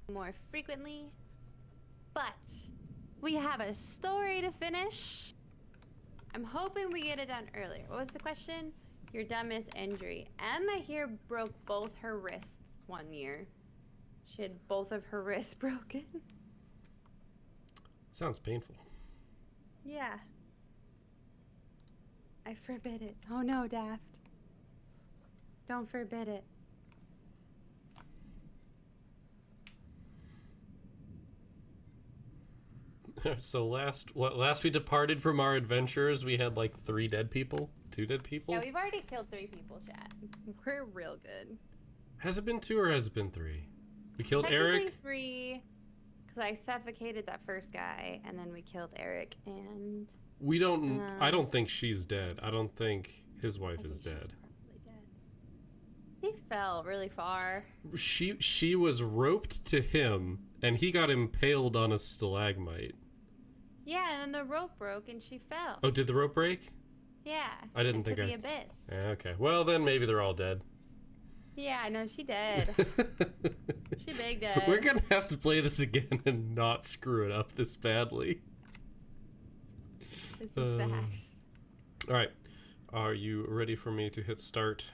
more frequently, but we have a story to finish. I'm hoping we get it done earlier. What was the question? Your dumbest injury. Emma here broke both her wrists 1 year. She had both of her wrists broken. Sounds painful. Yeah. I forbid it. Oh no, Daft. Don't forbid it. So last we departed from our adventures, we had like 3 dead people? 2 dead people? Yeah, we've already killed 3 people, chat. We're real good. Has it been 2 or has it been 3? We killed Technically Eric? 3, because I suffocated that first guy, and then we killed Eric, and... We don't... I don't think she's dead. I don't think his wife is dead. Probably dead. He fell really far. She was roped to him, and he got impaled on a stalagmite. Yeah, and then the rope broke, and she fell. Oh, did the rope break? Yeah. I didn't think into the abyss. Okay, well then maybe they're all dead. Yeah, no, she dead. She big dead. We're gonna have to play this again and not screw it up this badly. This is facts. Alright, are you ready for me to hit start?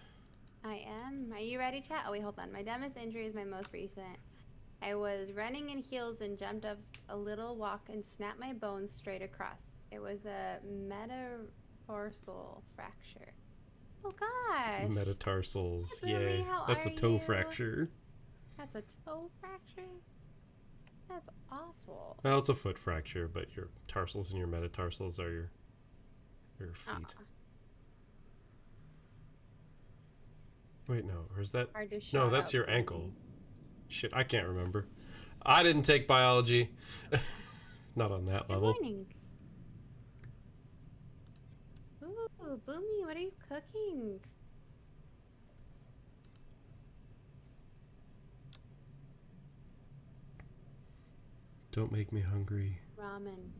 I am. Are you ready, chat? Oh, wait, hold on. My dumbest injury is my most recent. I was running in heels and jumped up a little walk and snapped my bones straight across. It was a metatarsal fracture. Oh gosh. Metatarsals, Hi, yay. Boomy, how That's are a toe you? fracture. That's a toe fracture? That's awful. Well, it's a foot fracture, but your tarsals and your metatarsals are your feet. Wait, no, or is that... No, that's your ankle. Shit, I can't remember. I didn't take biology. Not on that level. Good morning. Ooh, Boomy, what are you cooking? Don't make me hungry. Ramen.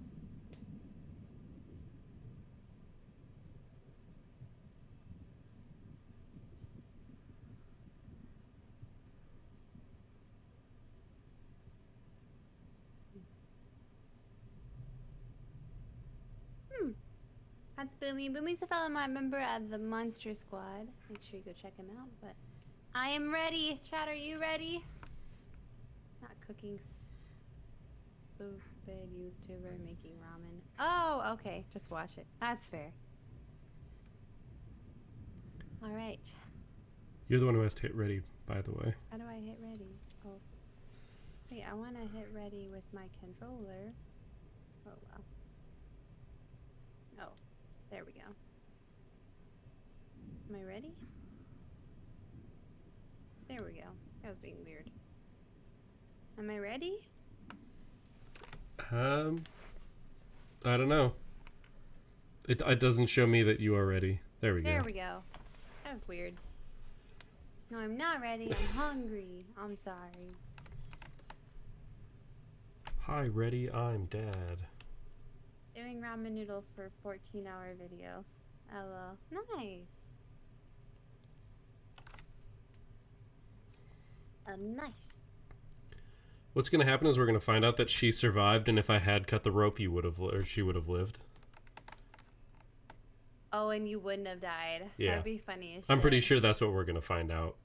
That's Boomy. Boomy's a fellow member of the Monster Squad. Make sure you go check him out. But I am ready. Chat, are you ready? Not cooking. Stupid YouTuber making ramen. Oh, okay. Just watch it. That's fair. All right. You're the one who has to hit ready, by the way. How do I hit ready? Oh. Wait, I want to hit ready with my controller. Oh, wow. Oh. There we go. Am I ready? There we go. That was being weird. Am I ready? I don't know. It doesn't show me that you are ready. There we go. There we go. That was weird. No, I'm not ready. I'm hungry. I'm sorry. Hi, ready? I'm Dad. Doing ramen noodle for 14-hour video. LOL. Nice. Nice. What's gonna happen is we're gonna find out that she survived, and if I had cut the rope, you would have, or she would have lived. Oh, and you wouldn't have died. Yeah. That'd be funny as shit. I'm pretty sure that's what we're gonna find out.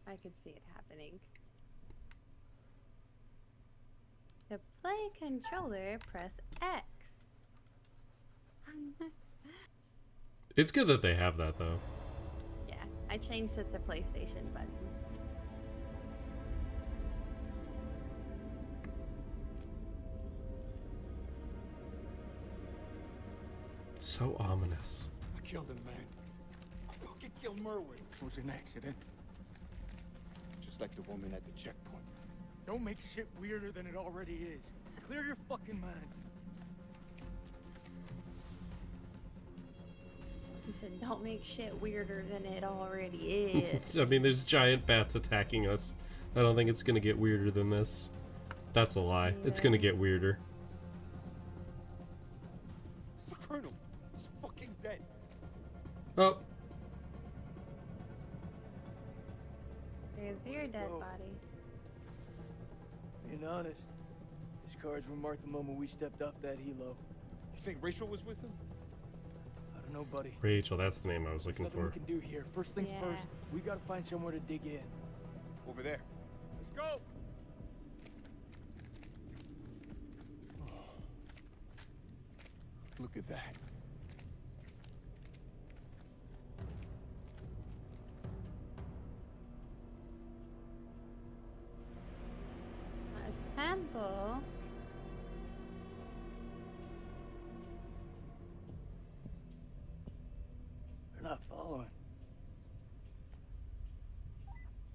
I could see it happening. To play controller, press X. It's good that they have that, though. Yeah, I changed it to PlayStation buttons. So ominous. I killed him, man. I fucking killed Merwin. It was an accident. Just like the woman at the checkpoint. Don't make shit weirder than it already is. Clear your fucking mind. He said, don't make shit weirder than it already is. I mean, there's giant bats attacking us. I don't think it's gonna get weirder than this. That's a lie. Yeah. It's gonna get weirder. The Colonel is fucking dead. Oh, There's your dead Whoa. body. Being honest, his cards were marked the moment we stepped off that helo. You think Rachel was with them? I don't know, buddy. Rachel, that's the name I was looking Nothing for. we can do here. First things first, we gotta find somewhere to dig in. Over there. Let's go! Look at that. A temple. They're not following.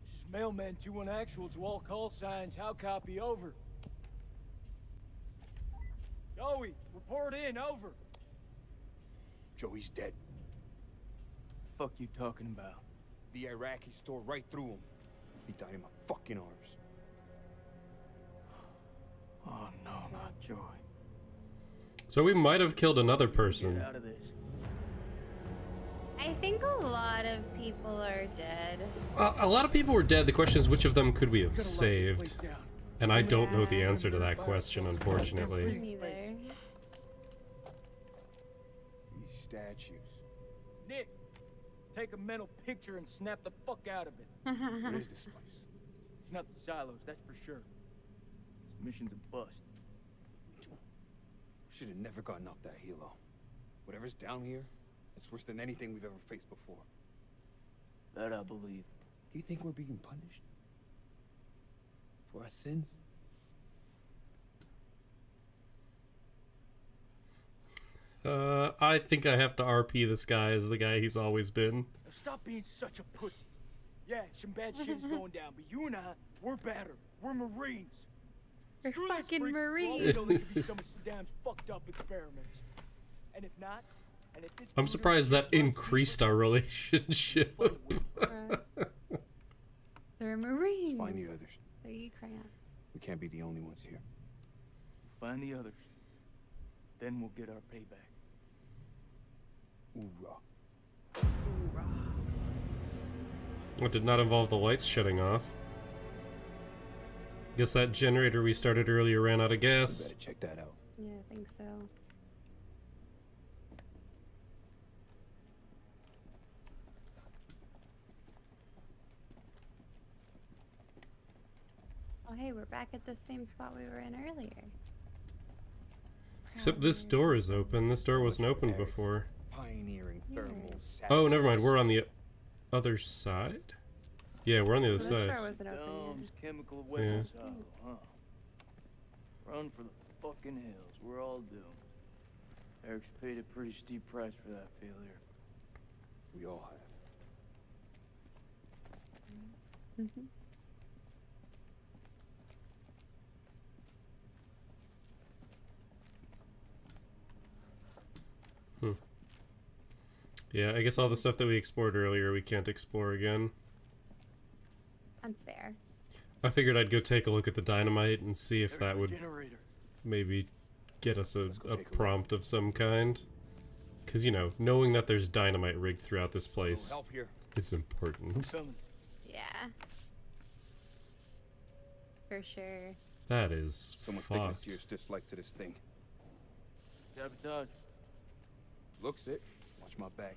This is Mailman 2-1 actual to all call signs. How copy? Over. Joey, report in. Over. Joey's dead. Fuck you talking about? The Iraqis tore right through him. He died in my fucking arms. Oh no, not Joey. So we might have killed another person. Get out of this. I think a lot of people are dead. A lot of people were dead. The question is, which of them could we have saved? And I don't know the answer to that question, unfortunately. Me neither. These statues. Nick, take a mental picture and snap the fuck out of it. What is this place? It's not the silos, that's for sure. This mission's a bust. Should have never gotten off that helo. Whatever's down here, it's worse than anything we've ever faced before. That I believe. Do you think we're being punished? For our sins? I think I have to RP this guy as the guy he's always been. Now stop being such a pussy. Yeah, some bad shit is going down, but you and I, we're better. We're Marines. We're Screw this fucking freaks. Marines. For all we know, they could be some of Saddam's fucked up experiments. And if not, and if this I'm surprised that increased our relationship. They're Marines. Let's find the others. There you crayons. We can't be the only ones here. Find the others. Then we'll get our payback. Hoorah. Hoorah. What did not involve the lights shutting off? Guess that generator we started earlier ran out of We gas. better check that out. Yeah, I think so. Oh, hey, we're back at the same spot we were in earlier. Except this door is open. This door wasn't open before. Pioneering thermal. Oh, never mind. We're on the other side? Yeah, we're on the other This side. door wasn't open Domes, yet. chemical weapons, huh? Run for the fucking hills. We're all doomed. Eric's paid a pretty steep price for that failure. We all have. Mm-hmm. Yeah, I guess all the stuff that we explored earlier we can't explore again. That's fair. I figured I'd go take a look at the dynamite and see if that would Generator. maybe get us a Let's go take a prompt of some kind. Because, you know, knowing that there's dynamite rigged throughout this place Help here. is important. Coming. Yeah. For sure. That is Someone's taking a fucked. serious dislike to this thing. Sabotage. Looks it. Watch my back.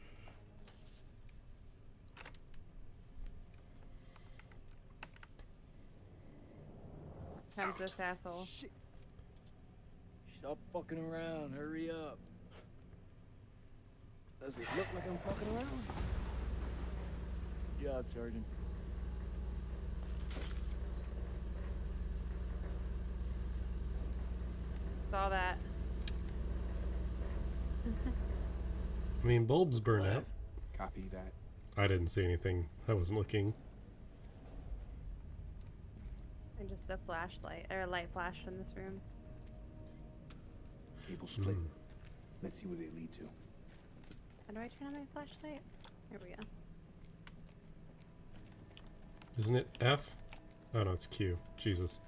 Comes this asshole. Shit. Stop fucking around. Hurry up. Does it look like I'm fucking around? Good job, Sergeant. Saw that. I mean, bulbs burn out. Copy that. I didn't see anything. I wasn't looking. And just a flashlight, or a light flashed in this room. Cable split. Let's see where they lead to. How do I turn on my flashlight? There we go. Isn't it F? Oh no, it's Q. Jesus.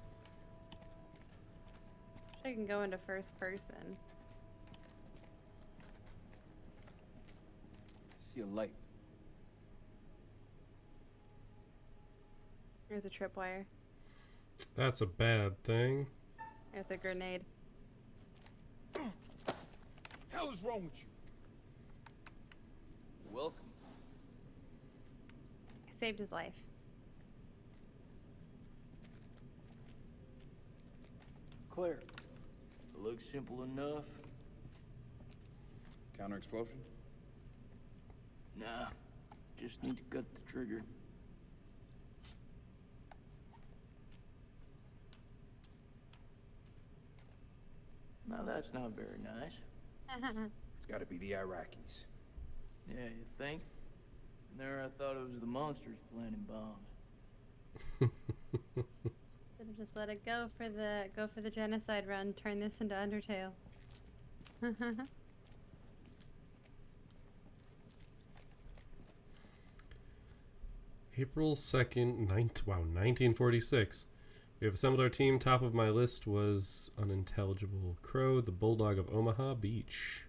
I can go into first person. See a light. There's a tripwire. That's a bad thing. With a grenade. Hell is wrong with you? Welcome. I saved his life. Clear. It looks simple enough. Counter explosion? Nah, just need to cut the trigger. Now that's not very nice. It's gotta be the Iraqis. Yeah, you think? And there I thought it was the monsters planting bombs. Should have just let it go for the genocide run. Turn this into Undertale. April 2nd, 1946. We have assembled our team. Top of my list was Unintelligible Crow, the Bulldog of Omaha Beach.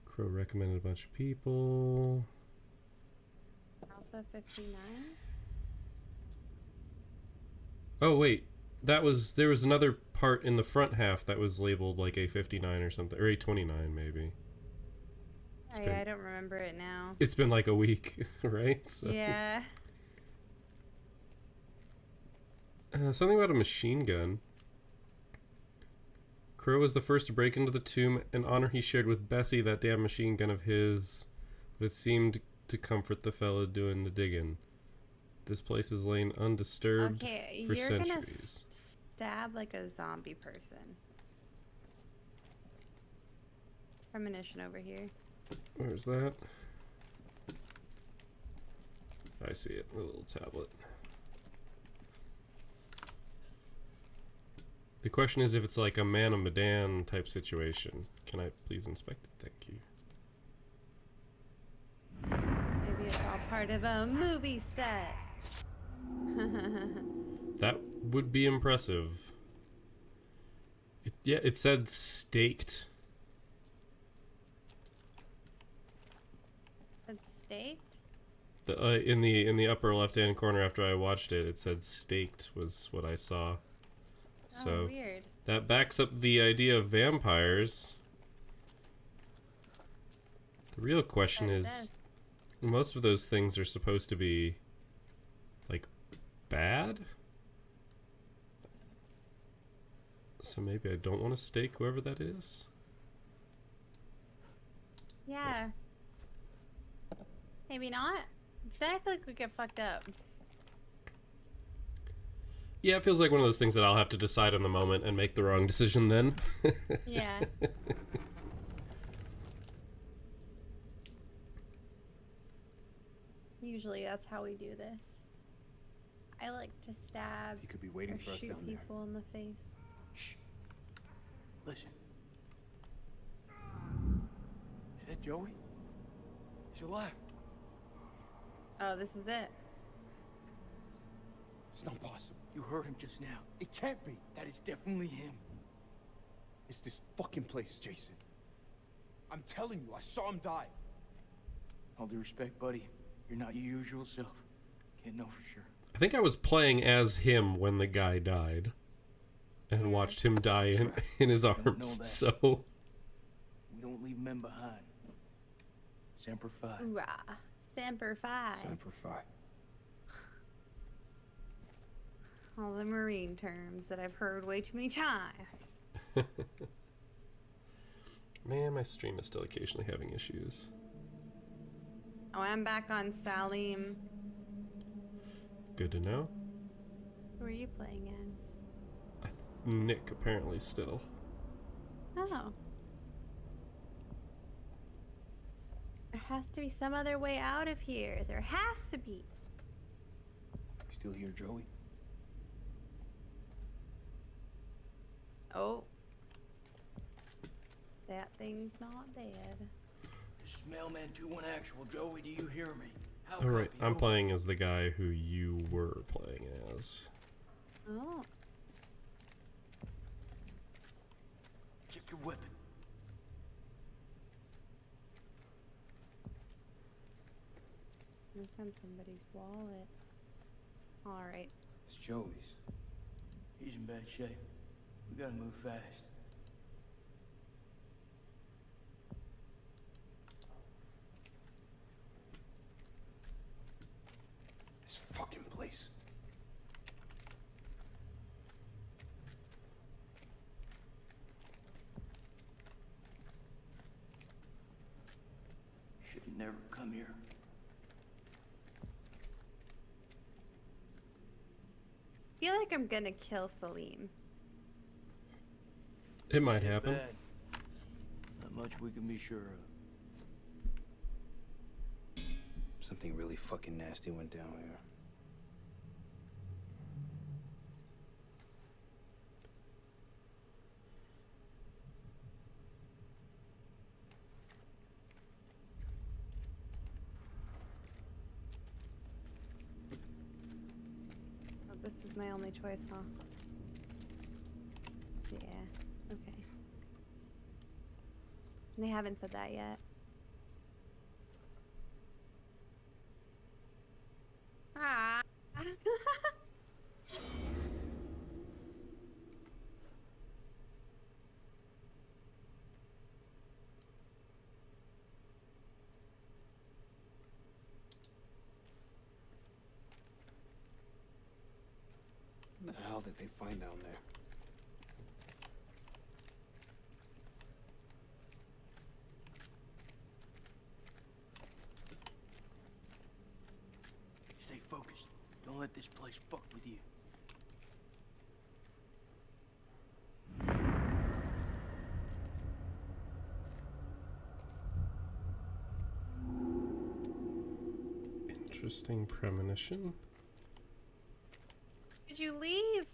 Crow recommended a bunch of people. Alpha 59? Oh, wait. There was another part in the front half that was labeled like A59 or something, or A29 maybe. Oh, yeah, I don't remember it now. It's been like a week, right? So. Yeah. Something about a machine gun. Crow was the first to break into the tomb, an honor he shared with Bessie, that damn machine gun of his, but it seemed to comfort the fella doing the digging. This place has lain undisturbed for you're centuries. gonna stab like a zombie person. Premonition over here. Where's that? I see it, the little tablet. The question is if it's like a Man of Medan type situation. Can I please inspect it? Thank you. Maybe it's all part of a movie set. That would be impressive. It said staked. It's staked? In the upper left-hand corner after I watched it, it said staked was what I saw. So oh, weird. That backs up the idea of vampires. The real question is, most of those things are supposed to be like bad. So maybe I don't want to stake whoever that is. Yeah. Maybe not. Then I feel like we get fucked up. Yeah, it feels like one of those things that I'll have to decide in the moment and make the wrong decision then. Yeah. Usually that's how we do this. I like to stab He could be waiting or for us shoot down there. people in the face. Shh. Listen. Is that Joey? He's alive. Oh, this is it. It's not possible. You heard him just now. It can't be. That is definitely him. It's this fucking place, Jason. I'm telling you, I saw him die. All due respect, buddy. You're not your usual self. Can't know for sure. I think I was playing as him when the guy died. And watched him die in his arms, so... We don't leave men behind. Semper Fi. Hoorah. Semper Fi. Semper Fi. All the Marine terms that I've heard way too many times. Man, my stream is still occasionally having issues. Oh, I'm back on Salim. Good to know. Who are you playing as? Nick, apparently, still. Oh. There has to be some other way out of here. There has to be. You still here, Joey? Oh. That thing's not dead. This is Mailman 2-1 Actual. Joey, do you hear me? How Alright, copy? I'm Over. playing as the guy who you were playing as. Oh. Check your weapon. I found somebody's wallet. Alright. It's Joey's. He's in bad shape. We gotta move fast. This fucking place. Should've never come here. I feel like I'm gonna kill Salim. It might Shit happen. bad. Not much we can be sure of. Something really fucking nasty went down here. Oh, this is my only choice, huh? Yeah, okay. They haven't said that yet. Ah. What the hell did they find down there? Stay focused. Don't let this place fuck with you. Interesting premonition. Did you leave?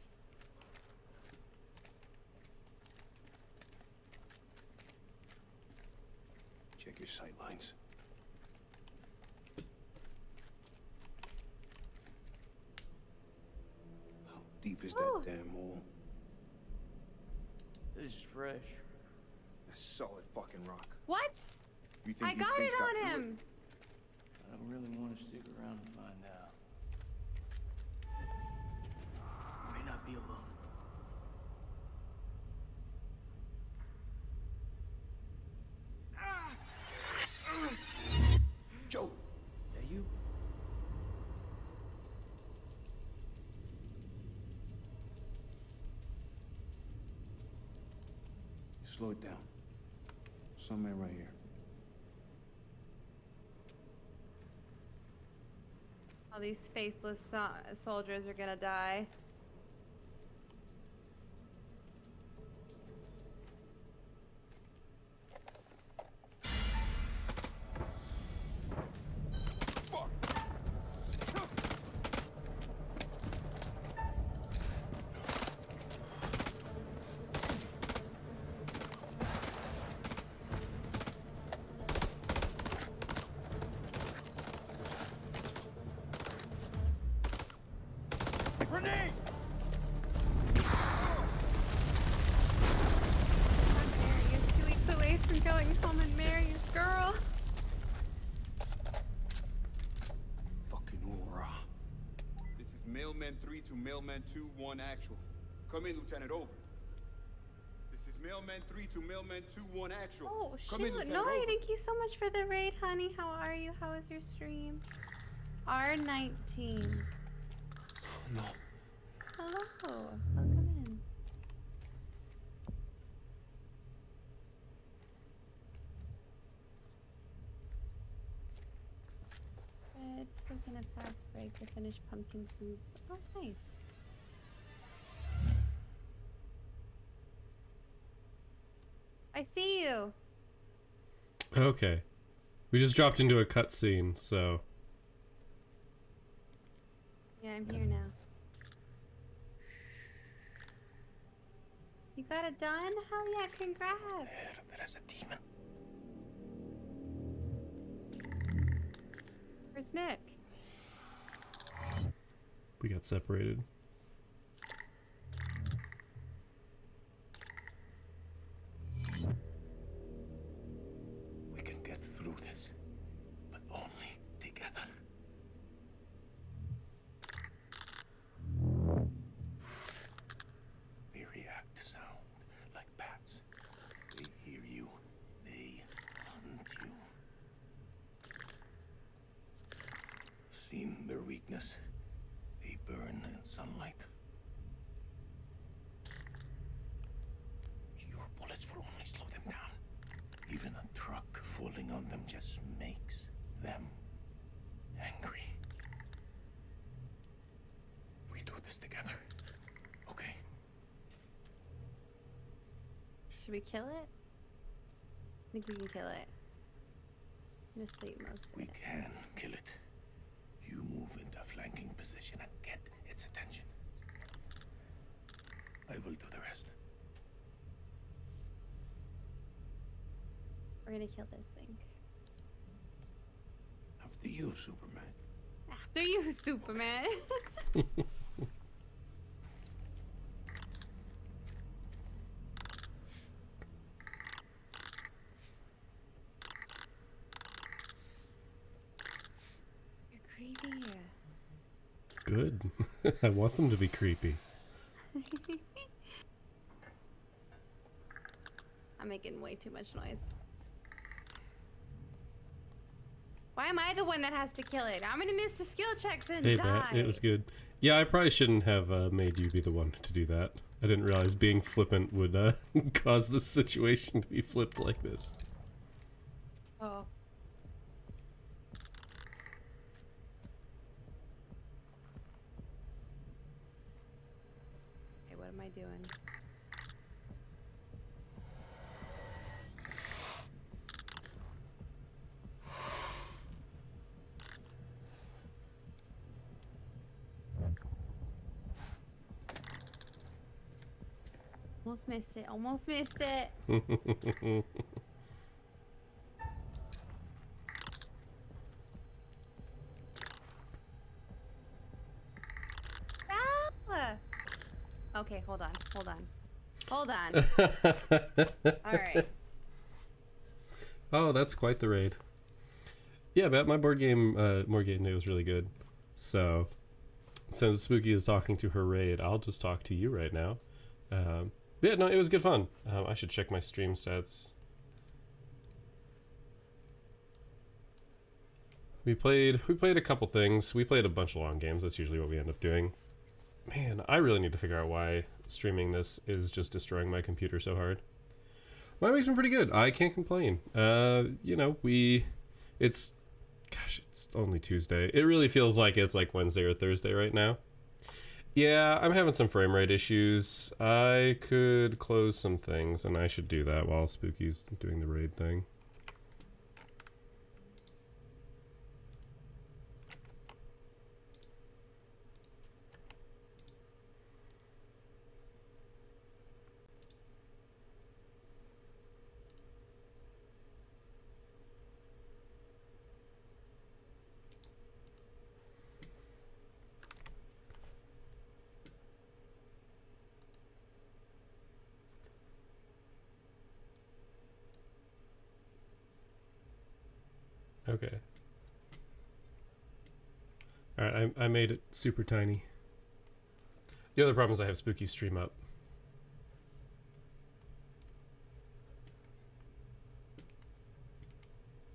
Check your sight lines. How deep is Ooh. that damn hole? This is fresh. That's solid fucking rock. What? You think I these got things it got on through him. I don't really want to stick around and find out. We may not be alone. Joe, that you? Slow it down. Somewhere right here. All these faceless soldiers are gonna die. Grenade! Mary is 2 weeks away from going home and marry his girl. Fucking aura. This is Mailman 3 to Mailman 2-1 actual. Come in, Lieutenant, over. This is Mailman 3 to Mailman 2-1 actual. Oh Come in, shoot! Lieutenant, Nori, over. thank you so much for the raid, honey. How are you? How was your stream? R19. No. Hello. Welcome in. Good. Taking a fast break to finish pumpkin seeds. Oh, nice. I see you. Okay. We just dropped into a cutscene, so. Yeah, I'm here now. You got it done? Hell yeah, congrats. There's a demon. Where's Nick? We got separated. We can get through this, but only together. weakness. They burn in sunlight. Your bullets will only slow them down. Even a truck falling on them just makes them angry. We do this together, okay? Should we kill it? I think we can kill it. I'm gonna sleep most of We it. can kill it. You move into a flanking position and get its attention. I will do the rest. We're gonna kill this thing. After you, Superman. After you, Superman. You're creepy. Good. I want them to be creepy. I'm making way too much noise. Why am I the one that has to kill it? I'm gonna miss the skill checks and Hey, die. Matt, it was good. Yeah, I probably shouldn't have made you be the one to do that. I didn't realize being flippant would cause this situation to be flipped like this. Oh. Okay, what am I doing? Almost missed it. Almost missed it. Ah! Okay, hold on. Hold on. Hold on. All right. Oh, that's quite the raid. Yeah, but my board game day was really good. So, since Spooky is talking to her raid, I'll just talk to you right now. Yeah, no, it was good fun. I should check my stream stats. We played a couple things. We played a bunch of long games. That's usually what we end up doing. Man, I really need to figure out why streaming this is just destroying my computer so hard. My week's been pretty good. I can't complain. You know, it's only Tuesday. It really feels like it's like Wednesday or Thursday right now. Yeah, I'm having some frame rate issues. I could close some things, and I should do that while Spooky's doing the raid thing. Okay. Alright, I made it super tiny. The other problem is I have Spooky stream up.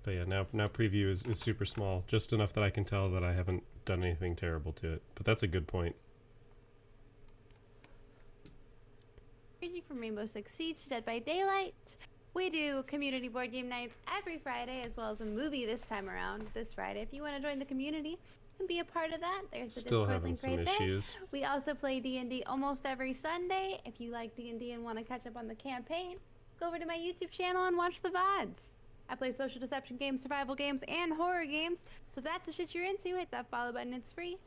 But yeah, now preview is super small. Just enough that I can tell that I haven't done anything terrible to it. But that's a good point. Ranging from Rainbow Six Siege to Dead by Daylight. We do community board game nights every Friday, as well as a movie this time around, this Friday. If you want to join the community and be a part of that, there's the Still Discord having link some right issues. there. We also play D&D almost every Sunday. If you like D&D and want to catch up on the campaign, go over to my YouTube channel and watch the VODs. I play social deception games, survival games, and horror games. So if that's the shit you're into, hit that follow button. It's free.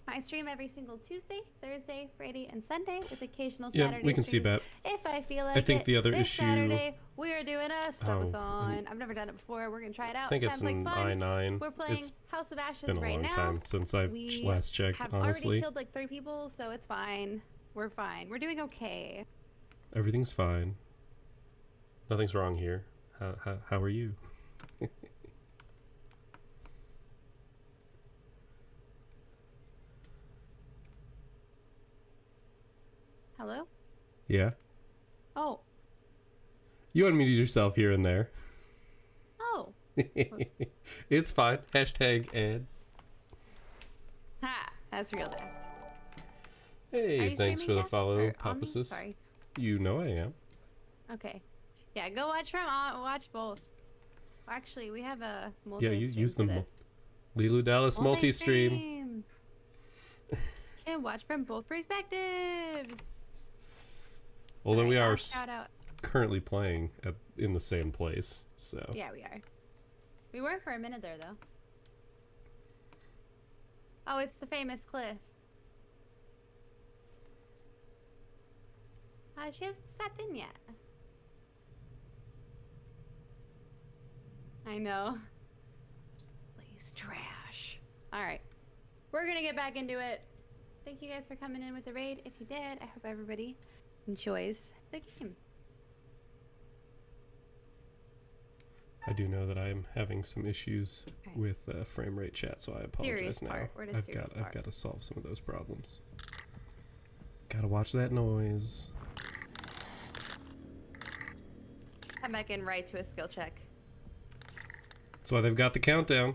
I stream every single Tuesday, Thursday, Friday, and Sunday with occasional Saturday Yeah, we can see streams that. if I feel like I think it. the other this issue... Saturday, we are doing a subathon. and- I've never done it before. We're going to try it out. I think it's Sounds like an fun. I9. We're playing It's House of Ashes been a right long now. time since I We last checked, have honestly. already killed like 3 people, so it's fine. We're fine. We're doing okay. Everything's fine. Nothing's wrong here. How are you? Hello? Yeah? Oh. You unmuted yourself here and there. Oh. It's fine. Hashtag ad. Ha. That's real act. Are Hey, you thanks for streaming, the Daft, follow, or on me? Papasis. Sorry. You know I am. Okay. Yeah, go watch from watch both. Actually, we have a Yeah, multi you stream use for the this. Lilu Dallas multi-stream. Multi-stream. And watch from both perspectives. Although Alright, we I'll are shout out. currently playing in the same place, so. Yeah, we are. We were for a minute there, though. Oh, it's the famous cliff. She hasn't stepped in yet. I know. Please, trash. Alright. We're gonna get back into it. Thank you guys for coming in with the raid. If you did, I hope everybody enjoys the game. I do know that I'm having some issues Okay. with frame rate chat, so I apologize Serious now. part. We're the serious I've part. got to solve some of those problems. Gotta watch that noise. Come back in right to a skill check. That's why they've got the countdown.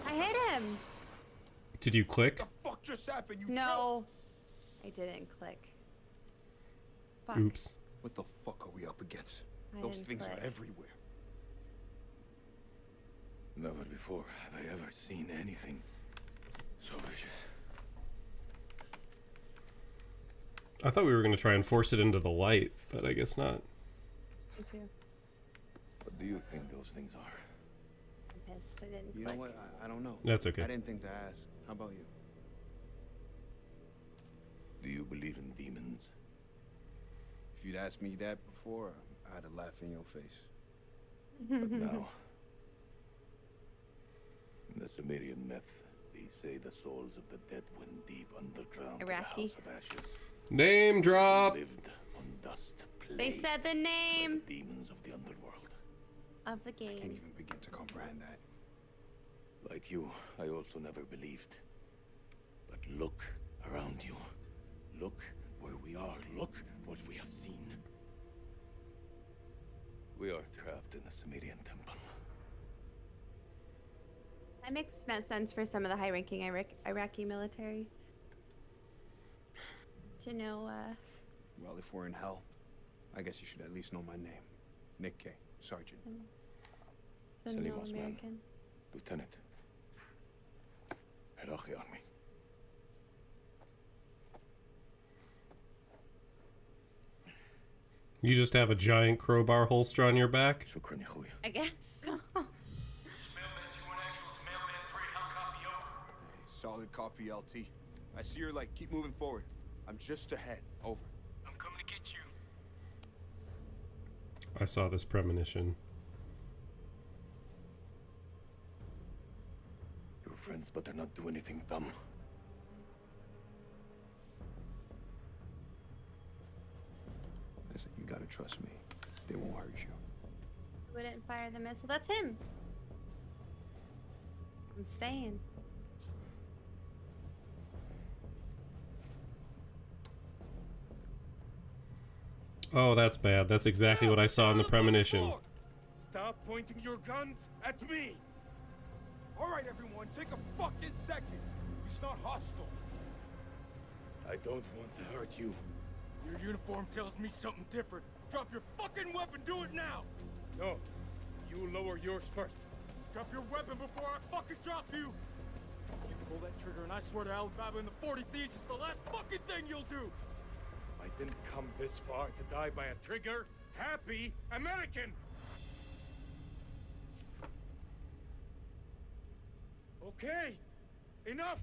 I hit him! Did you click? What the fuck just happened? You No. I didn't click. Fuck. Oops. What the fuck are we up against? I Those didn't things click. are everywhere. Never before have I ever seen anything so vicious. I thought we were gonna try and force it into the light, but I guess not. Me too. What do you think those things are? I'm pissed. I didn't You click. know what? I don't know. That's okay. I didn't think to ask. How about you? Do you believe in demons? If you'd asked me that before, I'd have laughed in your face. But now, in the Sumerian myth, they say the souls of the dead went deep underground to Iraqi. the House of Ashes. Name drop! Lived on dust, They plagued said the by name the demons of the underworld. of the I can't game. even begin to comprehend that. Like you, I also never believed. But look around you. Look where we are. Look what we have seen. We are trapped in the Sumerian temple. That makes sense for some of the high-ranking Iraqi military. To know, Well, if we're in hell, I guess you should at least know my name. Nick K. Sergeant. to Salim know Osman. American. Lieutenant. Iraqi army. You just have a giant crowbar holster on your back? Shukran ya khoya. I guess so. Mailman 2-1 actual to Mailman 3. How copy over? Solid copy, LT. I see your light. Keep moving forward. I'm just ahead. Over. I'm coming to get you. I saw this premonition. Your friends better not do anything dumb. Listen, you gotta trust me. They won't hurt you. Wouldn't fire the missile. That's him. I'm staying. Oh, that's bad. That's exactly what I saw in the premonition. Stop pointing your guns at me! All right, everyone, take a fucking second. It's not hostile. I don't want to hurt you. Your uniform tells me something different. Drop your fucking weapon. Do it now. No, you lower yours first. Drop your weapon before I fucking drop you. You pull that trigger and I swear to Alibaba and the 40 Thieves it's the last fucking thing you'll do. I didn't come this far to die by a trigger happy American. Okay, enough.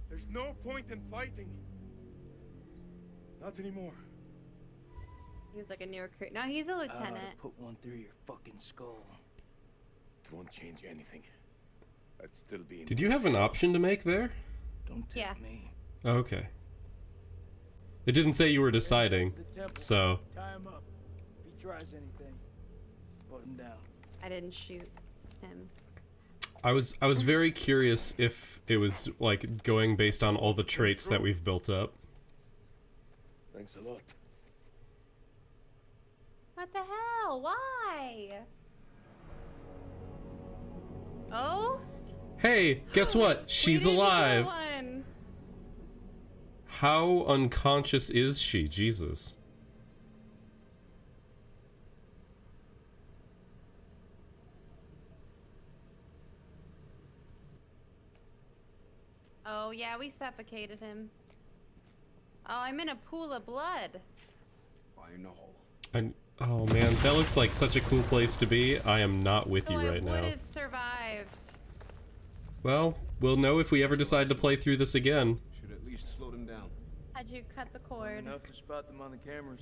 There's no point in fighting. Not anymore. He was like a new recruit. No, he's a lieutenant. Put one through your fucking skull. It won't change anything. I'd still be in Did you have an option to make there? Don't take Yeah. me. Okay. It didn't say you were deciding, To the temple. so... Tie him up. If he tries anything, put him down. I didn't shoot him. I was very curious if it was, like, going based on all the traits that we've built up. Thanks a lot. What the hell? Why? Oh? Hey, guess what? She's We didn't get alive! one. How unconscious is she? Jesus. Oh yeah, we suffocated him. Oh, I'm in a pool of blood. I know. And oh man, that looks like such a cool place to be. I am not with you I right now. would have survived. Well, we'll know if we ever decide to play through this again. Should at least slow them down. Had you cut the cord? Enough to spot them on the cameras.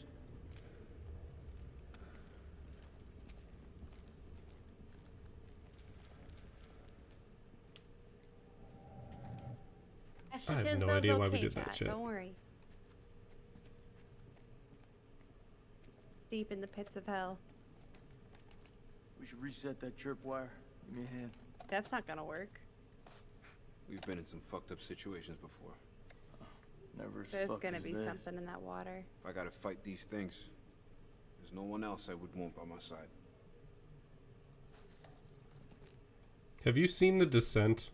I have Says no those idea why we okay, did that chat. shit. Don't worry. Deep in the pits of hell. We should reset that tripwire. Give me a hand. That's not gonna work. We've been in some fucked up situations before. Never as There's fucked gonna as be that. something in that water. If I gotta fight these things, there's no one else I would want by my side. Have you seen The Descent?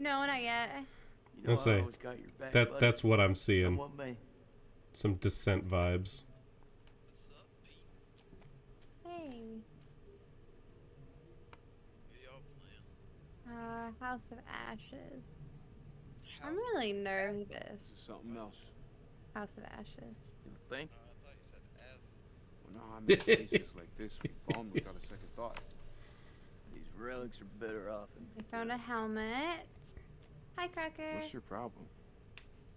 No, not yet. You know I'll say, I always got your back, buddy. That's what I'm Come seeing. what may. Some Descent vibes. Hey. House of Ashes. I'm really nervous. This is something else. House of Ashes. You think? Well, no, I mean places like this, we bomb without a second thought. These relics are better off in I found a helmet. Hi, Cracker. What's your problem?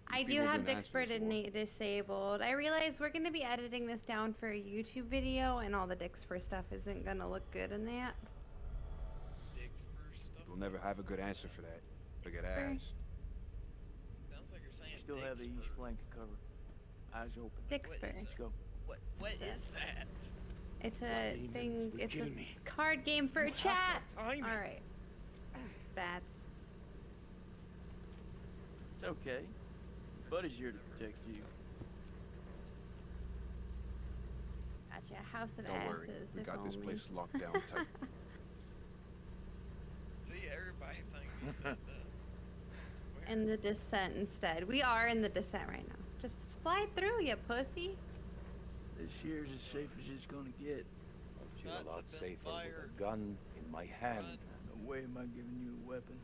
I do People have didn't ask for Dixper disabled. I realize we're going to be editing this down for a YouTube video, and all the Dixper stuff isn't going to look good in that. We'll never have a good answer for that. Forget Dixper. asked. Sounds like you're saying You still have the east flank covered. Eyes open. Dixper. Let's go. What is that? It's a Demons thing. will It's kill a me. card game for a chat. All right. That's It's okay. Buddy's here to protect you. gotcha. House of Don't worry, Asses. we if got this only. place locked down tight. See, everybody thinks you said that. In the Descent instead. We are in the Descent right now. Just slide through, you pussy. This here's as safe as it's gonna get. I feel Shots a lot have been safer fired. with a gun in my hand. No way am I giving you a weapon.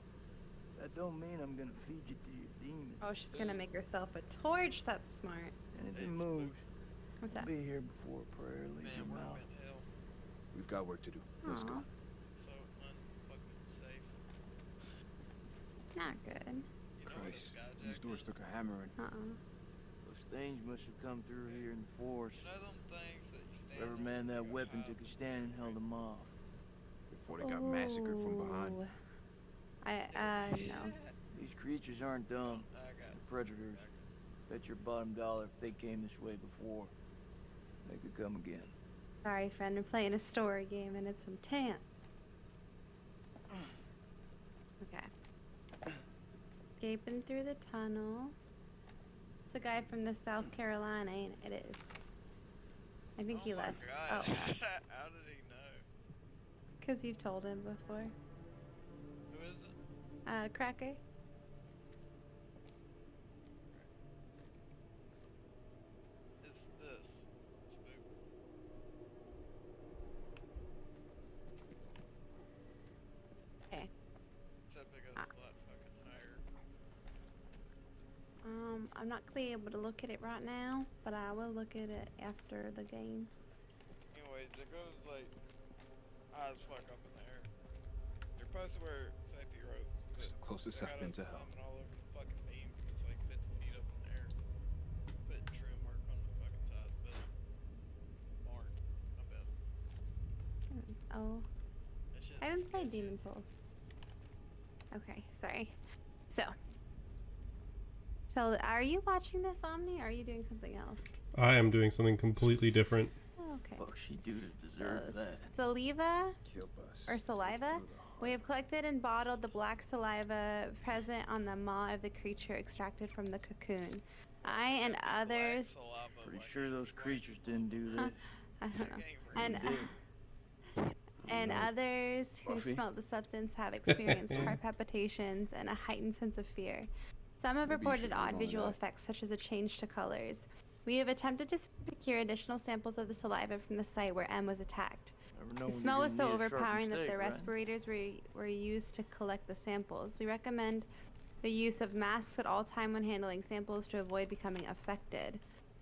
That don't mean I'm gonna feed you to your demons. Oh, she's gonna make herself a torch. That's smart. Anything moves. What's I'll that? be here before a prayer leaves Man, your we're mouth. in hell. We've got work to do. Let's go. Aw. So unfucking safe. Not good. You know what a Christ, skyjack these doors is? took a hammer and Those things must have come through here in the force. You know them things that you stand Whoever on manned that and weapon hide? took a stand and held them off. before they got massacred from behind. Ooh. No. These creatures aren't dumb. I got They're predators. Bet your bottom dollar if they came this way before, they could come again. Sorry, friend. I'm playing a story game and it's intense. Okay. Escaping through the tunnel. It's a guy from the South Carolina, ain't it? It is. I think he my left. God. Oh, How did he know? because you told him before. Who is it? Cracker. It's this. Spook. Okay. Except it goes Ah. a lot fucking higher. I'm not gonna be able to look at it right now, but I will look at it after the game. Anyways, it goes like high as fuck up in the air. You're supposed to wear safety ropes. but It's the closest they I've got been us to hell. climbing all over the fucking beam 'cause it's like 50 feet up in the air. Put trim work on the fucking side of the building. Barn. My bad. Oh, That shit's I haven't haven't played Demon Souls. Okay, sorry. So are you watching this, Omni, or are you doing something else? I am doing something completely different. Okay. Fuck she do to deserve that? Saliva Kill us. or saliva? We have collected and bottled the black saliva present on the maw of the creature extracted from the cocoon. I and others. Pretty sure those creatures didn't do this. I don't know. They did. And others who Buffy? smelt the substance have experienced heart palpitations and a heightened sense of fear. Some have Maybe you reported should odd move on visual that. effects, such as a change to colors. We have attempted to secure additional samples of the saliva from the site where M was attacked. Never know The when you're smell was so gonna need a sharp overpowering that mistake, the right? respirators were used to collect the samples. We recommend the use of masks at all time when handling samples to avoid becoming affected.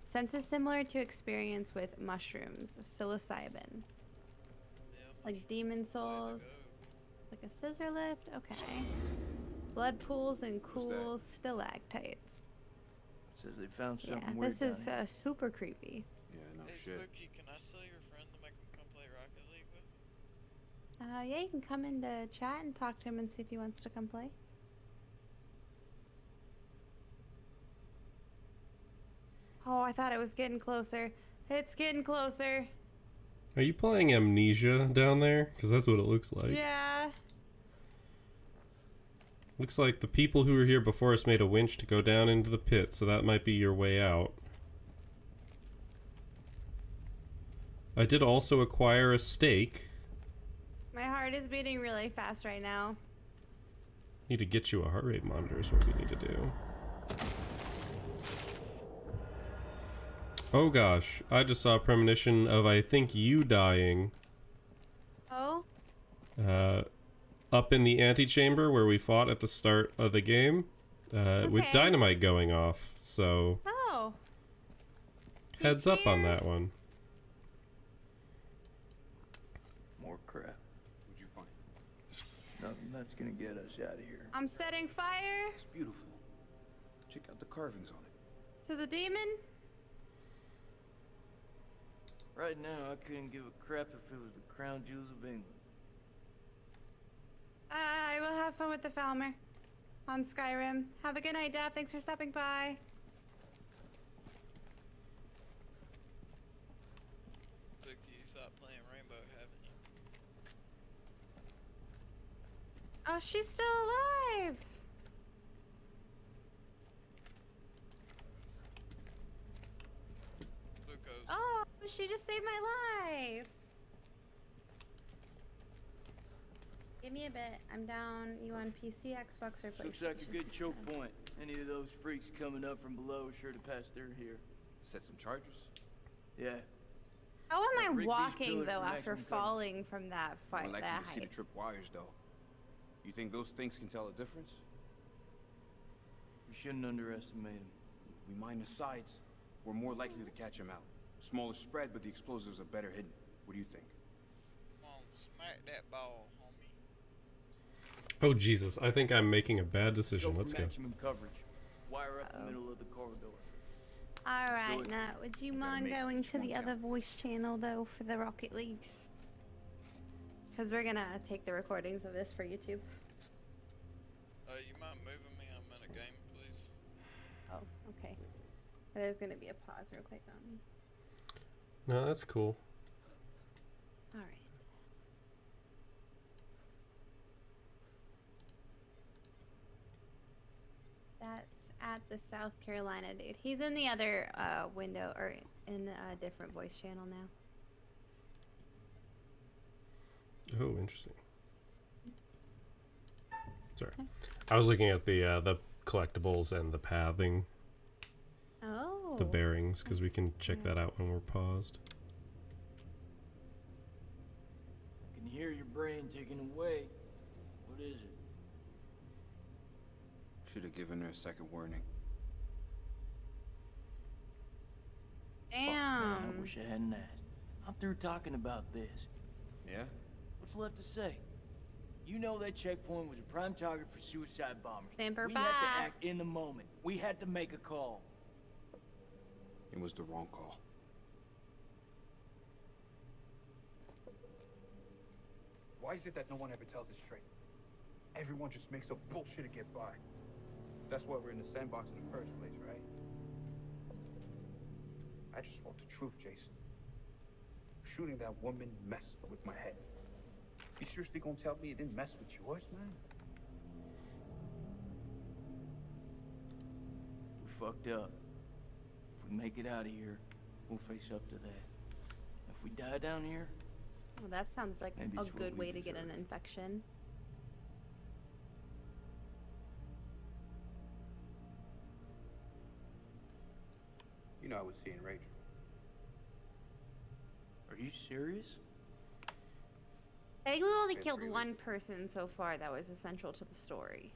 Sense is similar to experience with mushrooms, psilocybin. Like demon souls, like a scissor lift, okay. Blood pools and cool stalactites. Says they found Yeah, something weird this is down here. super creepy. Yeah, no Hey, shit. Spooky, can I steal your friend to make him come play Rocket League with? Yeah, you can come into chat and talk to him and see if he wants to come play. Oh, I thought it was getting closer. It's getting closer. Are you playing Amnesia down there? Because that's what it looks like. Yeah. Looks like the people who were here before us made a winch to go down into the pit, so that might be your way out. I did also acquire a stake. My heart is beating really fast right now. Need to get you a heart rate monitor is what we need to do. Oh gosh, I just saw a premonition of I think you dying. Oh? Up in the antechamber where we fought at the start of the game, with Okay. dynamite going off, so Oh. heads He's up on here. that one. More crap. What'd you find? Nothing that's gonna get us out of here. I'm setting fire It's beautiful. Check out the carvings on it. to the demon. Right now, I couldn't give a crap if it was the crown jewels of England. I will have fun with the Falmer on Skyrim. Have a good night, Daph. Thanks for stopping by. Spooky, you stopped playing Rainbow, haven't you? Oh, she's still alive. Spookos. Oh, she just saved my life. Give me a bit. I'm down. You on PC, Xbox, or PlayStation? Looks like a good she choke said. point. Any of those freaks coming up from below are sure to pass through here. Set some charges. Yeah. How am I Rig these walking pillars though for after maximum cover. falling from that More fight? likely That to see the height. trip wires, though. You think those things can tell a difference? We shouldn't underestimate them. We mine the sides. We're more likely to catch them out. Smaller spread, but the explosives are better hidden. What do you think? Come on, smack that ball, homie. Oh Jesus, I think I'm making a bad decision. Go Let's for go. maximum coverage. Wire up the middle of the corridor. All right, Good. Nat. Would you You gotta mind make going each to one the count. other voice channel though for the Rocket Leagues? Because we're gonna take the recordings of this for YouTube. You mind moving me? I'm in a game, please. Oh, okay. There's gonna be a pause real quick on me. No, that's cool. All right. That's at the South Carolina dude. He's in the other window or in a different voice channel now. Oh, interesting. Sorry, I was looking at the collectibles and the pathing, Oh. the bearings, because we can check that out when we're paused. I can hear your brain ticking away. What is it? Should have given her a second warning. Fuck, man, I Damn. wish I hadn't asked. I'm through talking about this. Yeah? What's left to say? You know that checkpoint was a prime target for suicide bombers. Semper We had to Fi. act in the moment. We had to make a call. It was the wrong call. Why is it that no one ever tells it straight? Everyone just makes up bullshit to get by. That's why we're in the sandbox in the first place, right? I just want the truth, Jason. Shooting that woman messed with my head. You seriously gonna tell me it didn't mess with yours, man? We fucked up. If we make it out of here, we'll face up to that. If we die down here, Well, that sounds like maybe a it's what good we way to get an deserve. infection. You know I was seeing Rachel. Are you serious? I think we only Been killed 3 one weeks. person so far that was essential to the story.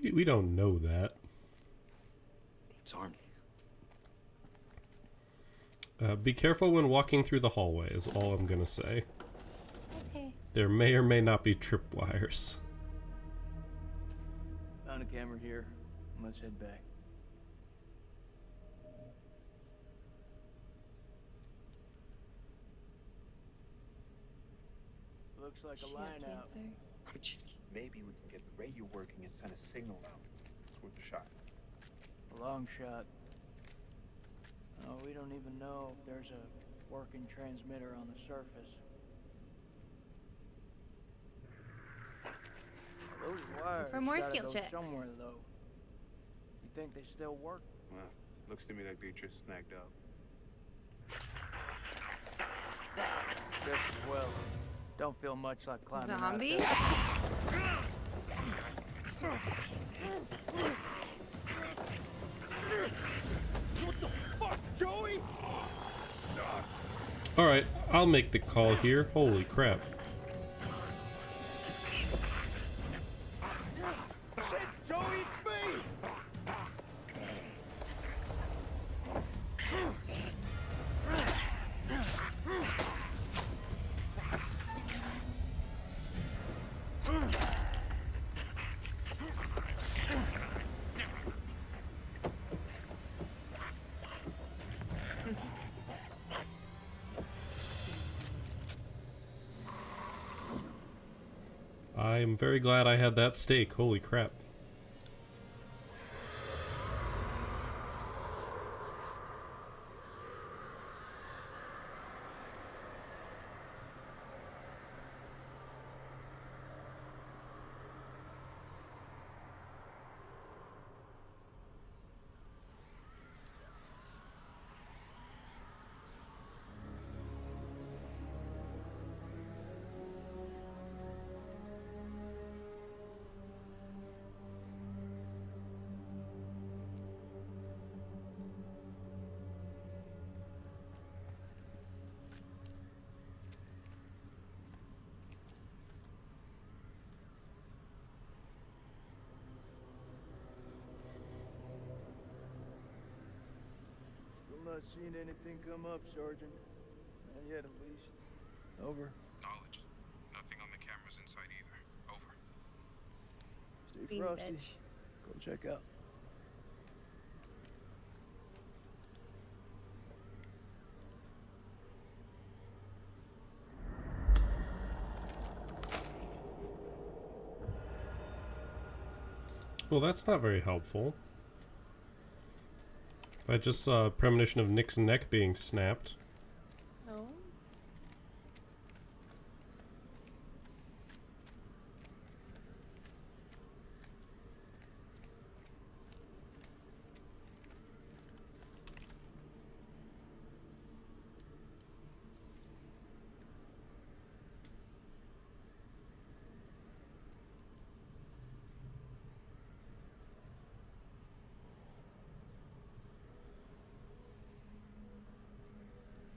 We don't know that. It's Armin. Be careful when walking through the hallway is all I'm gonna say. Okay. There may or may not be tripwires. Found a camera here. Let's head back. Looks like She a had line out. cancer. I'm just kidding. Maybe we can get the radio working and send a signal out. It's worth a shot. A long shot. Oh, we don't even know if there's a working transmitter on the surface. Those wires For more gotta skill go checks. somewhere, though. You think they still work? Well, looks to me like they just snagged up. Just as well. Don't feel much like climbing out Zombie? there. Alright, I'll make the call here. Holy crap. Shit, Joey, it's me! I'm very glad I had that steak. Holy crap. Still not seeing anything come up, Sergeant. Not yet, at least. Over. Knowledge. Nothing on the cameras inside either. Over. Stay Green frosty. bitch. Go check out. Well, that's not very helpful. I just saw a premonition of Nick's neck being snapped. Oh.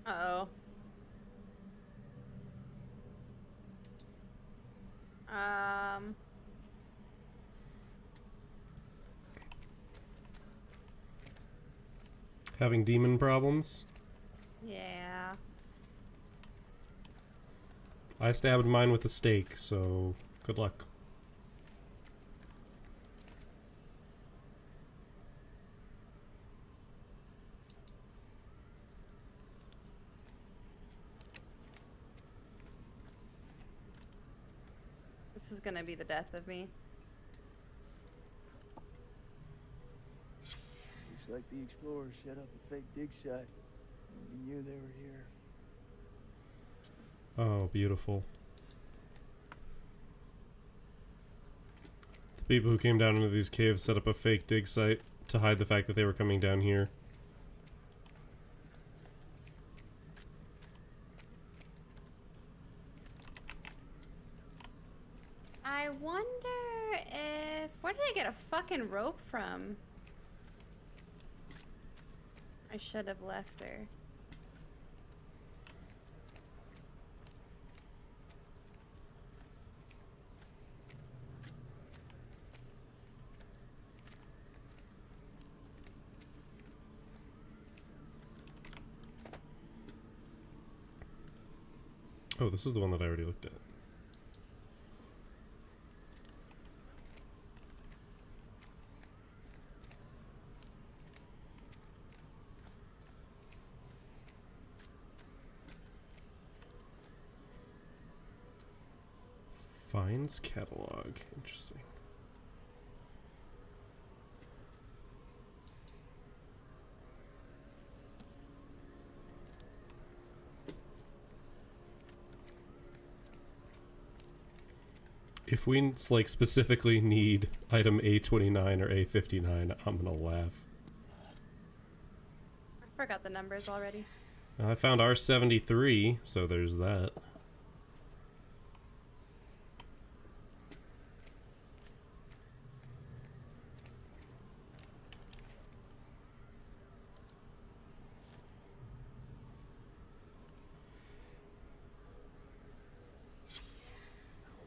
Uh-oh. Having demon problems? Yeah. I stabbed mine with a stake, so good luck. This is gonna be the death of me. Looks like the explorers set up a fake dig site. We knew they were here. Oh, beautiful. The people who came down into these caves set up a fake dig site to hide the fact that they were coming down here. I wonder if... Where did I get a fucking rope from? I should have left her. Oh, this is the one that I already looked at. Finds catalog. Interesting. If we like specifically need item A29 or A59, I'm gonna laugh. I forgot the numbers already. I found R73, so there's that.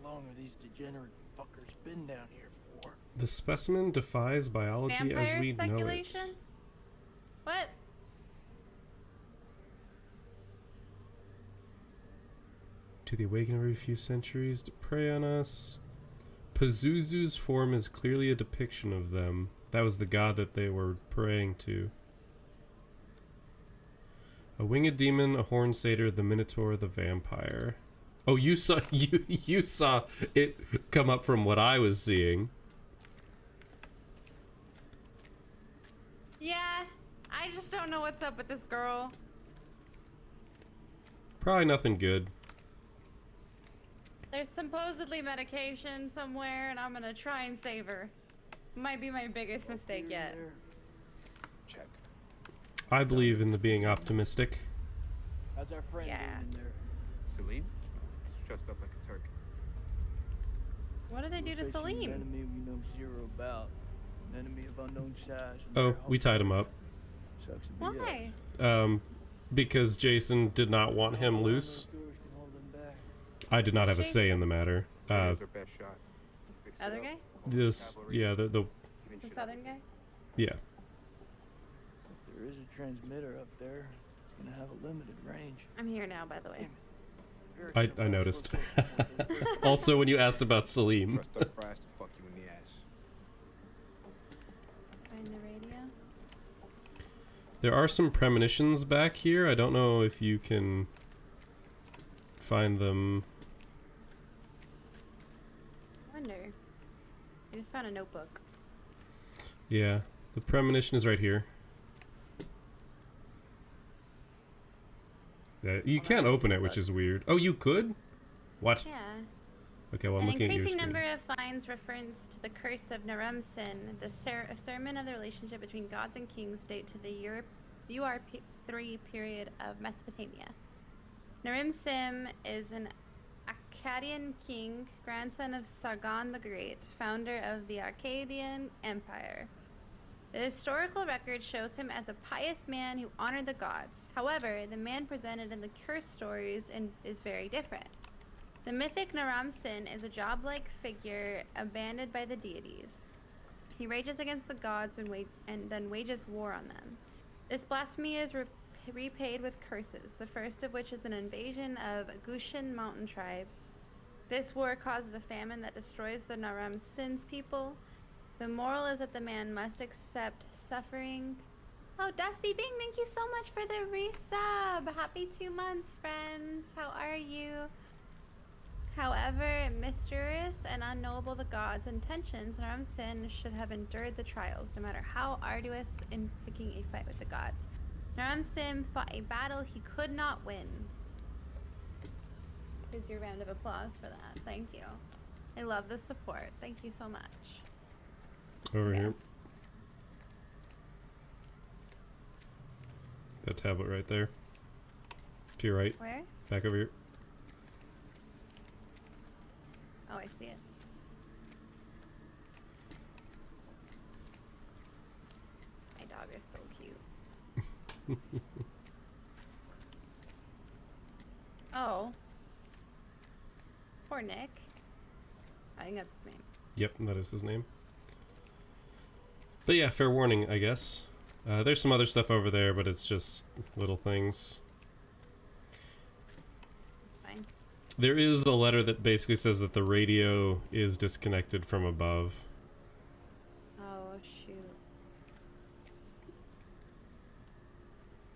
How long have these degenerate fuckers been down here for? The specimen defies biology Vampire as we know it. speculations? What? To the awaken every few centuries to prey on us. Pazuzu's form is clearly a depiction of them. That was the god that they were praying to. A winged demon, a horned satyr, the minotaur, the vampire. Oh, you saw you saw it come up from what I was seeing. Yeah, I just don't know what's up with this girl. Probably nothing good. There's supposedly medication somewhere, and I'm gonna try and save her. Might be my biggest mistake yet. Check. I believe in the being optimistic. How's our friend Yeah. doing in there? Salim? He's dressed up like a Turk. What did they do to We're facing an Salim? enemy we know zero about. An enemy of unknown size. and Oh, their we hope tied him up. sucks to be Why? us. Because Jason did not want him All loose. those doors can hold them back. I did not have a say in the matter. Here's our best shot. Fix it Other up, guy? call the This, cavalry, yeah, the even The shit southern up. guy? yeah. If there is a transmitter up there, it's gonna have a limited range. I'm here now, by the way. Very I careful noticed. location. Also, when you asked about Salim, Trust up prize to fuck you in the ass. Find the radio. there are some premonitions back here. I don't know if you can find them. Wonder. I just found a notebook. Yeah, the premonition is right here. Yeah, you can't open it, which is weird. Oh, you could? What? Yeah. Okay, well, I'm An looking at your increasing screen. number of finds reference to the curse of Naram-Sin, the sermon of the relationship between gods and kings date to the UR3 period of Mesopotamia. Naram-Sin is an Akkadian king, grandson of Sargon the Great, founder of the Akkadian Empire. The historical record shows him as a pious man who honored the gods. However, the man presented in the curse stories is very different. The mythic Naram-Sin is a job-like figure abandoned by the deities. He rages against the gods and then wages war on them. This blasphemy is repaid with curses, the first of which is an invasion of Gushan mountain tribes. This war causes a famine that destroys the Naram-Sin's people. The moral is that the man must accept suffering. Oh, Dusty Bing, thank you so much for the resub. Happy 2 months, friends. How are you? However mysterious and unknowable the gods' intentions, Naram Sin should have endured the trials, no matter how arduous in picking a fight with the gods. Naram Sin fought a battle he could not win. Here's your round of applause for that. Thank you. I love the support. Thank you so much. Over here. That tablet right there. To your right. Where? Back over here. Oh, I see it. My dog is so cute. Oh. Poor Nick. I think that's his name. Yep, that is his name. But yeah, fair warning, I guess. There's some other stuff over there, but it's just little things. It's fine. There is a letter that basically says that the radio is disconnected from above. Oh, shoot.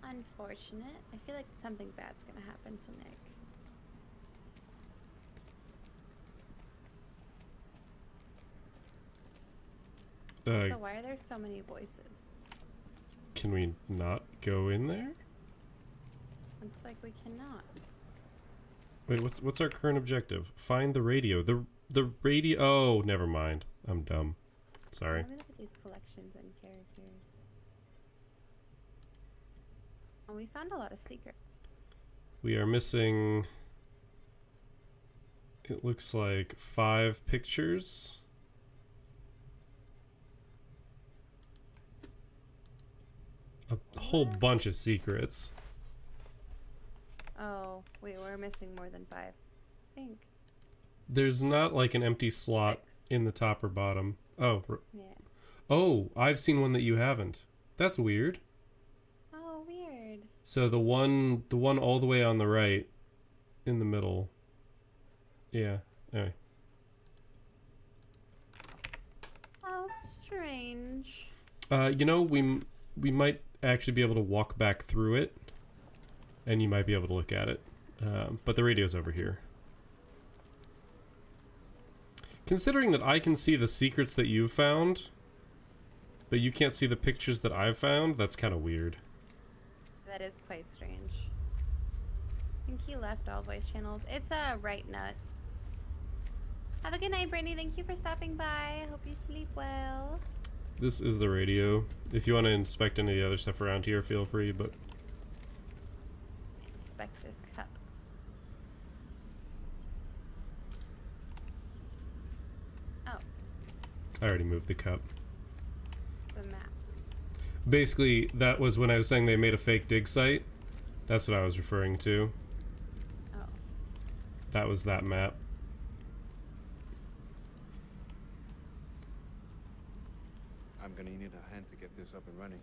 Unfortunate. I feel like something bad's gonna happen to Nick. So why are there so many voices? Can we not go in there? Looks like we cannot. Wait, what's our current objective? Find the radio. The radio. Oh, never mind. I'm dumb. Sorry. Let me look at these collections and characters. Oh, we found a lot of secrets. We are missing. It looks like 5 pictures. A whole bunch of secrets. Oh, wait, we're missing more than 5. I think. There's not like an empty slot 6. in the top or bottom. Oh. Yeah. Oh, I've seen one that you haven't. That's weird. Oh, weird. So the one all the way on the right, in the middle. Yeah. Anyway. How strange. You know, we might actually be able to walk back through it, and you might be able to look at it. But the radio's over here. Considering that I can see the secrets that you've found, but you can't see the pictures that I've found, that's kind of weird. That is quite strange. I think he left all voice channels. It's a right nut. Have a good night, Brittany. Thank you for stopping by. I hope you sleep well. This is the radio. If you want to inspect any of the other stuff around here, feel free, but... Inspect this cup. Oh. I already moved the cup. The map. Basically, that was when I was saying they made a fake dig site. That's what I was referring to. Oh. That was that map. I'm gonna need a hand to get this up and running.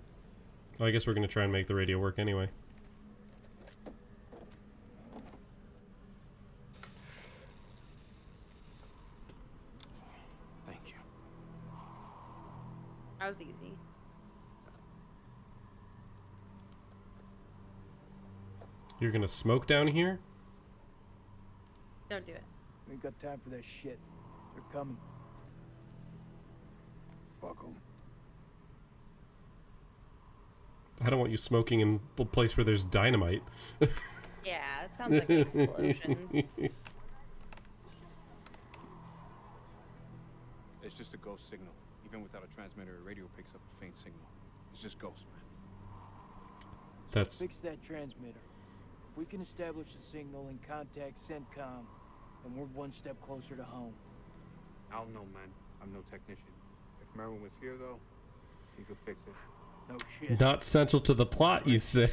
Well, I guess we're going to try and make the radio work anyway. Thank you. That was easy. You're going to smoke down here? Don't do it. We ain't got time for that shit. They're coming. Fuck 'em. I don't want you smoking in a place where there's dynamite. Yeah, it sounds like explosions. It's just a ghost signal. Even without a transmitter, a radio picks up a faint signal. It's just ghost, man. That's... Fix that transmitter. If we can establish a signal and contact CENTCOM, then we're one step closer to home. I don't know, man. I'm no technician. If Merwin was here, though, he could fix it. No shit. Not central to the plot, you say?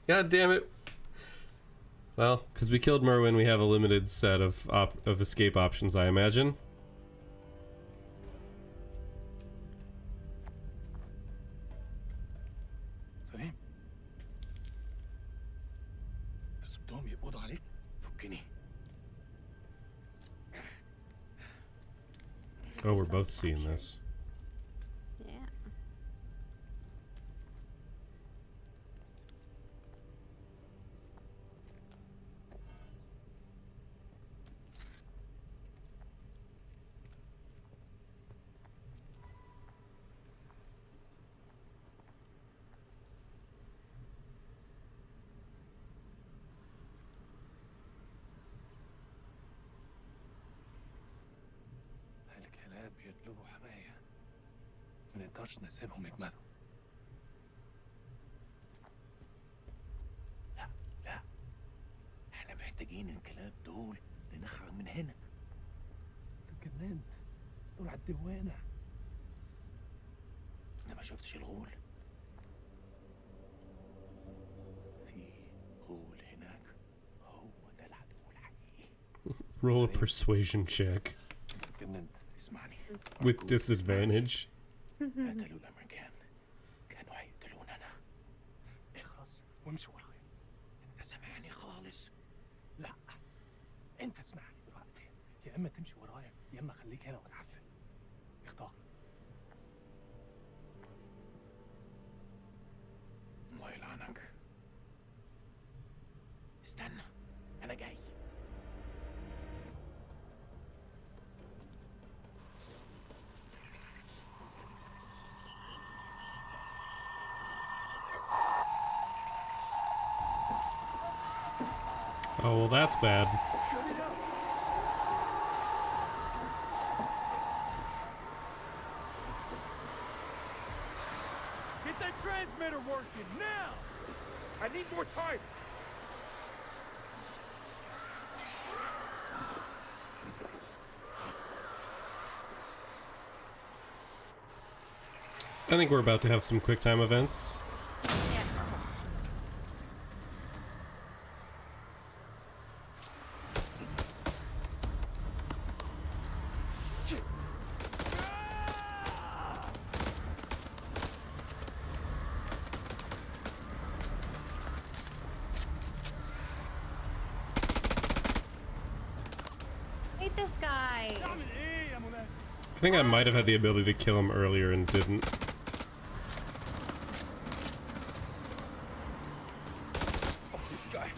God damn it. Well, because we killed Merwin, we have a limited set of escape options, I imagine. سليم تسبتهم يقبضوا عليك فكني. Oh, we're both seeing this. Yeah. الكلاب بيطلبوا حماية، ما نقدرش نسيبهم يجمدوا. لا لا، احنا محتاجين الكلاب دول لنخرج من هنا. انت اتجننت، دول على الدوانة. انا ما شفتش الغول. في غول هناك، هو ده العدو الحقيقي. Roll a persuasion check اتجننت. اسمعني with disadvantage. قتلوا الامريكان، كانوا هيقتلوننا. اخرس وامشي ورايا. انت سامعني خالص؟ لا، انت اسمعني دلوقتي، يا اما تمشي ورايا يا اما خليك هنا وتعفن. اختار. الله يلعنك. استنى، انا جاي. Oh, well, that's bad. Shut it up. Get that transmitter working now! I need more time! I think we're about to have some quick time events. Yeah. Hate this guy. I think I might have had the ability to kill him earlier and didn't. Oh, this guy.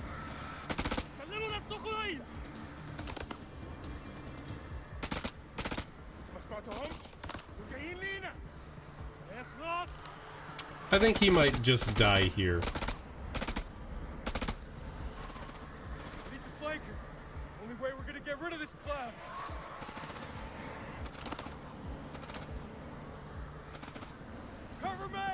I think he might just die here. Need to flank him. Only way we're gonna get rid of this clown. Cover me!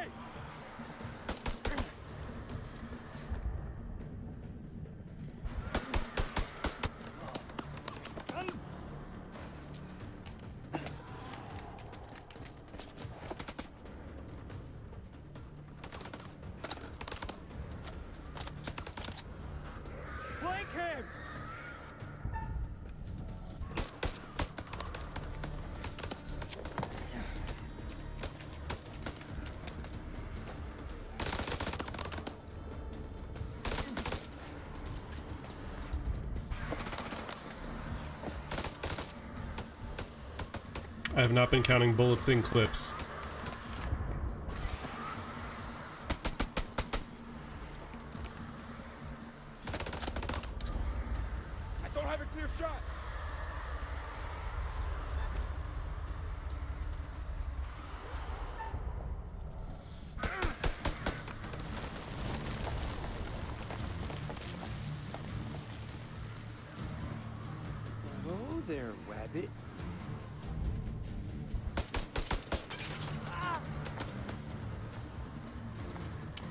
Flank him! I have not been counting bullets in clips. I don't have a clear shot. Hello there, rabbit.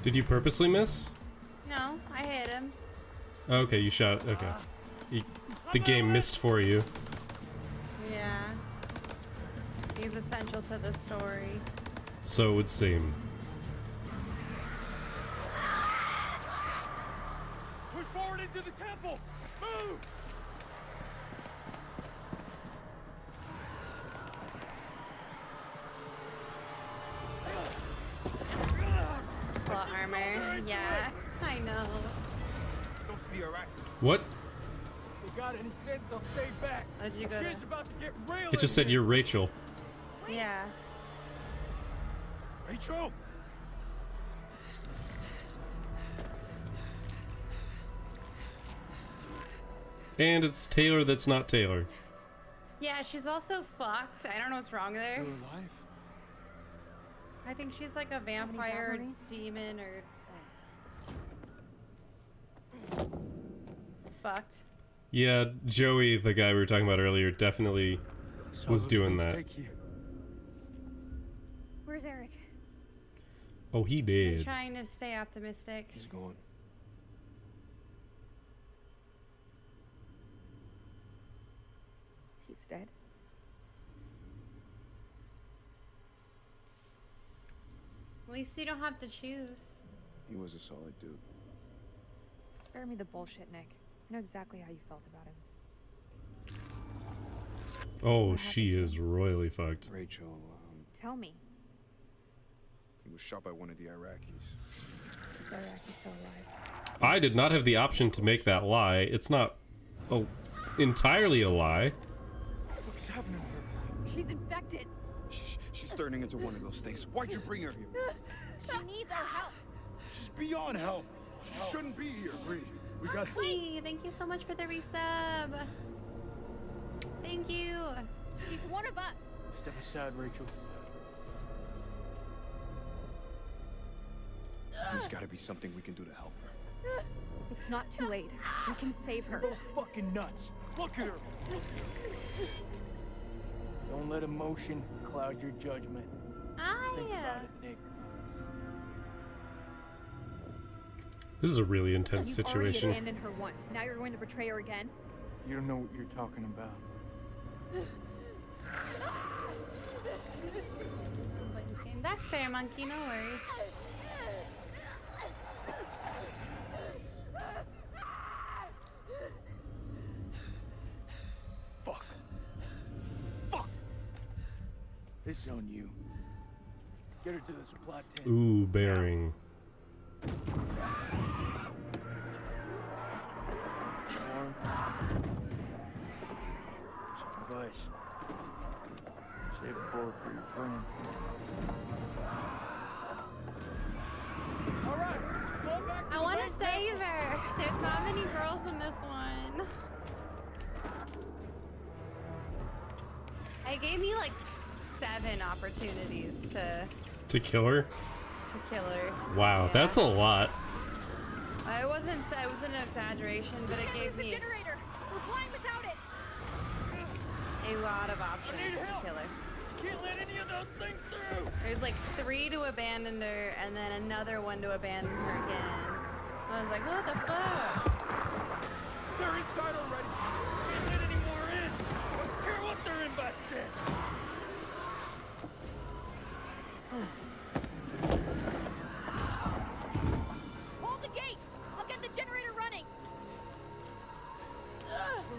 Did you purposely miss? No, I hit him. Okay, you shot. Okay. The game missed for you. Yeah. He's essential to the story. So it would seem. Push forward into the temple! Move! Full armor. Yeah, I know. Those be alright. What? If they got any sense, they'll stay back. How'd you go Shit's to? about to get real. It just said you're Rachel. Yeah. Rachel! And it's Taylor that's not Taylor. Yeah, she's also fucked. I don't know what's wrong with her. You're alive? I think she's like a vampire, demon, or fucked. Yeah, Joey, the guy we were talking about earlier, definitely Saw was those doing things that. take you. Where's Eric? Oh, he I'm did. trying to stay optimistic. He's gone. He's dead. At least you don't have to choose. He was a solid dude. Spare me the bullshit, Nick. I know exactly how you felt about him. Oh, What she happened to is him? royally fucked. Rachel, Tell me. He was shot by one of the Iraqis. Is Iraqi still alive? I did not have the option to make that lie. It's not entirely a lie. What's happening to her? She's infected. She's turning into one of those things. Why'd you bring her here? She needs our help. She's beyond help. She shouldn't be here. We got. Hey, thank you so much for the resub. Thank you. She's one of us. Step aside, Rachel. There's gotta be something we can do to help her. It's not too late. We can save her. You're fucking nuts. Look at her. Don't let emotion cloud your judgment. Think about it, Nick. This is a really intense You've already situation. abandoned her once. Now you're going to betray her again? You don't know what you're talking about. That's fair, monkey. No worries. Fuck. Fuck. This is on you. Get her to the supply tent. Ooh, bearing. Warm. Some advice. Save a bullet for your friend. All right. Fall back to I the want to base save camp. her. There's not many girls in this one. It gave me like 7 opportunities to To kill her? kill her. Wow, Yeah. that's a lot. It wasn't an exaggeration, but it gave the me generator. We're flying without it. a lot of options need to help. kill her. Can't let any of those things through. There's like 3 to abandon her, and then another one to abandon her again. I was like, what the fuck? They're inside already. Can't let any more in. Don't care what their invite says. Hold the gate. I'll get the generator running.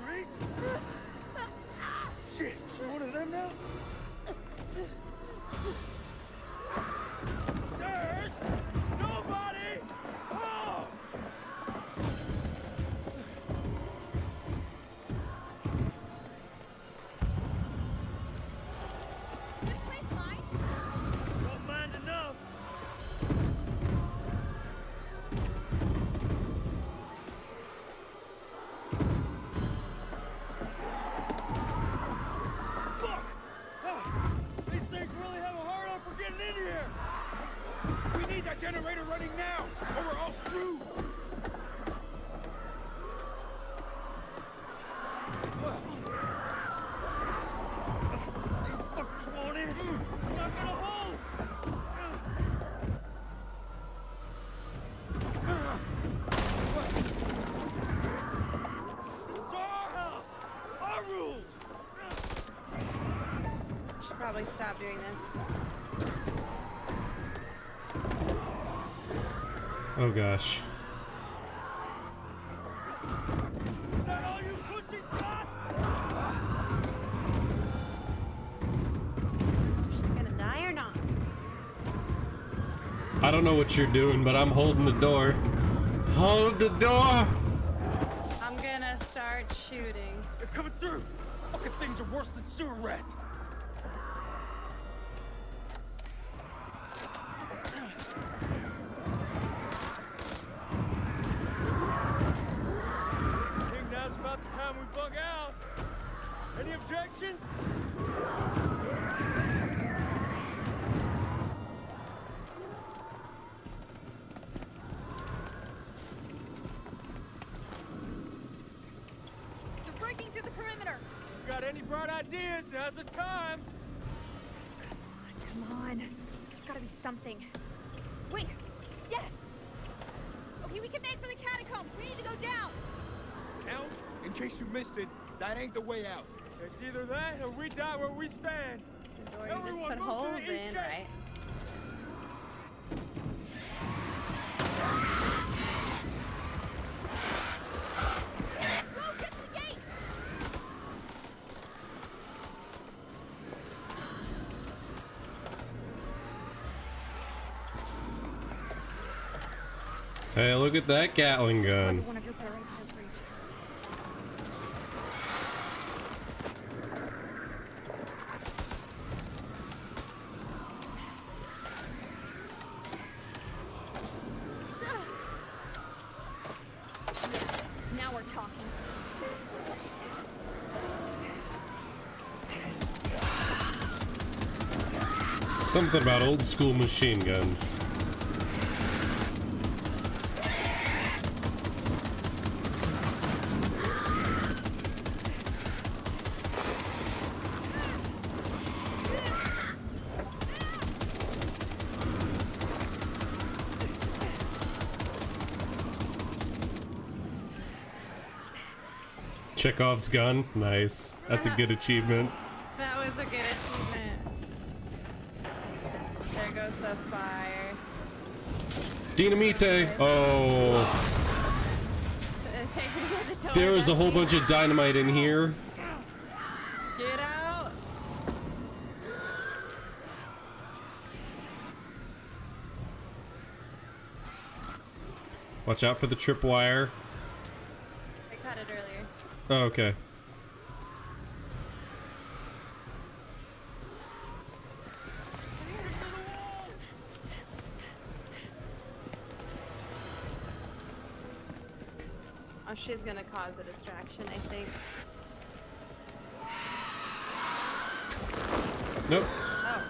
Maurice? Shit, you're one of them now? There's nobody home! This place mine. Don't mind enough. Fuck! These things really have a hard on for getting in here! We need that generator running now, or we're all screwed! These fuckers won't in! It's not gonna hold! This is our house! Our rules! Should probably stop doing this. Oh gosh. Is that all you pussies got? She's gonna die or not? I don't know what you're doing, but I'm holding the door. Hold the door! I'm gonna start shooting. They're coming through! Fucking things are worse than sewer rats! I think now's about the time we bug out. Any objections? They're breaking through the perimeter. Got any bright ideas? Now's the time. Come on. gotta be something. Wait! Yes! Okay, we can make for the catacombs. We need to go down. Count, in case you missed it, that ain't the way out. It's either that or we die where we stand. Or you just Everyone put move to holes the east in, gate. right? Go, get to the gate! Hey, look at that Gatling This gun. wasn't one of your priorities, Reach. Now we're talking. Something about old school machine guns. Chekhov's gun. Nice. That's a good achievement. That was a good achievement. There goes the fire. Dynamite. Oh. There was a whole bunch of dynamite in here. Get out! Watch out for the tripwire. I caught it earlier. Oh, okay. Oh, she's gonna cause a distraction, I think. Nope. Oh.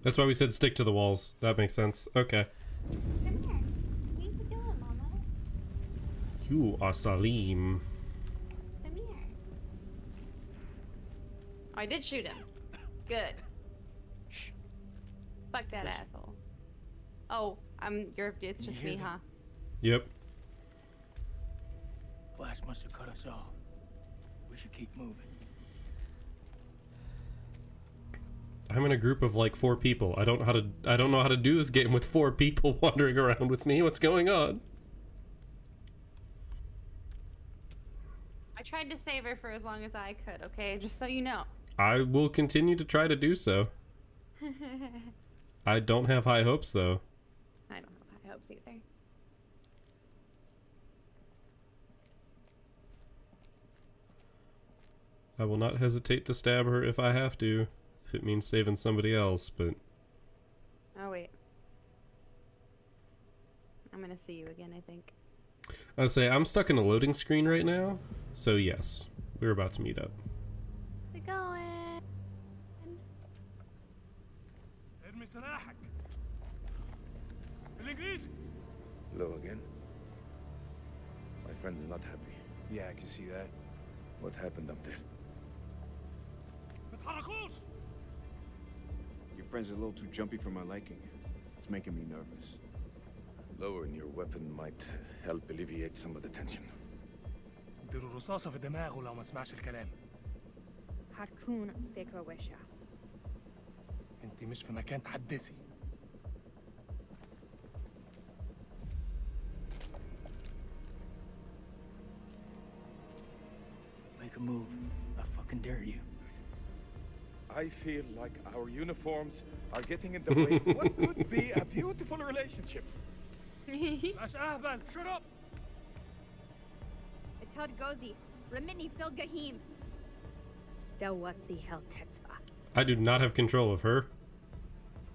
That's why we said stick to the walls. That makes sense. Okay. Come here. What are you doing, Mama? You are Salim. Come here. Oh, I did shoot him. Good. Shh. Fuck that asshole. Oh, it's just You hear me, that? huh? Yep. Blast must have cut us off. We should keep moving. I'm in a group of like 4 people. I don't know how to do this game with 4 people wandering around with me. What's going on? I tried to save her for as long as I could, okay? Just so you know. I will continue to try to do so. I don't have high hopes though. I don't have high hopes either. I will not hesitate to stab her if I have to, if it means saving somebody else, but Oh, wait. I'm gonna see you again, I think. I'll say I'm stuck in a loading screen right now, so yes, we're about to meet up. How's it going? ارمي سلاحك. بالانجليزي. Hello again. My friend's not happy. Yeah, I can see that. What happened up there? ما تتحركوش. Your friend's a little too jumpy for my liking. It's making me nervous. Lowering your weapon might help alleviate some of the tension. اديله رصاصة في دماغه لو ما سمعش الكلام. هتكون فكرة وحشة. انت مش في مكان تحدثي. Make a move. I fucking dare you. I feel like our uniforms are getting in the way of what could be a beautiful relationship. مش اهبل. Shut up! Atad Gozi, Remini Fil Gahim. Dawatsi Hel Tetzva. I do not have control of her.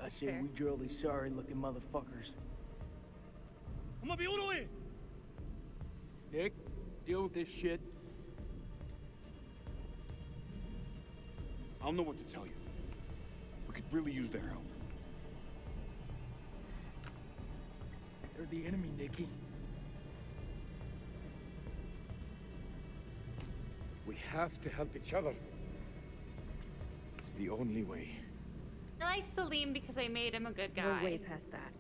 I say Fair. we drill these sorry-looking motherfuckers. هما بيقولوا ايه؟ Nick, deal with this shit. I don't know what to tell you. We could really use their help. They're the enemy, Nicky. We have to help each other. It's the only way. I like Salim because I made him a good guy. We're way past that.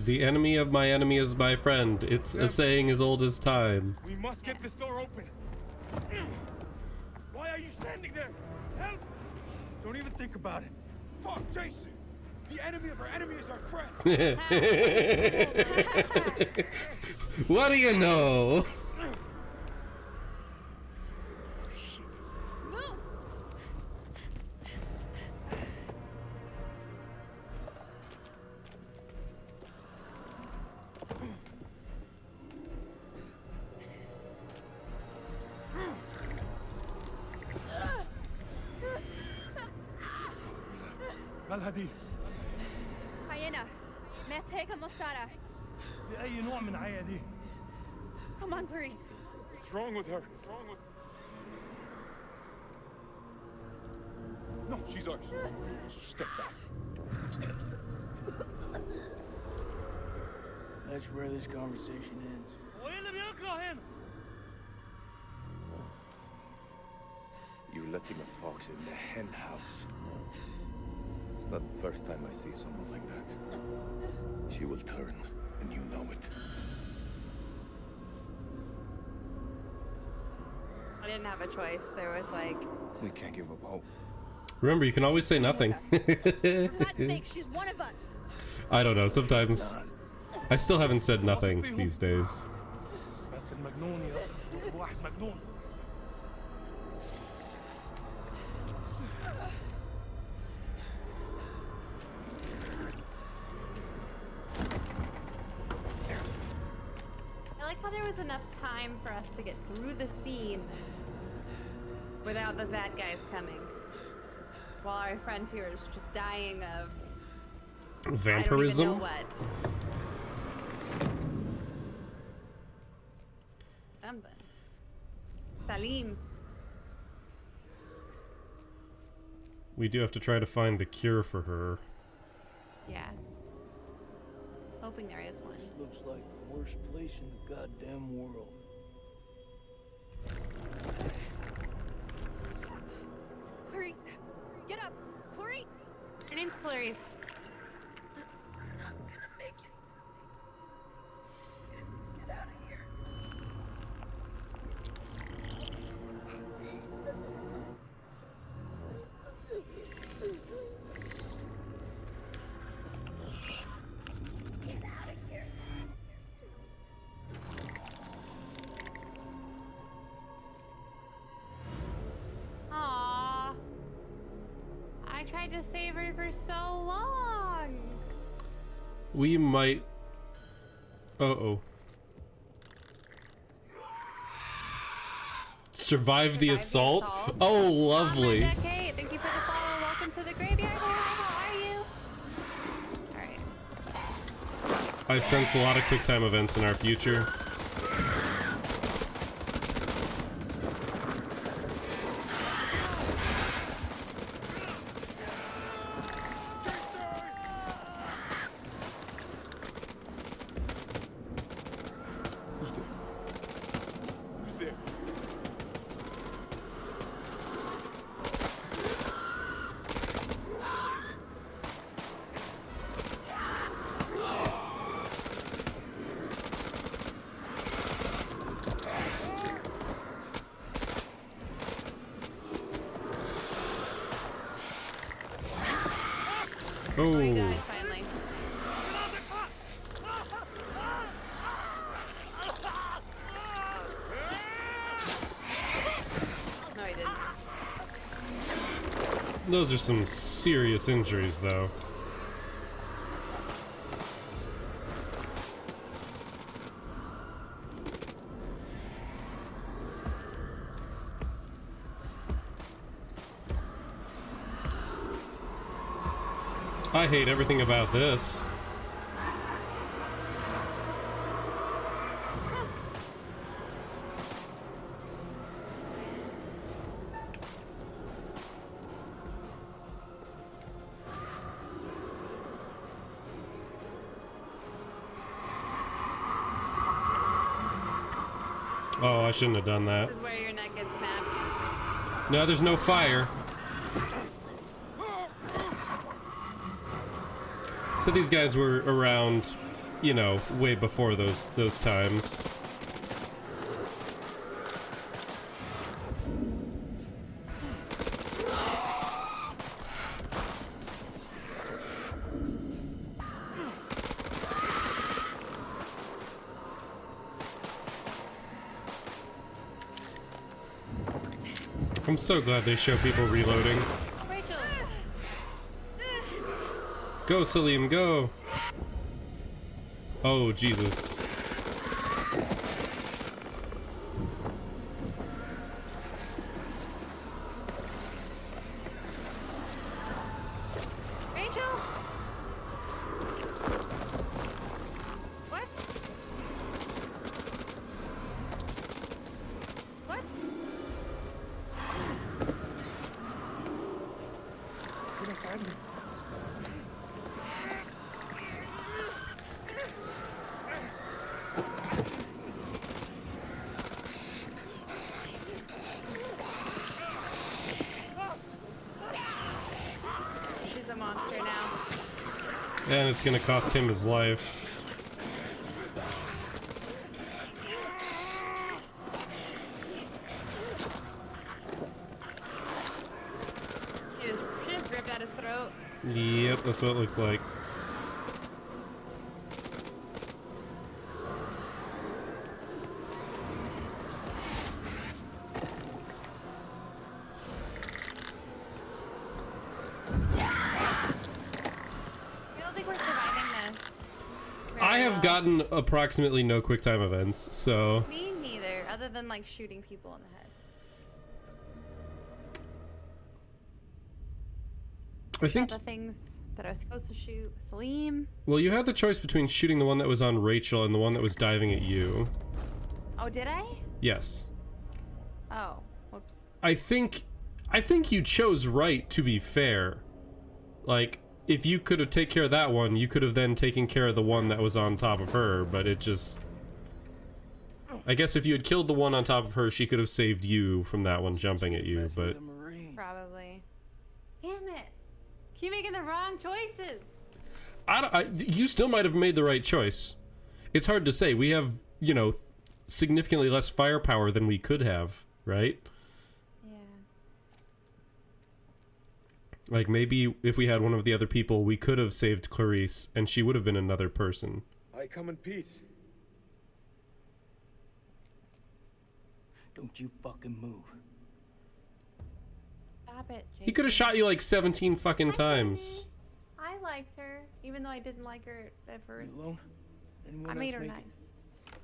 The enemy of my enemy is my friend. It's a saying as old as time. We must get this door open. Why are you standing there? Help! Don't even think about it. Fuck, Jason! The enemy of our enemy is our friend! What do you know? Shit. Move! مالها دي؟ Hyena. محتاجة مساعدة. بأي نوع من عيا دي؟ Come on, Clarice. What's wrong with her? What's wrong with... No, she's ours. So step back. That's where this conversation ends. وإيه اللي بيكره هنا؟ You letting a fox in the hen house. It's not the first time I see someone like that. She will turn, and you know it. I didn't have a choice. There was like... We can't give up hope. Remember, you can always say nothing. For God's sake, she's one of us. I don't know, sometimes I still haven't said nothing these days. بس المجنون يثق بواحد مجنون. I like how there was enough time for us to get through the scene without the bad guys coming. While our friend here is just dying of... Vampirism? I don't even know what. Something. Salim. We do have to try to find the cure for her. Yeah. Hoping there is one. This looks like the worst place in the goddamn world. Clarice, get up! Clarice! Her name's Clarice. I'm not gonna make it. Get out of here. Get out of here. Aww. I tried to save her for so long. We might... Uh-oh. Survive the assault? Oh, lovely. Hey, thank you for the follow. Welcome to the graveyard. How are you? Alright. I sense a lot of QuickTime events in our future. Who's there? Who's there? Oh, he Oh. died finally. No, he didn't. Those are some serious injuries, though. I hate everything about this. Oh, I shouldn't have done that. This is where your neck gets snapped. No, there's no fire. So these guys were around, you know, way before those times. I'm so glad they show people reloading. Rachel. Go, Salim, go! Oh, Jesus. Rachel. What? What? Get inside me. She's a monster now. And it's gonna cost him his life. She just ripped out his throat. Yep, that's what it looked like. I don't think we're surviving this. I have gotten approximately no quick time events, so Me neither, other than like shooting people in the head. I think. The things that I was supposed to shoot. Salim. Well, you had the choice between shooting the one that was on Rachel and the one that was diving at you. Oh, did I? Yes. Oh, whoops. I think you chose right, to be fair. Like, if you could have taken care of that one, you could have then taken care of the one that was on top of her, but it just... I guess if you had killed the one on top of her, she could have saved you from that one jumping at you, but... Probably. Damn it. Keep making the wrong choices. You still might have made the right choice. It's hard to say. We have, you know, significantly less firepower than we could have, right? Yeah. Like, maybe if we had one of the other people, we could have saved Clarice, and she would have been another person. I come in peace. Don't you fucking move. Stop it, He could have shot you like 17 fucking times. I liked her, even though I didn't like her at first. You alone? Anyone I made else her make nice. it?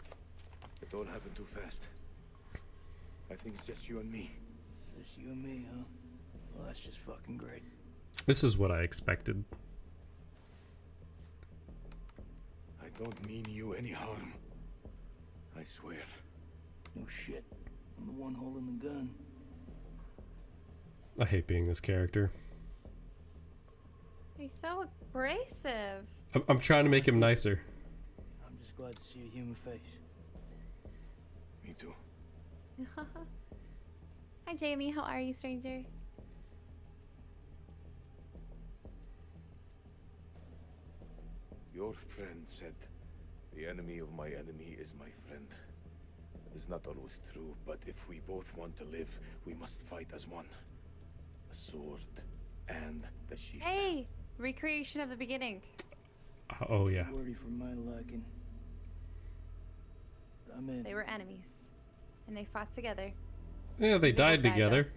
It all happened too fast. I think it's just you and me. Just you and me, huh? Well, that's just fucking great. This is what I expected. I don't mean you any harm. I swear. No shit. I'm the one holding the gun. I hate being this character. He's so abrasive. I'm trying to make him nicer. I'm just glad to see a human face. Me too. Hi, Jamie. How are you, stranger? Your friend said, the enemy of my enemy is my friend. That is not always true, but if we both want to live, we must fight as one. The sword and the shield. Hey! Recreation of the beginning. Oh, yeah. Wordy for my liking. I'm in. They were enemies. And they fought together. Yeah, they died died, together.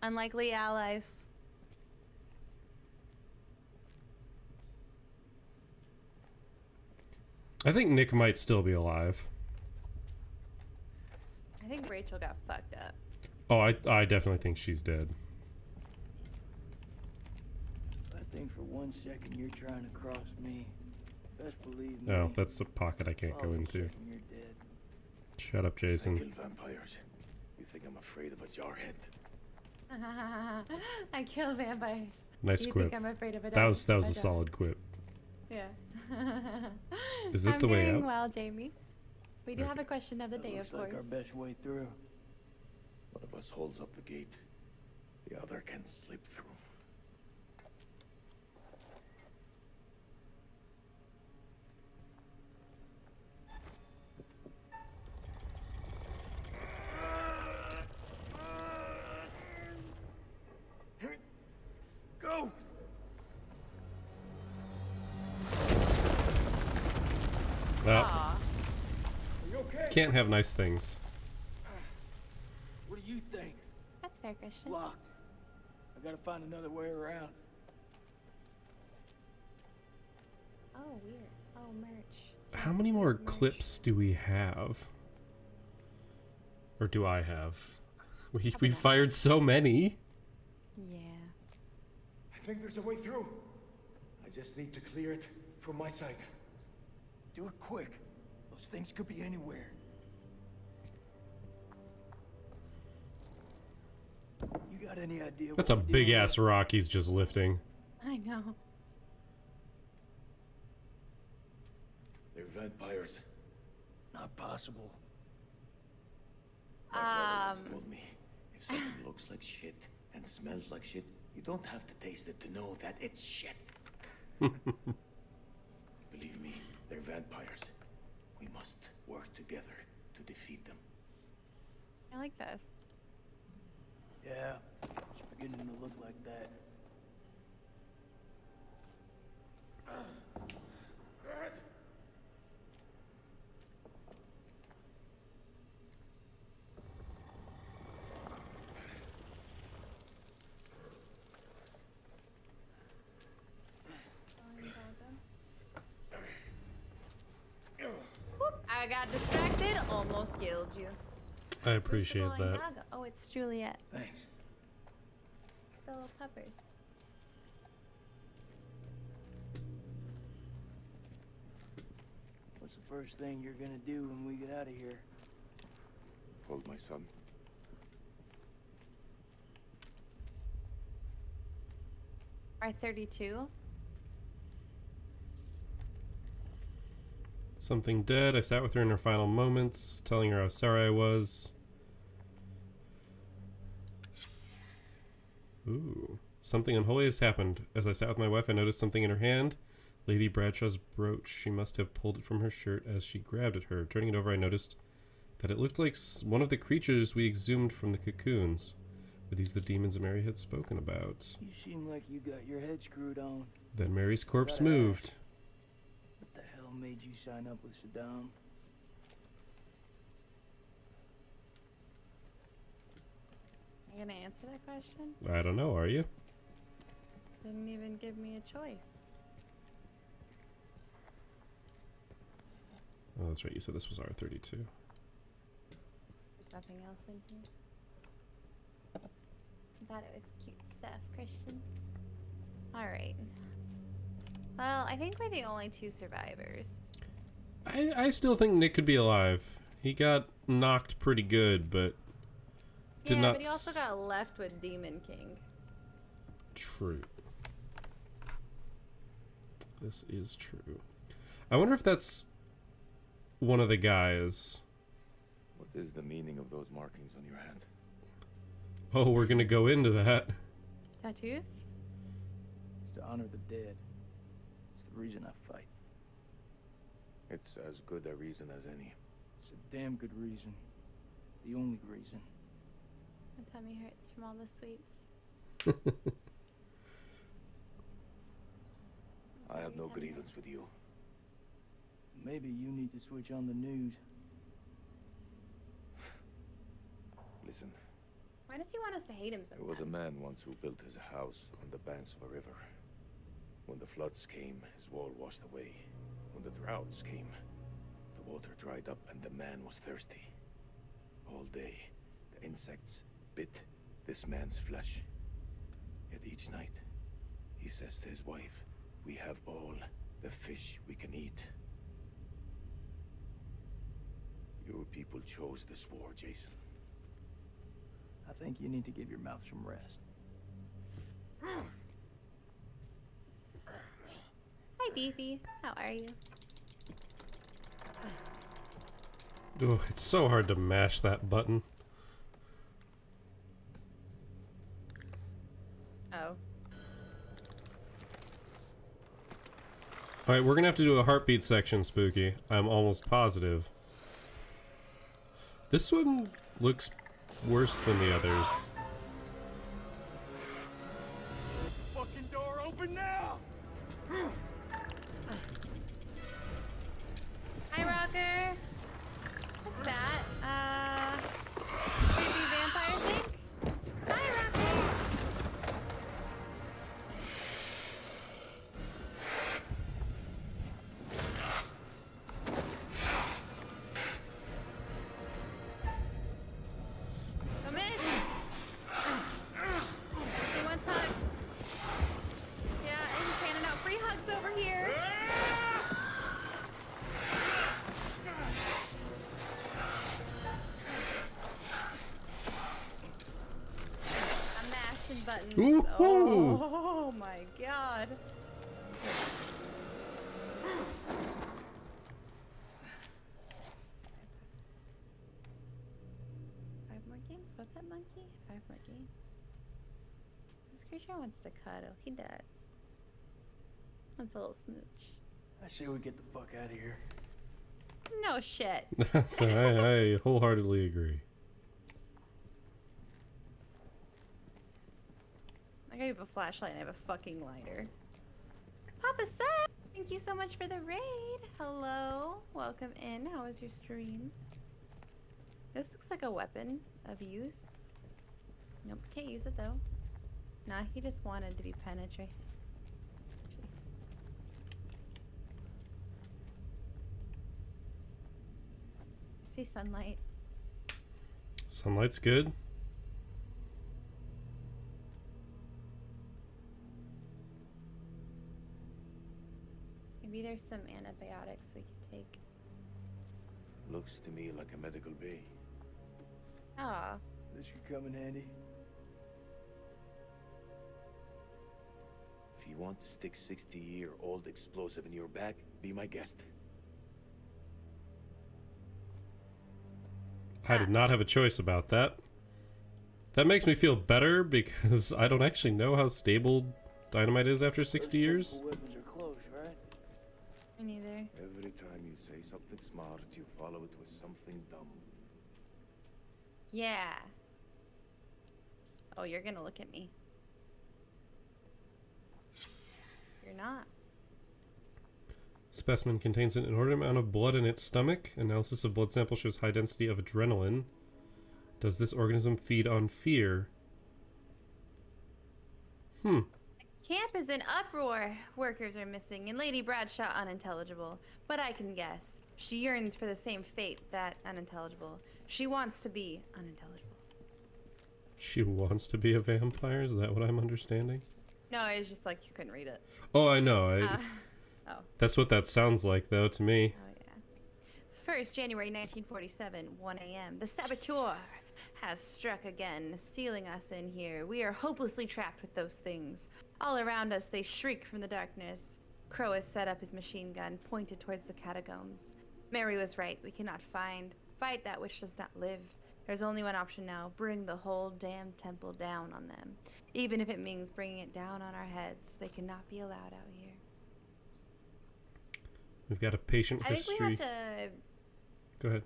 Unlikely allies. I think Nick might still be alive. I think Rachel got fucked up. Oh, I definitely think she's dead. I think for 1 second you're trying to cross me. Best believe me. Oh, that's a pocket I can't go Probably into. second you're dead. Shut up, I Jason. kill vampires. You think I'm afraid of a jarhead? I kill vampires. Nice you quip. think I'm afraid of a That was a dog? solid quip. Yeah. Is this I'm the way doing out? well, Jamie. We do Okay. have a question of the day, Looks of course. like our best way through. One of us holds up the gate. The other can slip through. Go! Well, Aw. Are you okay? can't have nice things. What do you think? That's fair, Christian. Locked. I gotta find another way around. Oh, weird. Oh, merch. How many more Merch. clips do we have? Or do I have? We Probably not. fired so many. Yeah. I think there's a way through. I just need to clear it from my side. Do it quick. Those things could be anywhere. You got any idea? That's a what we're big dealing ass rock he's just lifting. I know. They're vampires. with? Not possible. My father once told me, if something looks like shit and smells like shit, you don't have to taste it to know that it's shit. Believe me, they're vampires. We must work together to defeat them. I like this. Yeah, it's beginning to look like that. Whoop, I got distracted, almost killed you. I appreciate Who's the glowing that. dog? Oh, it's Juliet. Thanks. The little puppers. What's the first thing you're gonna do when we get out of here? Hold my son. R32. Something dead. I sat with her in her final moments, telling her how sorry I was. Ooh. Something unholy has happened. As I sat with my wife, I noticed something in her hand. Lady Bradshaw's brooch. She must have pulled it from her shirt as she grabbed at her. Turning it over, I noticed that it looked like one of the creatures we exhumed from the cocoons. Were these the demons Mary had spoken about? You seem like you got your head screwed on. Then Mary's corpse Gotta moved. ask, what the hell made you sign up with Saddam? Are you gonna answer that question? I don't know, are you? Didn't even give me a choice. Oh, that's right. You said this was R32. There's nothing else in here. I thought it was cute stuff, Christian. Alright. Well, I think we're the only two survivors. I still think Nick could be alive. He got knocked pretty good, but did Yeah, not. but he also got left with Demon King. True. This is true. I wonder if that's one of the guys. What is the meaning of those markings on your hand? Oh, we're gonna go into that. Tattoos? It's to honor the dead. It's the reason I fight. It's as good a reason as any. It's a damn good reason. The only reason. My tummy hurts from all the sweets. I have no grievance with you. Maybe you need to switch on the news. Listen, Why does he want us to hate him so there was a much? man once who built his house on the banks of a river. When the floods came, his wall washed away. When the droughts came, the water dried up and the man was thirsty. All day, the insects bit this man's flesh. Yet each night, he says to his wife, "We have all the fish we can eat." Your people chose this war, Jason. I think you need to give your mouth some rest. Hi, Beefy. How are you? Oh, it's so hard to mash that button. Oh. Alright, we're gonna have to do a heartbeat section, Spooky. I'm almost positive. This one looks worse than the others. Fucking door open now! Hi, Rocker. What's that? Creepy vampire thing? Hi, Rocker. Come in. He wants hugs. Yeah, he's handing out free hugs over here. I'm mashing buttons. Ooh-hoo. Oh my god. Five more games? What's that, monkey? 5 more games. This creature wants to cuddle. He does. Wants a little smooch. I say we get the fuck out of here. No shit. So I wholeheartedly agree. I have a flashlight and I have a fucking lighter. Papa Seth, thank you so much for the raid. Hello, welcome in. How was your stream? This looks like a weapon of use. Nope, can't use it though. Nah, he just wanted to be penetrated. See sunlight. Sunlight's good. Maybe there's some antibiotics we could take. Looks to me like a medical bay. Ah, This could come in handy. If you want to stick 60-year-old explosive in your back, be my guest. I did not have a choice about that. That makes me feel better because I don't actually know how stable dynamite is after 60 years. Those weapons are close, right? me neither. Every time you say something smart, you follow it with something dumb. Yeah. Oh, you're gonna look at me. You're not. Specimen contains an inordinate amount of blood in its stomach. Analysis of blood sample shows high density of adrenaline. Does this organism feed on fear? Camp is in uproar. Workers are missing, and Lady Bradshaw unintelligible. But I can guess. She yearns for the same fate that unintelligible. She wants to be unintelligible. She wants to be a vampire? Is that what I'm understanding? No, it's just like you couldn't read it. Oh, I know. Oh. That's what that sounds like, though, to me. Oh, yeah. 1st January 1947, 1 a.m. The saboteur has struck again, sealing us in here. We are hopelessly trapped with those things. All around us, they shriek from the darkness. Crow has set up his machine gun, pointed towards the catacombs. Mary was right. We cannot fight that which does not live. There's only one option now. Bring the whole damn temple down on them. Even if it means bringing it down on our heads. They cannot be allowed out here. We've got a patient history. I think we have to Go ahead.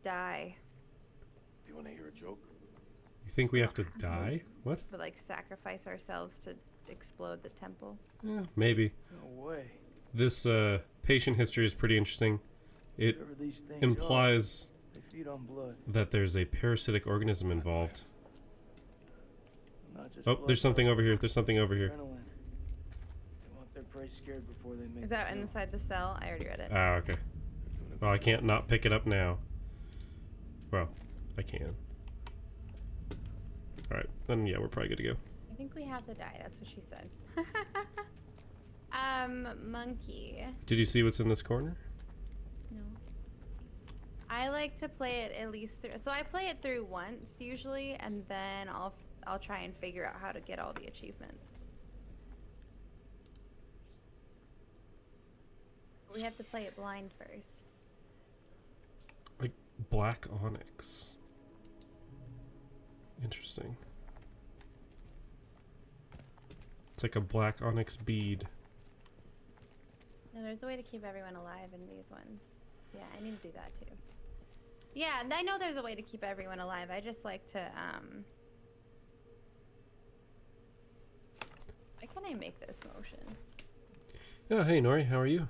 die. Do you want to hear a joke? You think we have to die? What? But like sacrifice ourselves to explode the temple. Yeah, maybe. No way. This patient history is pretty interesting. It Whatever these things implies are, they feed on blood. that there's a parasitic organism involved. Not just Oh, blood, there's something but over here. There's something over here. adrenaline. They want their prey scared before they make Is that the kill. inside the cell? I already read it. Ah, okay. Well, I can't not pick it up now. Well, I can. Alright, then yeah, we're probably good to go. I think we have to die. That's what she said. Monkey. Did you see what's in this corner? No. I like to play it at least through. So I play it through once usually, and then I'll try and figure out how to get all the achievements. We have to play it blind first. Like black onyx. Interesting. It's like a black onyx bead. No, there's a way to keep everyone alive in these ones. Yeah, I need to do that too. Yeah, and I know there's a way to keep everyone alive. I just like to, why can't I make this motion? Oh, hey Nori, how are you?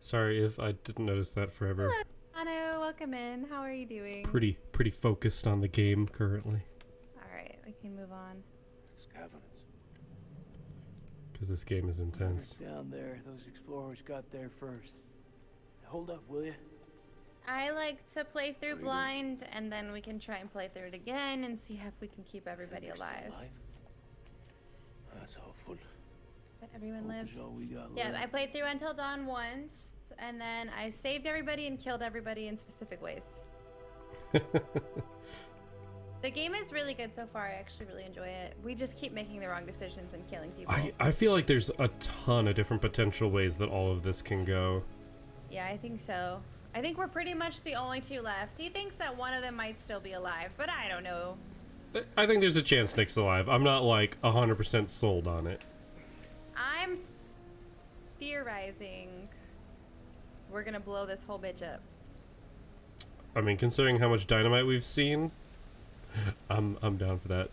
Sorry if I didn't notice that forever. Hello, Anno, welcome in. How are you doing? Pretty focused on the game currently. Alright, we can move on. It's caverns. Because this game is intense. Down there, those explorers got there first. Hold up, will you? I like to play through blind, and then we can try and play through it again and see if we can keep everybody alive. That's awful. But everyone lived. All we got Yeah, left. I played through Until Dawn once, and then I saved everybody and killed everybody in specific ways. The game is really good so far. I actually really enjoy it. We just keep making the wrong decisions and killing people. I feel like there's a ton of different potential ways that all of this can go. Yeah, I think so. I think we're pretty much the only two left. He thinks that one of them might still be alive, but I don't know. I think there's a chance Nick's alive. I'm not like 100% sold on it. I'm theorizing we're gonna blow this whole bitch up. I mean, considering how much dynamite we've seen, I'm down for that.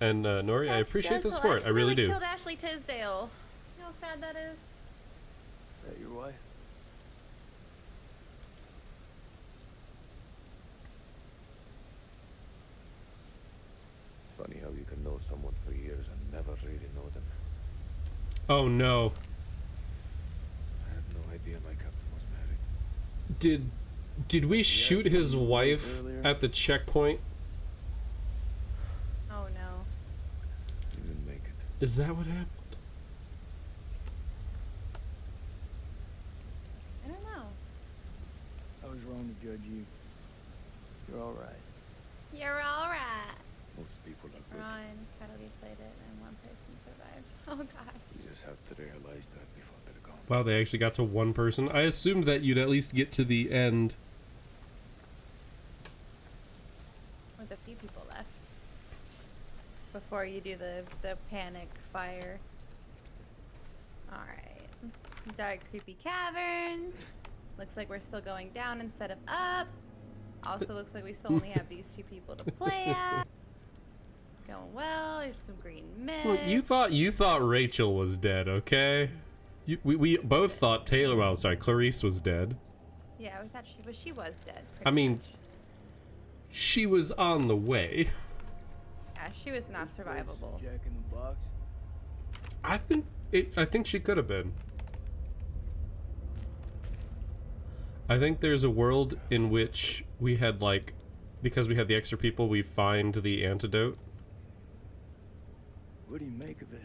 And Nori, I appreciate the support. I really do. Killed Ashley Tisdale. You know how sad that is. Is that your wife? It's funny how you can know someone for years and never really know them. Oh no. I had no idea my captain was married. Did we shoot his wife at the checkpoint? Oh no. You didn't make it. Is that what happened? I don't know. I was wrong to judge you. You're all right. You're alright. Most people are good. Ron, Cuddly played it and one person survived. Oh gosh. You just have to realize that before they're gone. Wow, they actually got to one person. I assumed that you'd at least get to the end. With a few people left. Before you do the panic fire. Alright. Dark creepy caverns. Looks like we're still going down instead of up. Also looks like we still only have these two people to play at. Going well. There's some green mist. Well, you thought Rachel was dead, okay? We both thought Taylor. Well, sorry, Clarice was dead. Yeah, we thought she was dead. I mean, she was on the way. Yeah, she was not survivable. Jack in the box. I think she could have been. I think there's a world in which we had like, because we had the extra people, we find the antidote. What do you make of it?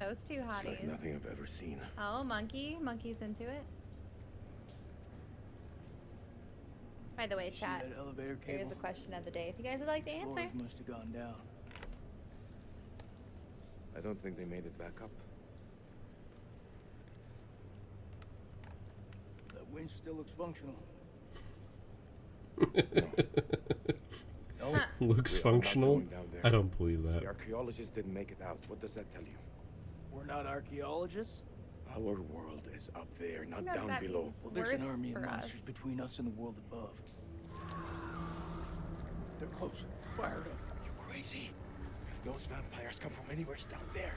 Those two It's like hotties. nothing I've ever seen. Oh, Monkey's into it. By the way, See chat, that elevator here is cable? the question of the day. If you guys would like to answer. Explorers must have gone down. I don't think they made it back up. That winch still looks functional. No. Huh. Looks We are not functional. going down there. I don't believe that. The archaeologists didn't make it out. What does that tell you? We're not archaeologists. Our world is up there, not You know what down that below. means? Well, there's an Worse army of for monsters us. between us and the world above. They're close. Fired up. You crazy? If those vampires come from anywhere down there,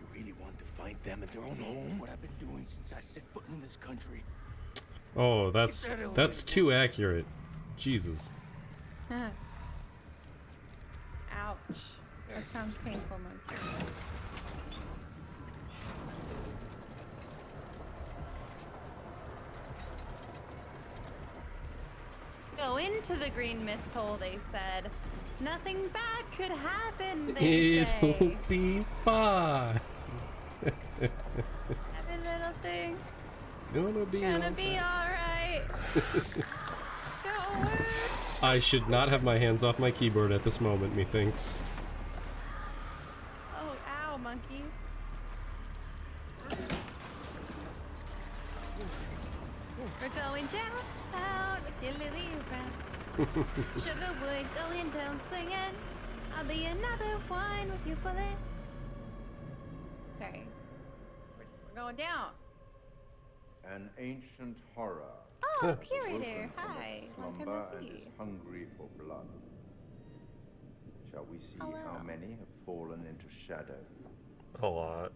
you really want to find them in their own home? What I've been doing since I set foot in this country. Oh, that's too accurate. Jesus. Ouch. That sounds painful, Monkey. Go into the green mist hole, they said. Nothing bad could happen, they It'll say. be fine. Every little thing Gonna be alright. Don't worry. I should not have my hands off my keyboard at this moment, methinks. Oh, ow, Monkey. We're going down with your lily friend. Sugarwood going down swinging. I'll be another wine with your bullet. Okay. We're going down. An ancient horror. Oh, has curator. awoken from Hi. its Long time slumber no and see. is hungry for blood. Shall we see Hello. how many have fallen into shadow? A lot.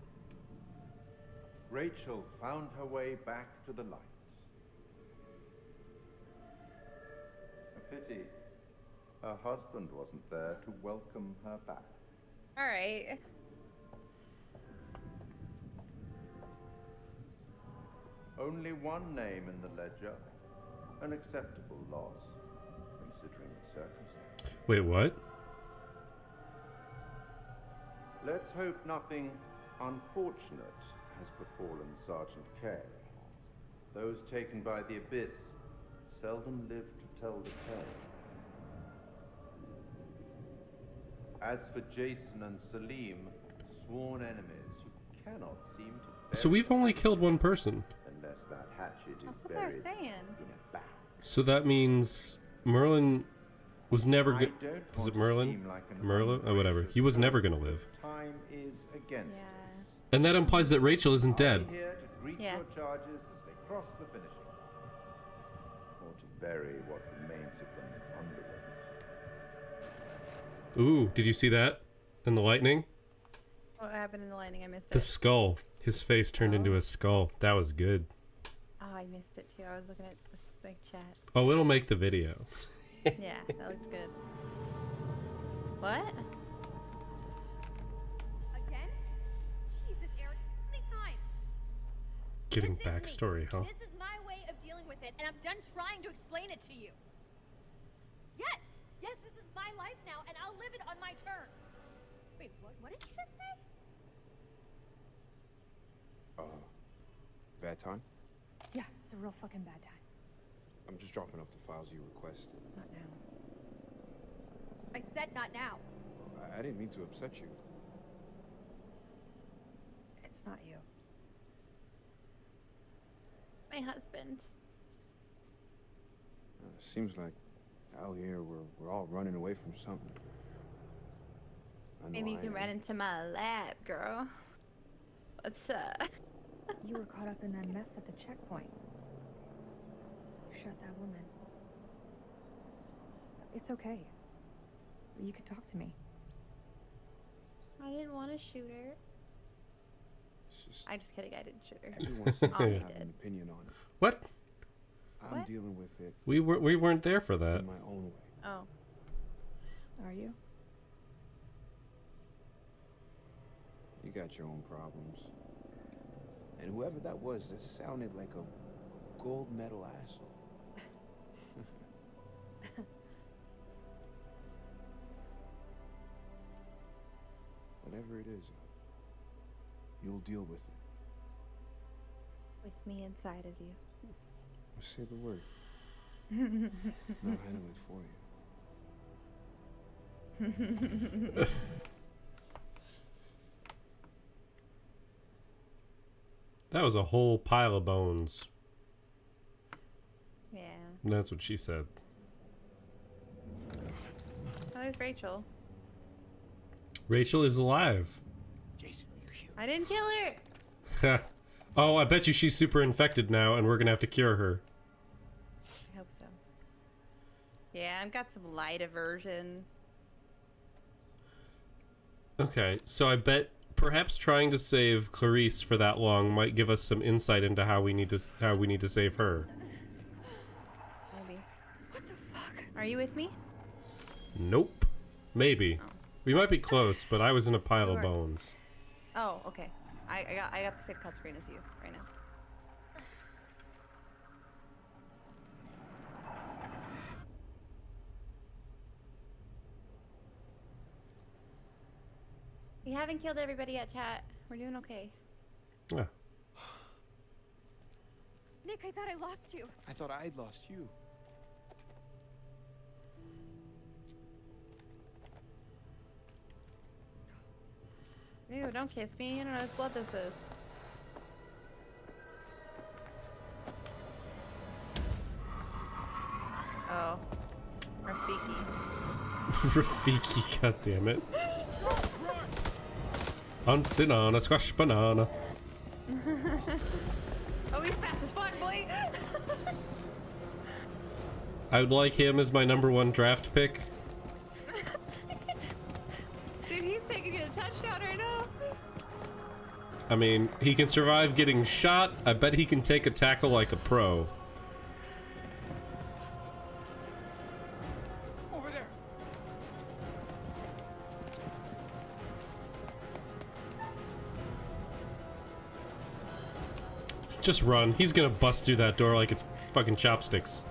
Rachel found her way back to the light. A pity. Her husband wasn't there to welcome her back. All right. Only one name in the ledger. An acceptable loss, considering the circumstances. Wait, what? Let's hope nothing unfortunate has befallen Sergeant K. Those taken by the Abyss seldom live to tell the tale. As for Jason and Salim, sworn enemies who cannot seem to So we've only killed one person. unless that hatchet That's is what they're buried saying. in a bag. So that means Merlin was never I good. don't Was want it to Merlin? seem like an Merlin? Oh, whatever. He was never gonna live. Time is against Yeah. us. And that implies that Rachel isn't dead. I'm here to greet Yeah. your charges as they cross the finishing line, or to bury what remains of them underground. Ooh, did you see that? In the lightning? What happened in the lightning? I missed The it. skull. His face turned into a skull. That was good. Oh, I missed it too. I was looking at this big chat. Oh, it'll make the video. Yeah, that looked good. What? Again? Jesus, Eric, how many times? Giving This is me. backstory, huh? This is my way of dealing with it, and I'm done trying to explain it to you. Yes, yes, this is my life now, and I'll live it on my terms. Wait, what did you just say? Bad time? Yeah, it's a real fucking bad time. I'm just dropping off the files you requested. Not now. I said not now. I didn't mean to upset you. It's not you. My husband. Seems like out here we're all running away from something. I know Maybe you I can am. run into my lab, girl. What's up? You were caught up in that mess at the checkpoint. You shot that woman. It's okay. You can talk to me. I didn't want to shoot her. It's just I'm just kidding. I didn't shoot her. everyone seems to Ollie have did. an opinion on it. What? I'm What? dealing with it We weren't there for that. in my own way. Oh. Are you? You got your own problems. And whoever that was, that sounded like a gold medal asshole. Whatever it is, you'll deal with it. With me inside of you. Say the word. I'll handle it for you. That was a whole pile of bones. Yeah. That's what she said. Oh, there's Rachel. Rachel is alive. Jason, you're here. I didn't kill her. Oh, I bet you she's super infected now, and we're gonna have to cure her. I hope so. Yeah, I've got some light aversion. Okay, so I bet perhaps trying to save Clarice for that long might give us some insight into how we need to save her. Maybe. What the fuck? Are you with me? Nope. Maybe. Oh. We might be close, but I was in a pile You of are. bones. Oh, okay. I got the same cut screen as you right now. We haven't killed everybody yet, chat. We're doing okay. Yeah. Nick, I thought I lost you. I thought I'd lost you. Ew, don't kiss me. You don't know whose blood this is. Rafiki, goddammit. Bouncing on a squash banana. Oh, he's fast as fuck, boy. I would like him as my #1 draft pick. Dude, he's taking a touchdown right now. I mean, he can survive getting shot. I bet he can take a tackle like a pro. Over there. Just run. He's gonna bust through that door like it's fucking chopsticks.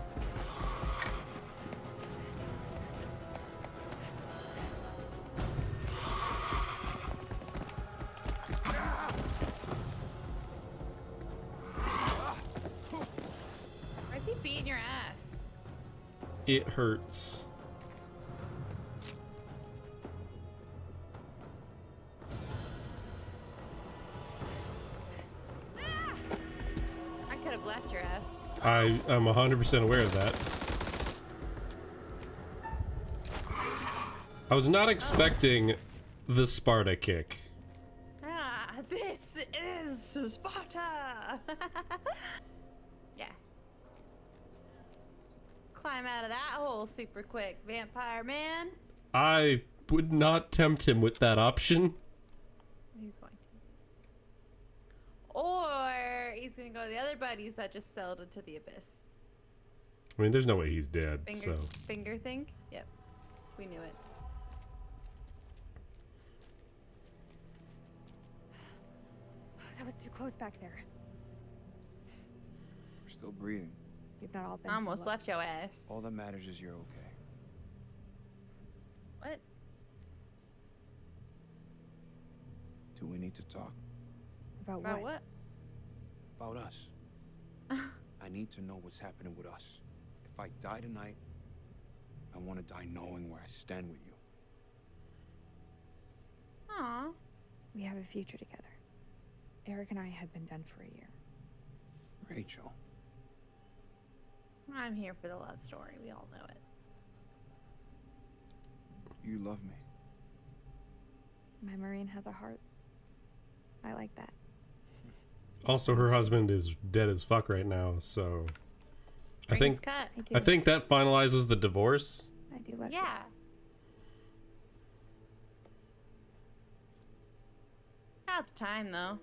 Why is he beating your ass? It hurts. I could have left your ass. I am 100% aware of that. I was not expecting the Sparta kick. Ah, this is Sparta. Yeah. Climb out of that hole super quick, vampire man. I would not tempt him with that option. He's going to. Or he's gonna go to the other buddies that just sailed into the abyss. I mean, there's no way he's dead, Finger thing? Yep. We knew it. That was too close back there. We're still breathing. You've not all been I almost so left your ass. All that matters is you're okay. What? Do we need to talk? About About what? About us. I need to know what's happening with us. If I die tonight, I want to die knowing where I stand with you. Aw. We have a future together. Eric and I had been done for a year. Rachel. I'm here for the love story. We all know it. You love me. My Marine has a heart. I like that. Also, her husband is dead as fuck right now, so I Rings think cut. I think that finalizes the divorce. I do love you. Yeah. Now it's time, though.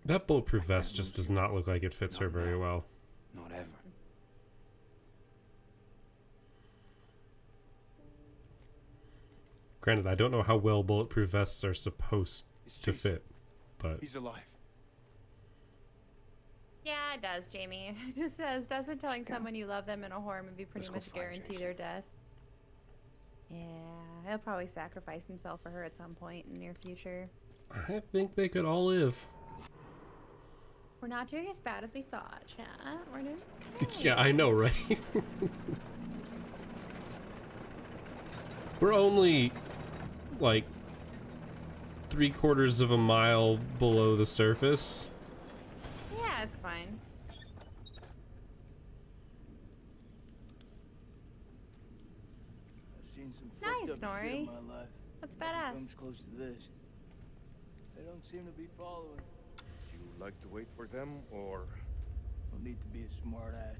That bulletproof vest just does not look like it fits her very well. Not ever. Granted, I don't know how well bulletproof vests are supposed It's to Jason. fit, but He's alive. Yeah, it does, Jamie. It just says, doesn't telling go. someone you love them in a horror movie pretty Let's go much find guarantee Jason. their death? Yeah, he'll probably sacrifice himself for her at some point in the near future. I think they could all live. We're not doing as bad as we thought, chat. We're doing okay. Yeah, I know, right? We're only like 3/4 of a mile below the surface. Yeah, it's fine. I've seen some Nice, fucked up shit Snorri. in my life. That's Nothing badass. comes close to this. They don't seem to be following. Would you like to wait for them, or Don't need to be a smart ass.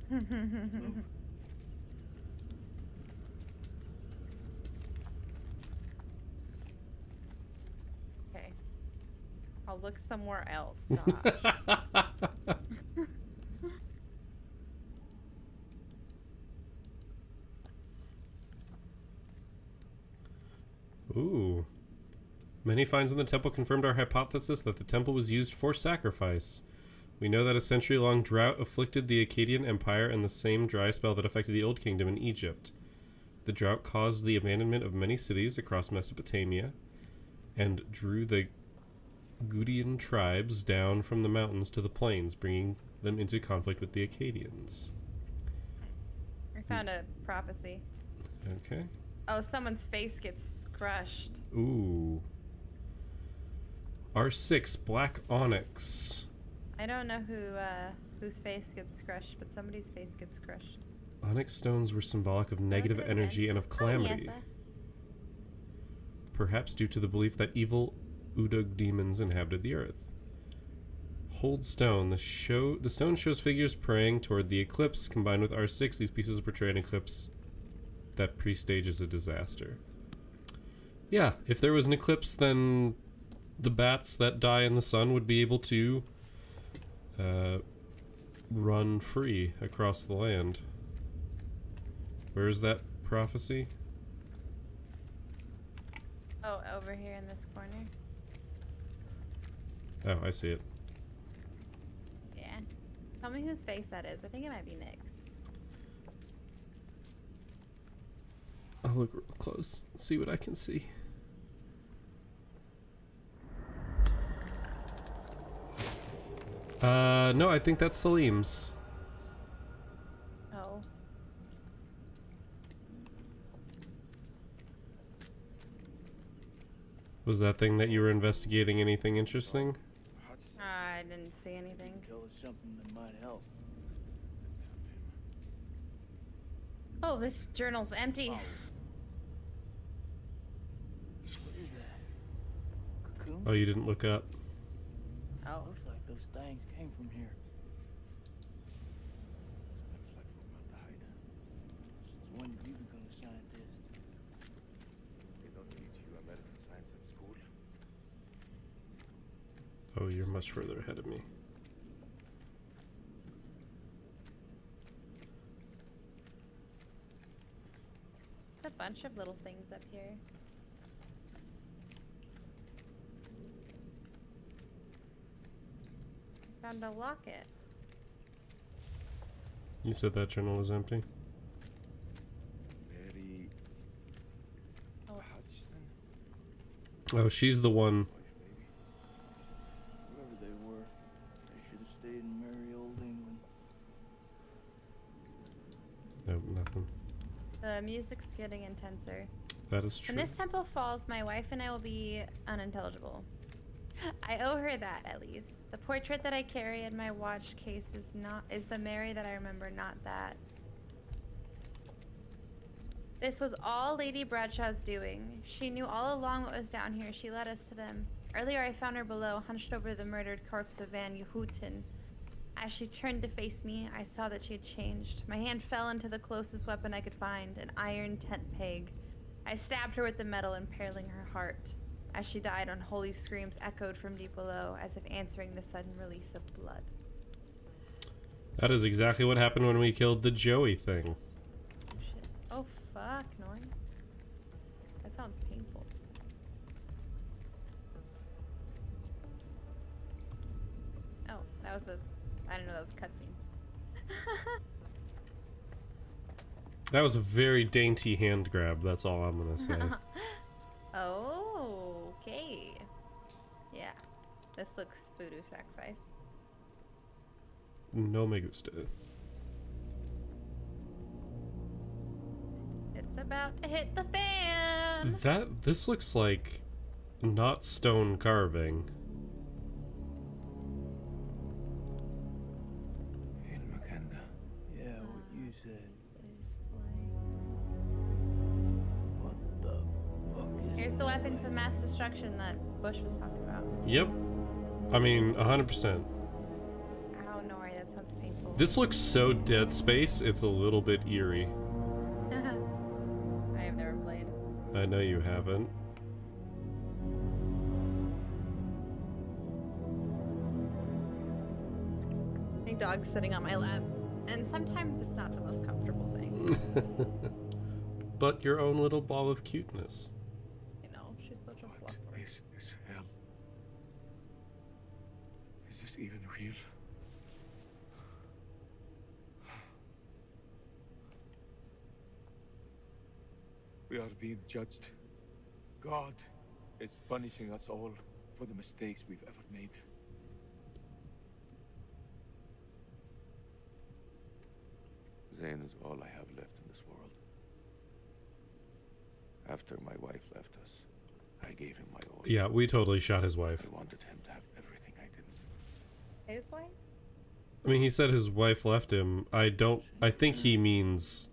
Move. Okay. I'll look somewhere else. Stop. Ooh. Many finds in the temple confirmed our hypothesis that the temple was used for sacrifice. We know that a century-long drought afflicted the Akkadian Empire and the same dry spell that affected the Old Kingdom in Egypt. The drought caused the abandonment of many cities across Mesopotamia and drew the Gudian tribes down from the mountains to the plains, bringing them into conflict with the Akkadians. I found a prophecy. Okay. Oh, someone's face gets crushed. Ooh. R6 Black Onyx. I don't know who whose face gets crushed, but somebody's face gets crushed. Onyx stones were symbolic of negative it energy again. and of Hi, calamity. Nyasa. Perhaps due to the belief that evil Udug demons inhabited the earth. Hold stone. The stone shows figures praying toward the eclipse. Combined with R6, these pieces portray an eclipse that pre-stages a disaster. Yeah, if there was an eclipse, then the bats that die in the sun would be able to run free across the land. Where is that prophecy? Oh, over here in this corner. Oh, I see it. Yeah. Tell me whose face that is. I think it might be Nick's. I'll look real close, see what I can see. No, I think that's Salim's. Oh. Was that thing that you were investigating anything interesting? I didn't see anything. Tell us something that might help. Oh, this journal's empty. What is that? Cocoon? Oh, you didn't look up? Oh. Looks like those things came from here. Smells like formaldehyde. Since when did you become a scientist? They don't teach you American science at school. Oh, you're much further ahead of me. It's a bunch of little things up here. Found a locket. You said that journal was empty? Mary Oh. Hodgson? Oh, she's the one. Whoever they were, they should have stayed in merry old England. Nope, nothing. The music's getting intenser. That is true. When this temple falls, my wife and I will be unintelligible. I owe her that, at least. The portrait that I carry in my watch case is the Mary that I remember, not that. This was all Lady Bradshaw's doing. She knew all along what was down here. She led us to them. Earlier, I found her below, hunched over the murdered corpse of Van Houten. As she turned to face me, I saw that she had changed. My hand fell into the closest weapon I could find, an iron tent peg. I stabbed her with the metal, impaling her heart. As she died, unholy screams echoed from deep below, as if answering the sudden release of blood. That is exactly what happened when we killed the Joey thing. Oh, shit. Oh, fuck, Nori. That sounds painful. Oh, that was I didn't know that was a cutscene. That was a very dainty hand grab, that's all I'm gonna say. Oh, okay. Yeah. This looks voodoo sacrifice. No me gusta. It's about to hit the fan. This looks like not stone carving. In Makanda. Yeah, what you said. What the fuck is Here's the weapons of mass destruction that Bush was talking about. Yep. I mean, 100%. Ow, Nori, that sounds painful. This looks so Dead Space, it's a little bit eerie. I have never played. I know you haven't. My dog's sitting on my lap, and sometimes it's not the most comfortable thing. But your own little ball of cuteness. You know, she's such a What fluffer. is this hell? Is this even real? We are being judged. God is punishing us all for the mistakes we've ever made. Zayn is all I have left in this world. After my wife left us, I gave him my all. Yeah, we totally shot his wife. I wanted him to have everything I didn't. His wife? I mean, he said his wife left him. I think he means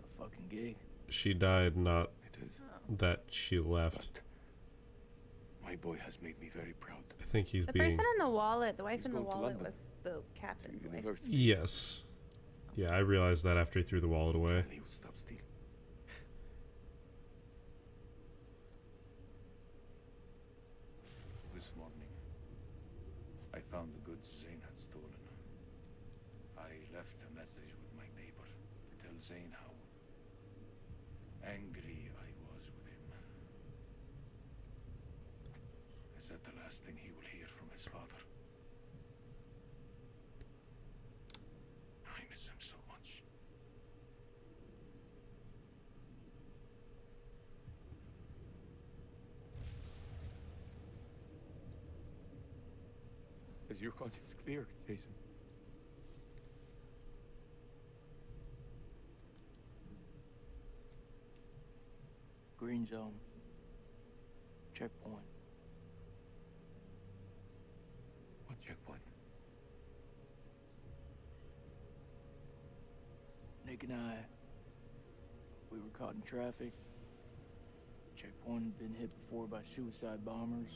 The fucking gig. she died, not It is. that she left. But my boy has made me very proud. I think he's The being... person in the wallet, the wife He's in the going to wallet London. was the captain's wife. University. Yes. Yeah, I realized that after he threw the wallet away. Finally, he will stop stealing. This morning, I found the goods Zane had stolen. I left a message with my neighbor to tell Zane how angry I was with him. I said the last thing he will hear from his father. I miss him so much. Is your conscience clear, Jason? Green zone. Checkpoint. What checkpoint? Nick and I, we were caught in traffic. Checkpoint had been hit before by suicide bombers.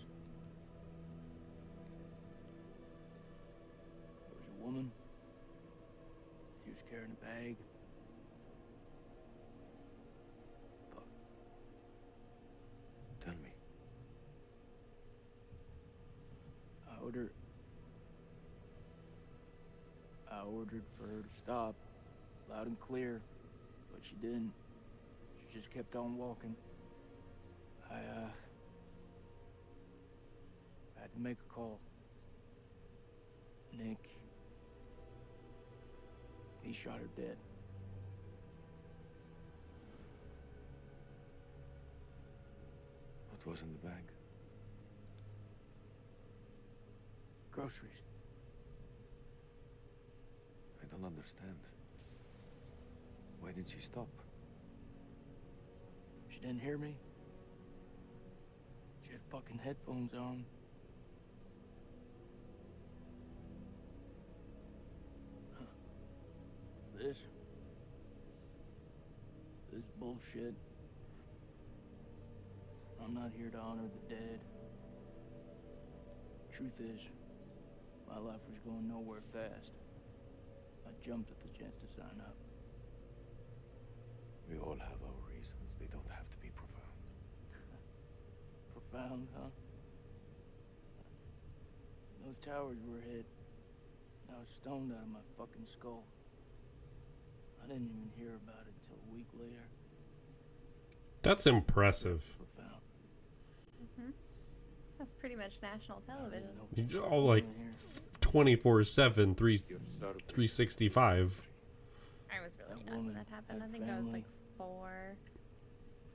There was a woman. She was carrying a bag. Fuck. Tell me. I ordered for her to stop, loud and clear, but she didn't. She just kept on walking. I had to make a call. Nick, he shot her dead. What was in the bag? Groceries. I don't understand. Why did she stop? She didn't hear me. She had fucking headphones on. Huh. This bullshit. I'm not here to honor the dead. Truth is, my life was going nowhere fast. I jumped at the chance to sign up. We all have our reasons. They don't have to be profound. Profound, huh? Those towers were hit. I was stoned out of my fucking skull. I didn't even hear about it till a week later. That's impressive. Profound. That's pretty much national television. You all like 24/7, 365. I was really That young when woman that happened. I had think I was family. like 4.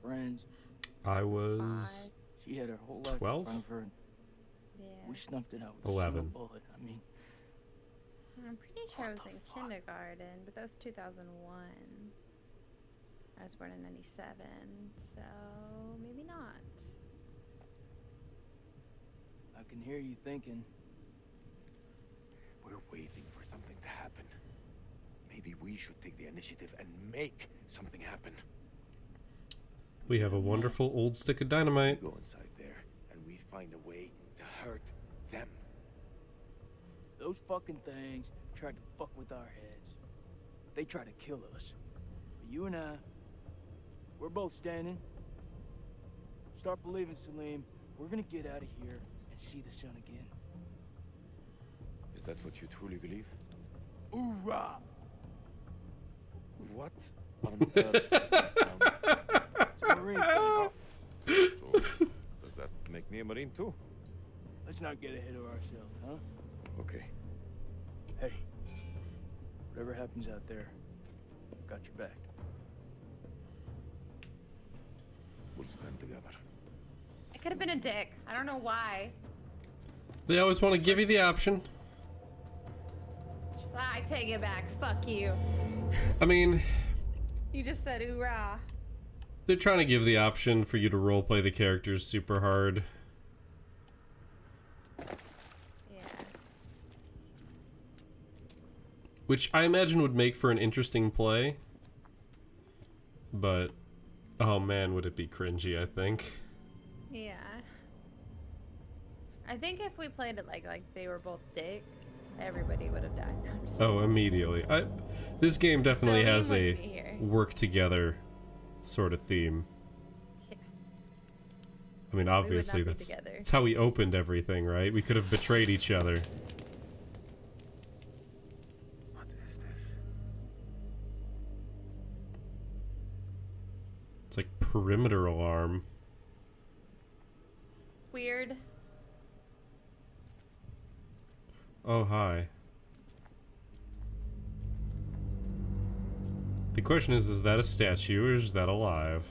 Friends. I was 5. She had her whole life 12? in front of her. And Yeah. we snuffed it out with 11. a single bullet. I mean, I'm pretty sure I was in kindergarten, but that was 2001. I was born in 97, so maybe not. I can hear you thinking. We're waiting for something to happen. Maybe we should take the initiative and make something happen. We have a wonderful old stick of dynamite. We go inside there and we find a way to hurt them. Those fucking things tried to fuck with our heads. They tried to kill us. But you and I, we're both standing. Start believing, Salim. We're gonna get out of here and see the sun again. Is that what you truly believe? Hoorah! What on earth does that sound? It's a Marine thing. So, does that make me a Marine too? Let's not get ahead of ourselves, huh? Okay. Hey, whatever happens out there, got your back. We'll stand together. I could have been a dick. I don't know why. They always want to give you the option. Just, I take it back. Fuck you. I mean, You just said hoorah. they're trying to give the option for you to roleplay the characters super hard. Yeah. which I imagine would make for an interesting play. But, oh man, would it be cringy, I think. Yeah. I think if we played it like they were both dicks, everybody would have died. No, I'm just Oh, immediately. This game definitely Salim has would a be here. work together sort of theme. Yeah. I mean, obviously not be that's together. how we opened everything, right? We could have betrayed each other. What is this? It's like perimeter alarm. Weird. Oh, hi. The question is that a statue or is that alive?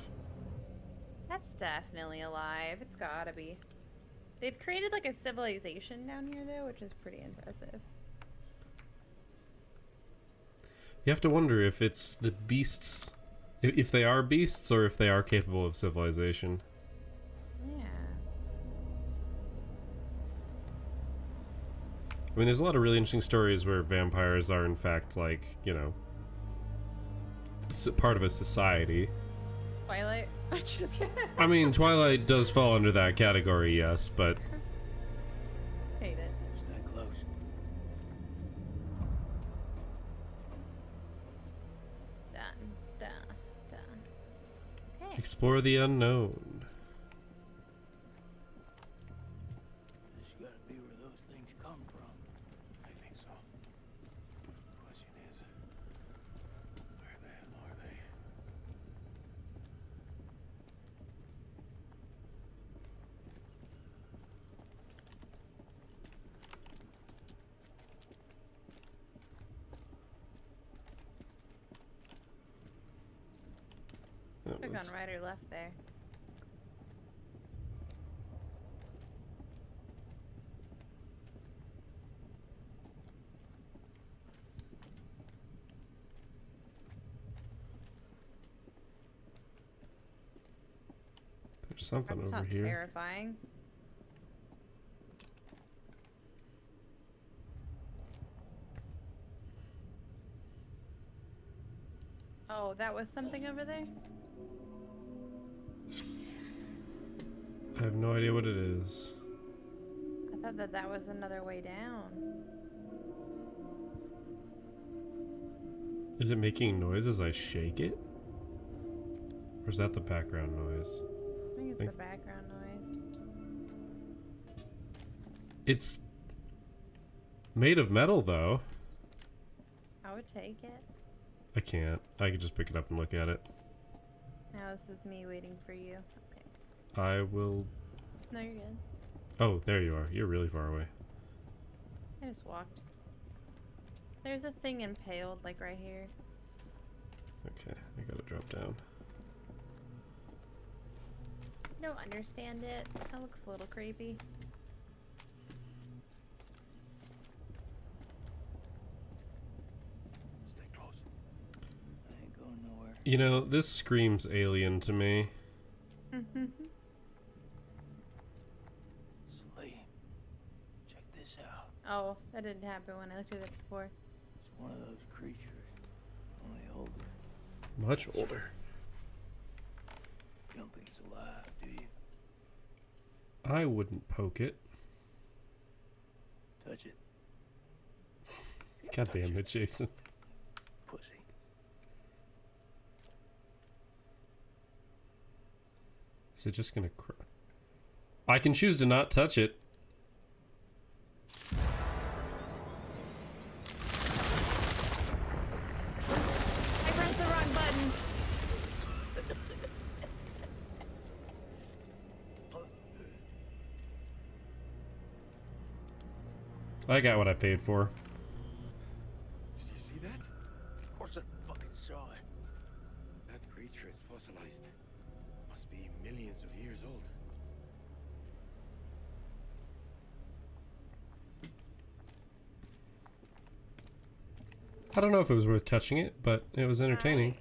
That's definitely alive. It's gotta be. They've created like a civilization down here though, which is pretty impressive. You have to wonder if it's the beasts, if they are beasts or if they are capable of civilization. Yeah. I mean, there's a lot of really interesting stories where vampires are in fact like, you know, part of a society. Twilight. Just kidding. I mean, Twilight does fall under that category, yes, but Hate it. It's that close. Done. Okay. explore the unknown. This gotta be where those things come from. I think so. The question is, where the hell are they? That Click was- on right or left there. There's something That's over not here. terrifying. Oh, that was something over there? I have no idea what it is. I thought that that was another way down. Is it making noise as I shake it? Or is that the background noise? I think it's Think- the background noise. It's made of metal, though. I would take it. I can't. I could just pick it up and look at it. Now this is me waiting for you. Okay. I will... No, you're good. Oh, there you are. You're really far away. I just walked. There's a thing impaled, like right here. Okay, I gotta drop down. I don't understand it. That looks a little creepy. Stay close. I ain't going nowhere. You know, this screams alien to me. Slee, check this out. Oh, that didn't happen when I looked at it before. It's one of those creatures, only older. Much older. You don't think it's alive, do you? I wouldn't poke it. Touch it, God damn it, Jason. pussy. Is it just gonna I can choose to not touch it. I pressed the wrong button. I got what I paid for. Did you see that? Of course I fucking saw it. That creature is fossilized. Must be millions of years old. I don't know if it was worth touching it, but it was entertaining.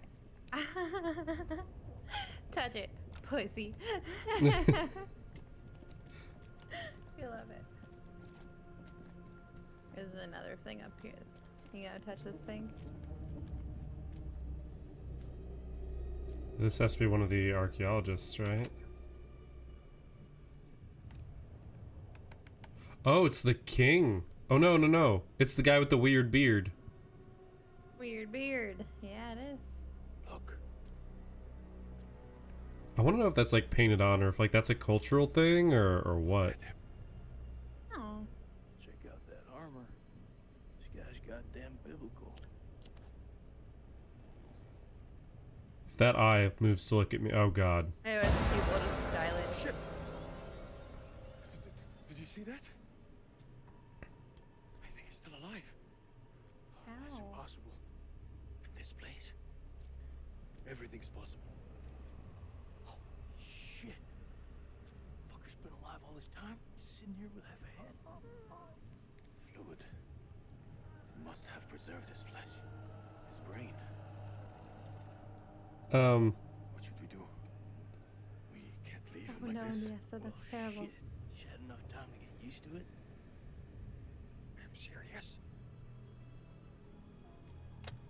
Touch it, pussy. I love it. There's another thing up here. You gotta touch this thing. This has to be one of the archaeologists, right? Oh, it's the king. Oh, no, no, no. It's the guy with the weird beard. Weird beard. Yeah, it is. Look. I want to know if that's like painted on or if like that's a cultural thing or what. Oh. Check out that armor. This guy's goddamn biblical. If that eye moves to look at me, oh god. Anyways, people just dilate. Shit! Did you see that? I think he's still alive. Oh, that's Ow. impossible. In this place, everything's possible. Oh, shit. Fucker's been alive all this time? Sitting here with half a head? Fluid. It must have preserved his flesh, his brain. What should we do? We can't leave him Oh like no, this. yeah, so that's terrible. Shit. You had enough time to get used to it? I'm serious.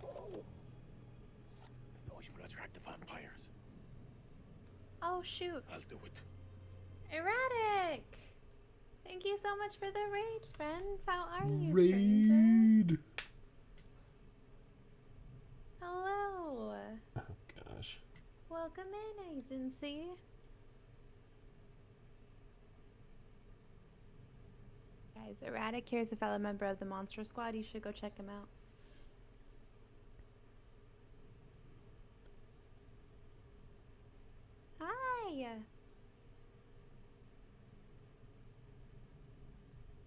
The noise will attract the vampires. Oh shoot. I'll do it. Erratic! Thank you so much for the raid, friends. How are you, stranger? Hello. Oh gosh. Welcome in, agency. Guys, Erratic here is a fellow member of the Monster Squad. You should go check him out. Hi!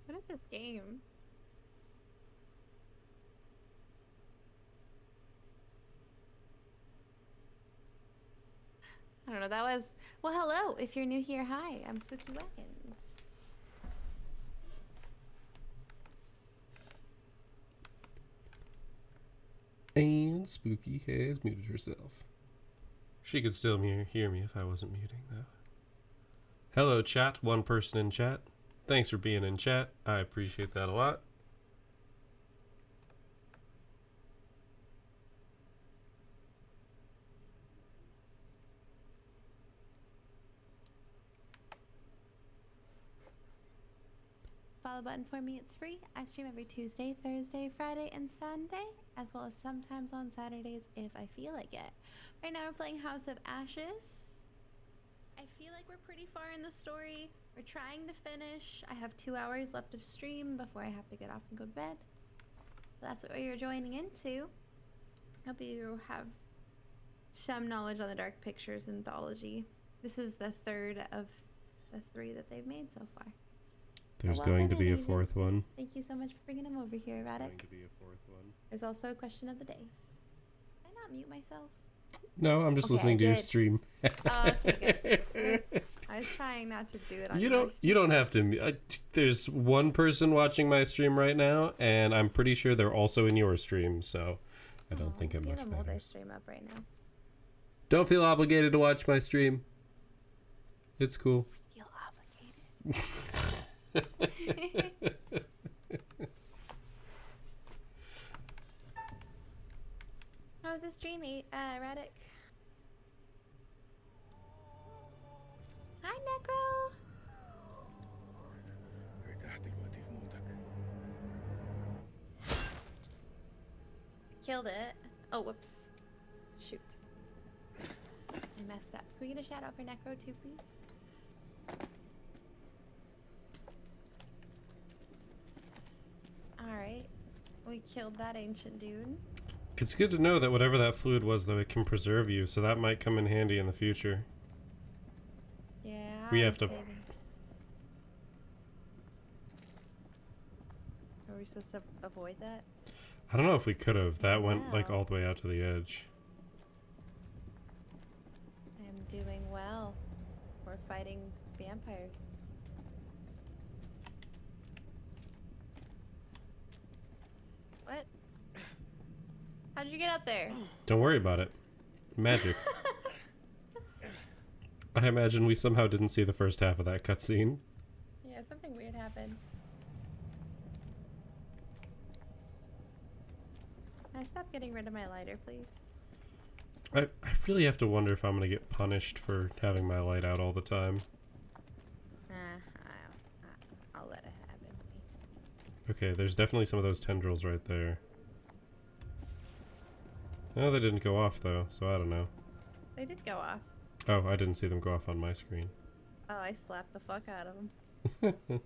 What is this game? I don't know, that was... Well, hello! If you're new here, hi, I'm Spooky Wagons. And Spooky has muted herself. She could still hear me if I wasn't muting, though. Hello, chat. One person in chat. Thanks for being in chat. I appreciate that a lot. Follow button for me, it's free. I stream every Tuesday, Thursday, Friday, and Sunday, as well as sometimes on Saturdays if I feel like it. Right now we're playing House of Ashes. I feel like we're pretty far in the story. We're trying to finish. I have 2 hours left of stream before I have to get off and go to bed. So that's what you're joining into. Hope you have some knowledge on the Dark Pictures anthology. This is the third of the 3 that they've made so far. There's Welcome going to in, be a agency. 4th one. Thank you so much for bringing him over here, Erratic. Going to be a 4th one. There's also a question of the day. Did I not mute myself? No, I'm just Okay, listening to your good. stream. Oh, okay, good. I was trying not to do it on You don't have to. There's one person watching my stream right now, and I'm pretty sure they're also in your stream, so I don't think it Give much them all their matters. stream up right now. Don't feel obligated to watch my stream. It's cool. Feel obligated. How's the stream, Erratic? Hi, Necro. Killed it. Oh, whoops. Shoot. I messed up. Can we get a shout out for Necro too, please? Alright. We killed that ancient dude. It's good to know that whatever that fluid was, though, it can preserve you, so that might come in handy in the future. Yeah. We have to... Are we supposed to avoid that? I don't know if we could have. That went, like, Wow. all the way out to the edge. I'm doing well. We're fighting vampires. What? How'd you get up there? Don't worry about it. Magic. I imagine we somehow didn't see the first half of that cutscene. Yeah, something weird happened. Can I stop getting rid of my lighter, please? I really have to wonder if I'm gonna get punished for having my light out all the time. I'll let it happen. Okay, there's definitely some of those tendrils right there. No, they didn't go off though, so I don't know. They did go off. Oh, I didn't see them go off on my screen. Oh, I slapped the fuck out of them.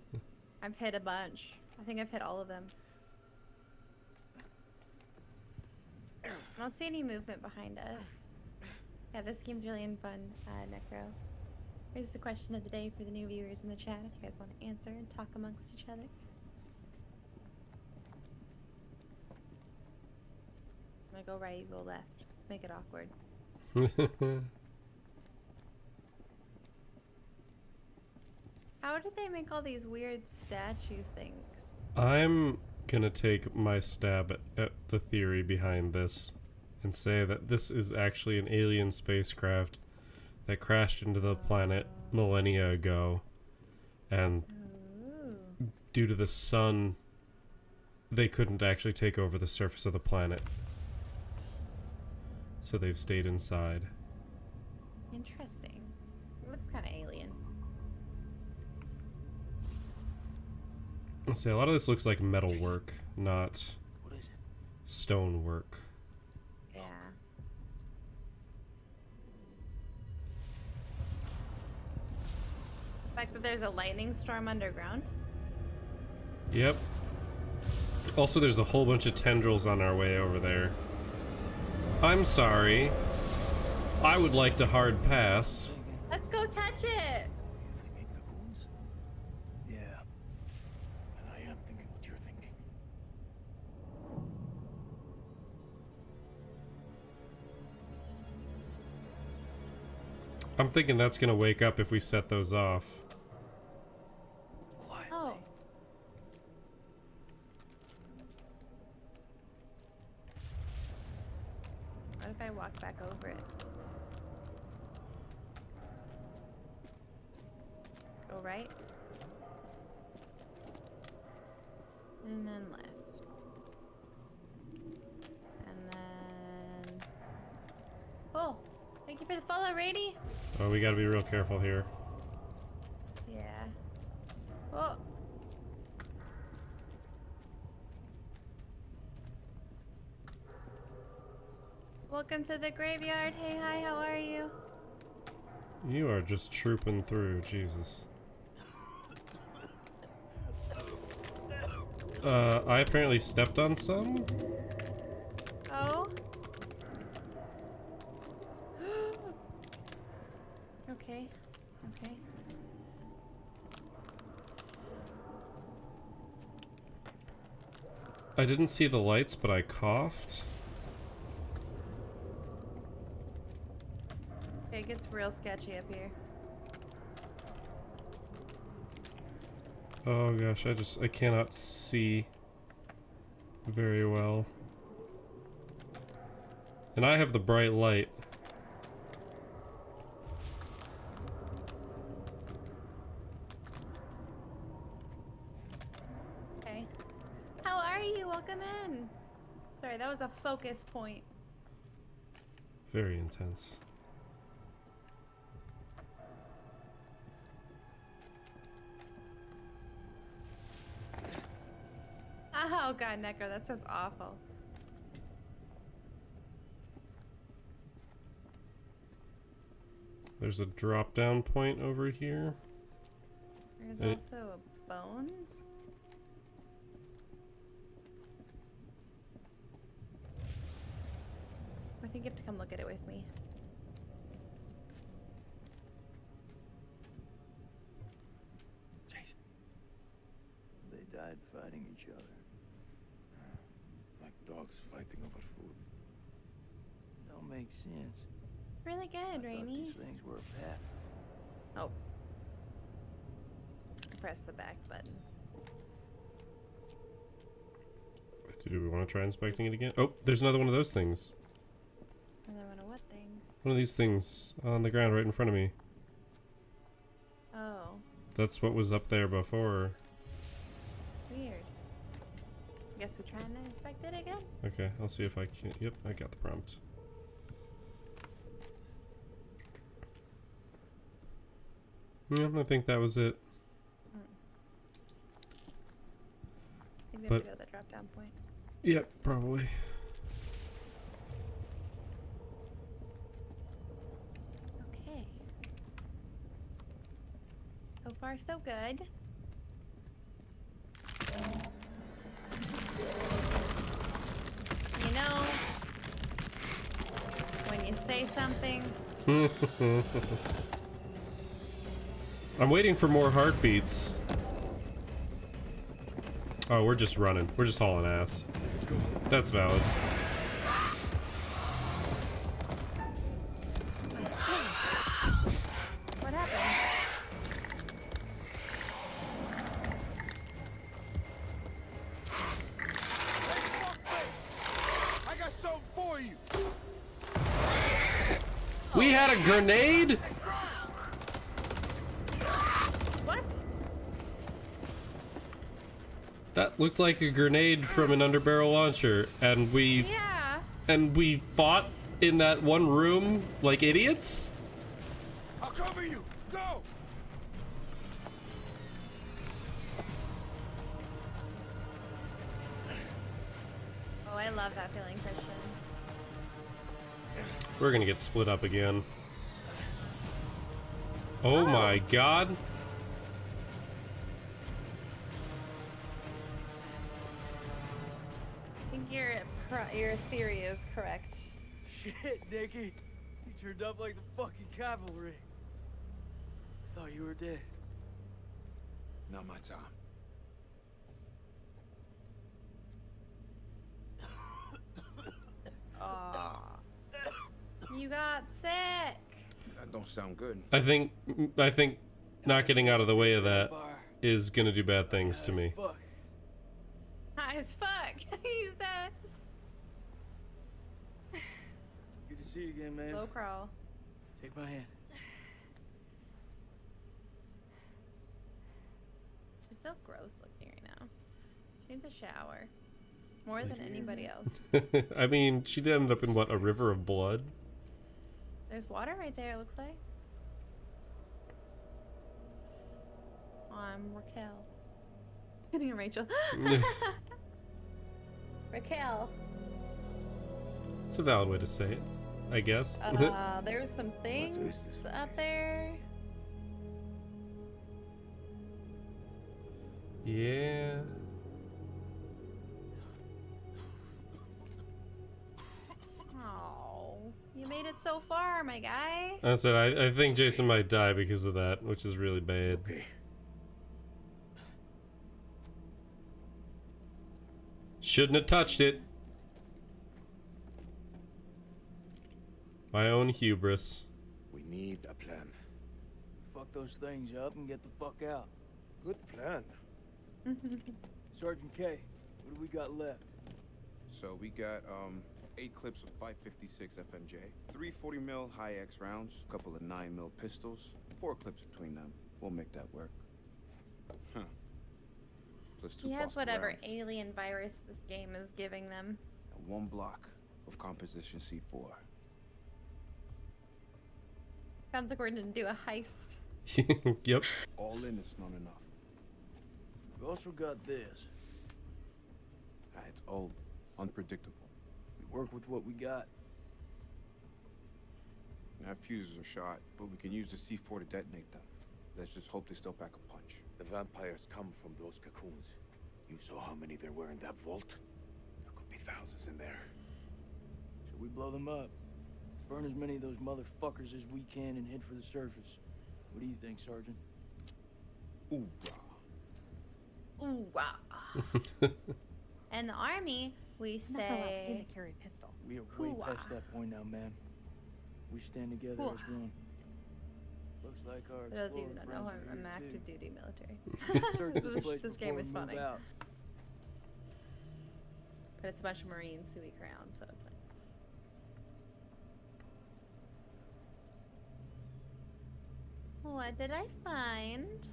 I've hit a bunch. I think I've hit all of them. I don't see any movement behind us. Yeah, this game's really fun, Necro. Here's the question of the day for the new viewers in the chat if you guys want to answer and talk amongst each other. I'm gonna go right, you go left. Let's make it awkward. How did they make all these weird statue things? I'm gonna take my stab at the theory behind this and say that this is actually an alien spacecraft that crashed into the planet millennia ago, and due to the sun they couldn't actually take over the surface of the planet, so they've stayed inside. Interesting. It looks kind of alien. Let's see, a lot of this looks like metal work, not stone work. Yeah. The fact that there's a lightning storm underground. Yep. Also, there's a whole bunch of tendrils on our way over there. I'm sorry. I would like to hard pass. Let's go touch it! Yeah. And I am thinking what you're thinking. I'm thinking that's gonna wake up if we set those off. Oh. What if I walk back over it? Go right. And then left. And then... Oh! Thank you for the follow, Rady! Oh, we gotta be real careful here. Yeah. Oh! Welcome to the graveyard. Hey, hi, how are you? You are just trooping through, Jesus. I apparently stepped on some? Oh? Okay. Okay. I didn't see the lights, but I coughed. Okay, it gets real sketchy up here. Oh gosh, I cannot see very well. And I have the bright light. Okay. How are you? Welcome in. Sorry, that was a focus point. Very intense. Oh god, Necro, that sounds awful. There's a drop down point over here. There's also a bones. I think you have to come look at it with me. Jason. They died fighting each other. Like dogs fighting over food. Don't make sense. It's really good, I thought Rainy. these things were a path. Oh. Press the back button. Do we want to try inspecting it again? Oh, there's another one of those things. Another one of what things? One of these things on the ground right in front of me. Oh. That's what was up there before. Weird. Guess we're trying to inspect it again. Okay, I'll see if I can. Yep, I got the prompt. Yeah, I think that was it. I think we have But- to go to the drop down point. Yep, probably. Okay. So far, so good. You know, when you say something, I'm waiting for more heartbeats. Oh, we're just running. We're just hauling ass. That's valid. what happened? I got something for you. We had a grenade? What? That looked like a grenade from an underbarrel launcher, and we fought in that one room like idiots? I'll cover you. Go. Oh, I love that feeling, Christian. We're gonna get split up again. Oh my god. I think your theory is correct. Shit, Nicky. You turned up like the fucking cavalry. I thought you were dead. Not my time. Aw. You got sick. That don't sound good. I think not getting out of the way of that is gonna do bad things to me. Fuck. High as fuck. He's dead. Good to see you again, man. Slow crawl. Take my hand. She's so gross looking right now. She needs a shower. More than anybody else. I mean, she did end up in what, a river of blood? There's water right there, it looks like. I'm Raquel. Kidding, Rachel. Raquel. It's a valid way to say it, I guess. There's some things up there. Yeah. Oh, you made it so far, my guy. I said I think Jason might die because of that, which is really bad. Okay. Shouldn't have touched it. My own hubris. We need a plan. Fuck those things up and get the fuck out. Good plan. Sergeant K, what do we got left? So we got 8 clips of 556 FMJ, 3 40 mil high X rounds, a couple of 9 mil pistols, 4 clips between them. We'll make that work. Huh. Plus 2 He has Foster whatever rounds, alien virus this game is giving them. and 1 block of composition C4. Sounds like we're gonna do a heist. Yep. All in is not enough. We also got this. It's old, unpredictable. We work with what we got. Our fuses are shot, but we can use the C4 to detonate them. Let's just hope they still pack a punch. The vampires come from those cocoons. You saw how many there were in that vault? There could be thousands in there. Should we blow them up? Burn as many of those motherfuckers as we can and head for the surface. What do you think, Sergeant? Ooh, Ooh, wow. And the army, we Never allowed him say. to carry a pistol. We are way Hoo-ah. past that point now, man. We stand together Hoo-ah. as one. Looks like our For those of you who explorer don't know, friends are I'm here, active too. duty military. Search this place this before game we is move funny. out. But it's a bunch of Marines who we crown, so it's fine. What did I find?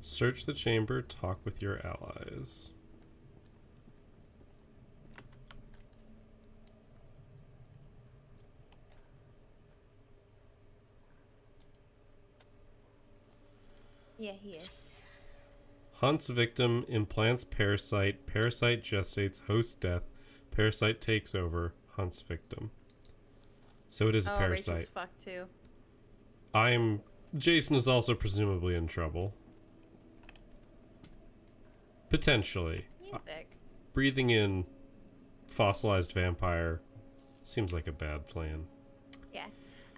Search the chamber, talk with your allies. Yeah, he is. Hunts victim, implants parasite, parasite gestates, host death, parasite takes over, hunts victim. So it is a parasite. Rachel's fucked too. Jason is also presumably in trouble. Potentially. Music. Breathing in fossilized vampire seems like a bad plan. Yeah.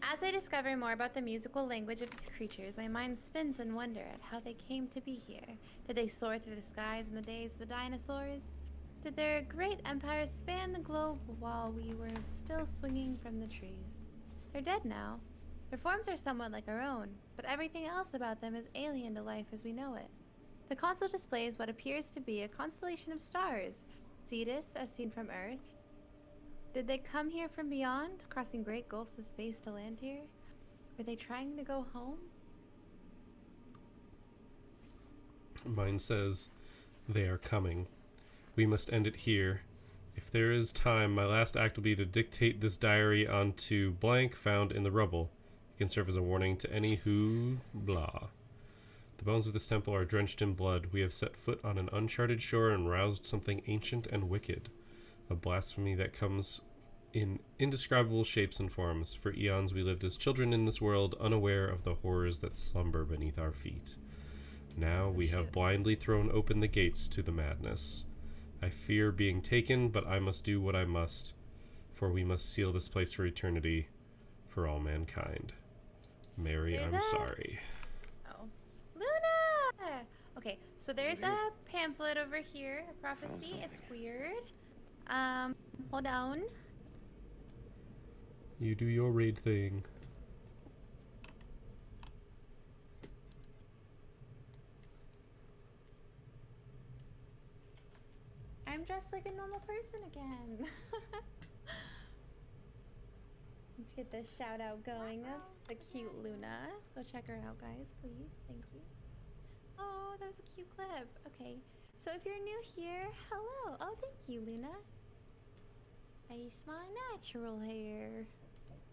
As I discover more about the musical language of these creatures, my mind spins in wonder at how they came to be here. Did they soar through the skies in the days of the dinosaurs? Did their great empire span the globe while we were still swinging from the trees? They're dead now. Their forms are somewhat like our own, but everything else about them is alien to life as we know it. The console displays what appears to be a constellation of stars, Cetus as seen from Earth. Did they come here from beyond, crossing great gulfs of space to land here? Were they trying to go home? Mine says, they are coming. We must end it here. If there is time, my last act will be to dictate this diary onto blank found in the rubble. It can serve as a warning to any who... blah. The bones of this temple are drenched in blood. We have set foot on an uncharted shore and roused something ancient and wicked. A blasphemy that comes in indescribable shapes and forms. For eons we lived as children in this world, unaware of the horrors that slumber beneath our feet. Now we have blindly thrown open the gates to the madness. I fear being taken, but I must do what I must, for we must seal this place for eternity, for all mankind. Mary, I'm sorry. Oh. Luna! Okay, so there's a pamphlet over here, a prophecy. It's weird. Hold on. You do your raid thing. I'm dressed like a normal person again. Let's get the shout out going of the cute Luna. Go check her out, guys, please. Thank you. Oh, that was a cute clip. Okay, so if you're new here, hello. Oh, thank you, Luna. It's my natural hair.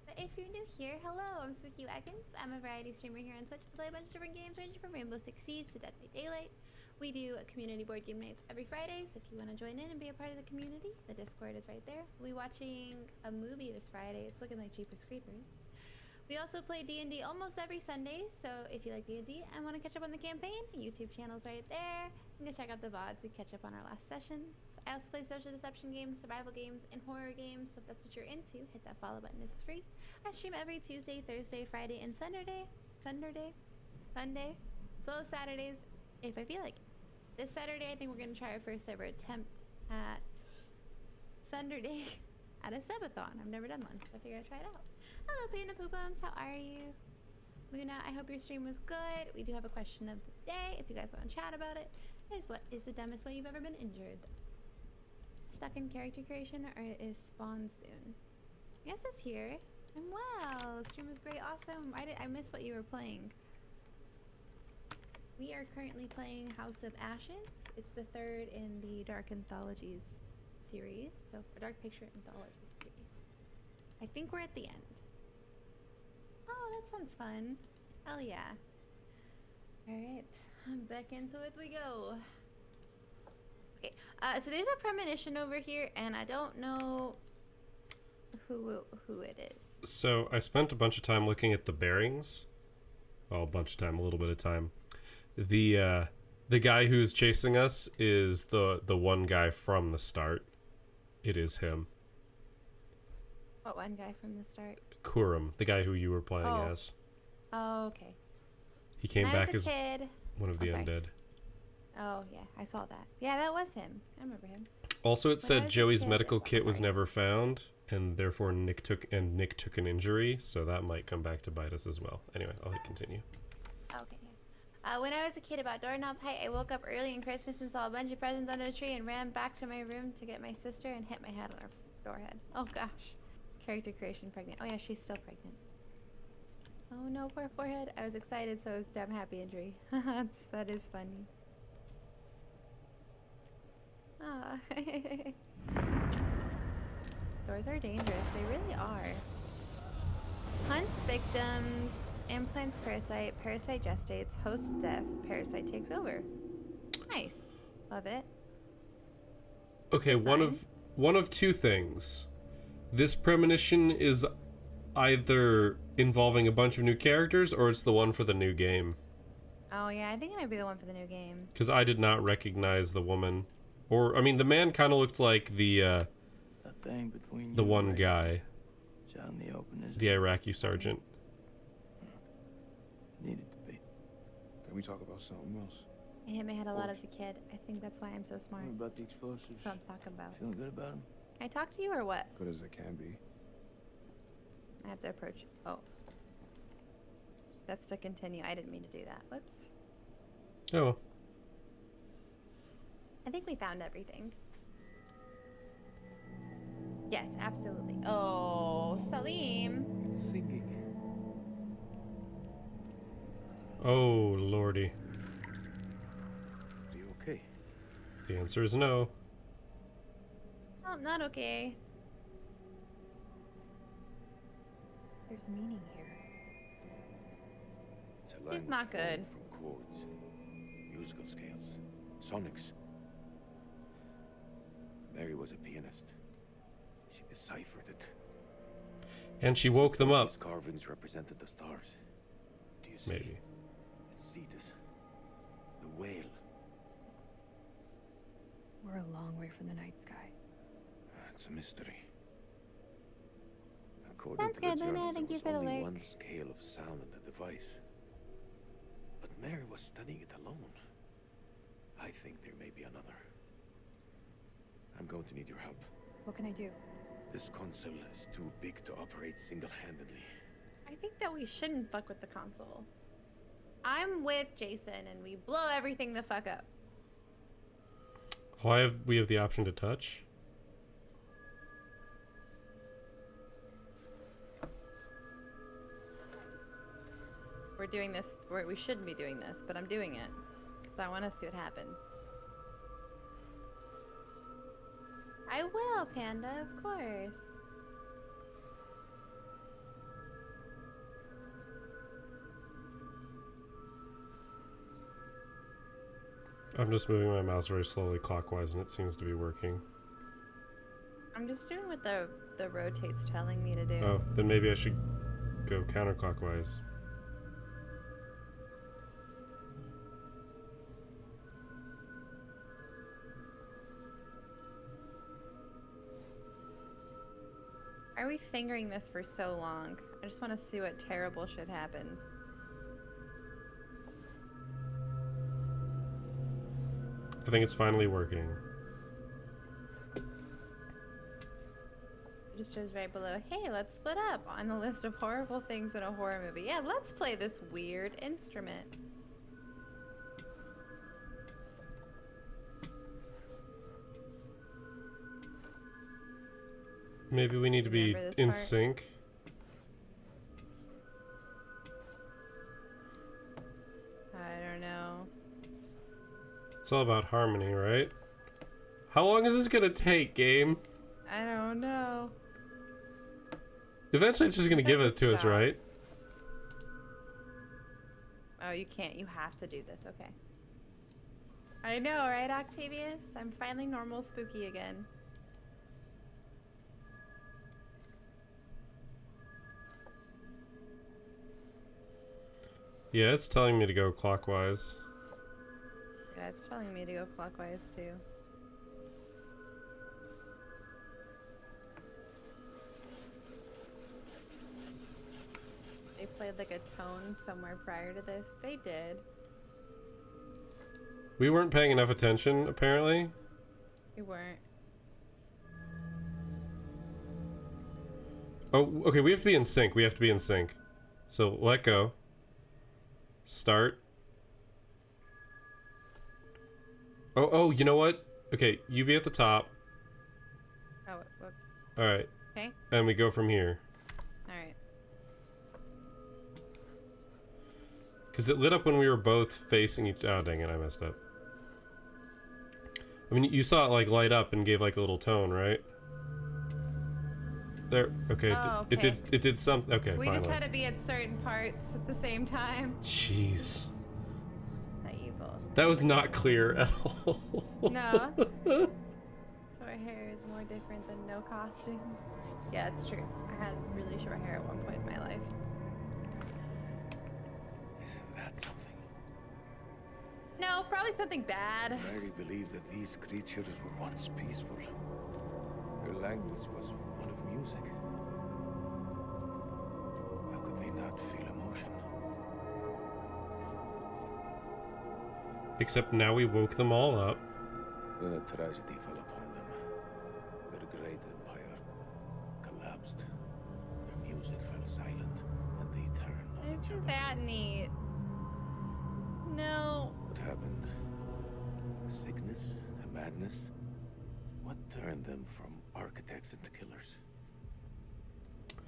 But if you're new here, hello. I'm Spooky Waggins. I'm a variety streamer here on Twitch. I play a bunch of different games ranging from Rainbow Six Siege to Dead by Daylight. We do a community board game nights every Friday, so if you want to join in and be a part of the community, the Discord is right there. We'll be watching a movie this Friday. It's looking like Jeepers Creepers. We also play D&D almost every Sunday, so if you like D&D and want to catch up on the campaign, the YouTube channel's right there. You can check out the VODs and catch up on our last sessions. I also play social deception games, survival games, and horror games, so if that's what you're into, hit that follow button, it's free. I stream every Tuesday, Thursday, Friday, and Sunday, as well as Saturdays, if I feel like it. This Saturday, I think we're going to try our first ever attempt at Sunday at a subathon. I've never done one, so I figured I'd try it out. Hello, Payne the Poopums. How are you? Luna, I hope your stream was good. We do have a question of the day if you guys want to chat about it. What is the dumbest way you've ever been injured? Stuck in character creation or is spawn soon? Yes, it's here. And wow, the stream was great. Awesome. I missed what you were playing. We are currently playing House of Ashes. It's the third in the Dark Anthologies series. So for Dark Picture Anthology series. I think we're at the end. Oh, that sounds fun. Hell yeah. Alright, back into it we go. Okay, so there's a premonition over here, and I don't know who it is. So I spent a bunch of time looking at the bearings. Well, a bunch of time, a little bit of time. The guy who's chasing us is the one guy from the start. It is him. What one guy from the start? Kurum, the guy who you were playing as. Oh, okay. He came back as kid. one of the undead. Oh, yeah, I saw that. Yeah, that was him. I remember him. Also, it said Joey's medical kit was never found, and therefore Nick took an injury, so that might come back to bite us as well. Anyway, I'll hit continue. Okay. When I was a kid about doorknob height, I woke up early on Christmas and saw a bunch of presents under the tree and ran back to my room to get my sister and hit my head on her forehead. Oh gosh. Character creation pregnant. Oh yeah, she's still pregnant. Oh no, poor forehead. I was excited, so stab happy injury. That is funny. Ah. Doors are dangerous. They really are. Hunts victims, implants parasite, parasite gestates, hosts death, parasite takes over. Nice. Love it. Okay, Good sign. one of two things. This premonition is either involving a bunch of new characters or it's the one for the new game. Oh yeah, I think it might be the one for the new game. Because I did not recognize the woman. Or, I mean, the man kind of looked like the That thing between the you one and guy. Rachel, out in the open, isn't The it? Iraqi sergeant. Needed to be. Can we talk about something else? I hit my head a lot as a kid. I think that's why I'm so smart. What about the explosives? That's what I'm talking about. Feeling good about them? Can I talk to you or what? Good as it can be. I have to approach. Oh. That's to continue. I didn't mean to do that. Whoops. Oh. I think we found everything. Yes, absolutely. Oh, Salim. It's singing. Oh, lordy. Are you okay? The answer is no. Oh, not okay. There's meaning here. It's a He's language not formed good. from chords, musical scales, sonics. Mary was a pianist. She deciphered it. And she woke them up. These carvings represented the stars. Do you see? Maybe. It's Cetus, the whale. We're a long way from the night sky. It's a mystery. According Sounds to the good, Luna. journal, Thank there you was for the only link. one scale of sound in the device. But Mary was studying it alone. I think there may be another. I'm going to need your help. What can I do? This console is too big to operate single-handedly. I think that we shouldn't fuck with the console. I'm with Jason and we blow everything the fuck up. Oh, we have the option to touch? We're doing this, we shouldn't be doing this, but I'm doing it. Because I want to see what happens. I will, Panda, of course. I'm just moving my mouse very slowly clockwise and it seems to be working. I'm just doing what the rotate's telling me to do. Oh, then maybe I should go counterclockwise. Why are we fingering this for so long? I just want to see what terrible shit happens. I think it's finally working. It just shows right below, hey, let's split up on the list of horrible things in a horror movie. Yeah, let's play this weird instrument. Maybe we need to be Remember this in part? sync. I don't know. It's all about harmony, right? How long is this gonna take, game? I don't know. Eventually it's just gonna give it to us, Stop. right? Oh, you can't. You have to do this. Okay. I know, right, Octavius? I'm finally normal spooky again. Yeah, it's telling me to go clockwise. Yeah, it's telling me to go clockwise too. They played like a tone somewhere prior to this. They did. We weren't paying enough attention, apparently. We weren't. Oh, okay, we have to be in sync. We have to be in sync. So, let go. Start. Oh, you know what? Okay, you be at the top. Oh, whoops. Alright. Okay. And we go from here. Alright. Because it lit up when we were both facing each... Oh, dang it, I messed up. I mean, you saw it, like, light up and gave, like, a little tone, right? There. Okay. Oh, It okay. did. It did something. Okay. We finally. just had to be at certain parts at the same time. Jeez. That you both. That was not clear at all. No. Short hair is more different than no costume. Yeah, it's true. I had really short hair at one point in my life. Isn't that something? No, probably something bad. I really believe that these creatures were once peaceful. Their language was one of music. How could they not feel emotion? Except now we woke them all up. Then a tragedy fell upon them. Their great empire collapsed. Their music fell silent, and they turned on each Isn't other. that neat? No. What happened? A sickness? A madness? What turned them from architects into killers?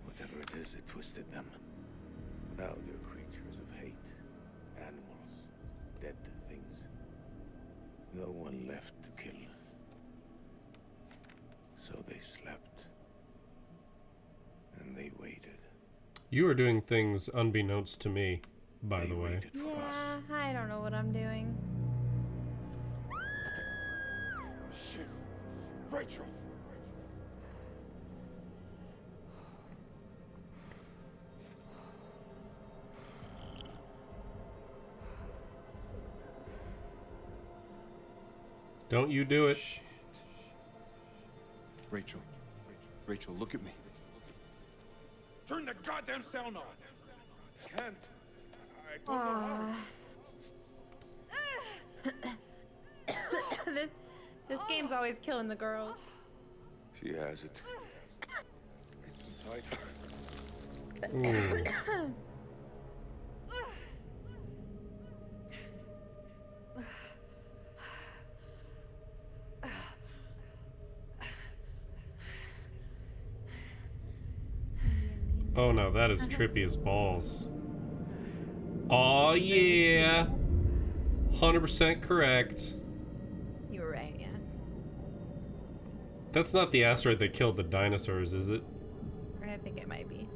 Whatever it is, it twisted them. Now they're creatures of hate. Animals. Dead things. No one left to kill. So they slept. And they waited. You are doing things unbeknownst to me, by the way. Waited for us. Yeah, I don't know what I'm doing. Shit. Rachel. Don't you do it. Rachel. Rachel, look at me. Turn the goddamn sound off. Can't. I don't know how. this game's always killing the girls. She has it. It's inside her. Ooh. Oh no, that is trippy as balls. Oh yeah. 100% correct. You were right, yeah. That's not the asteroid that killed the dinosaurs, is it? I think it might be.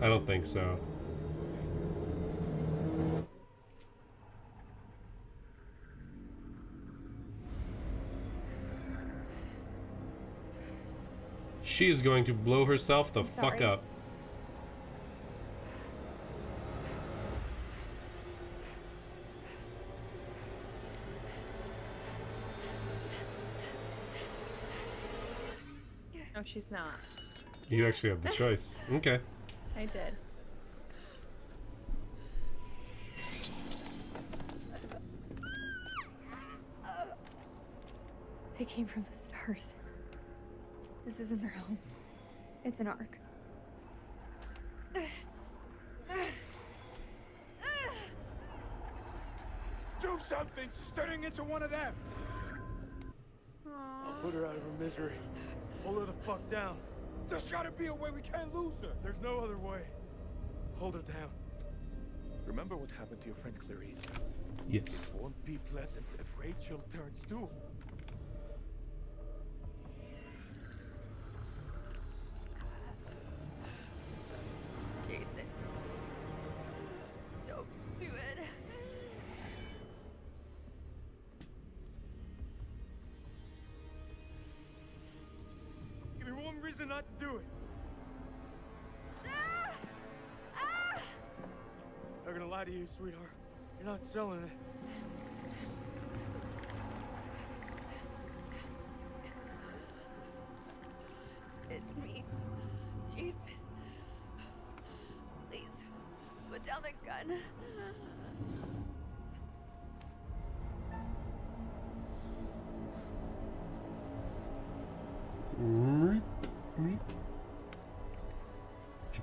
I don't think so. She is going to blow herself the fuck Sorry. up. No, she's not. You actually have the choice. Okay. I did. They came from the stars. This isn't their home. It's an ark. Do something! She's turning into one of them! I'll put her out of her misery. Hold her the fuck down. There's gotta be a way we can't lose her! There's no other way. Hold her down. Remember what happened to your friend Clarice? Yes. It won't be pleasant if Rachel turns too. Jason. Don't do it. Give me one reason not to do it. Not gonna lie to you, sweetheart. You're not selling it. It's me, Jason. Please, put down the gun.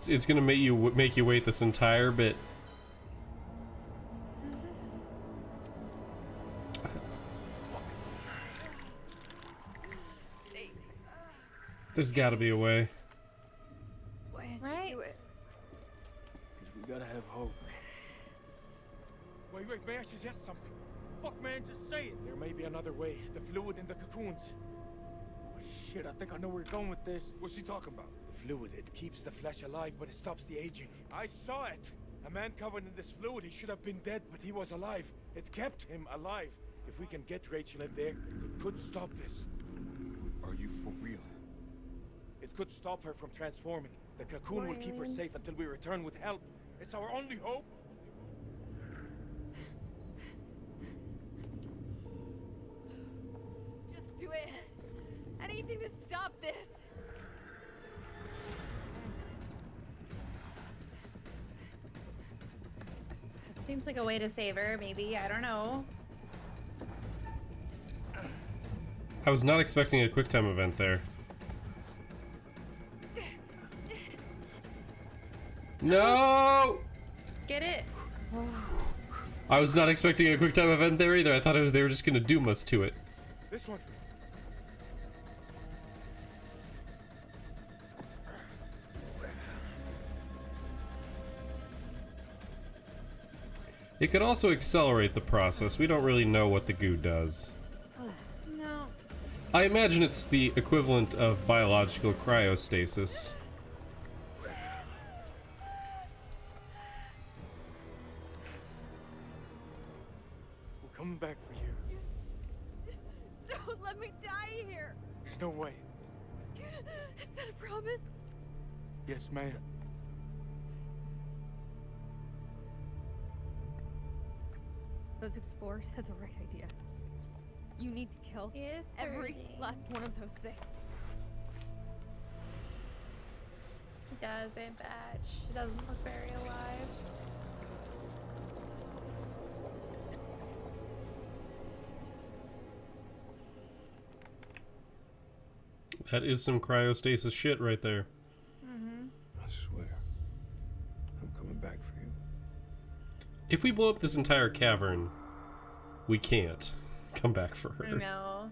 It's gonna make you wait this entire bit. There's got to be a way. Why didn't Right? you do it? Because we gotta have hope. Wait, may I suggest something? Fuck, man, just say it. There may be another way. The fluid in the cocoons. Oh, shit, I think I know where you're going with this. What's she talking about? The fluid, it keeps the flesh alive, but it stops the aging. I saw it. A man covered in this fluid, he should have been dead, but he was alive. It kept him alive. If we can get Rachel in there, it could stop this. Are you for real? It could stop her from transforming. The cocoon will keep her safe until we return with help. It's our only hope. Just do it. Anything to stop this. Seems like a way to save her, maybe. I don't know. I was not expecting a QuickTime event there. No! Get it? I was not expecting a QuickTime event there either. I thought they were just gonna doom us to it. This one. It could also accelerate the process. We don't really know what the goo does. No. I imagine it's the equivalent of biological cryostasis. We're coming back for you. Don't let me die here. There's no way. Is that a promise? Yes, ma'am. Those explorers had the right idea. You need to kill every last one of those things. She doesn't, Batch. She doesn't look very alive. That is some cryostasis shit right there. I swear. I'm coming back for you. If we blow up this entire cavern, we can't come back for her. No.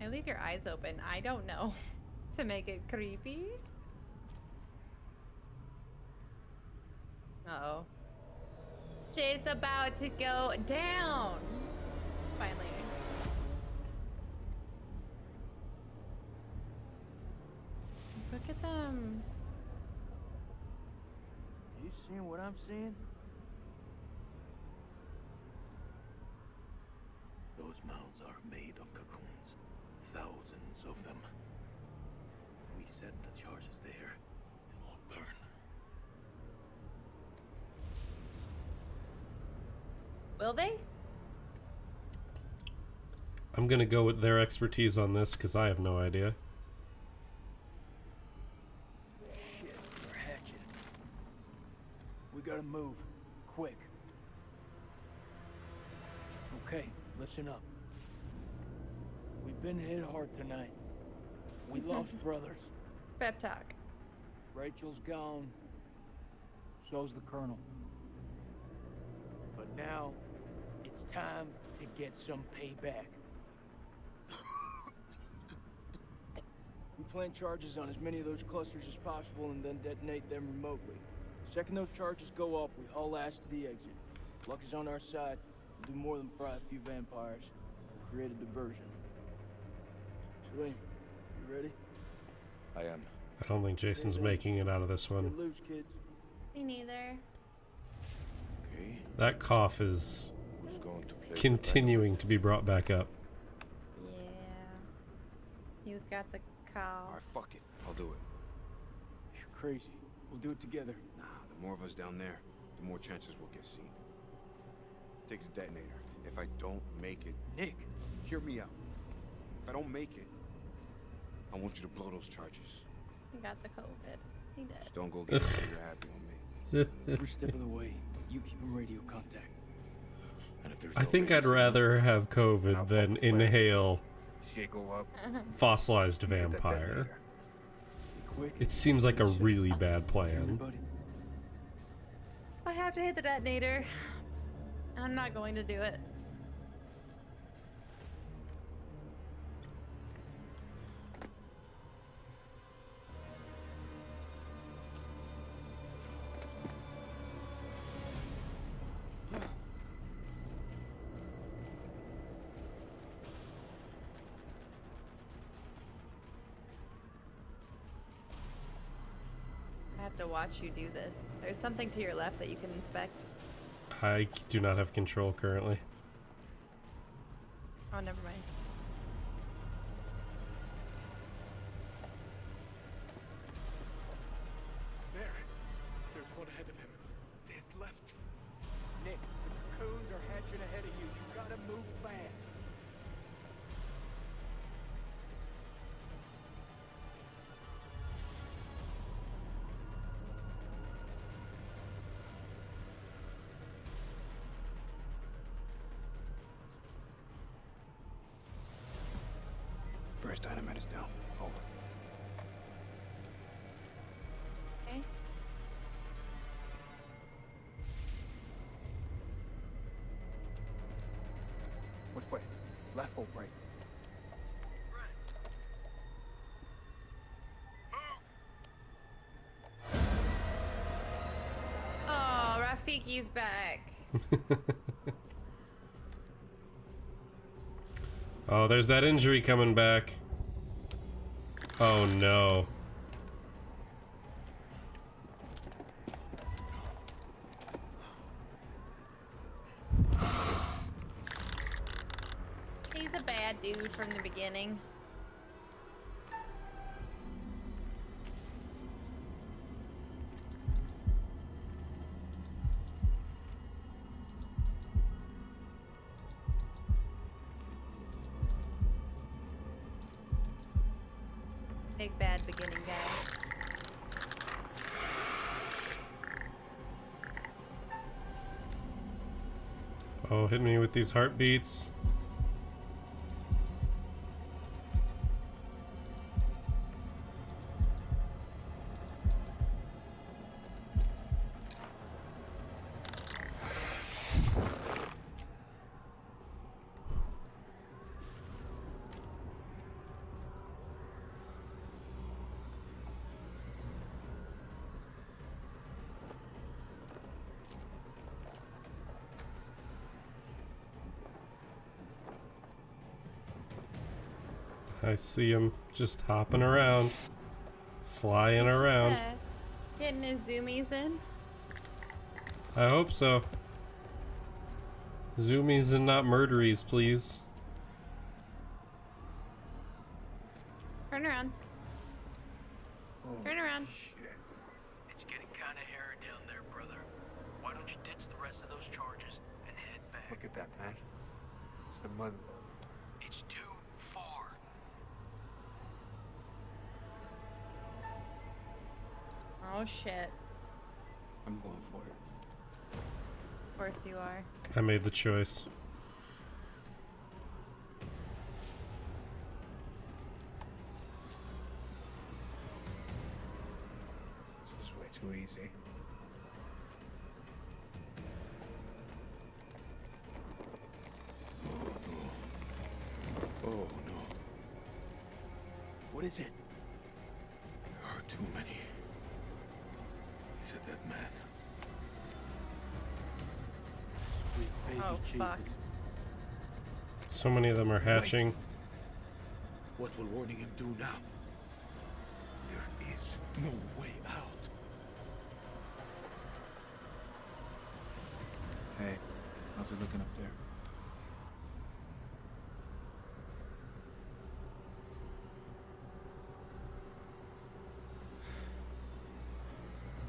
I leave your eyes open. I don't know. To make it creepy. Uh-oh. Shit's about to go down. Finally. Look at them. You seeing what I'm seeing? Those mounds are made of cocoons. Thousands of them. If we set the charges there, they'll all burn. Will they? I'm gonna go with their expertise on this because I have no idea. Shit, we're hatching. We gotta move. Quick. Okay, listen up. We've been hit hard tonight. We lost brothers. Prep talk. Rachel's gone. So's the Colonel. But now, it's time to get some payback. We plant charges on as many of those clusters as possible and then detonate them remotely. Second those charges go off, we haul ass to the exit. Luck is on our side. We'll do more than fry a few vampires. We'll create a diversion. Salim, you ready? I am. I don't think Jason's making it out of this one. Good lose, kids. Me neither. Okay. That cough is Who's going to play continuing to be brought back up. Yeah. He's got the cow. Alright, fuck it. I'll do it. You're crazy. We'll do it together. Nah, the more of us down there, the more chances we'll get seen. Take the detonator. If I don't make it... Nick! Hear me out. If I don't make it, I want you to blow those charges. He got the COVID. He did. Just don't go get it you're happy on me. Every step of the way, you keep in radio contact. And if there's I no think I'd radio rather have COVID than inhale shit go up, fossilized hit that vampire. detonator. Be quick. It seems like a really bad plan. Everybody. I have to hit the detonator. I'm not going to do it. have to watch you do this. There's something to your left that you can inspect. I do not have control currently. Oh, never mind. There's one ahead of him. There's left. Nick, the coons are hatching ahead of you. You gotta move fast. First dynamite is down. Over. Okay. Which way? Left or right? Oh, Rafiki's back. Oh, there's that injury coming back. Oh no. He's a bad dude from the beginning. Big bad beginning guy. Oh, hit me with these heartbeats. I see him just hopping around, flying around. Getting his zoomies in. I hope so. Zoomies and not murderies, please. Turn around. Turn around. It's getting kind of hairy down there, brother. Why don't you ditch the rest of those charges and head back? Look at that, man. It's the mud. It's too far. Oh shit. I'm going for it. Of course you are. I made the choice. This is way too easy. Oh no. What is it? There are too many. He's a dead man. Sweet baby Oh Jesus. fuck. So many of them are hatching. What will warning him do now? There is no way out. Hey, how's it looking up there?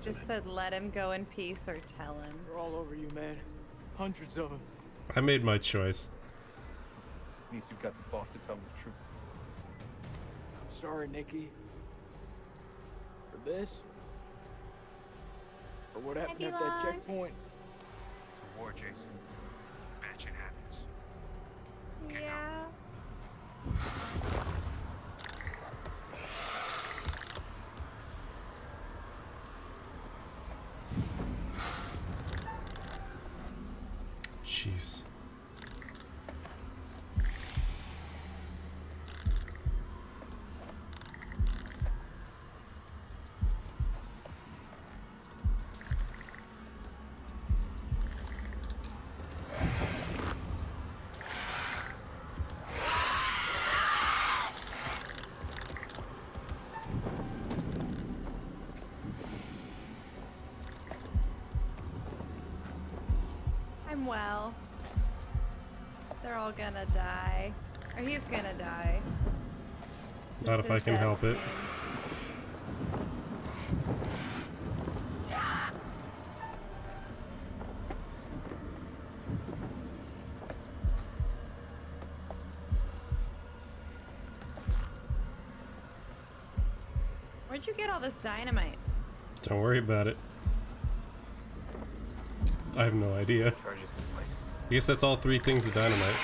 Just said let him go in peace or tell him. They're all over you, man. Hundreds of them. I made my choice. Means you've got the boss to tell him the truth. I'm sorry, Nikki. For this? For what happened at that checkpoint? It's a war, Jason. Bad shit happens. Yeah. Jeez. well. They're all gonna die. Or he's gonna die. Not if I can help it. Where'd you get all this dynamite? Don't worry about it. I have no idea. I guess that's all 3 things of dynamite.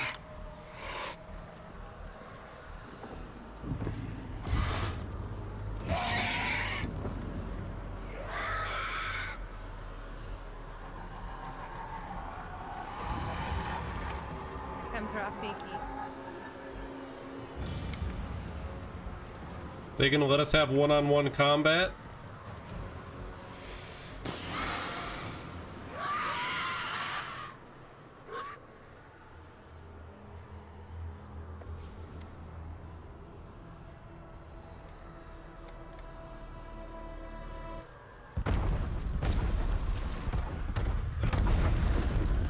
Comes Rafiki. They gonna let us have one-on-one combat?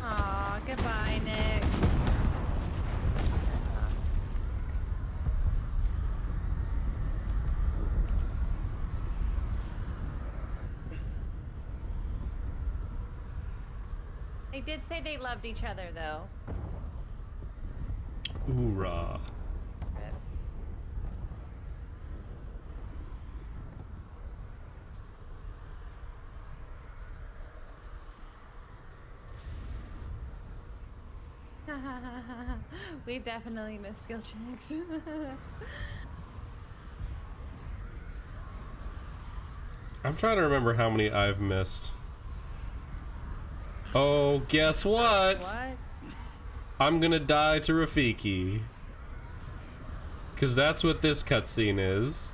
Aw, goodbye, Nick. They did say they loved each other, though. Hoorah. Rip. We've definitely missed skill checks. I'm trying to remember how many I've missed. Oh, guess what? What? I'm gonna die to Rafiki. Because that's what this cutscene is.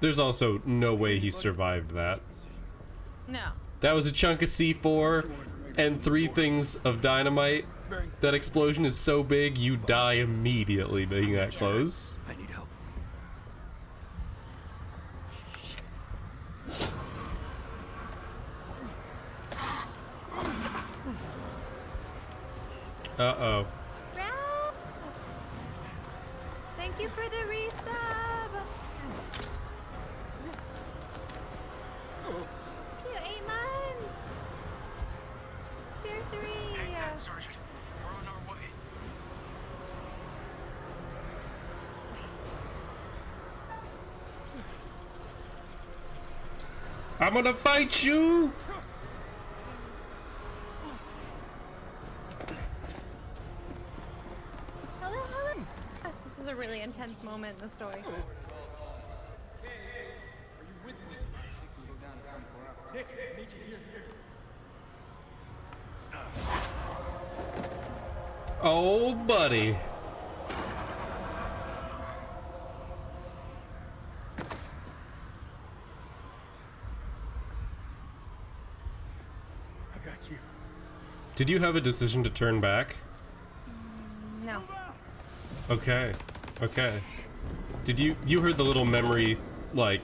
There's also no way he survived that. No. That was a chunk of C4 and 3 things of dynamite. That explosion is so big, you die immediately being that close. I need help. Uh-oh. Ralph! Thank you for the resub! You 8 months! Tier 3! Hang tight, Sergeant. We're on our way. I'm gonna fight you! Hello, hello! This is a really intense moment in the story. Nick, I need you here. Oh, buddy. I got you. Did you have a decision to turn back? No. Okay. Okay. Did you heard the little memory, like,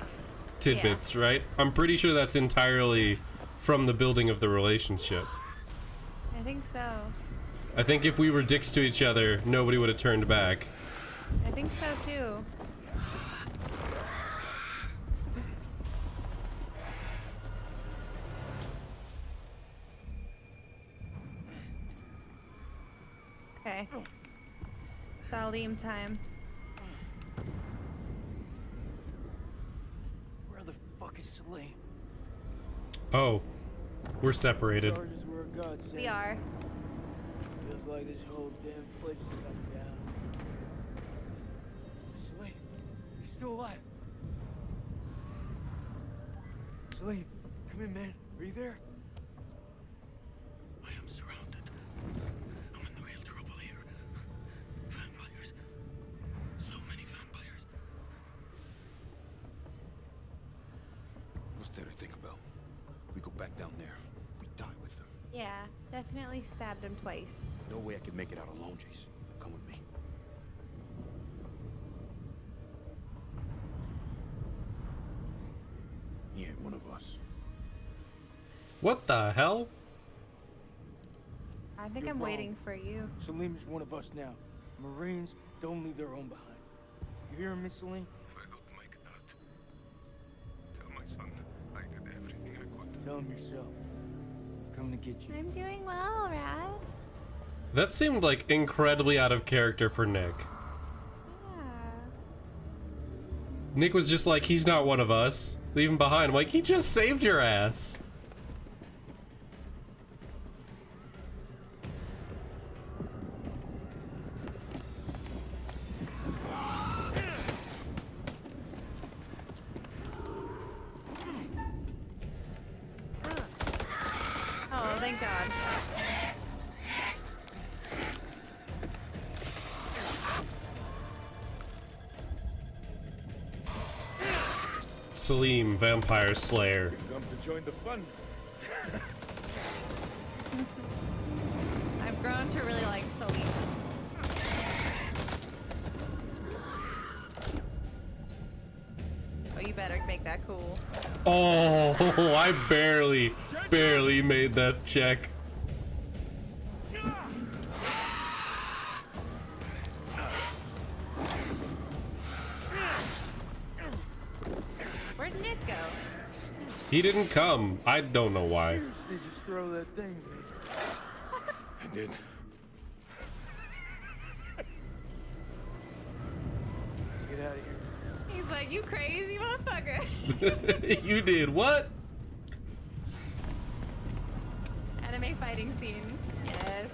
tidbits, right? I'm pretty sure that's entirely from the building of the relationship. I think so. I think if we were dicks to each other, nobody would have turned back. I think so too. Okay. Salim time. Where the fuck is Celine? Oh, we're separated. Charges were a godsend. We are. Feels like this whole damn place is coming down. Celine, he's still alive. Celine, come in, man. Are you there? I am surrounded. I'm in real trouble here. Vampires. So many vampires. What's there to think about? We go back down there. We die with them. Yeah, definitely stabbed him twice. No way I can make it out alone, Jason. Come with me. He ain't one of us. What the hell? I think You're I'm wrong. waiting for you. Salim is one of us now. Marines don't leave their own behind. You hear Miss Salim? If I don't make that, tell my son I did everything I could. Tell him yourself. Coming to get you. I'm doing well, Rad. That seemed like incredibly out of character for Nick. Yeah. Nick was just like, he's not one of us. Leave him behind. I'm like, he just saved your ass. Oh, thank God. Salim, Vampire Slayer. Come to join the fun. I've grown to really like Salim. Oh, you better make that cool. Oh, I barely made that check. Where'd Nick go? He didn't come. I don't know why. Seriously, just throw that thing at me. I did. Let's get out of here. He's like, you crazy motherfucker. You did what? Anime fighting scene. Yes.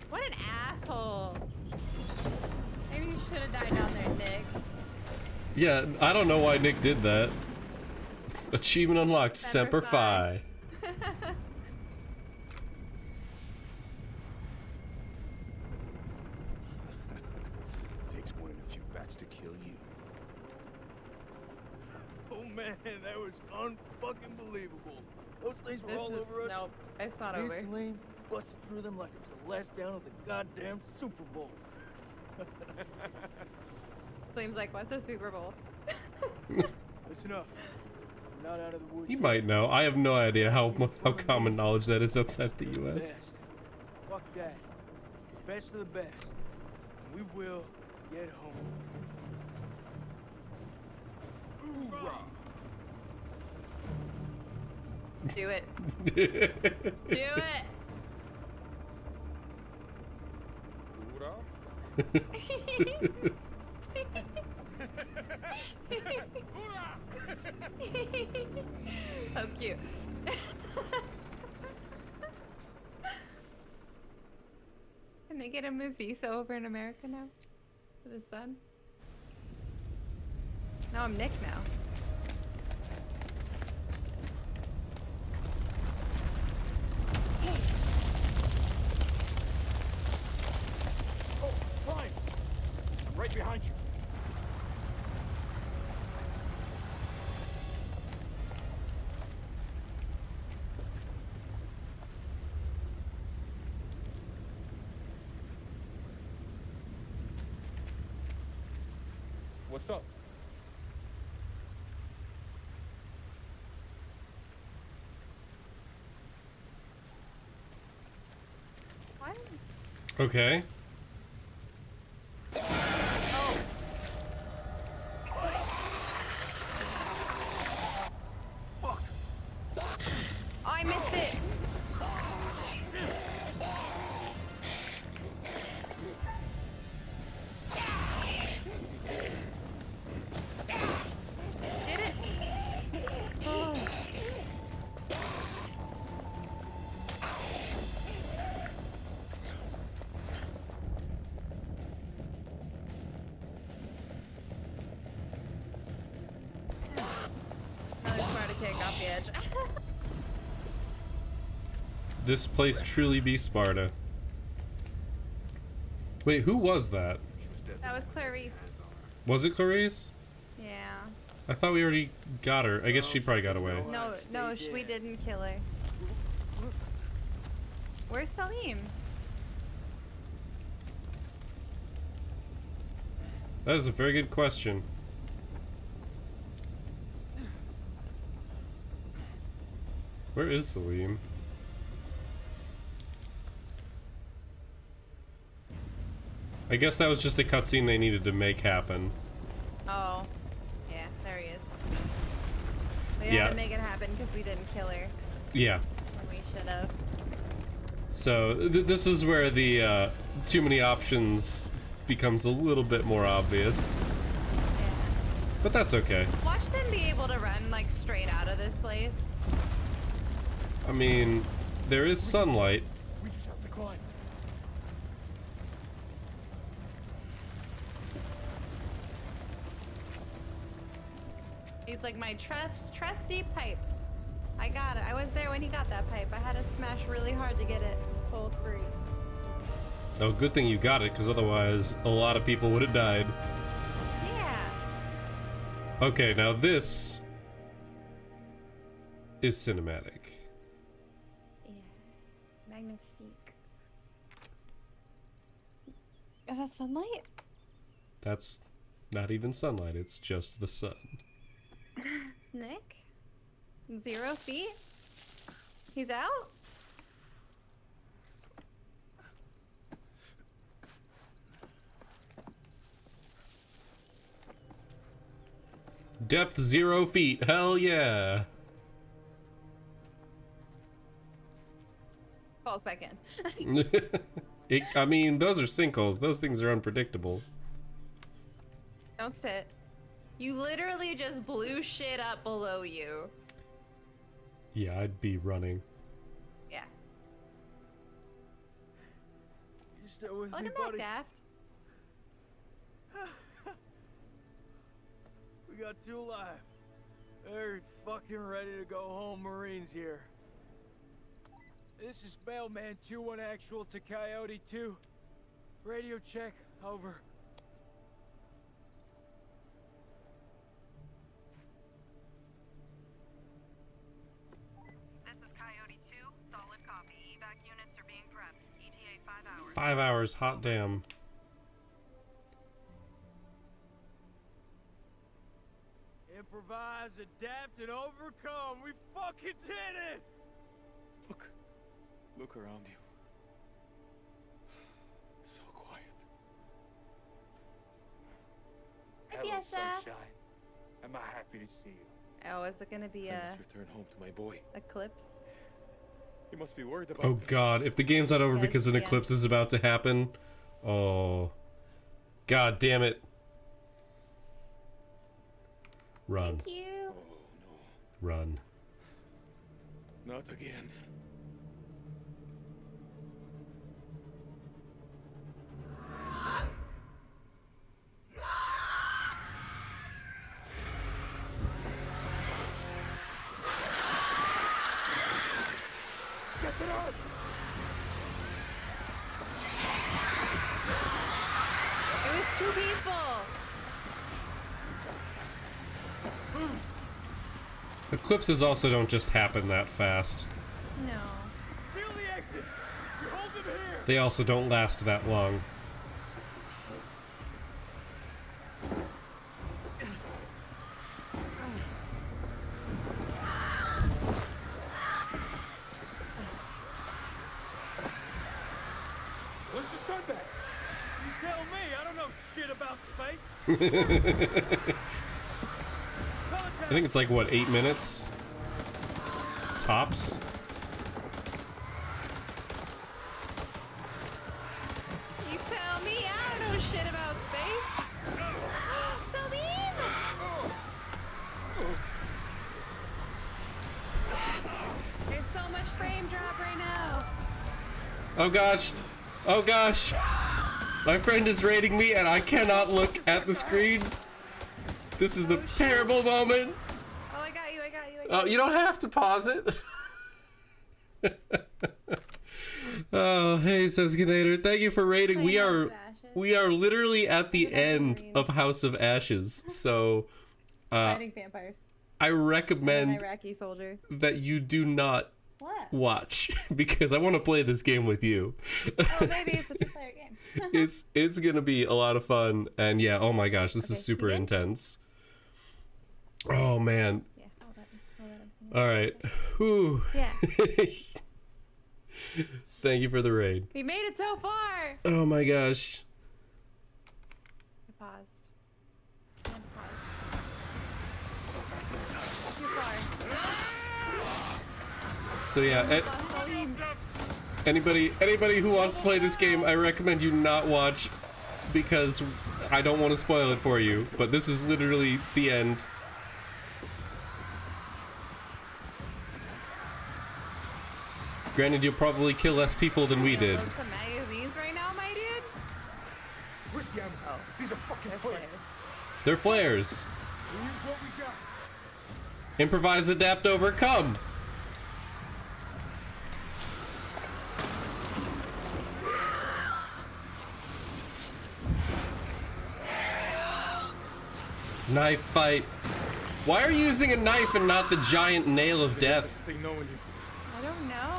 What an asshole. Maybe you should have died down there, Nick. Yeah, I don't know why Nick did that. Achievement unlocked, Semper Semper Fi. Takes more than a few bats to kill you. Oh man, that was unfucking believable. Those things were This all is, over us. nope, it's not Me over. and Salim busted through them like it was the last down of the goddamn Super Bowl. Seems like, what's a Super Bowl? Listen up. We're not out of the woods. You yet. might know. I have no idea how common knowledge that is outside the U.S. Best. Fuck that. Best of the best. We will get home. Hoorah! Do it. Do it. That was cute. Can they get him his visa over in America now? With his son? No, I'm Nick now. Oh, fine. I'm right behind you. What's up? What? Okay. Oh. Fuck! Oh, I missed it. Did it? Oh. Another Sparta kick off the edge. This place truly be Sparta. Wait, who was that? That was Clarice. Was it Clarice? Yeah. I thought we already got her. I guess she probably got away. No, no, we didn't kill her. Where's Salim? That is a very good question. Where is Salim? I guess that was just a cutscene they needed to make happen. Oh. Yeah, there he is. We Yeah. had to make it happen because we didn't kill her Yeah. when we should have. So this is where the too many options becomes a little bit more obvious. Yeah. But that's okay. Watch them be able to run like straight out of this place. I mean, there is sunlight. We just have to climb. He's like my trusty pipe. I got it. I was there when he got that pipe. I had to smash really hard to get it pulled free. Oh, good thing you got it, because otherwise a lot of people would have died. Yeah. Okay, now this is cinematic. Yeah. Magnifique. Is that sunlight? That's not even sunlight, it's just the sun. Nick? 0 feet? He's out? Depth 0 feet, hell yeah! Falls back in. I mean, those are sinkholes. Those things are unpredictable. Don't sit. You literally just blew shit up below you. Yeah, I'd be running. Yeah. You still with Welcome me, back, buddy? Daft. We got 2 alive. Very fucking ready to go home, Marines here. This is Mailman 2-1 actual to Coyote 2. Radio check, over. This is Coyote 2, solid copy. Evac units are being prepped. ETA 5 hours. 5 hours, hot damn. Improvise, adapt, and overcome. We fucking did it! Look around you. So quiet. Hello, Yes, sunshine. Am I happy to see you? Oh, is it gonna be I a must return home to my boy. eclipse? He must be worried about Oh god, if the game's not over Okay, because an yeah. eclipse is about to happen. Oh. God damn it. Run. Thank you. Oh no. Run. Not again. Get it up! It was too peaceful. Eclipses also don't just happen that fast. No. Seal the exits! You hold them here! They also don't last that long. What's the sun back? You tell me, I don't know shit about space. I think it's like, what, 8 minutes? Tops? You tell me, I don't know shit about space. Salim! There's so much frame drop right now. Oh gosh. Oh gosh. My friend is raiding me and I cannot look at the screen. This is a terrible moment. Oh, I got you, I got you, I got Oh, you don't have to pause it. Oh, hey, Seskinator. Thank you for raiding. We are literally at the end of House of Ashes. So, Fighting vampires. I And recommend an Iraqi soldier. that you do not What? watch because I want to play this game with you. Oh, maybe it's a two-player game. it's gonna be a lot of fun, and yeah, oh my gosh, this is Okay, super you good? intense. Oh man, Yeah, hold on. All right. Whew. Yeah. Thank you for the raid. We made it so far. Oh my gosh. I paused. And paused. Too far. So yeah, anybody who wants to play this game, I recommend you not watch because I don't want to spoil it for you, but this is literally the end. Granted, you'll probably kill less people than we did. Some magazines right now, my dude. Where's the ammo? Oh, these are fucking flares. They're flares. We'll use what we got. Improvise, adapt, overcome. Knife fight. Why are you using a knife and not the giant nail of death? I don't know.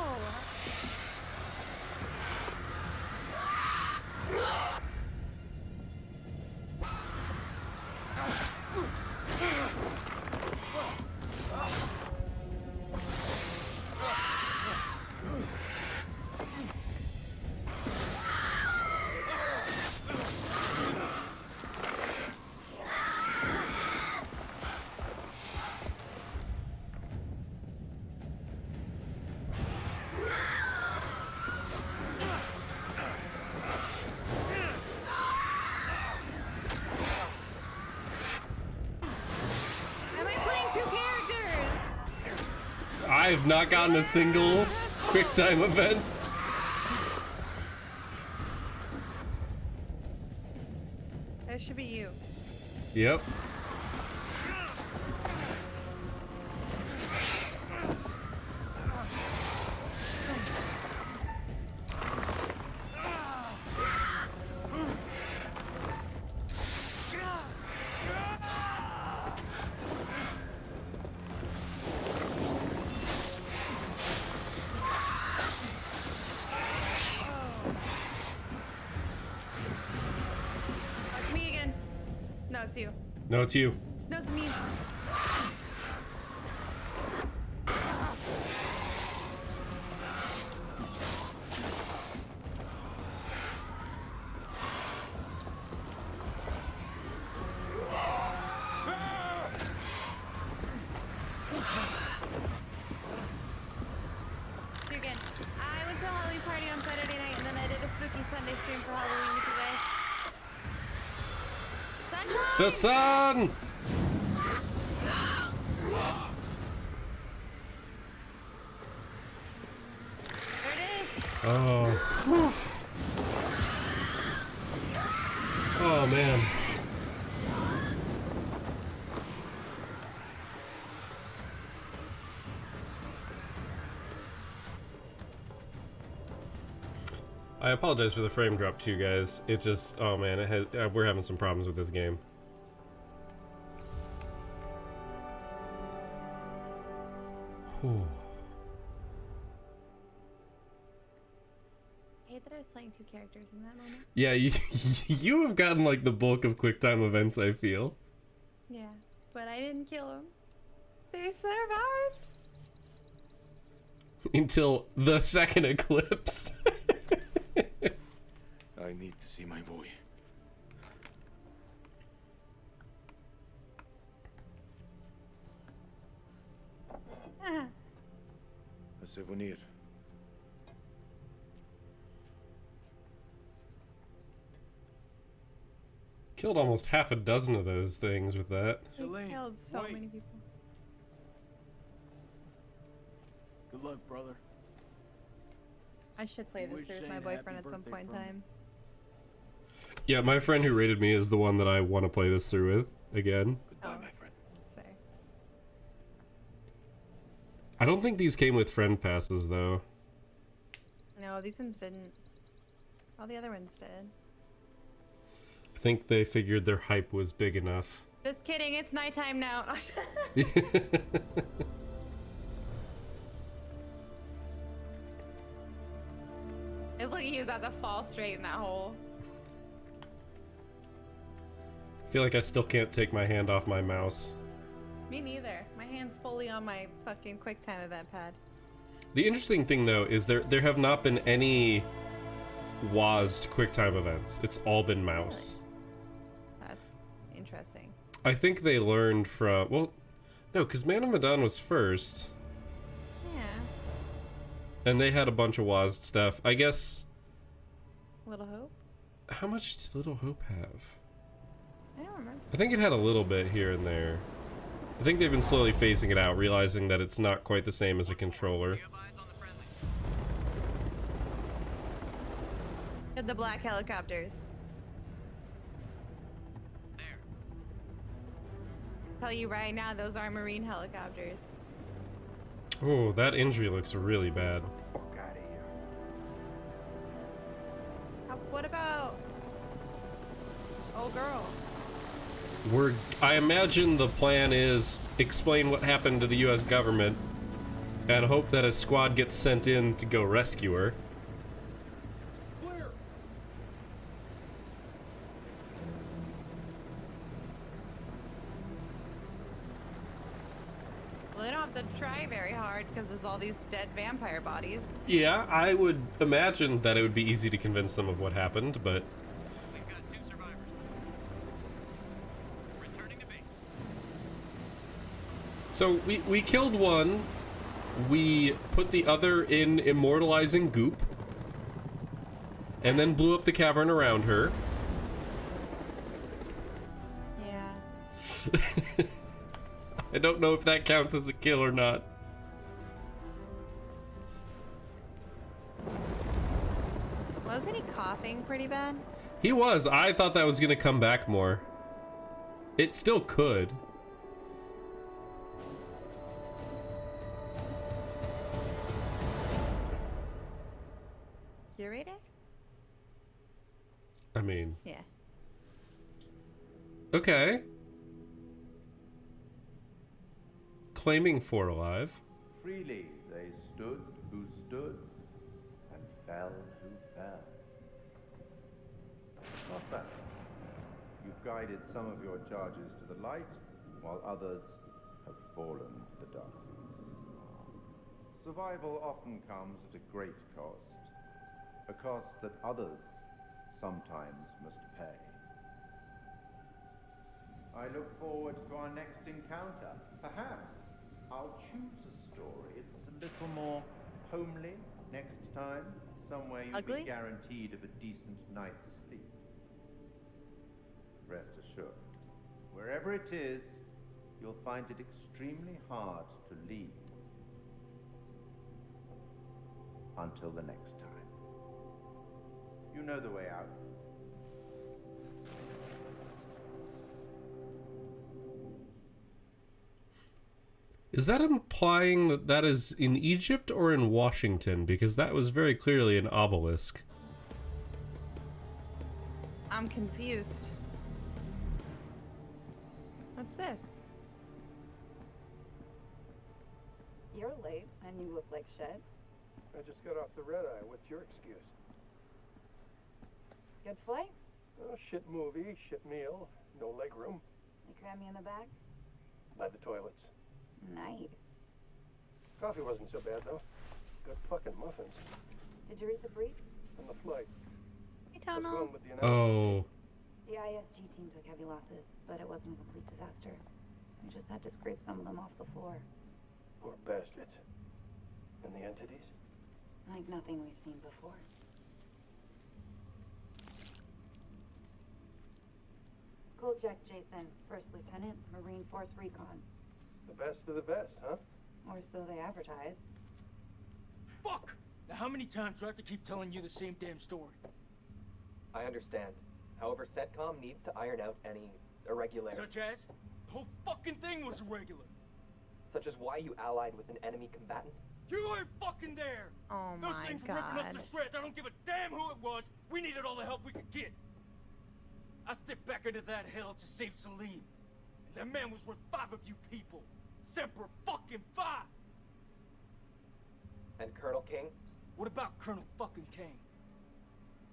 Am I playing two characters? I've not gotten a single quick time event. That should be you. Yep. It's me again. No, it's you. No, it's you. No, it's me. See you again. I went to a Halloween party on Saturday night and then I did a spooky Sunday stream for Halloween with you guys. Sunshine! The sun! There it is. Oh. Oh man. I apologize for the frame drop too, guys. It just, oh man, it has, we're having some problems with this game. Whew. I hate that I was playing two characters in that moment. Yeah, you have gotten like the bulk of quick time events, I feel. Yeah, but I didn't kill them. They survived. Until the second eclipse. I need to see my boy. A souvenir. Killed almost half a dozen of those things with that. He killed so many people. Good luck, brother. I should play this through with my boyfriend at some point in time. Yeah, my friend who rated me is the one that I want to play this through with again. Goodbye, my friend. That's fair. I don't think these came with friend passes though. No, these ones didn't. All the other ones did. I think they figured their hype was big enough. Just kidding, it's nighttime now. It look like you got the fall straight in that hole. I feel like I still can't take my hand off my mouse. Me neither. My hand's fully on my fucking QuickTime event pad. The interesting thing, though, is there have not been any WASD QuickTime events. It's all been mouse. Really? That's interesting. I think they learned from... Well, no, because Man of Medan was first. Yeah. And they had a bunch of WASD stuff. I guess... Little Hope? How much did Little Hope have? I don't remember. I think it had a little bit here and there. I think they've been slowly phasing it out, realizing that it's not quite the same as a controller. Get the black helicopters. There. Tell you right now, those are Marine helicopters. Oh, that injury looks really bad. Fuck out of here. What about... Oh, girl. I imagine the plan is explain what happened to the US government and hope that a squad gets sent in to go rescue her. Clear. Well, they don't have to try very hard because there's all these dead vampire bodies. Yeah, I would imagine that it would be easy to convince them of what happened, but... We've got 2 survivors. Returning to base. So, we killed one, we put the other in immortalizing goop, and then blew up the cavern around her. Yeah. I don't know if that counts as a kill or not. Wasn't he coughing pretty bad? He was. I thought that was gonna come back more. It still could. Curator? I mean... Yeah. Okay. Claiming 4 alive. Freely they stood who stood, and fell who fell. Not bad. You've guided some of your charges to the light, while others have fallen to the darkness. Survival often comes at a great cost, a cost that others sometimes must pay. I look forward to our next encounter. Perhaps I'll choose a story that's a little more homely next time, somewhere you'll Ugly? be guaranteed of a decent night's sleep. Rest assured, wherever it is, you'll find it extremely hard to leave. Until the next time. You know the way out. Is that implying that that is in Egypt or in Washington? Because that was very clearly an obelisk. I'm confused. What's this? You're late, and you look like shit. I just got off the red eye. What's your excuse? Good flight? Oh, shit movie, shit meal, no leg room. They cram you in the back? By the toilets. Nice. Coffee wasn't so bad, though. Good fucking muffins. Did you read the brief? On the flight. Hey, What's Tono. going with the announcement? Oh. The ISG team took heavy losses, but it wasn't a complete disaster. We just had to scrape some of them off the floor. Poor bastards. And the entities? Like nothing we've seen before. Kolchak Jason, First Lieutenant, Marine Force Recon. The best of the best, huh? Or so they advertised. Fuck! Now how many times do I have to keep telling you the same damn story? I understand. However, CENTCOM needs to iron out any irregularities. Such as? The whole fucking thing was irregular. Such as why you allied with an enemy combatant? You weren't fucking there! Oh Those my things were ripping god. us to shreds. I don't give a damn who it was. We needed all the help we could get. I stepped back into that hell to save Salim. And that man was worth 5 of you people. Semper fucking 5! And Colonel King? What about Colonel fucking King?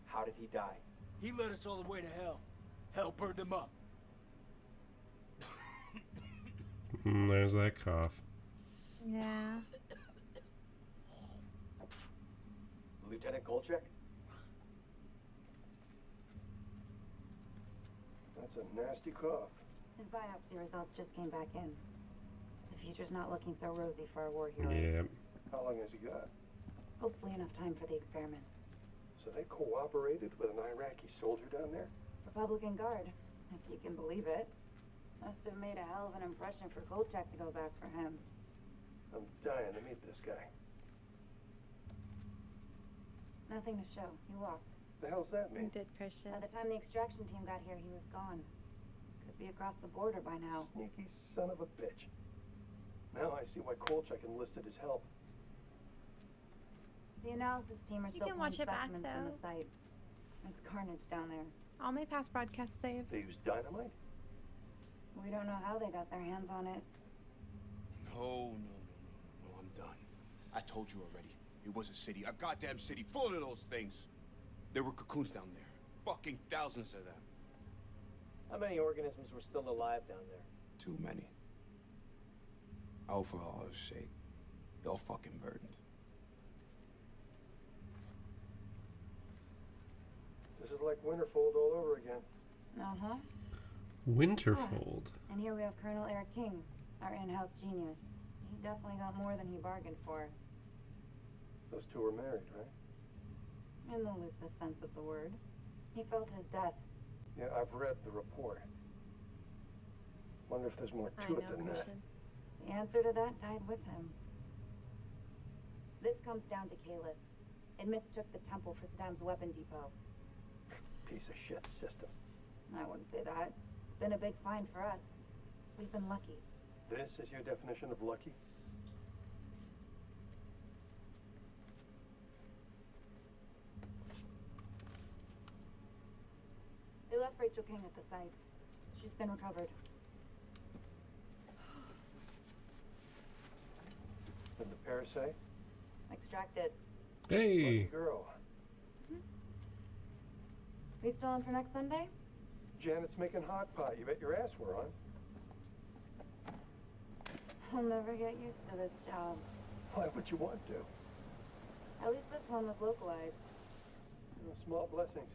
How did he die? He led us all the way to hell. Hell burned him up. There's that cough. Yeah. Lieutenant Kolchak? That's a nasty cough. His biopsy results just came back in. The future's not looking so rosy for our war hero. Yeah. How long has he got? Hopefully enough time for the experiments. So they cooperated with an Iraqi soldier down there? Republican Guard, if you can believe it. Must have made a hell of an impression for Kolchak to go back for him. I'm dying to meet this guy. Nothing to show. He walked. The hell's that You mean? did, Christian. By the time the extraction team got here, he was gone. Could be across the border by now. Sneaky son of a bitch. Now I see why Kolchak enlisted his help. The analysis team are You still can pulling watch it back, specimens from though. the site. It's carnage down there. All my past broadcasts save. They used dynamite? We don't know how they got their hands on it. No, I'm done. I told you already. It was a city, a goddamn city full of those things. There were cocoons down there. Fucking thousands of them. How many organisms were still alive down there? Too many. Oh, for Allah's sake. They're all fucking burdened. This is like Winterfold all over again. Uh-huh. Winterfold. And here we have Colonel Eric King, our in-house genius. He definitely got more than he bargained for. Those two were married, right? In the loosest sense of the word. He felt his death. Yeah, I've read the report. Wonder if there's more to it than that. The answer to that died with him. This comes down to Kalis. It mistook the temple for Saddam's weapon depot. Piece of shit system. I wouldn't say that. It's been a big find for us. We've been lucky. This is your definition of lucky? They left Rachel King at the site. She's been recovered. Did the pair say? Extracted. Hey. Lucky girl. We still on for next Sunday? Janet's making hot pot. You bet your ass we're on. I'll never get used to this job. Why would you want to? At least this one was localized. Small blessings.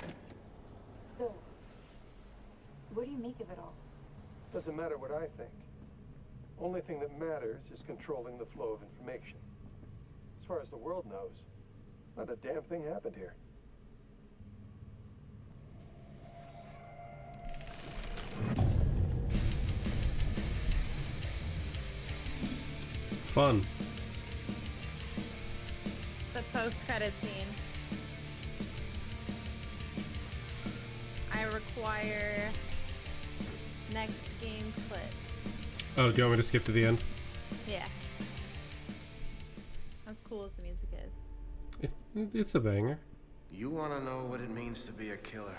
So, what do you make of it all? Doesn't matter what I think. Only thing that matters is controlling the flow of information. As far as the world knows, not a damn thing happened here. Fun. The post-credit scene. I require next game clip. Oh, do you want me to skip to the end? Yeah. As cool as the music is. It's a banger. You want to know what it means to be a killer?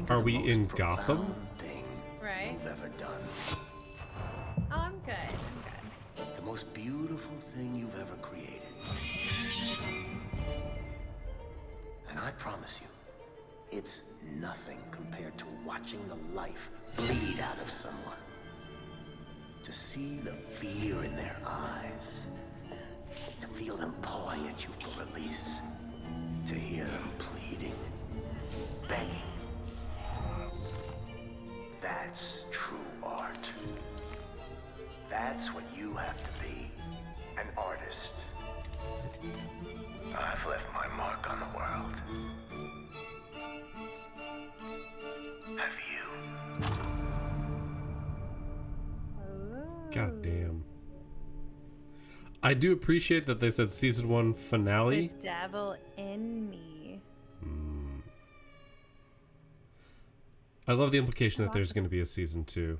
Are we in Gotham? Thing right. you've ever done. Oh, I'm good. I'm good. The most beautiful thing you've ever created. And I promise you, it's nothing compared to watching the life bleed out of someone. To see the fear in their eyes. To feel them pawing at you for release. To hear them pleading, begging. That's true art. That's what you have to be, an artist. I've left my mark on the world. Have you? God damn. I do appreciate that they said season 1 finale. The devil in me. I love the implication that there's going to be a season 2.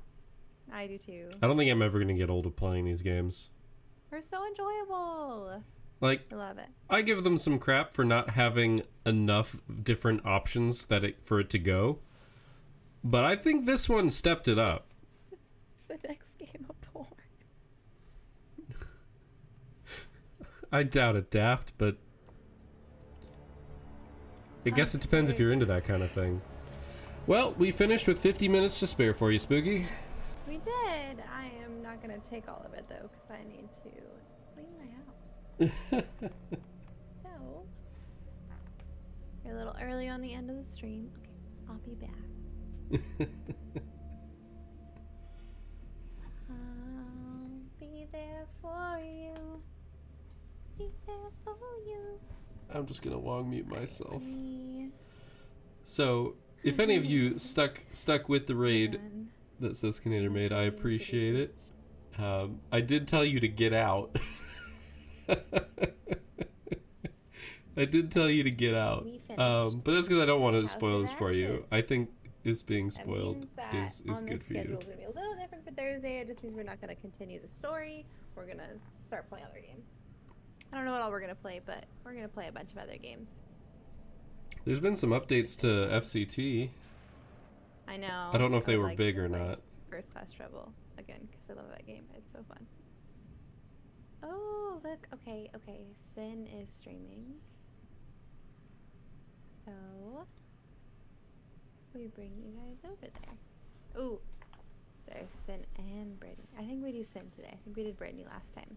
I do too. I don't think I'm ever going to get old of playing these games. They're so enjoyable. Like, I love it. I give them some crap for not having enough different options for it to go. But I think this one stepped it up. It's the next game of porn. I doubt it, Daft, but I guess it depends if you're into that kind of thing. Well, we finished with 50 minutes to spare for you, Spooky. We did. I am not gonna take all of it though, because I need to clean my house. So, you're a little early on the end of the stream. Okay, I'll be back. I'll be there for you. Be there for you. I'm just gonna long mute myself. So, if any of you stuck with the raid that Siskinator made, I appreciate it. I did tell you to get out. I did tell you to get out. But that's because I don't want to spoil this for you. I think this being spoiled is good for you. Schedule is gonna be a little different for Thursday. It just means we're not gonna continue the story. We're gonna start playing other games. I don't know what all we're gonna play, but we're gonna play a bunch of other games. There's been some updates to FCT. I know. I don't know if they were big or not. First Class Trouble again, because I love that game. It's so fun. Oh, look. Okay. Sin is streaming. So we bring you guys over there. Ooh, there's Sin and Brittany. I think we do Sin today. I think we did Brittany last time.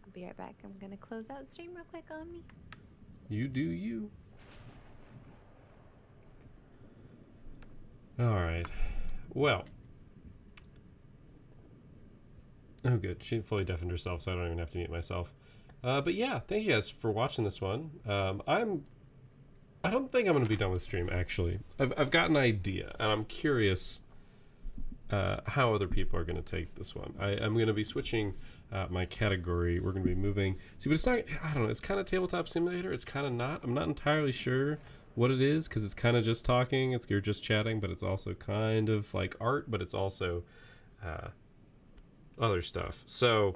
I'll be right back. I'm gonna close out the stream real quick, Omni. You do you. Alright. Well. Oh good. She fully deafened herself, so I don't even have to mute myself. But yeah, thank you guys for watching this one. I don't think I'm going to be done with stream, actually. I've got an idea, and I'm curious how other people are going to take this one. I'm going to be switching my category. We're going to be moving. See, but it's not, I don't know, it's kind of tabletop simulator. It's kind of not. I'm not entirely sure what it is, because it's kind of just talking. You're just chatting, but it's also kind of like art, but it's also other stuff. So,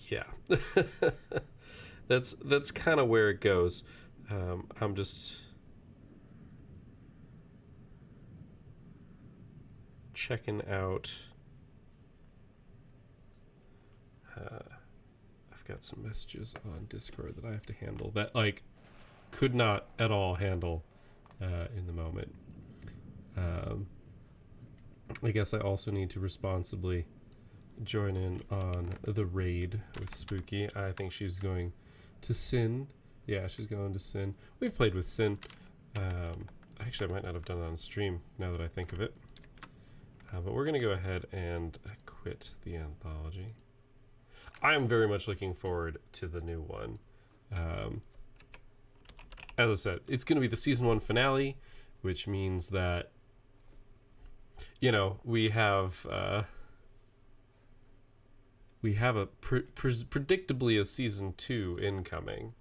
yeah. That's kind of where it goes. I'm just checking out. I've got some messages on Discord that I have to handle that could not at all handle in the moment. I guess I also need to responsibly join in on the raid with Spooky. I think she's going to Sin. Yeah, she's going to Sin. We've played with Sin. Actually, I might not have done it on stream now that I think of it. But we're going to go ahead and quit the anthology. I am very much looking forward to the new one. As I said, it's going to be the season 1 finale, which means that, you know, we have a predictably a season 2 incoming,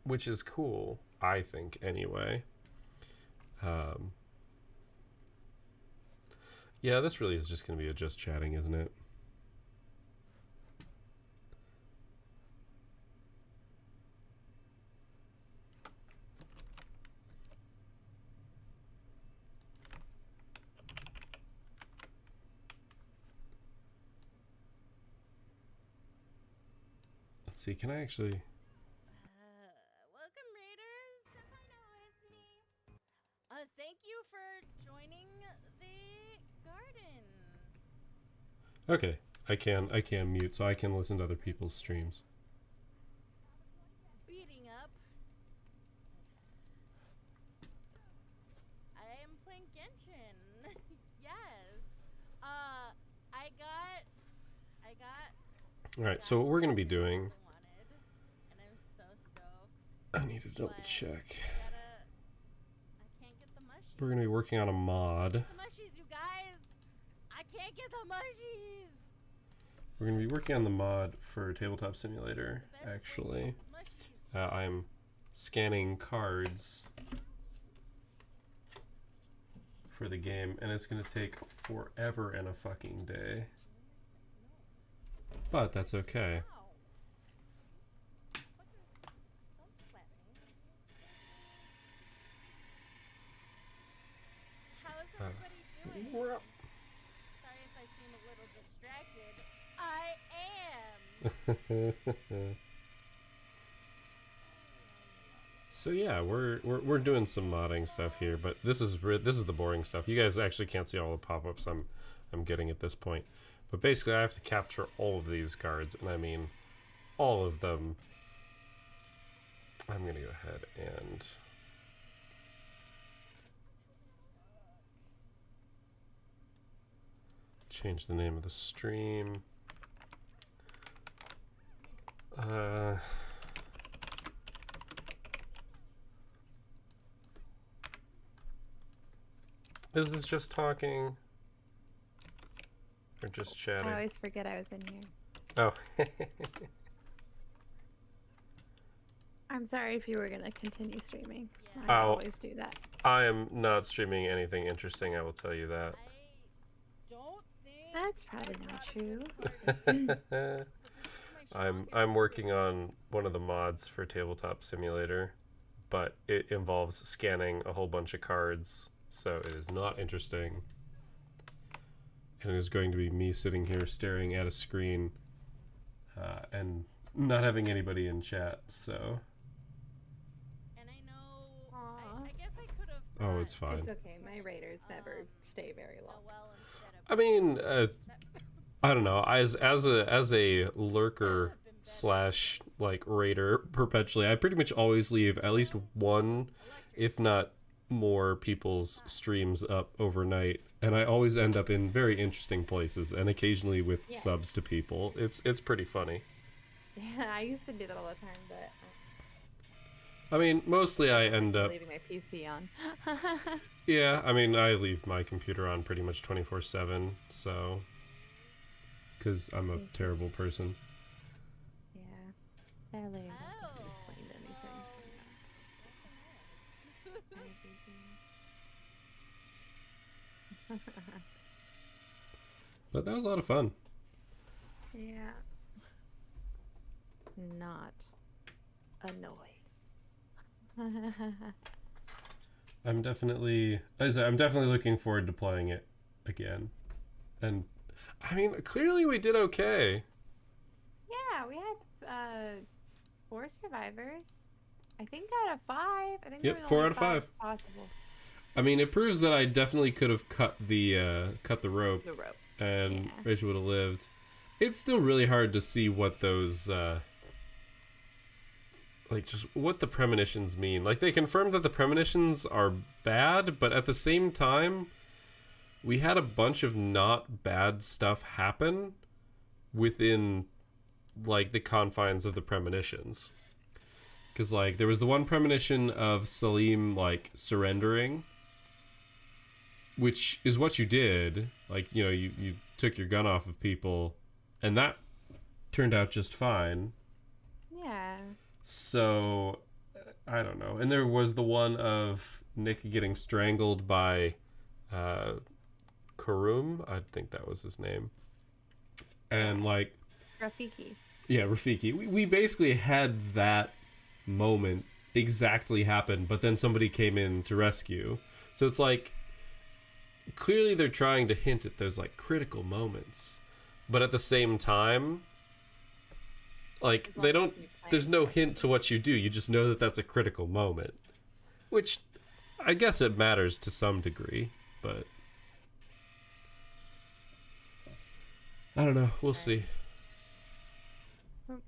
which is cool, I think, anyway. Yeah, this really is just going to be a just chatting, isn't it? Let's see, can I actually... Welcome, Raiders! Senpai no, it's me. Thank you for joining the garden. Okay, I can mute, so I can listen to other people's streams. Beating up. I am playing Genshin. Yes. I got. All right, so what we're going to be doing... And I'm so stoked. I need to double check. I can't get the mushies. We're going to be working on a mod. The mushies, you guys! I can't get the mushies! We're going to be working on the mod for Tabletop Simulator, actually. I'm scanning cards for the game, and it's going to take forever and a fucking day. But that's okay. How's everybody doing? Sorry if I seem a little distracted. I am! So yeah, we're doing some modding stuff here, but this is the boring stuff. You guys actually can't see all the pop-ups I'm getting at this point. But basically, I have to capture all of these cards, and I mean all of them. I'm gonna go ahead and change the name of the stream. Is this just talking? Or just chatting? I always forget I was in here. Oh. I'm sorry if you were going to continue streaming. Yeah. I always do that. I am not streaming anything interesting, I will tell you that. That's probably not true. I'm working on one of the mods for Tabletop Simulator, but it involves scanning a whole bunch of cards, so it is not interesting. And it is going to be me sitting here staring at a screen and not having anybody in chat, so. And I know, I guess I could have. Oh, it's fine. It's okay. My raiders never stay very long. I mean, I don't know. As a lurker slash like raider perpetually, I pretty much always leave at least one, if not more, people's streams up overnight, and I always end up in very interesting places, and occasionally with subs to people. It's pretty funny. Yeah, I used to do that all the time, but I mean, mostly I end up leaving my PC on. Yeah, I mean, I leave my computer on pretty much 24/7, so because I'm a terrible person. Yeah, sadly, I don't think I explained anything. But that was a lot of fun. Yeah. Not annoyed. I'm definitely looking forward to playing it again. And I mean, clearly we did okay. Yeah, we had 4 survivors. I think out of 5. I think Yep, there was 4 only out of 5 possible. I mean, it proves that I definitely could have cut the rope. The rope. And Rachel would have lived. It's still really hard to see what those like just what the premonitions mean. Like, they confirmed that the premonitions are bad, but at the same time, we had a bunch of not bad stuff happen within like the confines of the premonitions. Because like there was the one premonition of Salim like surrendering, which is what you did. Like, you know, you took your gun off of people, and that turned out just fine. Yeah. So, I don't know. And there was the one of Nick getting strangled by Karum. I think that was his name. And like... Rafiki. Yeah, Rafiki. We basically had that moment exactly happen, but then somebody came in to rescue. So it's like, clearly they're trying to hint at those like critical moments. But at the same time, like, they don't... There's no hint to what you do. You just know that that's a critical moment. Which, I guess it matters to some degree, but... I don't know. We'll see. Okay,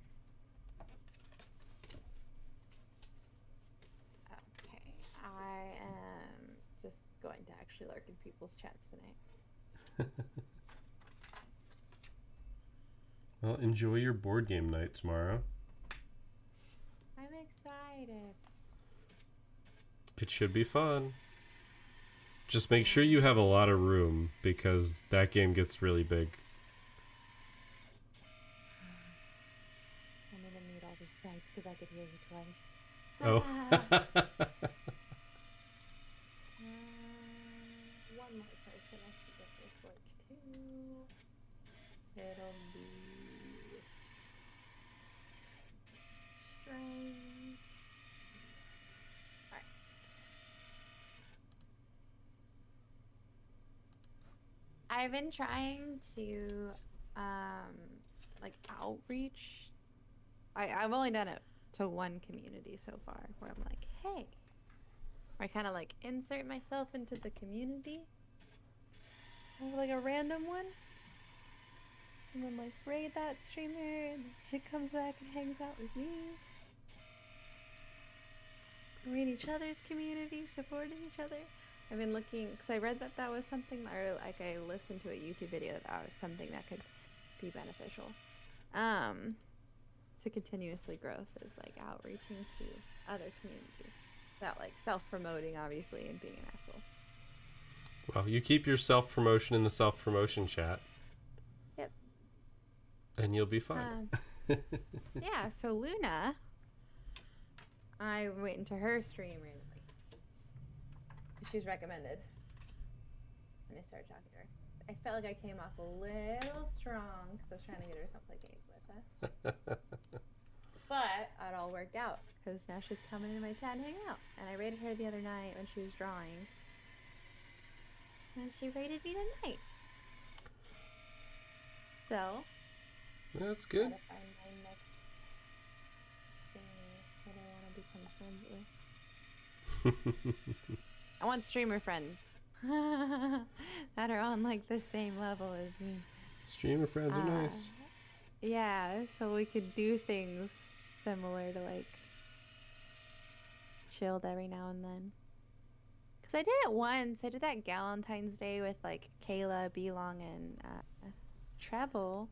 I am just going to actually lurk in people's chats tonight. Well, enjoy your board game night tomorrow. I'm excited. It should be fun. Just make sure you have a lot of room, because that game gets really big. I'm gonna mute all these sites because I could hear you twice. Oh. One more person I should get this link to. It'll be strange. Alright. I've been trying to like outreach. I've only done it to one community so far where I'm like, hey, I kind of like insert myself into the community, like a random one, and then like raid that streamer, and she comes back and hangs out with me. We're in each other's community, supporting each other. I've been looking, because I read that that was something, or like I listened to a YouTube video that was something that could be beneficial. To continuously growth is like outreaching to other communities. That like self-promoting, obviously, and being an asshole. Well, you keep your self-promotion in the self-promotion chat. Yep. And you'll be fine. Yeah, so Luna, I went into her stream randomly. She was recommended. And I started talking to her. I felt like I came off a little strong because I was trying to get her to come play games with us. But it all worked out because now she's coming into my chat and hanging out. And I raided her the other night when she was drawing. And she raided me tonight. So. That's good. Gotta find my next thing that I want to become friends with. I want streamer friends that are on like the same level as me. Streamer friends are nice. Yeah, so we could do things similar to like chilled every now and then. Cause I did it once. I did that Galentine's Day with like Kayla, Belong, and Treble,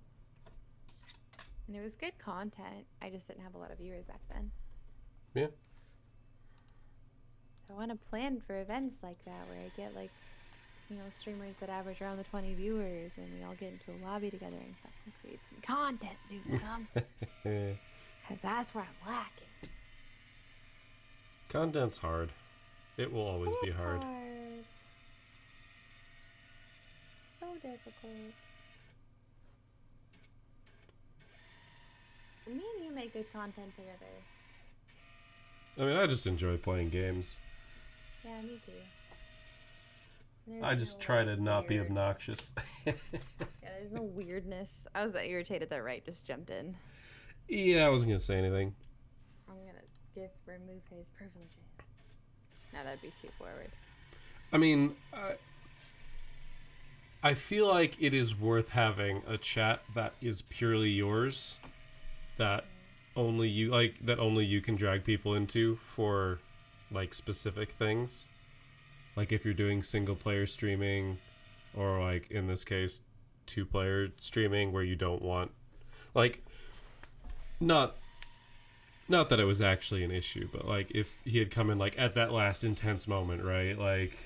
and it was good content. I just didn't have a lot of viewers back then. Yeah. I want to plan for events like that where I get like, you know, streamers that average around the 20 viewers and we all get into a lobby together and fucking create some content, dude. Because that's where I'm lacking. Content's hard. It will always be hard. So difficult. Me and you make good content together. I mean, I just enjoy playing games. Yeah, me too. I just try to not be obnoxious. Yeah, there's no weirdness. I was irritated that Wright just jumped in. Yeah, I wasn't going to say anything. I'm going to remove his privileges. No, that'd be too forward. I mean, I feel like it is worth having a chat that is purely yours, that only you can drag people into for like specific things. Like if you're doing single player streaming, or like in this case 2-player streaming where you don't want, like, not that it was actually an issue, but like if he had come in like at that last intense moment, right? Like,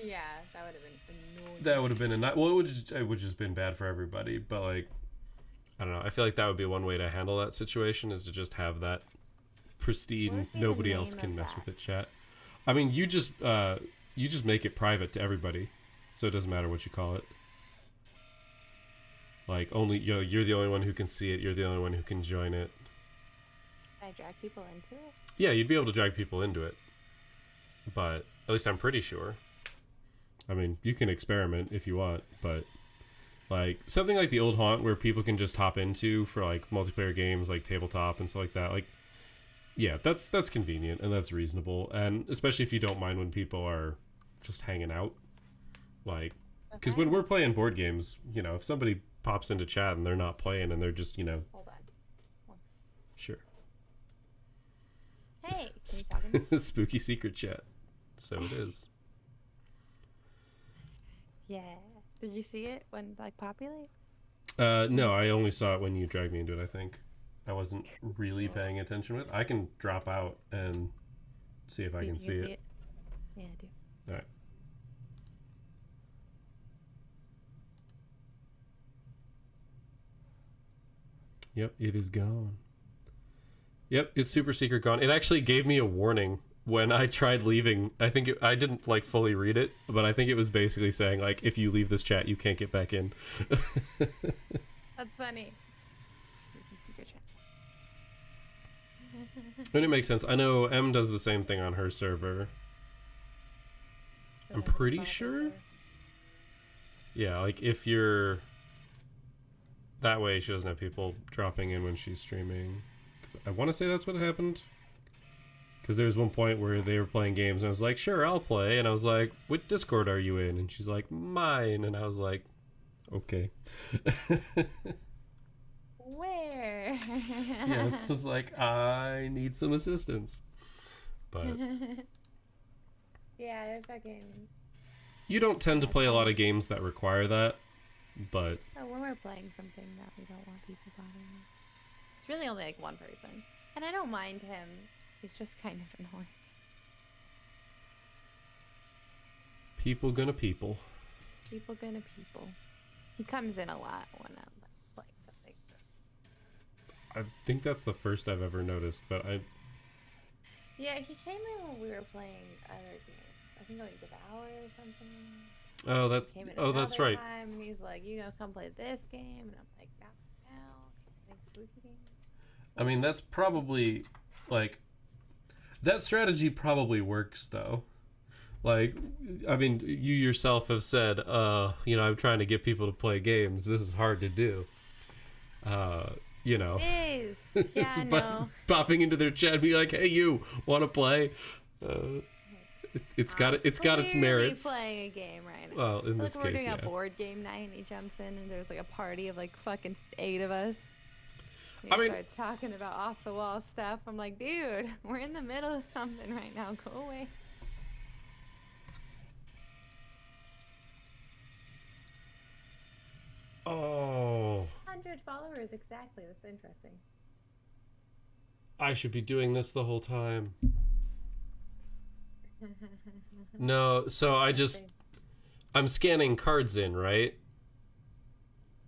yeah, that would have been annoying. That would have been well, it would just been bad for everybody. But like, I don't know. I feel like that would be one way to handle that situation, is to just have that pristine, nobody else can mess with it chat. I mean, you just make it private to everybody, so it doesn't matter what you call it. Like, only you're the only one who can see it. You're the only one who can join it. Can I drag people into it? Yeah, you'd be able to drag people into it, but at least I'm pretty sure. I mean, you can experiment if you want, but like something like the old haunt where people can just hop into for like multiplayer games, like tabletop and stuff like that. Like, yeah, that's convenient and that's reasonable, and especially if you don't mind when people are just hanging out, like, because when we're playing board games, you know, if somebody pops into chat and they're not playing and they're just, you know, hold on. Sure. Hey, can you talk to me? Spooky secret chat. So it is. Yeah. Did you see it when like populate? No, I only saw it when you dragged me into it, I think. I wasn't really paying attention with it. I can drop out and see if I can see it. Yeah, I do. All right. Yep, it is gone. Yep, it's super secret gone. It actually gave me a warning when I tried leaving. I think I didn't like fully read it, but I think it was basically saying like, if you leave this chat, you can't get back in. That's funny. Spooky secret chat. And it makes sense. I know M does the same thing on her server. I'm pretty sure. Yeah, like if you're that way, she doesn't have people dropping in when she's streaming. I want to say that's what happened. Because there was one point where they were playing games, and I was like, sure, I'll play. And I was like, what Discord are you in? And she's like, mine. And I was like, okay. Where? Yeah, this is like, I need some assistance. But yeah, they're fucking. you don't tend to play a lot of games that require that, but... Oh, when we're playing something that we don't want people bothering. It's really only like one person. And I don't mind him. He's just kind of annoying. People gonna people. People gonna people. He comes in a lot when I'm playing something. I think that's the first I've ever noticed, but I... Yeah, he came in when we were playing other games. I think like Devour or something. Oh, that's... Oh, that's right. Time, and he's like, you gonna come play this game? And I'm like, no. Thanks, spooky game. I mean, that's probably, like... That strategy probably works, though. Like, I mean, you yourself have said, you know, I'm trying to get people to play games. This is hard to do. You know. It is. Yeah, I know. Popping into their chat and be like, hey, you, want to play? It's got its merits. Playing a game right now. Well, in this we're case, doing yeah. a board game night, and he jumps in, and there's like a party of like fucking 8 of us. And he starts talking about off the wall stuff. I'm like, dude, we're in the middle of something right now. Go away. Oh. 100 followers exactly. That's interesting. I should be doing this the whole time. No, so I'm scanning cards in, right?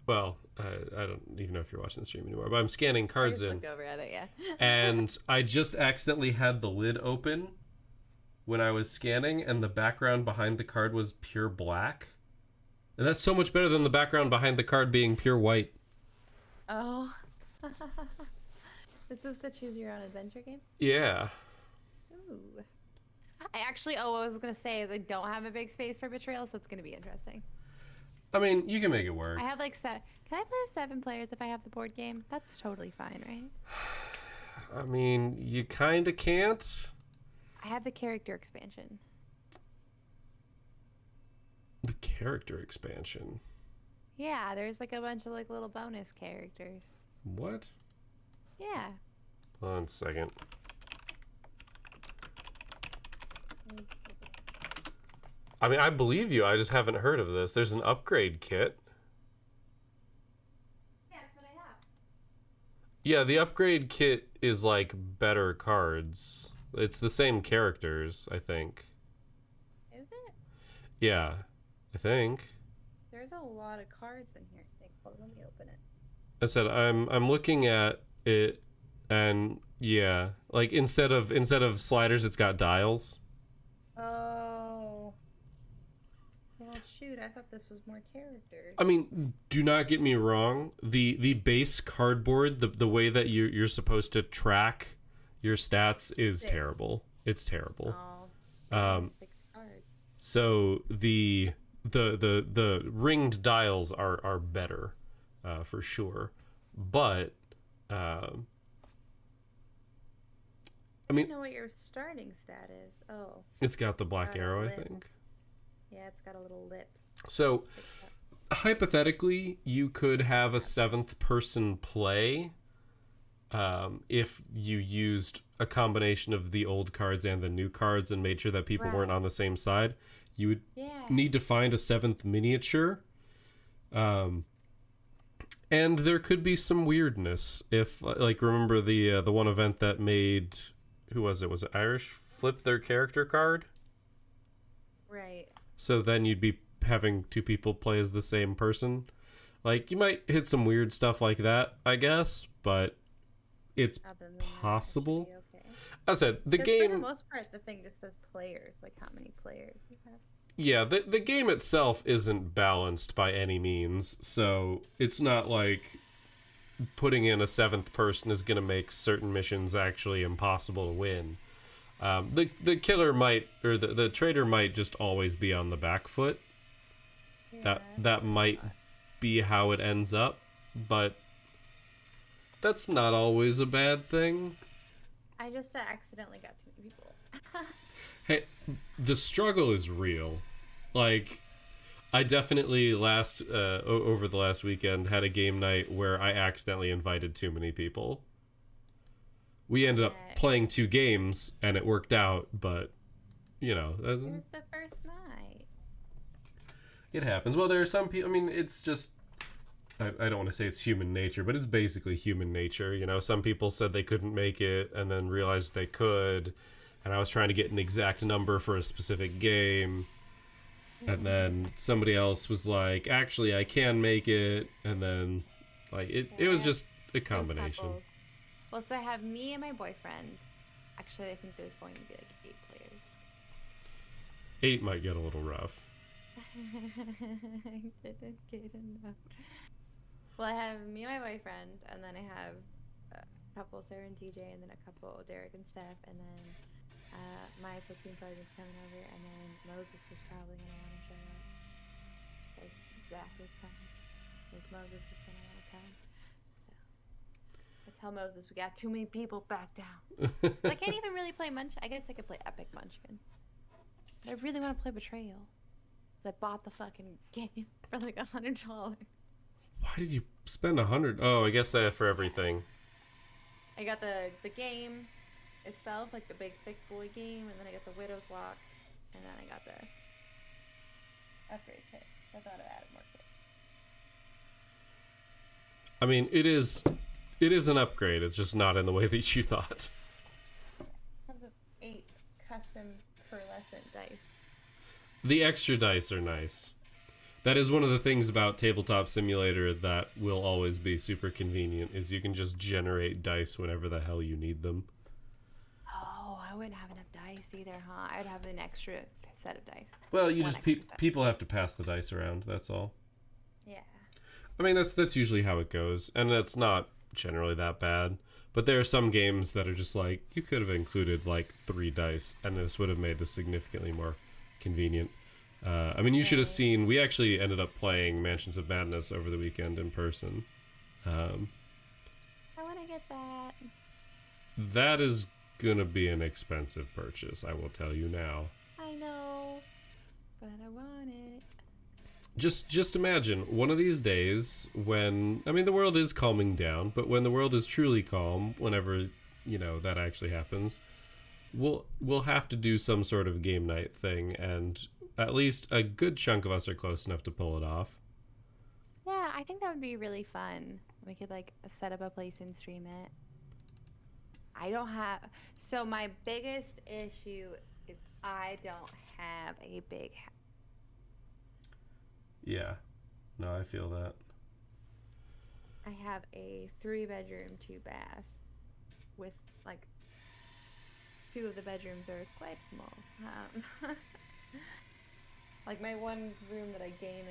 Well, I don't even know if you're watching the stream anymore, but I'm scanning cards in. Look over at it, yeah. And I just accidentally had the lid open when I was scanning, and the background behind the card was pure black. And that's so much better than the background behind the card being pure white. Oh. This is the choose your own adventure game? Yeah. Ooh. I actually, what I was going to say is I don't have a big space for Betrayal, so it's going to be interesting. I mean, you can make it work. I have like can I play with 7 players if I have the board game? That's totally fine, right? I mean, you kind of can't. I have the character expansion. The character expansion? Yeah, there's like a bunch of like little bonus characters. What? Yeah. Hold on a second. I mean, I believe you. I just haven't heard of this. There's an upgrade kit. Yeah, that's what I have. Yeah, the upgrade kit is like better cards. It's the same characters, I think. Is it? Yeah, I think. There's a lot of cards in here. Hold on, let me open it. I said I'm looking at it, and yeah, like instead of sliders, it's got dials. Oh. Well, shoot, I thought this was more characters. I mean, do not get me wrong. The base cardboard, the way that you're supposed to track your stats is terrible. It's terrible. Oh, 6 cards. So the ringed dials are better, for sure. But I mean, I don't know what your starting stat is. Oh. It's got the black arrow, I think. Yeah, it's got a little lip. So, hypothetically, you could have a 7th person play if you used a combination of the old cards and the new cards and made sure that people weren't on the same side. You would need to find a 7th miniature. And there could be some weirdness if, like, remember the one event that made, who was it? Was it Irish? Flip their character card? Right. So then you'd be having 2 people play as the same person. Like, you might hit some weird stuff like that, I guess, but it's possible. Okay. I said, the game... For the most part, the thing just says players, like how many players you have. Yeah, the game itself isn't balanced by any means, so it's not like putting in a 7th person is going to make certain missions actually impossible to win. The killer might, or the traitor might just always be on the back foot. Yeah. That might be how it ends up, but That's not always a bad thing. I just accidentally got too many people. Hey, the struggle is real. Like, I definitely over the last weekend had a game night where I accidentally invited too many people. We ended up playing 2 games and it worked out, but you know, It was the first night. it happens. Well, there are some people. I mean, it's just. I don't want to say it's human nature, but it's basically human nature. You know, some people said they couldn't make it and then realized they could. And I was trying to get an exact number for a specific game. And then somebody else was like, actually, I can make it. And then, like, it was just a combination. Well, so I have me and my boyfriend. Actually, I think there's going to be like 8 players. 8 might get a little rough. I didn't get enough. Well, I have me and my boyfriend, and then I have a couple Sarah and TJ, and then a couple Derek and Steph, and then my platoon sergeant's coming over, and then Moses is probably going to want to show up. Because Zach is coming. I think Moses is going to want to come. So I tell Moses we got too many people, back down. So I can't even really play Munchkin. I guess I could play Epic Munchkin. But I really want to play Betrayal. I bought the fucking game for like $100. Why did you spend 100? Oh, I guess that for everything. I got the game itself, like the big thick boy game, and then I got the Widow's Walk, and then I got the upgrade kit. I thought I added more kit. I mean, it is an upgrade. It's just not in the way that you thought. I have the 8 custom pearlescent dice. The extra dice are nice. That is one of the things about Tabletop Simulator that will always be super convenient, is you can just generate dice whenever the hell you need them. Oh, I wouldn't have enough dice either, huh? I'd have an extra set of dice. Well, you just people have to pass the dice around, that's all. Yeah. I mean, that's usually how it goes, and that's not generally that bad. But there are some games that are just like, you could have included like 3 dice, and this would have made this significantly more convenient. I mean, you should have seen, we actually ended up playing Mansions of Madness over the weekend in person. I want to get that. That is gonna be an expensive purchase, I will tell you now. I know, but I want it. Just imagine one of these days when, I mean, the world is calming down, but when the world is truly calm, whenever, you know, that actually happens, we'll have to do some sort of game night thing, and at least a good chunk of us are close enough to pull it off. Yeah, I think that would be really fun. We could like set up a place and stream it. I don't have, so my biggest issue is I don't have a big house. Yeah, no, I feel that. I have a 3-bedroom, 2-bath with like 2 of the bedrooms are quite small. Like my one room that I game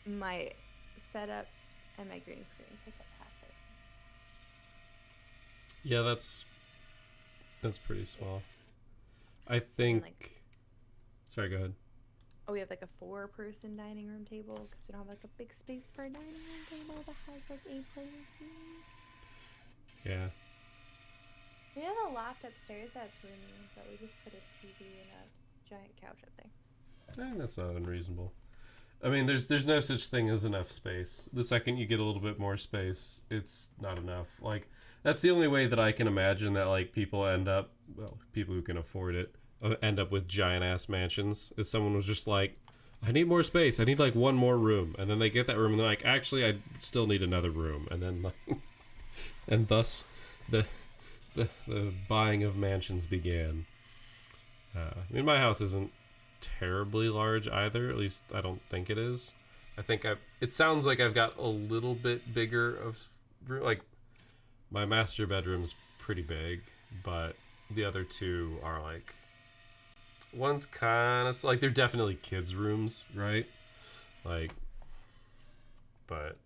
in, my setup and my green screen take up half it. Yeah, that's pretty small. I think. Sorry, go ahead. Oh, we have like a 4-person dining room table because we don't have like a big space for a dining room table that has like 8 players. Yeah. We have a loft upstairs that's roomy, but we just put a TV and a giant couch up there. I think that's not unreasonable. I mean, there's no such thing as enough space. The second you get a little bit more space, it's not enough. Like, that's the only way that I can imagine that, like, people end up, well, people who can afford it, end up with giant-ass mansions, is someone was just like, I need more space. I need, like, one more room. And then they get that room, and they're like, actually, I still need another room. And then, like, and thus, the buying of mansions began. I mean, my house isn't terribly large either. At least I don't think it is. I think it sounds like I've got a little bit bigger of, like, my master bedroom's pretty big, but the other 2 are like, one's kind of like, they're definitely kids' rooms, right? Like, but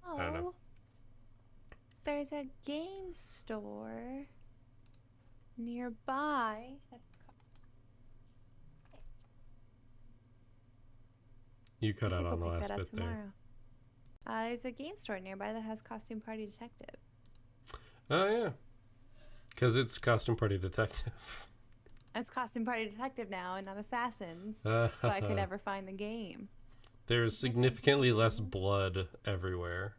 I don't know. There's a game store nearby. You cut out on the last bit there. There's a game store nearby that has Costume Party Detective. Oh, yeah. Because it's Costume Party Detective. It's Costume Party Detective now and not Assassins. So I could never find the game. There's significantly less blood everywhere.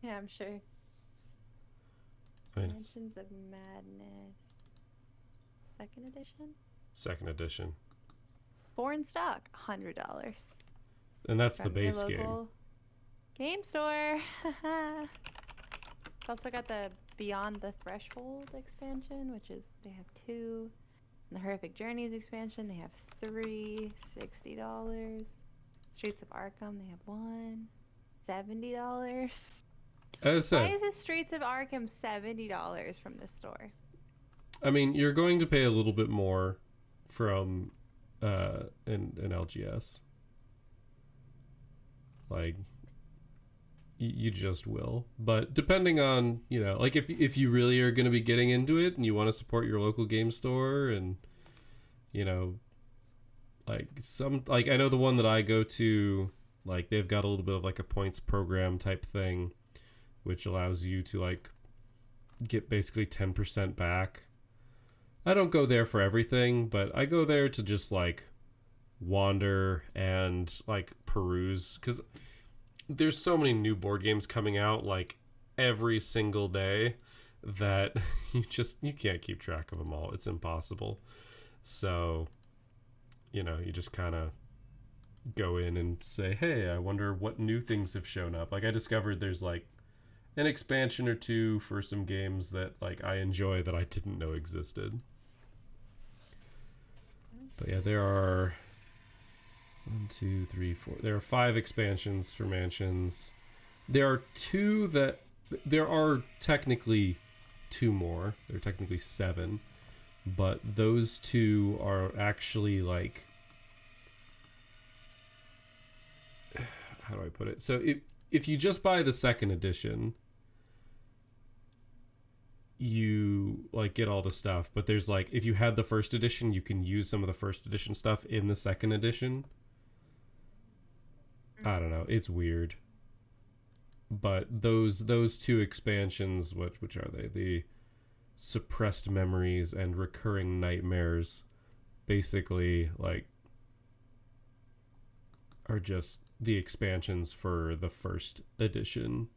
Yeah, I'm sure. I mean, Dimensions of Madness. Second edition? second edition. 4 in stock. $100. And that's the From your base game. local game store. It's also got the Beyond the Threshold expansion, which is, they have 2. And the Horrific Journeys expansion, they have 3. $60. Streets of Arkham, they have 1. $70. As I said, Why is the Streets of Arkham $70 from this store? I mean, you're going to pay a little bit more from an LGS. Like, you just will. But depending on, you know, like if you really are going to be getting into it and you want to support your local game store and, you know, like I know the one that I go to, like they've got a little bit of like a points program type thing, which allows you to like get basically 10% back. I don't go there for everything, but I go there to just like wander and like peruse, because there's so many new board games coming out like every single day that you can't keep track of them all. It's impossible. So, you know, you just kind of go in and say, hey, I wonder what new things have shown up. Like I discovered there's like an expansion or 2 for some games that like I enjoy that I didn't know existed. But yeah, there are 1, 2, 3, 4. There are 5 expansions for Mansions. There are 2 that there are technically 2 more. There are technically 7, but those 2 are actually like, how do I put it? So if you just buy the second edition, you like get all the stuff, but there's like, if you had the first edition, you can use some of the first edition stuff in the second edition. I don't know, it's weird. But those 2 expansions, which are they? The Suppressed Memories and Recurring Nightmares, basically like are just the expansions for the first edition,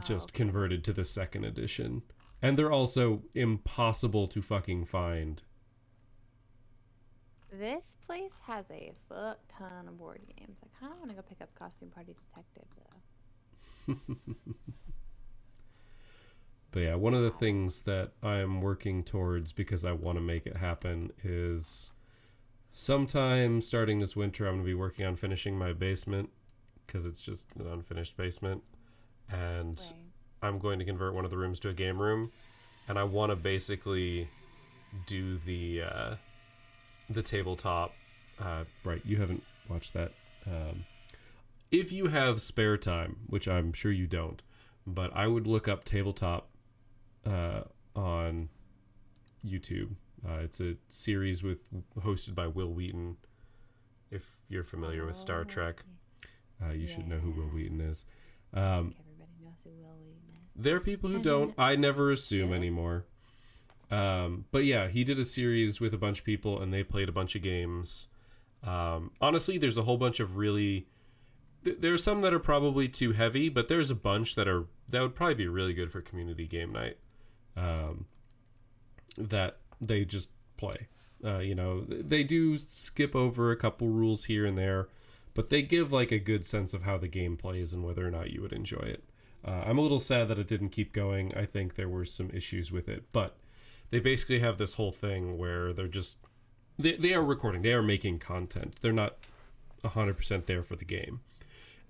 just converted to the second edition. And they're also impossible to fucking find. This place has a fuck ton of board games. I kind of want to go pick up Costume Party Detective, though. But yeah, one of the things that I'm working towards, because I want to make it happen, is sometime starting this winter, I'm going to be working on finishing my basement, because it's just an unfinished basement. And I'm going to convert one of the rooms to a game room. And I want to basically do the tabletop. Right, you haven't watched that. If you have spare time, which I'm sure you don't, but I would look up tabletop on YouTube. It's a series hosted by Will Wheaton. If you're familiar with Star Trek, you should know who Will Wheaton is. Everybody knows who Will Wheaton is. There are people who don't. I never assume anymore. But yeah, he did a series with a bunch of people and they played a bunch of games. Honestly, there's a whole bunch of really... There are some that are probably too heavy, but there's a bunch that would probably be really good for community game night. That they just play. You know, they do skip over a couple rules here and there, but they give like a good sense of how the game plays and whether or not you would enjoy it. I'm a little sad that it didn't keep going. I think there were some issues with it, but they basically have this whole thing where they're just... They are recording. They are making content. They're not 100% there for the game.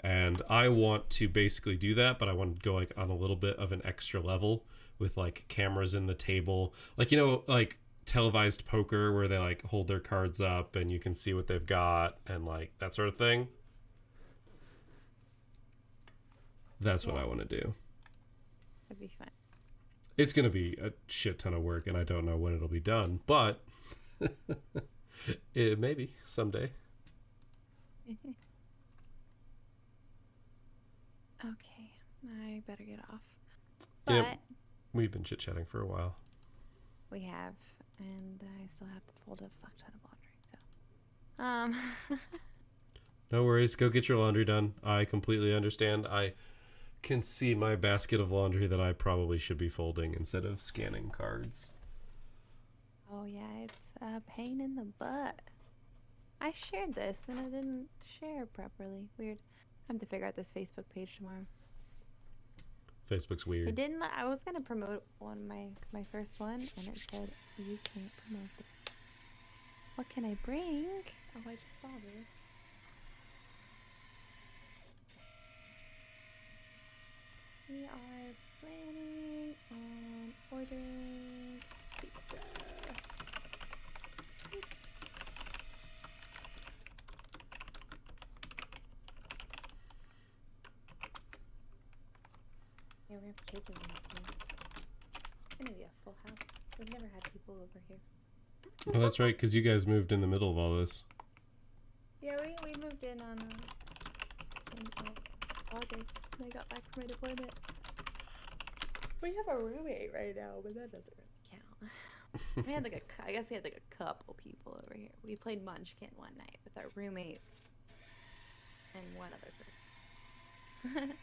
And I want to basically do that, but I want to go like on a little bit of an extra level with like cameras in the table. Like, you know, like televised poker where they like hold their cards up and you can see what they've got and like that sort of thing. That's what I want to do. That'd be fun. It's going to be a shit ton of work and I don't know when it'll be done, but maybe someday. Okay, I better get off. But Yep. We've been chit-chatting for a while. we have, and I still have to fold a fuck ton of laundry. So, No worries. Go get your laundry done. I completely understand. I can see my basket of laundry that I probably should be folding instead of scanning cards. oh yeah, it's a pain in the butt. I shared this and I didn't share properly. Weird. I have to figure out this Facebook page tomorrow. Facebook's It weird. didn't. I was gonna promote my first one, and it said you can't promote this. What can I bring? Oh, I just saw this. We are planning on ordering pizza. Yeah, we have kids over here. It's gonna be a full house. We've never had people over here. Oh, that's right, because you guys moved in the middle of all this. Yeah, we moved in on in August when I got back from my deployment. We have a roommate right now, but that doesn't really count. We had like I guess we had like a couple people over here. We played Munchkin one night with our roommates and one other person.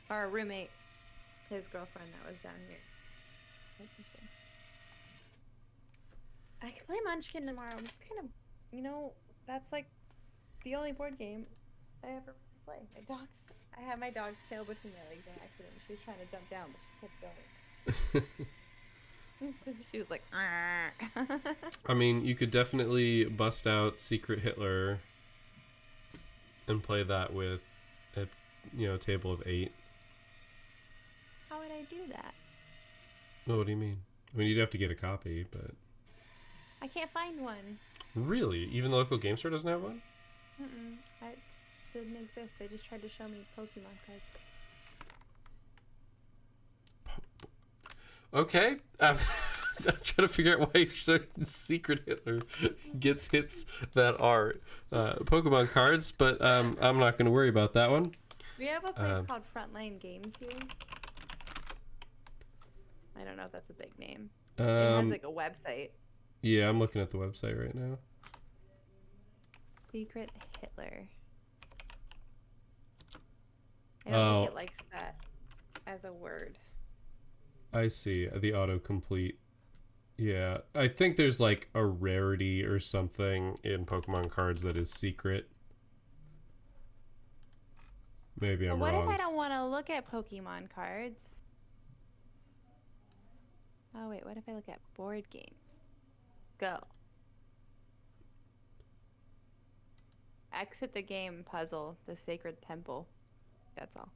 Our roommate, his girlfriend that was down here. Interesting. I could play Munchkin tomorrow. I'm just kind of, that's like the only board game I ever really play. I had my dog's tail between my legs on accident. She was trying to jump down, but she kept going. So she was like, I mean, you could definitely bust out Secret Hitler and play that with a table of 8. how would I do that? Oh, what do you mean? I mean, you'd have to get a copy, but... I can't find one. Really? Even the local game store doesn't have one? It didn't exist. They just tried to show me Pokemon cards. Okay. I'm trying to figure out why Secret Hitler hits that are Pokemon cards, but I'm not going to worry about that one. We have a place called Frontline Games here. I don't know if that's a big name. It has like a website. Yeah, I'm looking at the website right now. Secret Hitler. I don't think it likes that as a word. I see. The autocomplete. Yeah. I think there's like a rarity or something in Pokemon cards that is secret. Maybe I'm wrong. What if I don't want to look at Pokemon cards? Oh wait, what if I look at board games? Go. Exit the game puzzle, the Sacred Temple. That's all.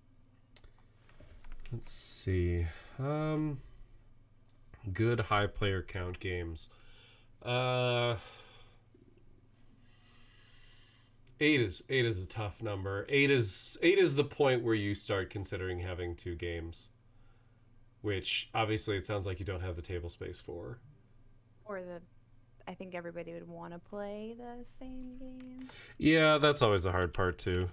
Let's see. Good high player count games. 8 is a tough number. 8 is the point where you start considering having 2 games, which obviously it sounds like you don't have the table space for. Or I think everybody would want to play the same game. Yeah, that's always the hard part too.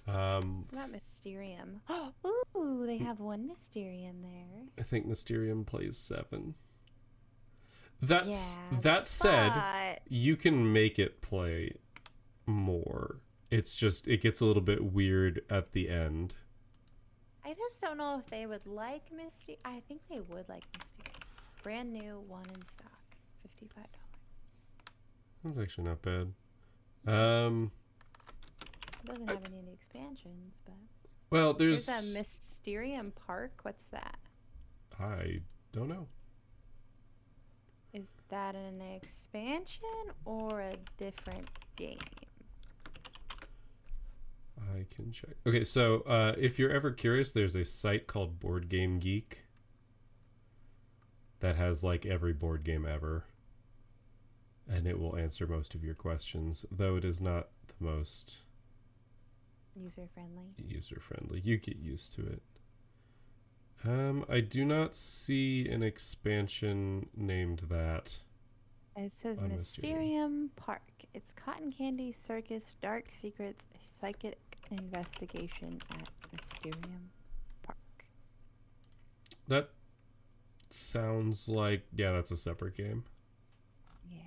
What about Mysterium? Ooh, they have one Mysterium there. I think Mysterium plays 7. That said, you can make it play more. It's just it gets a little bit weird at the end. I just don't know if they would like Mysterium. I think they would like Mysterium. Brand new, one in stock, $55. That's actually not bad. It doesn't have any of the expansions, but... Well, there's a Mysterium Park. What's that? I don't know. Is that an expansion or a different game? I can check. Okay, so if you're ever curious, there's a site called Board Game Geek that has like every board game ever. And it will answer most of your questions, though it is not the most... user-friendly. You get used to it. I do not see an expansion named that. It says Mysterium Park. It's Cotton Candy Circus, Dark Secrets, Psychic Investigation at Mysterium. That sounds like, yeah, that's a separate game. Yeah,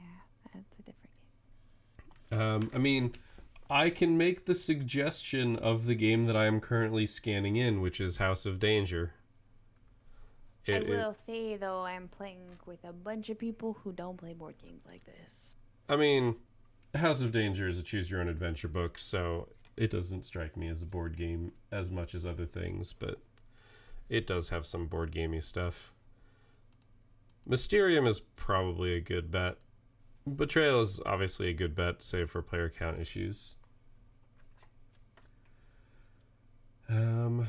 that's a different game. I mean, I can make the suggestion of the game that I am currently scanning in, which is House of Danger. I will say, though, I'm playing with a bunch of people who don't play board games like this. I mean, House of Danger is a choose-your-own-adventure book, so it doesn't strike me as a board game as much as other things, but it does have some board gamey stuff. Mysterium is probably a good bet. Betrayal is obviously a good bet, save for player count issues. How many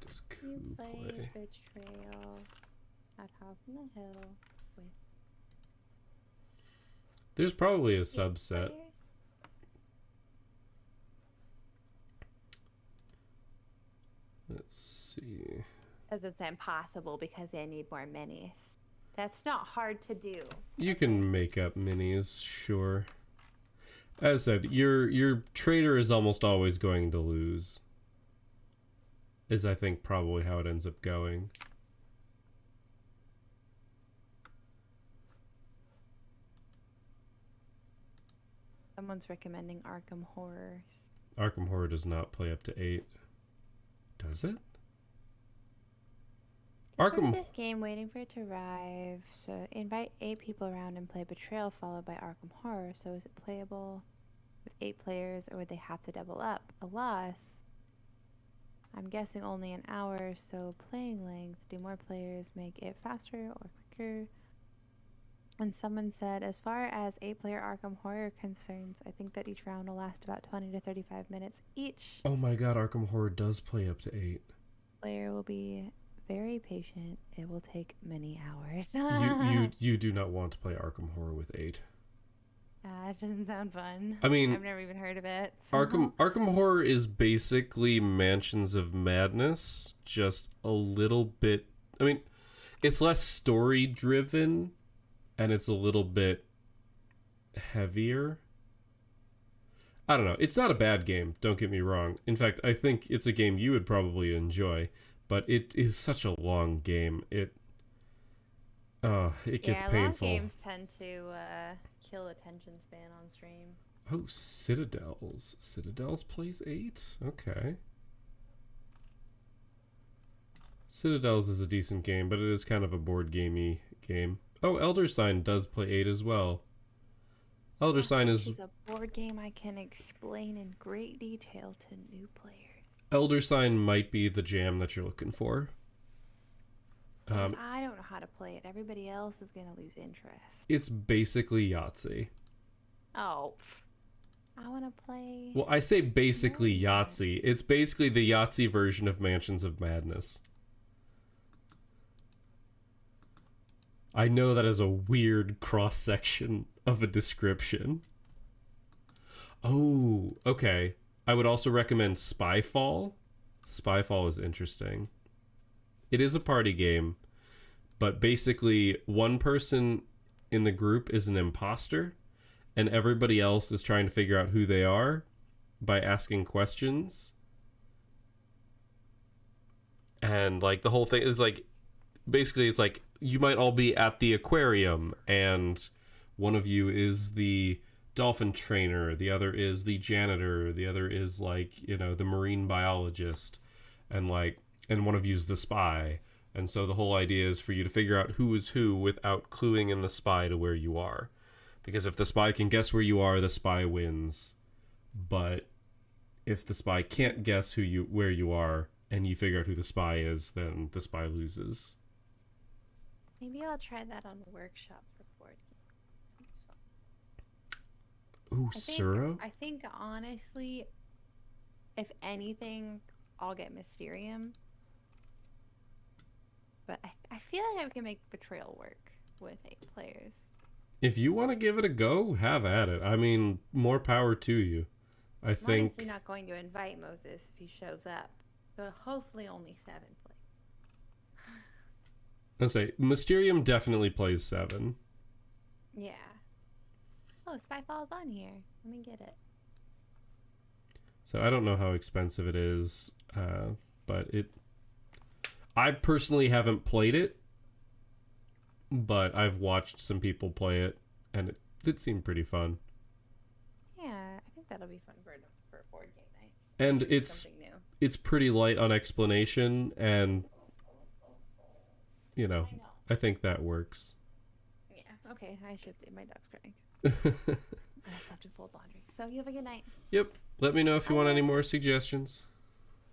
does Coup play? Betrayal at House on the Hill with... There's probably a subset. Let's see. Says it's impossible because they need more minis. That's not hard to do. You can make up minis, sure. As I said, your trader is almost always going to lose. Is, I think, probably how it ends up going. Someone's recommending Arkham Horror. Arkham Horror does not play up to 8. Does it? Arkham. This game waiting for it to arrive. So invite 8 people around and play Betrayal followed by Arkham Horror. So is it playable with 8 players or would they have to double up? Alas, I'm guessing only an hour. So playing length. Do more players make it faster or quicker? And someone said, as far as 8-player Arkham Horror concerns, I think that each round will last about 20 to 35 minutes each. Oh my god, Arkham Horror does play up to 8. Player will be very patient. It will take many hours. you do not want to play Arkham Horror with 8. It doesn't sound fun. I mean, I've never even heard of it. So. Arkham Horror is basically Mansions of Madness, just a little bit. I mean, it's less story driven. And it's a little bit heavier. I don't know. It's not a bad game, don't get me wrong. In fact, I think it's a game you would probably enjoy, but it is such a long game. It gets painful. Long games tend to kill attention span on stream. Oh, Citadels. Citadels plays 8? Okay. Citadels is a decent game, but it is kind of a board gamey game. Oh, Elder Sign does play 8 as well. Elder Sign is a board game I can explain in great detail to new players. Elder Sign might be the jam that you're looking for. I don't know how to play it. Everybody else is going to lose interest. It's basically Yahtzee. Oh, I want to play... Well, I say basically Yahtzee. It's basically the Yahtzee version of Mansions of Madness. I know that is a weird cross-section of a description. Oh, okay. I would also recommend Spyfall. Spyfall is interesting. It is a party game, but basically one person in the group is an imposter, and everybody else is trying to figure out who they are by asking questions. And, like, the whole thing is, like, basically it's like, you might all be at the aquarium, and one of you is the dolphin trainer, the other is the janitor, the other is, like, you know, the marine biologist, and one of you is the spy. And so the whole idea is for you to figure out who is who without cluing in the spy to where you are. Because if the spy can guess where you are, the spy wins. But if the spy can't guess where you are, and you figure out who the spy is, then the spy loses. Maybe I'll try that on the workshop for board games. Ooh, Suro? I think honestly, if anything, I'll get Mysterium. But I feel like I can make Betrayal work with 8 players. If you want to give it a go, have at it. I mean, more power to you. I'm honestly not going to invite Moses if he shows up. So hopefully only 7 play. Let's say Mysterium definitely plays 7. Yeah. Oh, Spyfall's on here. Let me get it. So I don't know how expensive it is, but I personally haven't played it, but I've watched some people play it, and it did seem pretty fun. Yeah, I think that'll be fun for a board game night. And it's pretty light on explanation, and you know, I think that works. Yeah, okay, I should leave. My dog's crying. I just have to fold laundry. So you have a good night. Yep. Let me know if you want any more suggestions.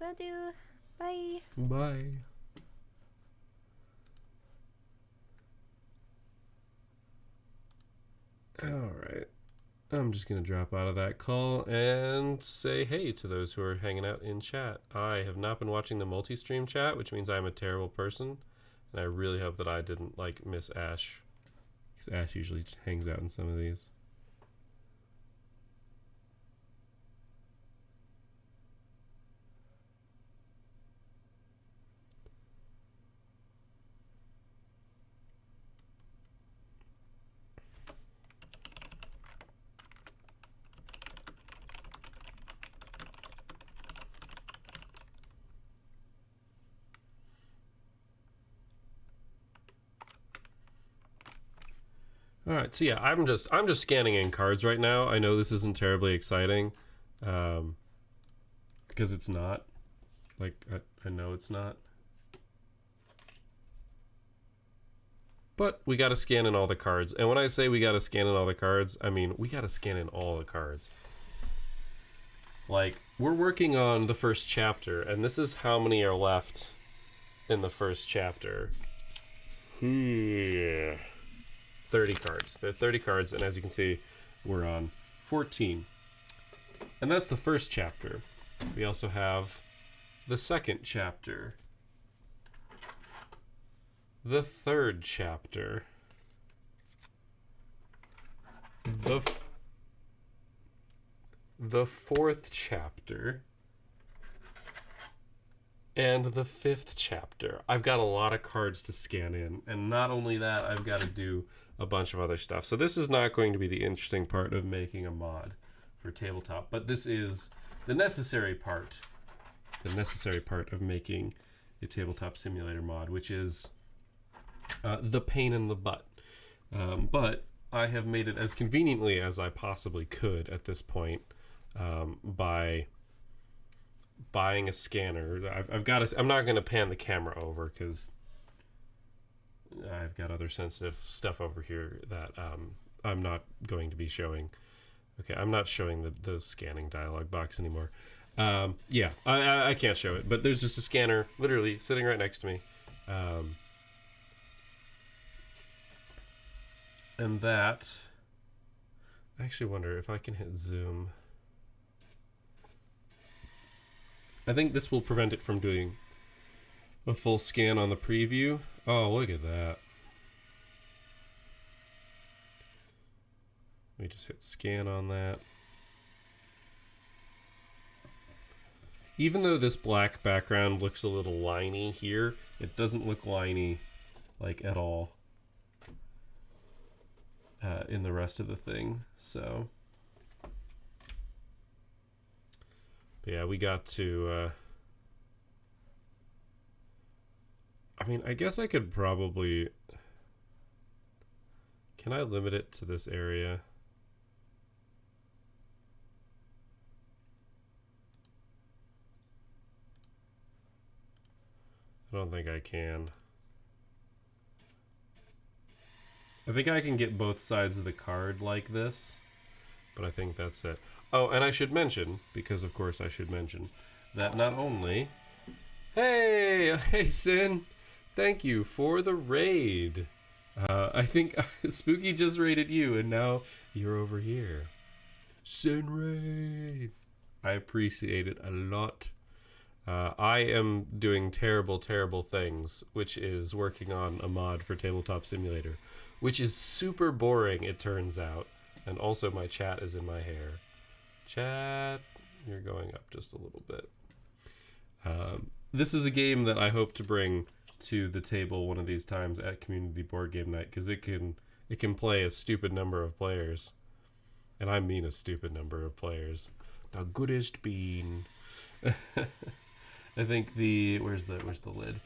Will do. Bye. Bye. Alright. I'm just going to drop out of that call and say hey to those who are hanging out in chat. I have not been watching the multi-stream chat, which means I'm a terrible person. And I really hope that I didn't, like, miss Ash. Because Ash usually just hangs out in some of these. All right, so yeah, I'm just scanning in cards right now. I know this isn't terribly exciting, because it's not. Like I know it's not. But we got to scan in all the cards, and when I say we got to scan in all the cards, I mean we got to scan in all the cards. Like, we're working on the first chapter, and this is how many are left in the first chapter. 30 cards. There are 30 cards, and as you can see, we're on 14. And that's the first chapter. We also have the second chapter, the third chapter, the fourth chapter, and the fifth chapter. I've got a lot of cards to scan in, and not only that, I've got to do a bunch of other stuff. So this is not going to be the interesting part of making a mod for tabletop, but this is the necessary part of making a tabletop simulator mod, which is the pain in the butt. But I have made it as conveniently as I possibly could at this point, by buying a scanner. I'm not going to pan the camera over because I've got other sensitive stuff over here that I'm not going to be showing. Okay, I'm not showing the scanning dialog box anymore. Yeah, I can't show it, but there's just a scanner literally sitting right next to me. And that, I actually wonder if I can hit zoom. I think this will prevent it from doing a full scan on the preview. Oh, look at that. Let me just hit scan on that. Even though this black background looks a little liney here, it doesn't look liney like at all in the rest of the thing. So but yeah, we got to I mean, I guess I could probably, can I limit it to this area? I don't think I can. I think I can get both sides of the card like this, but I think that's it. Oh, and I should mention, because of course I should mention, that not only... Hey! Hey, Sin! Thank you for the raid. I think Spooky just raided you, and now you're over here. Sin raid! I appreciate it a lot. I am doing terrible, terrible things, which is working on a mod for Tabletop Simulator, which is super boring, it turns out. And also my chat is in my hair. Chat, you're going up just a little bit. This is a game that I hope to bring to the table one of these times at Community Board Game Night, because it can play a stupid number of players. And I mean a stupid number of players. The goodest bean. I think where's the lid?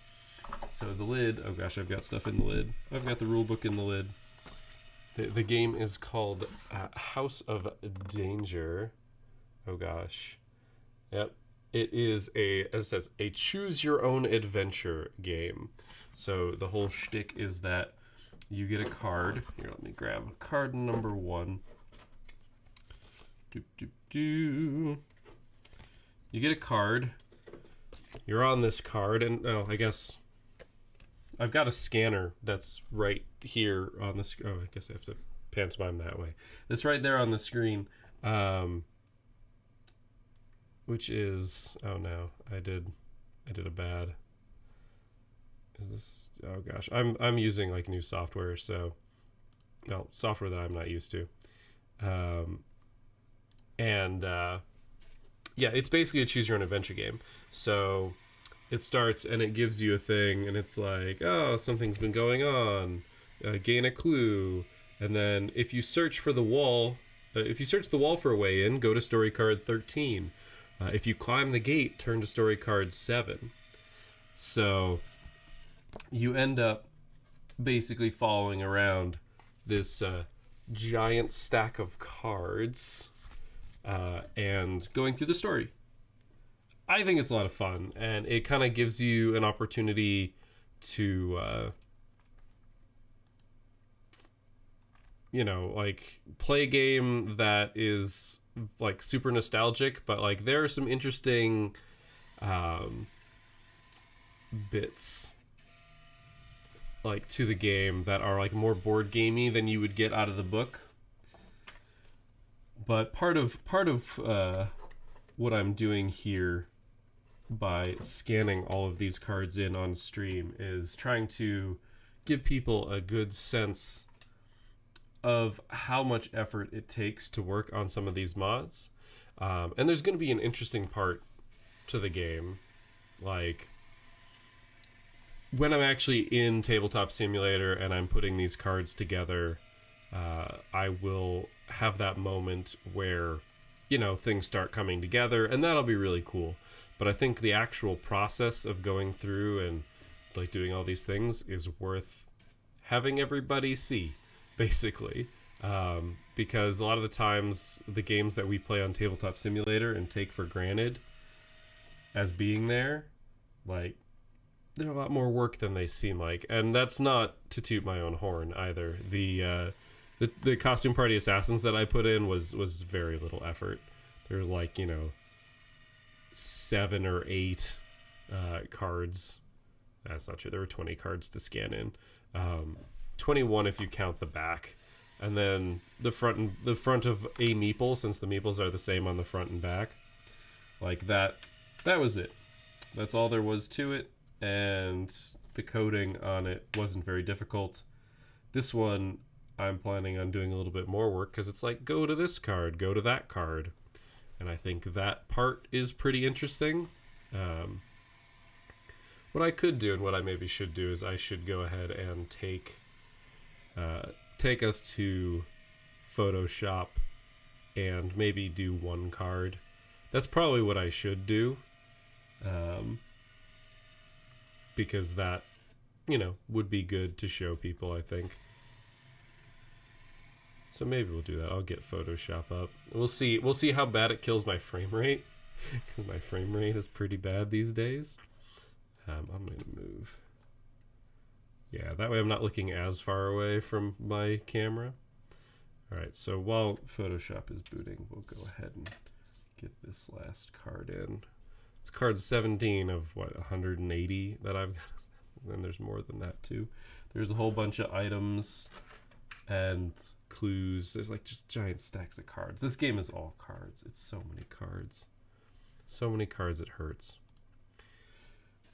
So the lid, oh gosh, I've got stuff in the lid. I've got the rule book in the lid. The game is called House of Danger. Oh gosh. Yep. It is as it says, a choose your own adventure game. So the whole shtick is that you get a card. Here, let me grab card number 1. You get a card. You're on this card, and I guess I've got a scanner that's right here on the screen. Oh, I guess I have to pantomime that way. It's right there on the screen, which is, oh no, I did a bad. Is this? Oh gosh, I'm using like new software, so software that I'm not used to, yeah, it's basically a choose your own adventure game. So it starts and it gives you a thing, and it's like, oh, something's been going on. Gain a clue, and then if you search for the wall, if you search the wall for a way in, go to story card 13. If you climb the gate, turn to story card 7. So you end up basically following around this giant stack of cards and going through the story. I think it's a lot of fun, and it kind of gives you an opportunity to you know, like play a game that is like super nostalgic, but like there are some interesting bits like to the game that are like more board gamey than you would get out of the book. But part of what I'm doing here by scanning all of these cards in on stream is trying to give people a good sense of how much effort it takes to work on some of these mods. And there's going to be an interesting part to the game. Like, when I'm actually in Tabletop Simulator and I'm putting these cards together, I will have that moment where, you know, things start coming together, and that'll be really cool. But I think the actual process of going through and like doing all these things is worth having everybody see, basically. Because a lot of the times the games that we play on Tabletop Simulator and take for granted as being there, like, they're a lot more work than they seem like. And that's not to toot my own horn either. The Costume Party Assassins that I put in was very little effort. There's like, you know, 7 or 8 cards. That's not true. There were 20 cards to scan in. 21 if you count the back. And then the front of a meeple, since the meeples are the same on the front and back. Like that was it. That's all there was to it. And the coding on it wasn't very difficult. This one I'm planning on doing a little bit more work, because it's like, go to this card, go to that card. And I think that part is pretty interesting. What I could do, and what I maybe should do, is I should go ahead and take us to Photoshop and maybe do one card. That's probably what I should do. Because that, you know, would be good to show people, I think. So maybe we'll do that. I'll get Photoshop up. We'll see how bad it kills my frame rate, because my frame rate is pretty bad these days. I'm gonna move. Yeah, that way I'm not looking as far away from my camera. All right, so while Photoshop is booting, we'll go ahead and get this last card in. It's card 17 of what, 180 that I've got. And there's more than that too. There's a whole bunch of items and clues. There's like just giant stacks of cards. This game is all cards. It's so many cards. So many cards it hurts.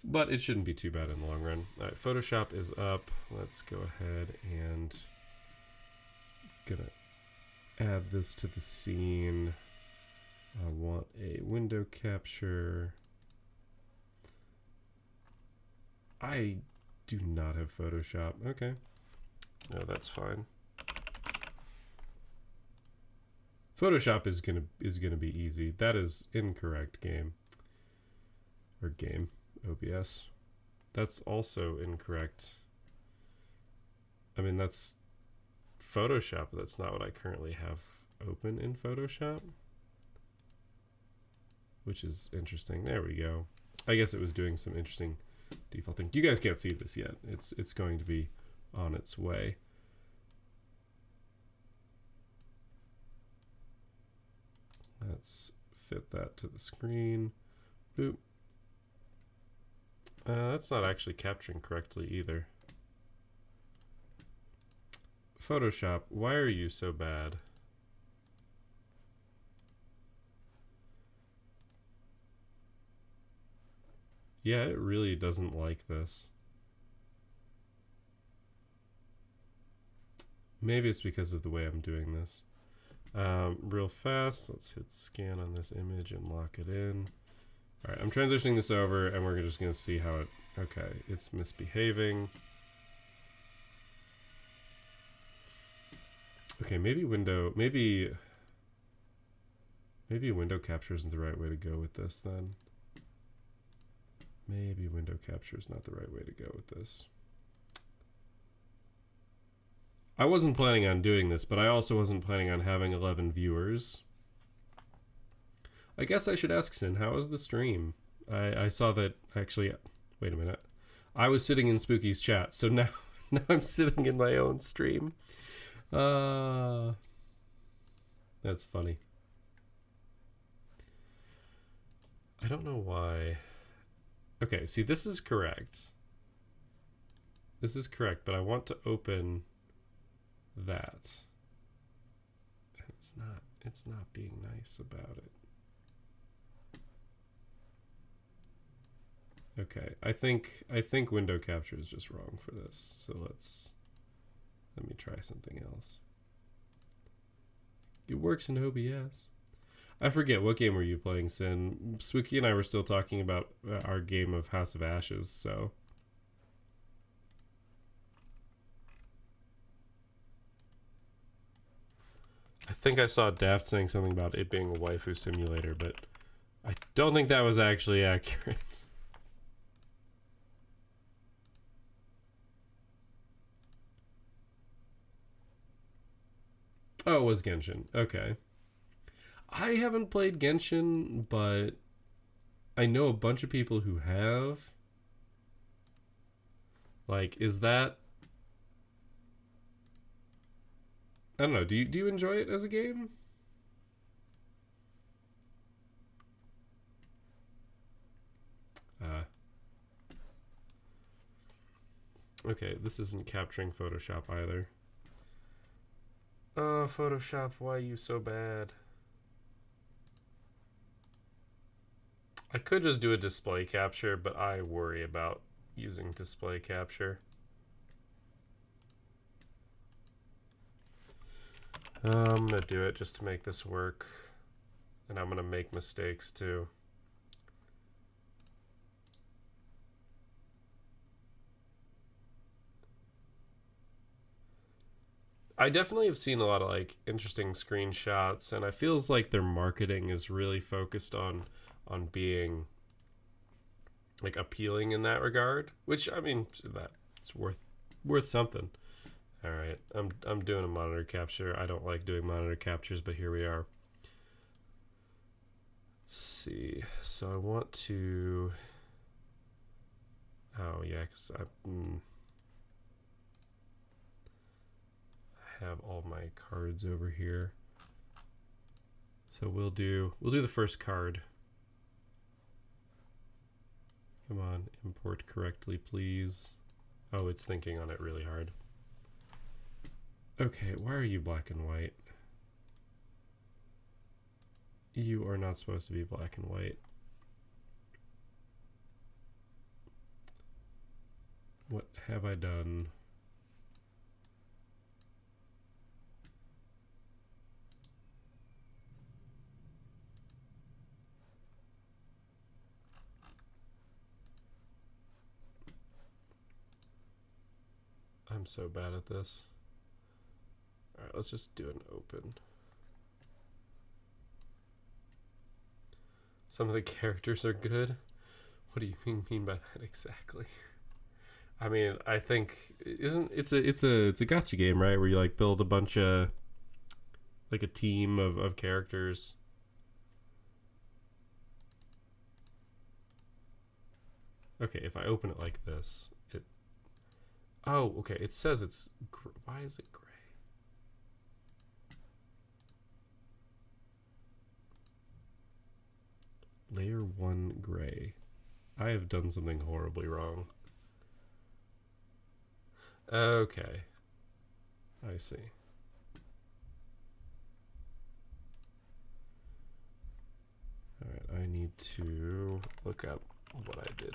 But it shouldn't be too bad in the long run. All right, Photoshop is up. Let's go ahead and gonna add this to the scene. I want a window capture. I do not have Photoshop. Okay. No, that's fine. Photoshop is gonna be easy. That is incorrect, game. Or game. OBS. That's also incorrect. I mean, that's Photoshop, but that's not what I currently have open in Photoshop. Which is interesting. There we go. I guess it was doing some interesting default thing. You guys can't see this yet. It's going to be on its way. Let's fit that to the screen. Boop. That's not actually capturing correctly either. Photoshop, why are you so bad? Yeah, it really doesn't like this. Maybe it's because of the way I'm doing this. Real fast, let's hit scan on this image and lock it in. Alright, I'm transitioning this over and we're just going to see how it... Okay, it's misbehaving. Okay, maybe window capture isn't the right way to go with this then. Maybe window capture is not the right way to go with this. I wasn't planning on doing this, but I also wasn't planning on having 11 viewers. I guess I should ask Sin, how was the stream? I saw that actually, wait a minute. I was sitting in Spooky's chat, so now I'm sitting in my own stream. That's funny. I don't know why. Okay, see, this is correct. This is correct, but I want to open that. It's not being nice about it. Okay, I think window capture is just wrong for this. So let me try something else. It works in OBS. I forget, what game were you playing, Sin? Spooky and I were still talking about our game of House of Ashes, so. I think I saw Daft saying something about it being a waifu simulator, but I don't think that was actually accurate. Oh, it was Genshin. Okay. I haven't played Genshin, but I know a bunch of people who have. Like, is that... I don't know. Do you enjoy it as a game? Okay, this isn't capturing Photoshop either. Oh, Photoshop, why are you so bad? I could just do a display capture, but I worry about using display capture. I'm gonna do it just to make this work. And I'm gonna make mistakes too. I definitely have seen a lot of like interesting screenshots, and it feels like their marketing is really focused on being like appealing in that regard, which I mean that's worth something. All right, I'm doing a monitor capture. I don't like doing monitor captures, but here we are. Let's see. So I want to. Oh yeah, because I have all my cards over here. So we'll do the first card. Come on, import correctly, please. Oh, it's thinking on it really hard. Okay, why are you black and white? You are not supposed to be black and white. What have I done? I'm so bad at this. Alright, let's just do an open. Some of the characters are good. What do you mean by that exactly? I mean, I think it's a gacha game, right? Where you like build a bunch of like a team of characters. Okay, if I open it like this, it. Oh, okay. It says it's. Why is it gray? Layer 1 gray. I have done something horribly wrong. Okay. I see. Alright, I need to look up what I did.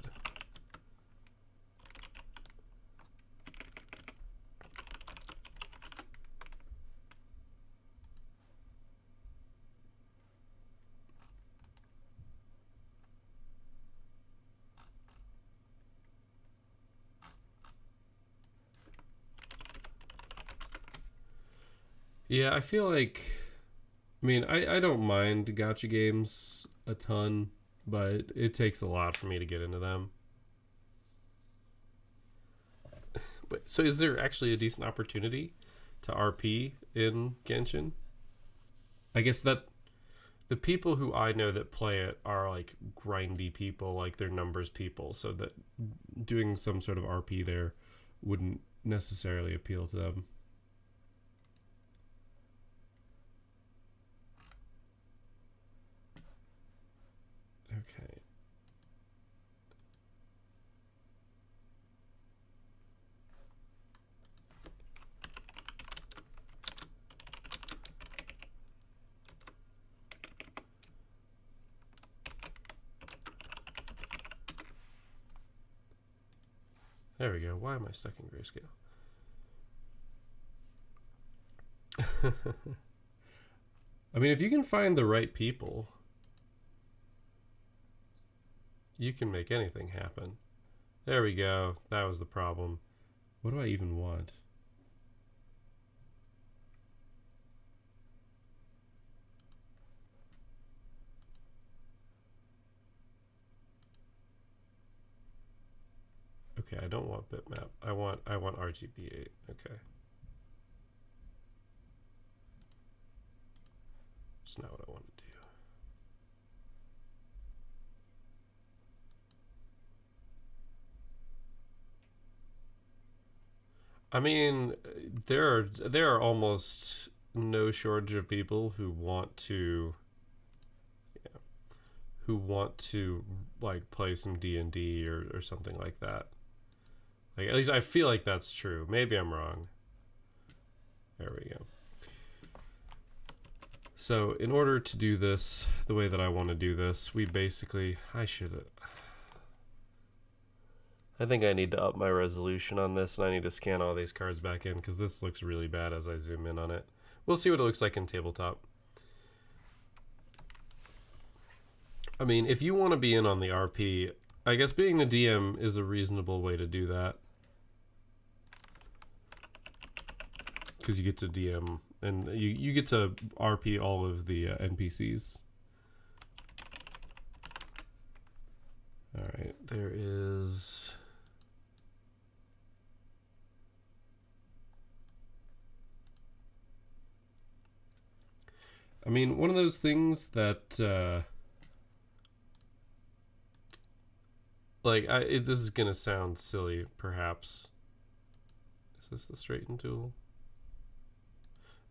Yeah, I feel like, I mean, I don't mind gacha games a ton, but it takes a lot for me to get into them. But so is there actually a decent opportunity to RP in Genshin? I guess that the people who I know that play it are like grindy people, like they're numbers people, so that doing some sort of RP there wouldn't necessarily appeal to them. Okay. There we go. Why am I stuck in grayscale? I mean, if you can find the right people, you can make anything happen. There we go. That was the problem. What do I even want? Okay, I don't want bitmap. I want RGB8. Okay. That's not what I want to do. I mean, there are almost no shortage of people who want to like play some D&D or something like that. Like, at least I feel like that's true. Maybe I'm wrong. There we go. So in order to do this the way that I want to do this, we basically, I think I need to up my resolution on this, and I need to scan all these cards back in because this looks really bad as I zoom in on it. We'll see what it looks like in tabletop. I mean, if you want to be in on the RP, I guess being the DM is a reasonable way to do that. Because you get to DM, and you get to RP all of the NPCs. Alright, there is... I mean, one of those things that... this is gonna sound silly, perhaps. Is this the straighten tool?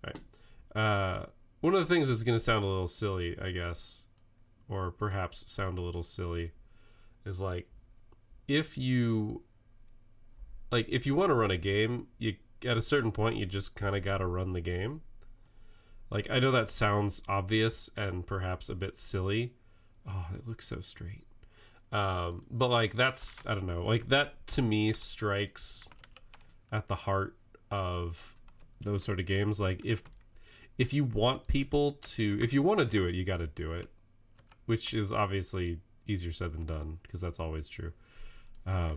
Alright. One of the things that's gonna sound a little silly, I guess, or perhaps sound a little silly, is like, if you want to run a game, you at a certain point you just kind of gotta run the game. Like, I know that sounds obvious and perhaps a bit silly. Oh, it looks so straight. But like, that's, I don't know, like that to me strikes at the heart of those sort of games. Like, if you want people to, if you want to do it, you got to do it, which is obviously easier said than done, because that's always true. But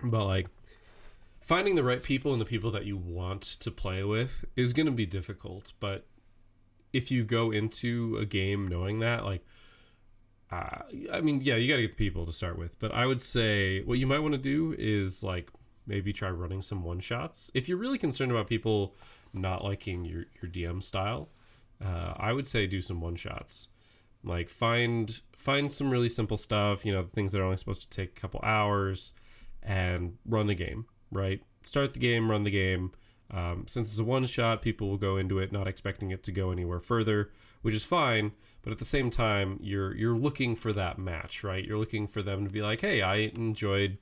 like, finding the right people and the people that you want to play with is going to be difficult. But if you go into a game knowing that, like, I mean, yeah, you got to get the people to start with, but I would say what you might want to do is like maybe try running some one shots. If you're really concerned about people not liking your DM style, I would say do some one shots. Like find some really simple stuff, you know, the things that are only supposed to take a couple hours, and run the game, right? Start the game, run the game. Since it's a one shot, people will go into it not expecting it to go anywhere further, which is fine. But at the same time, you're looking for that match, right? You're looking for them to be like, hey, I enjoyed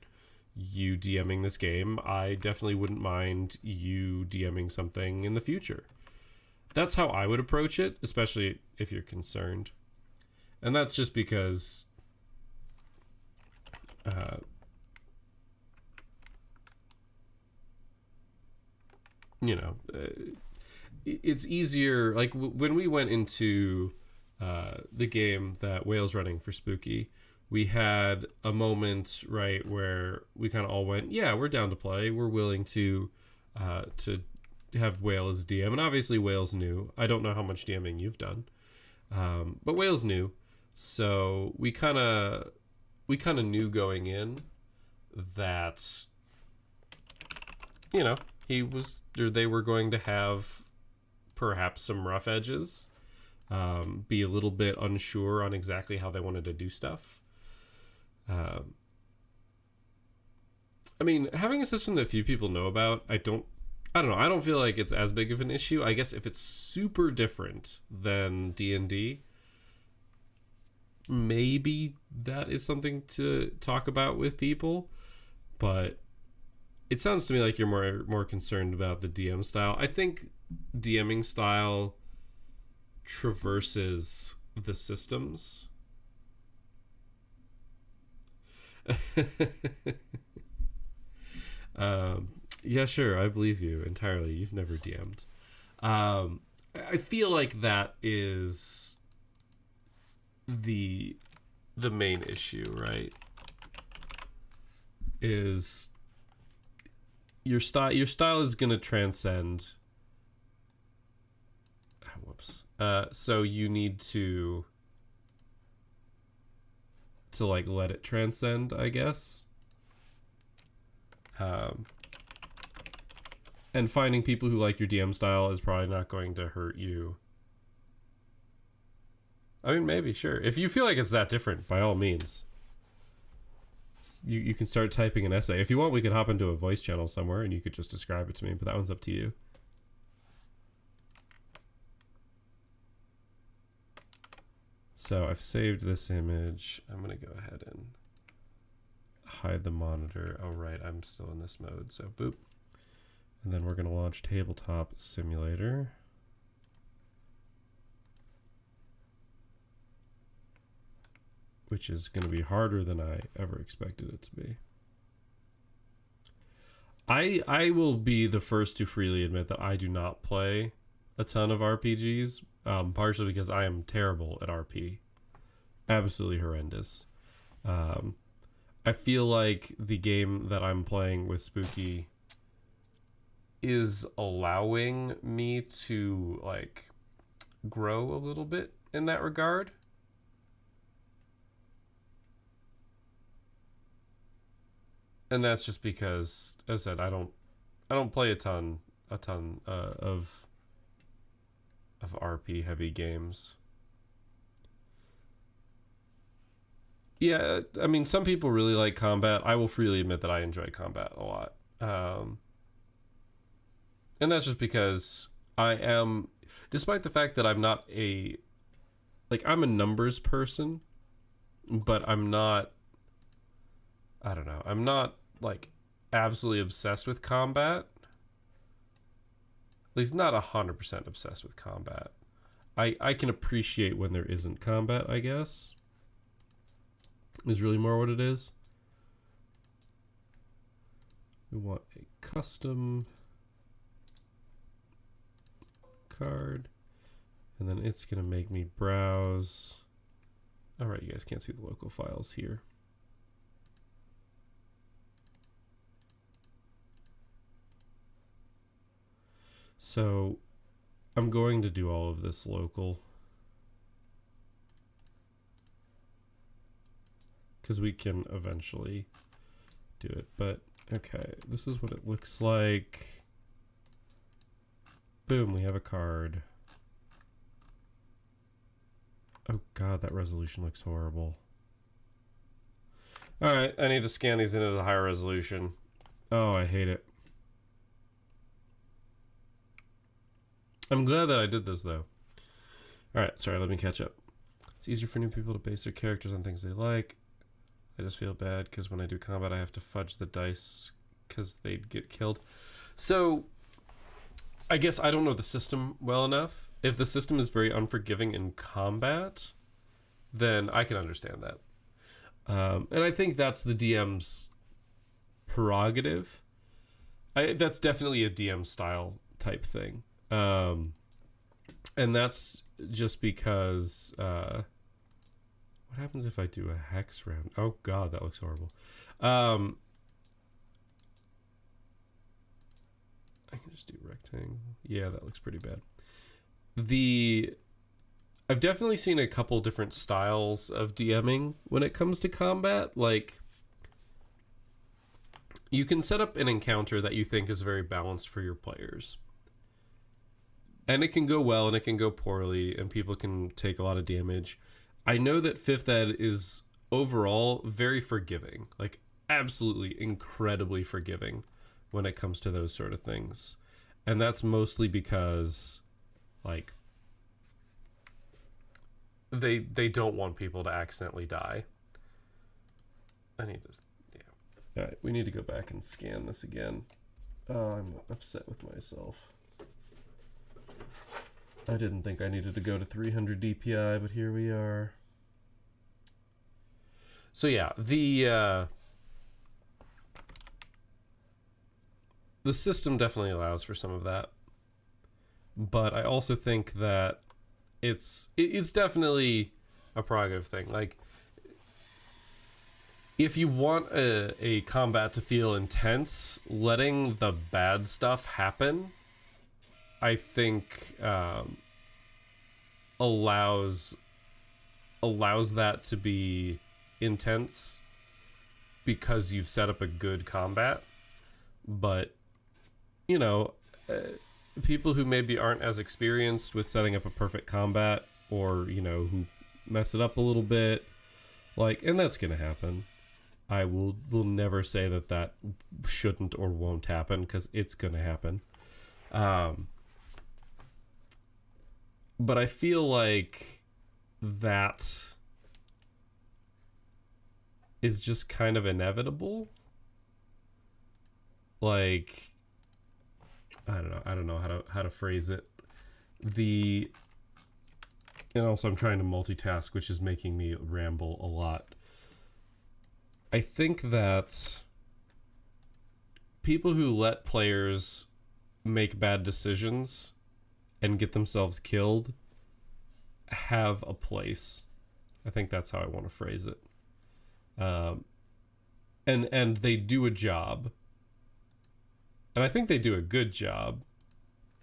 you DMing this game. I definitely wouldn't mind you DMing something in the future. That's how I would approach it, especially if you're concerned. And that's just because you know, it's easier. Like when we went into the game that Whale's running for Spooky, we had a moment, right, where we kind of all went, yeah, we're down to play. We're willing to have Whale as DM. And obviously Whale's new. I don't know how much DMing you've done. But Whale's new. So we kind of knew going in that, you know, they were going to have perhaps some rough edges, be a little bit unsure on exactly how they wanted to do stuff. I mean, having a system that few people know about, I don't know. I don't feel like it's as big of an issue. I guess if it's super different than D&D, maybe that is something to talk about with people. But it sounds to me like you're more concerned about the DM style. I think DMing style traverses the systems. Yeah, sure, I believe you entirely. You've never DM'd. I feel like that is the main issue, right? Is your style is going to transcend. Whoops. So you need to like let it transcend, I guess. And finding people who like your DM style is probably not going to hurt you. I mean, maybe, sure. If you feel like it's that different, by all means. You can start typing an essay. If you want, we could hop into a voice channel somewhere and you could just describe it to me, but that one's up to you. So I've saved this image. I'm going to go ahead and hide the monitor. Oh, right, I'm still in this mode, so boop. And then we're going to launch Tabletop Simulator. Which is going to be harder than I ever expected it to be. I will be the first to freely admit that I do not play a ton of RPGs, partially because I am terrible at RP. Absolutely horrendous. I feel like the game that I'm playing with Spooky is allowing me to like grow a little bit in that regard. And that's just because, as I said, I don't play a ton of RP heavy games. Yeah, I mean, some people really like combat. I will freely admit that I enjoy combat a lot. And that's just because I am, despite the fact that I'm not I'm a numbers person, but I'm not, I don't know, I'm not like absolutely obsessed with combat. At least not 100% obsessed with combat. I can appreciate when there isn't combat, I guess. Is really more what it is. We want a custom card, and then it's gonna make me browse. All right, you guys can't see the local files here. So I'm going to do all of this local. because we can eventually do it. But okay, this is what it looks like. Boom, we have a card. Oh god, that resolution looks horrible. Alright, I need to scan these into the higher resolution. Oh, I hate it. I'm glad that I did this, though. Alright, sorry, let me catch up. It's easier for new people to base their characters on things they like. I just feel bad because when I do combat, I have to fudge the dice because they'd get killed. So, I guess I don't know the system well enough. If the system is very unforgiving in combat, then I can understand that. And I think that's the DM's prerogative. That's definitely a DM style type thing. And that's just because... what happens if I do a hex round? Oh god, that looks horrible. I can just do rectangle. Yeah, that looks pretty bad. I've definitely seen a couple different styles of DMing when it comes to combat. Like, you can set up an encounter that you think is very balanced for your players. And it can go well and it can go poorly and people can take a lot of damage. I know that 5th Ed is overall very forgiving. Like, absolutely incredibly forgiving when it comes to those sort of things. And that's mostly because, like, they don't want people to accidentally die. I need to, yeah. Alright, we need to go back and scan this again. Oh, I'm upset with myself. I didn't think I needed to go to 300 DPI, but here we are. So yeah, the system definitely allows for some of that. But I also think that it's definitely a prerogative thing. Like, if you want a combat to feel intense, letting the bad stuff happen, I think allows that to be intense because you've set up a good combat. But, you know, people who maybe aren't as experienced with setting up a perfect combat, or, you know, who mess it up a little bit, like, and that's gonna happen. I will never say that shouldn't or won't happen, because it's gonna happen. But I feel like that is just kind of inevitable. Like, I don't know how to phrase it. And also I'm trying to multitask, which is making me ramble a lot. I think that people who let players make bad decisions and get themselves killed have a place. I think that's how I want to phrase it. And they do a job. And I think they do a good job.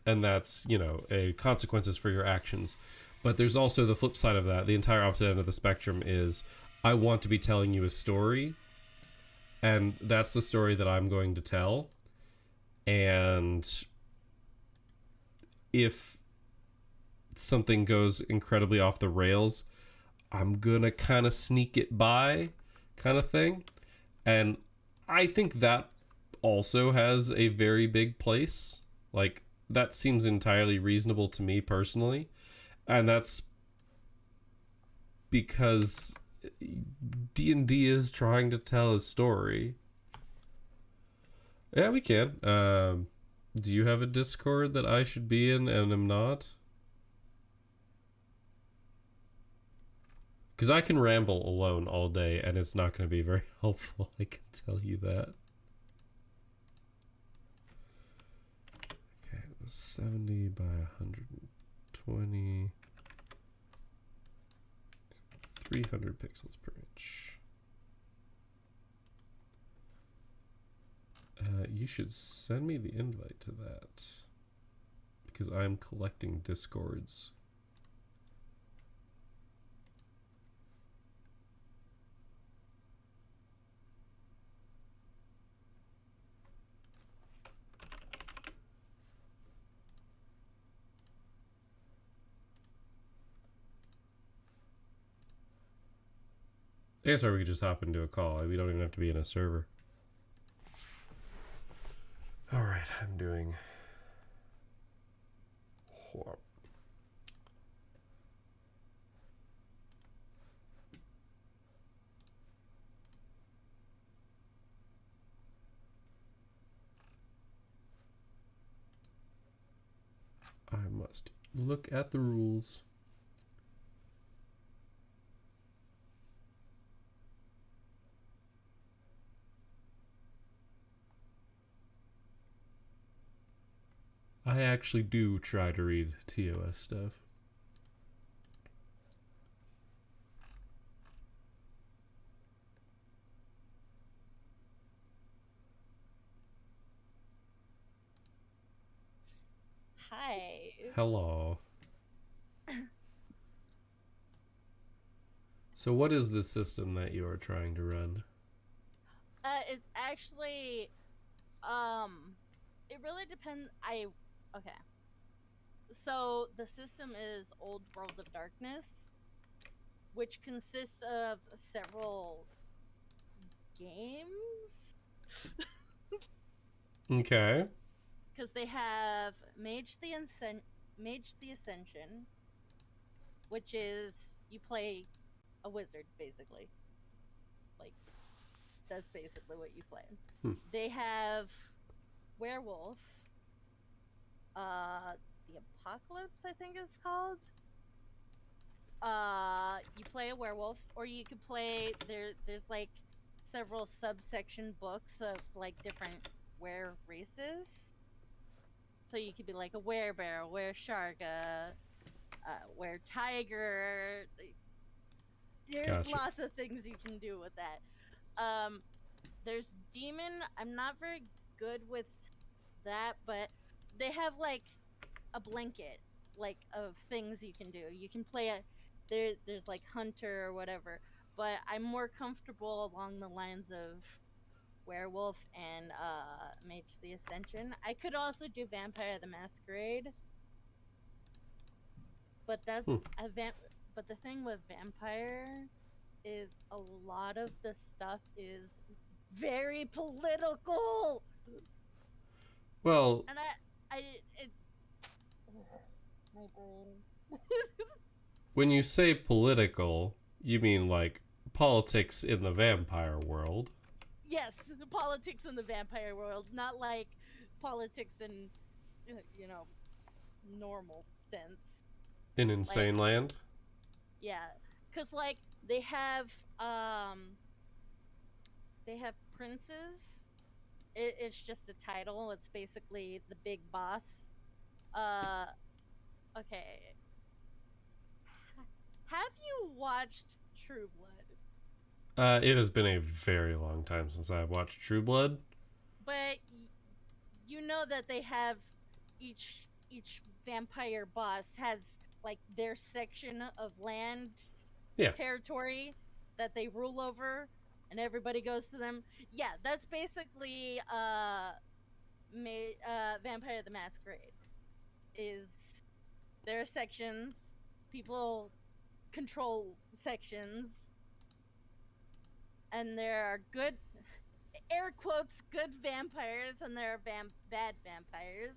And that's, you know, consequences for your actions. But there's also the flip side of that. The entire opposite end of the spectrum is, I want to be telling you a story. And that's the story that I'm going to tell. And if something goes incredibly off the rails, I'm gonna kind of sneak it by, kind of thing. And I think that also has a very big place. Like, that seems entirely reasonable to me personally. And that's because D&D is trying to tell a story. Yeah, we can. Do you have a Discord that I should be in and am not? Because I can ramble alone all day and it's not going to be very helpful, I can tell you that. Okay, it was 70 by 120. 300 pixels per inch. You should send me the invite to that, because I'm collecting Discords. I guess or we could just hop into a call. We don't even have to be in a server. Alright, I'm doing... I must look at the rules. I actually do try to read TOS stuff. Hi. Hello. So what is the system that you are trying to run? It's actually, it really depends. Okay. So the system is Old World of Darkness, which consists of several games. Okay. Because they have Mage the Ascension, which is you play a wizard basically. Like that's basically what you play. They have Werewolf, the Apocalypse, I think it's called. You play a werewolf, or you could play there's like several subsection books of like different were races. So you could be like a werebear, a wereshark, were tiger. There's Gotcha. lots of things you can do with that. There's demon. I'm not very good with that, but they have like a blanket like of things you can do. You can play there's like hunter or whatever, but I'm more comfortable along the lines of werewolf and Mage the Ascension. I could also do Vampire the Masquerade, but that's but the thing with Vampire is a lot of the stuff is very political. Well, and it's my brain. when you say political, you mean like politics in the vampire world. Yes, politics in the vampire world, not like politics in, you know, normal sense. In Insane Land? Yeah, because like they have princes. It's just a title. It's basically the big boss. Okay. Have you watched True Blood? It has been a very long time since I've watched True Blood. But you know that they have each vampire boss has like their section of land, territory that they rule over, and everybody goes to them. Yeah, that's basically Vampire the Masquerade. Is there are sections, people control sections, and there are good, air quotes, good vampires, and there are bad vampires.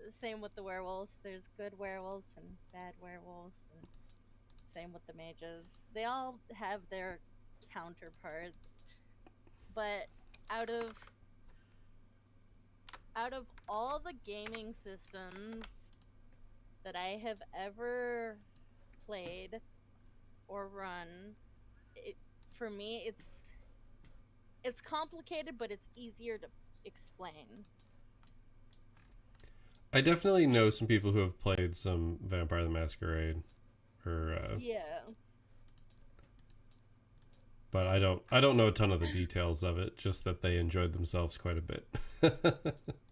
Same with the werewolves. There's good werewolves and bad werewolves, and same with the mages. They all have their counterparts. But out of all the gaming systems that I have ever played or run, for me it's complicated, but it's easier to explain. I definitely know some people who have played some Vampire the Masquerade, or yeah. But I don't know a ton of the details of it. Just that they enjoyed themselves quite a bit.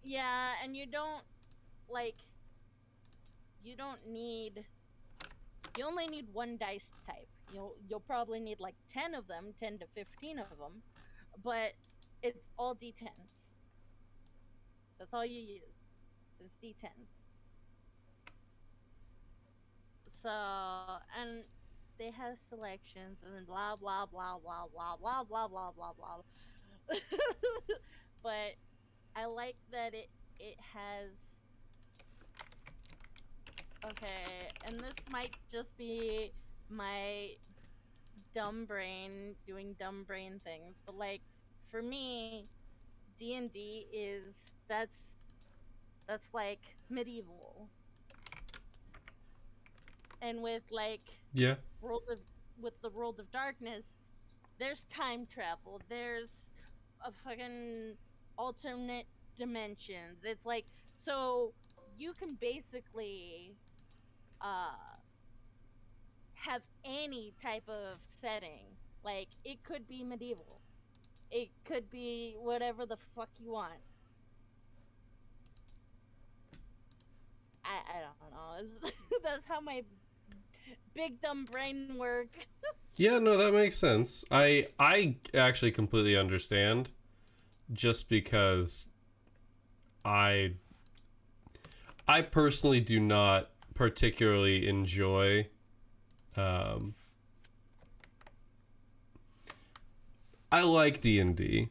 Yeah, and you don't need. You only need one dice type. You'll probably need like 10 of them, 10 to 15 of them, but it's all D10s. That's all you use. Is D10s. So, and they have selections and then blah blah blah blah blah blah blah blah blah blah. But I like that it has. Okay, and this might just be my dumb brain doing dumb brain things, but like for me, D&D is that's like medieval. And with like Yeah. world of with the World of Darkness, there's time travel. There's a fucking alternate dimensions. It's like so you can basically uh have any type of setting. Like it could be medieval. It could be whatever the fuck you want. I don't know. That's how my big dumb brain work. Yeah, no, that makes sense. I actually completely understand, just because I personally do not particularly enjoy I like D&D.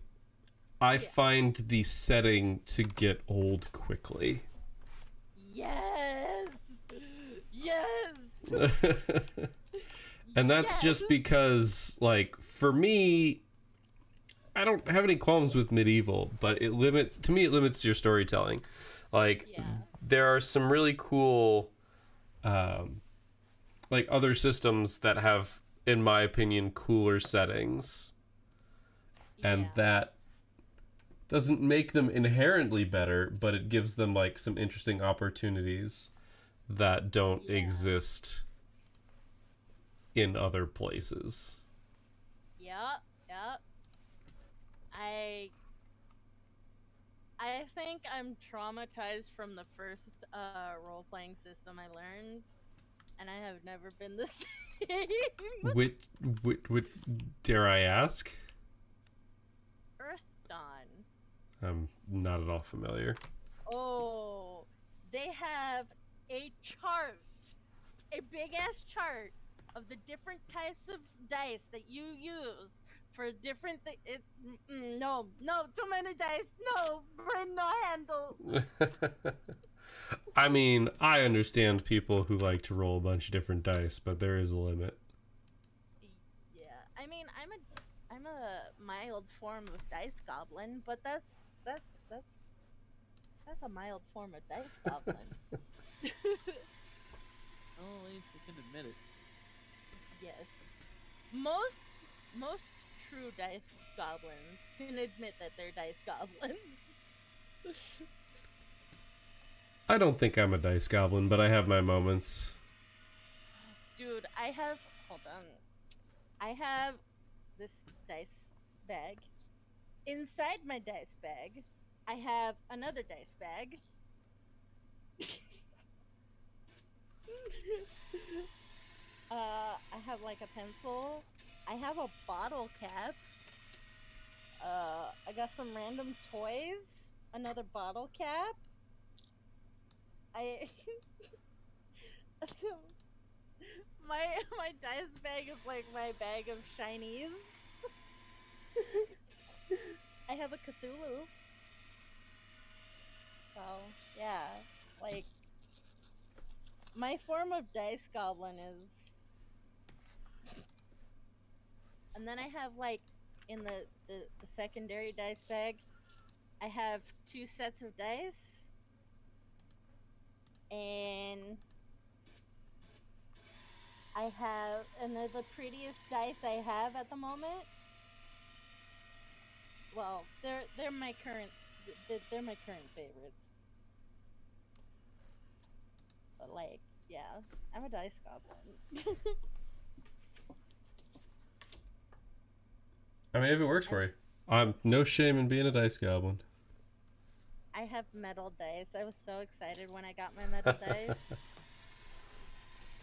I find the setting to get old quickly. Yes. Yes. And that's just because, like, for me, I don't have any qualms with medieval, but it limits your storytelling. Like, there are some really cool like other systems that have, in my opinion, cooler settings. And that doesn't make them inherently better, but it gives them like some interesting opportunities that don't exist in other places. Yep. I think I'm traumatized from the first role-playing system I learned, and I have never been the same. Which dare I ask? Earth Dawn. I'm not at all familiar. Oh, they have a chart, a big ass chart of the different types of dice that you use for different things. No, too many dice. No, brain no handle. I mean, I understand people who like to roll a bunch of different dice, but there is a limit. Yeah, I mean, I'm a mild form of dice goblin, but that's a mild form of dice goblin. Oh, at least you can admit it. Yes. Most true dice goblins can admit that they're dice goblins. I don't think I'm a dice goblin, but I have my moments. Dude, hold on. I have this dice bag. Inside my dice bag, I have another dice bag. I have like a pencil. I have a bottle cap. I got some random toys. Another bottle cap. My dice bag is like my bag of shinies. I have a Cthulhu. So yeah, like my form of dice goblin is. And then I have like in the secondary dice bag, I have 2 sets of dice. And they're the prettiest dice I have at the moment. Well, they're my current favorites. But like, yeah, I'm a dice goblin. I mean, if it works for you. I'm no shame in being a dice goblin. I have metal dice. I was so excited when I got my metal dice.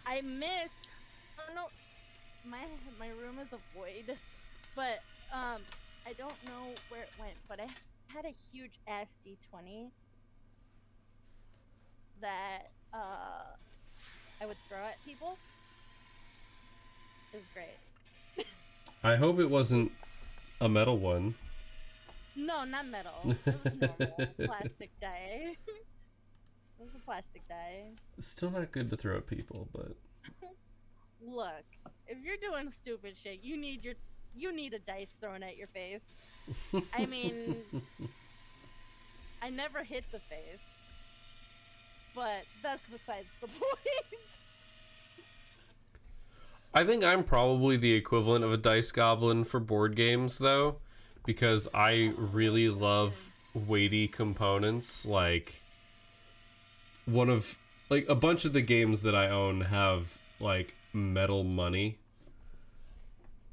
I missed. Oh no, my room is a void. But I don't know where it went. But I had a huge ass D20 that I would throw at people. It was great. I hope it wasn't a metal one. No, not metal. It was normal plastic die. It was a plastic die. It's still not good to throw at people, but Look, if you're doing stupid shit, you need a dice thrown at your face. I mean, I never hit the face, but that's besides the point. I think I'm probably the equivalent of a dice goblin for board games, though, because I really love weighty components. Like a bunch of the games that I own have like metal money.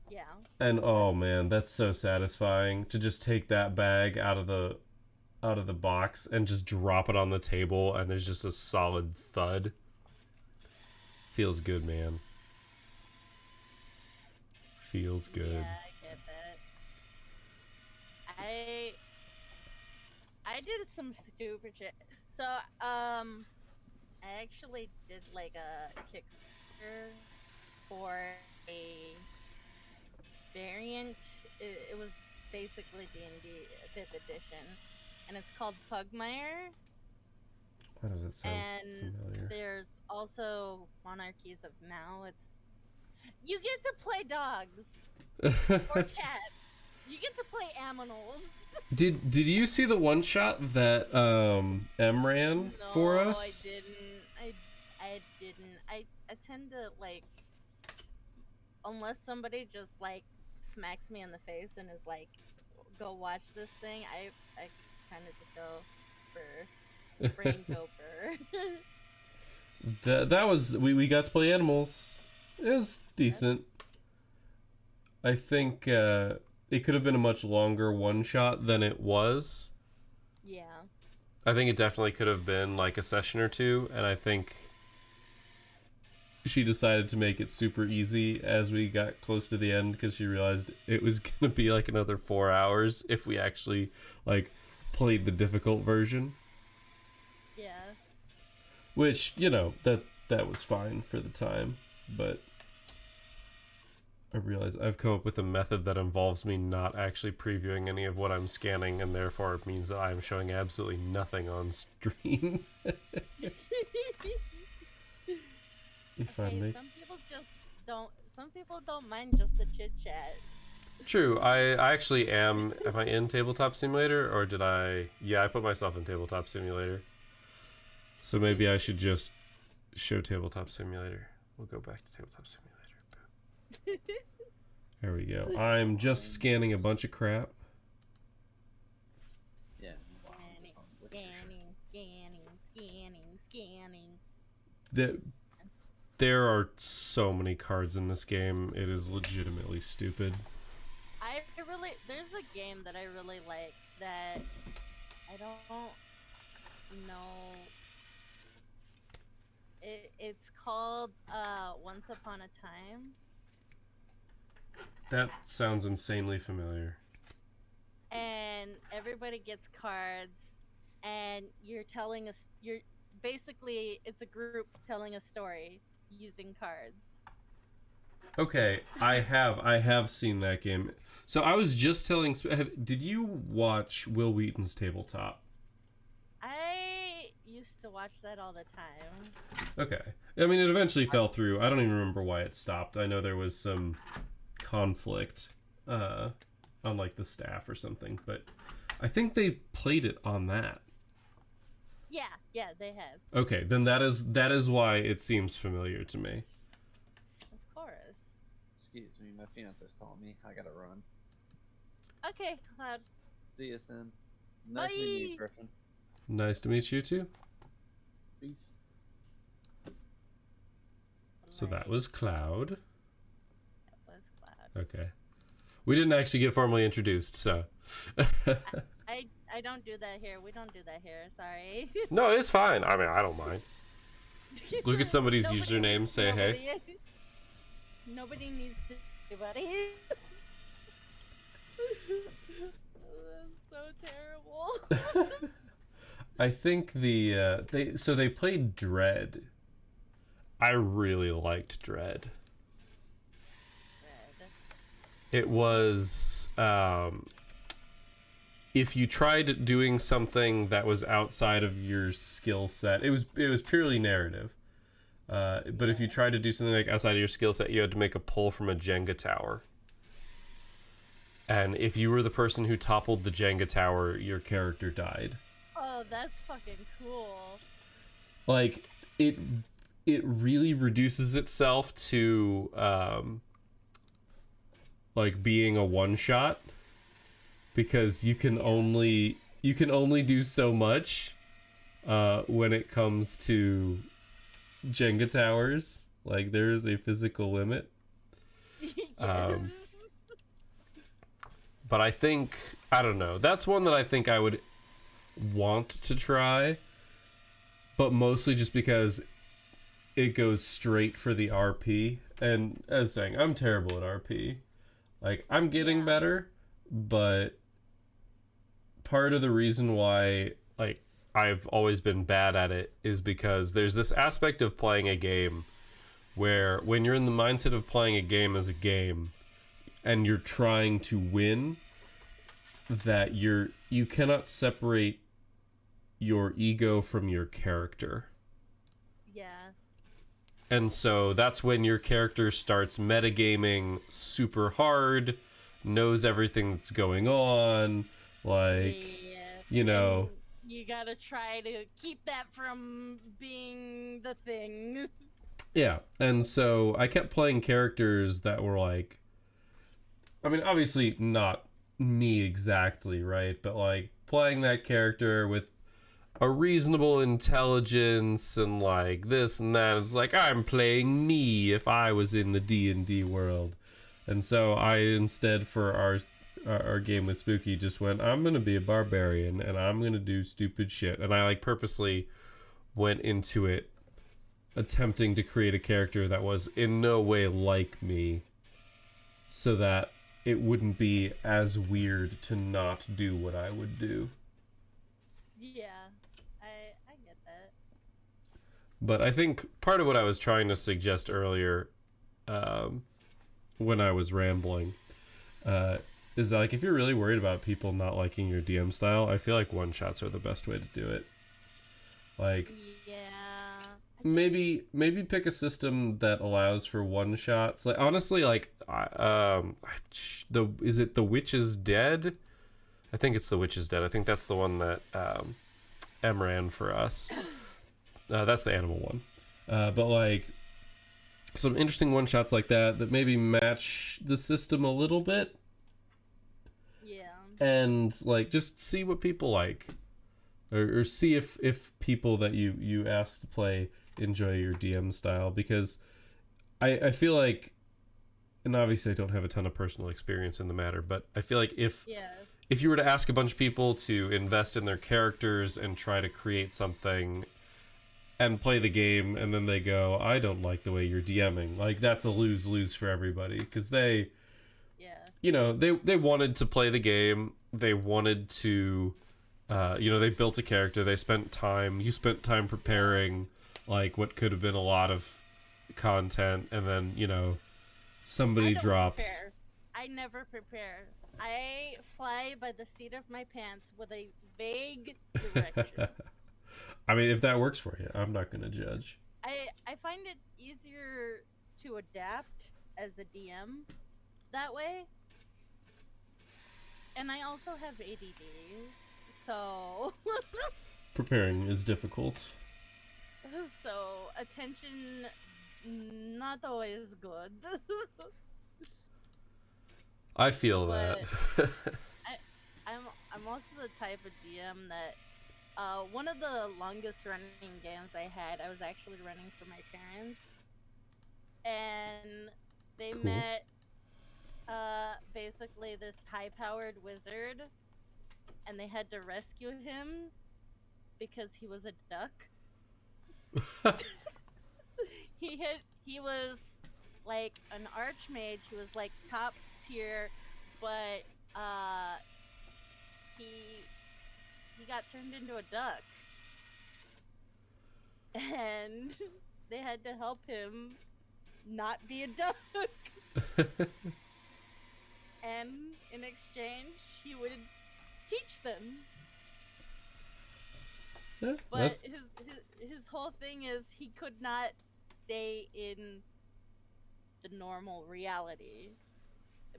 Yeah. And oh man, that's so satisfying to just take that bag out of the box and just drop it on the table, and there's just a solid thud. Feels good, man. Feels good. Yeah, I get that. I did some stupid shit. So, I actually did like a Kickstarter for a variant. It was basically D&D 5th edition, and it's called Pugmire. Why does it sound And familiar? there's also Monarchies of Mal. You get to play dogs or cats. You get to play aminals. Did you see the one shot that M ran for us? I didn't. I didn't. I tend to like, unless somebody just like smacks me in the face and is like, go watch this thing, I kind of just go for brain gopher. That was we got to play animals. It was decent. I think it could have been a much longer one shot than it was. Yeah. I think it definitely could have been like a session or two, and I think she decided to make it super easy as we got close to the end because she realized it was gonna be like another 4 hours if we actually like played the difficult version. Yeah. Which, you know, that was fine for the time, but I realize I've come up with a method that involves me not actually previewing any of what I'm scanning, and therefore it means that I'm showing absolutely nothing on stream. If I make... Some people don't mind just the chit chat. True, I actually am I in Tabletop Simulator, or did I... Yeah, I put myself in Tabletop Simulator. So maybe I should just show Tabletop Simulator. We'll go back to Tabletop Simulator. There we go. I'm just scanning a bunch of crap. Yeah. Scanning. There are so many cards in this game. It is legitimately stupid. There's a game that I really like that I don't know. It's called Once Upon a Time. That sounds insanely familiar. And everybody gets cards, and you're basically, it's a group telling a story using cards. Okay, I have seen that game. So I was just telling... Did you watch Will Wheaton's Tabletop? I used to watch that all the time. Okay. I mean, it eventually fell through. I don't even remember why it stopped. I know there was some conflict on like the staff or something, but I think they played it on that. Yeah, they have. Okay, then that is why it seems familiar to me. Of course. Excuse me, my fiance's calling me. I gotta run. Okay, Cloud. See you soon. Nice meeting you, Griffin. Nice to meet you too. Peace. So that was Cloud. That was Cloud. Okay. We didn't actually get formally introduced, so. I don't do that here. We don't do that here. Sorry. No, it's fine. I mean, I don't mind. Look at somebody's username, say hey. Nobody needs to do buddy. That's so terrible. I think they played Dread. I really liked Dread. It was if you tried doing something that was outside of your skill set, it was purely narrative. But if you tried to do something like outside of your skill set, you had to make a pull from a Jenga tower. And if you were the person who toppled the Jenga tower, your character died. Oh, that's fucking cool. Like, it really reduces itself to like being a one shot, because you can only do so much when it comes to Jenga towers. Like, there is a physical limit. But I think, I don't know, that's one that I think I would want to try, but mostly just because it goes straight for the RP. And as saying, I'm terrible at RP. Like, I'm getting better, but part of the reason why, like, I've always been bad at it is because there's this aspect of playing a game where when you're in the mindset of playing a game as a game and you're trying to win, that you cannot separate your ego from your character. Yeah. And so that's when your character starts metagaming super hard, knows everything that's going on, like, you know. And you gotta try to keep that from being the thing. Yeah, and so I kept playing characters that were like, I mean, obviously not me exactly, right? But like playing that character with a reasonable intelligence and like this and that. It's like, I'm playing me if I was in the D&D world. And so I instead, for our game with Spooky, just went, I'm gonna be a barbarian and I'm gonna do stupid shit. And I like purposely went into it attempting to create a character that was in no way like me, so that it wouldn't be as weird to not do what I would do. Yeah, I get that. But I think part of what I was trying to suggest earlier, when I was rambling, is that, like, if you're really worried about people not liking your DM style, I feel like one-shots are the best way to do it. Like, maybe pick a system that allows for one-shots. Like, honestly, like, is it The Witch is Dead? I think it's The Witch is Dead. I think that's the one that Em ran for us. That's the animal one. But like, some interesting one-shots like that maybe match the system a little bit. Yeah. And like, just see what people like, or see if people that you ask to play enjoy your DM style, because I feel like, and obviously I don't have a ton of personal experience in the matter, but I feel like if you were to ask a bunch of people to invest in their characters and try to create something and play the game, and then they go, I don't like the way you're DMing, like, that's a lose-lose for everybody, because they wanted to play the game, they wanted to they built a character, you spent time preparing like what could have been a lot of content, and then somebody drops. I never prepare. I fly by the seat of my pants with a vague direction. I mean, if that works for you, I'm not gonna judge. I find it easier to adapt as a DM that way. And I also have ADD, so preparing is difficult. So attention, not always good. I feel that. I'm also the type of DM that one of the longest running games I had, I was actually running for my parents, and they met basically this high-powered wizard, and they had to rescue him because he was a duck. He was like an archmage. He was like top tier, but he got turned into a duck, and they had to help him not be a duck. and in exchange, he would teach them. Yeah, But his whole thing is he could not stay in the normal reality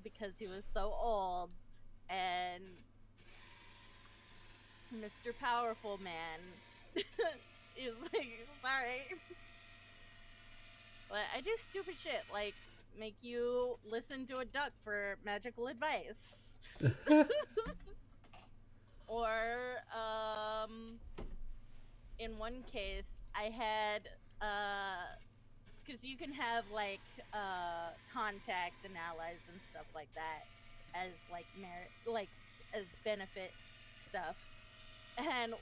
because he was so old, and Mr. Powerful Man he was like, sorry. But I do stupid shit, like make you listen to a duck for magical advice. Or, in one case, I had, because you can have, like, contacts and allies and stuff like that as, like, as benefit stuff. And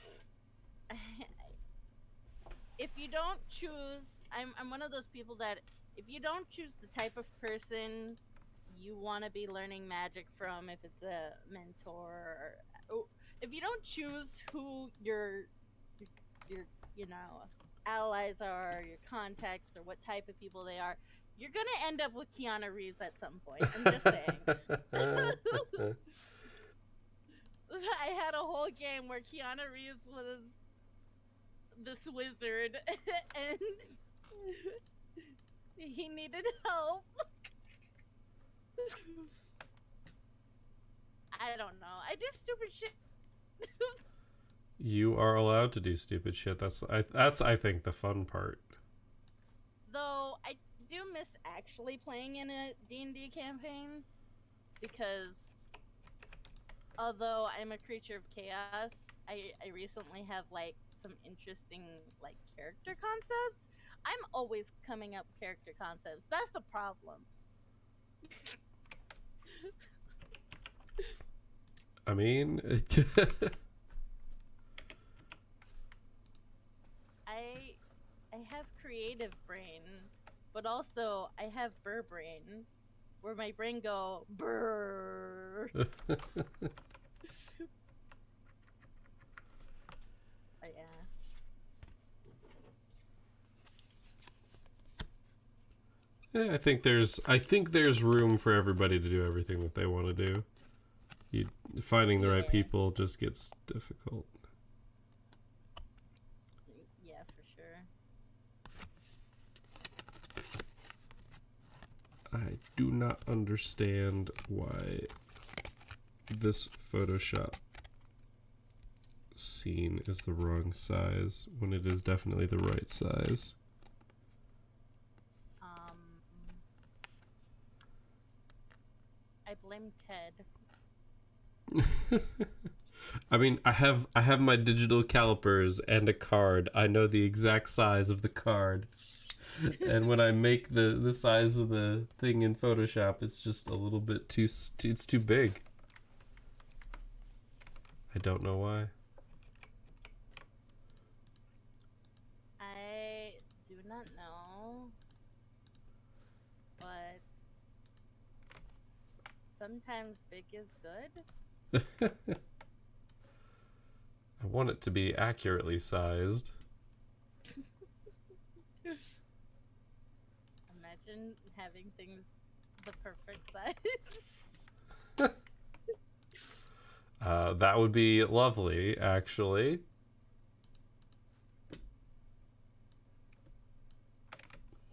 if you don't choose, I'm one of those people that if you don't choose the type of person you want to be learning magic from, if it's a mentor, or if you don't choose who your allies are, your contacts, or what type of people they are, you're gonna end up with Keanu Reeves at some point. I'm just saying. I had a whole game where Keanu Reeves was this wizard and he needed help. I don't know. I do stupid shit. You are allowed to do stupid shit. That's I think the fun part. Though I do miss actually playing in a D&D campaign, because although I'm a creature of chaos, I recently have like some interesting like character concepts. I'm always coming up with character concepts. That's the problem. I mean, I have creative brain, but also I have burr brain, where my brain go brrr. But yeah. Yeah, I think there's room for everybody to do everything that they want to do. Finding the right people just gets difficult. Yeah, for sure. I do not understand why this Photoshop scene is the wrong size when it is definitely the right size. I blame Ted. I mean, I have my digital calipers and a card. I know the exact size of the card. And when I make the size of the thing in Photoshop, it's just a little bit it's too big. I don't know why. I do not know, but sometimes big is good. I want it to be accurately sized. Imagine having things the perfect size. That would be lovely, actually.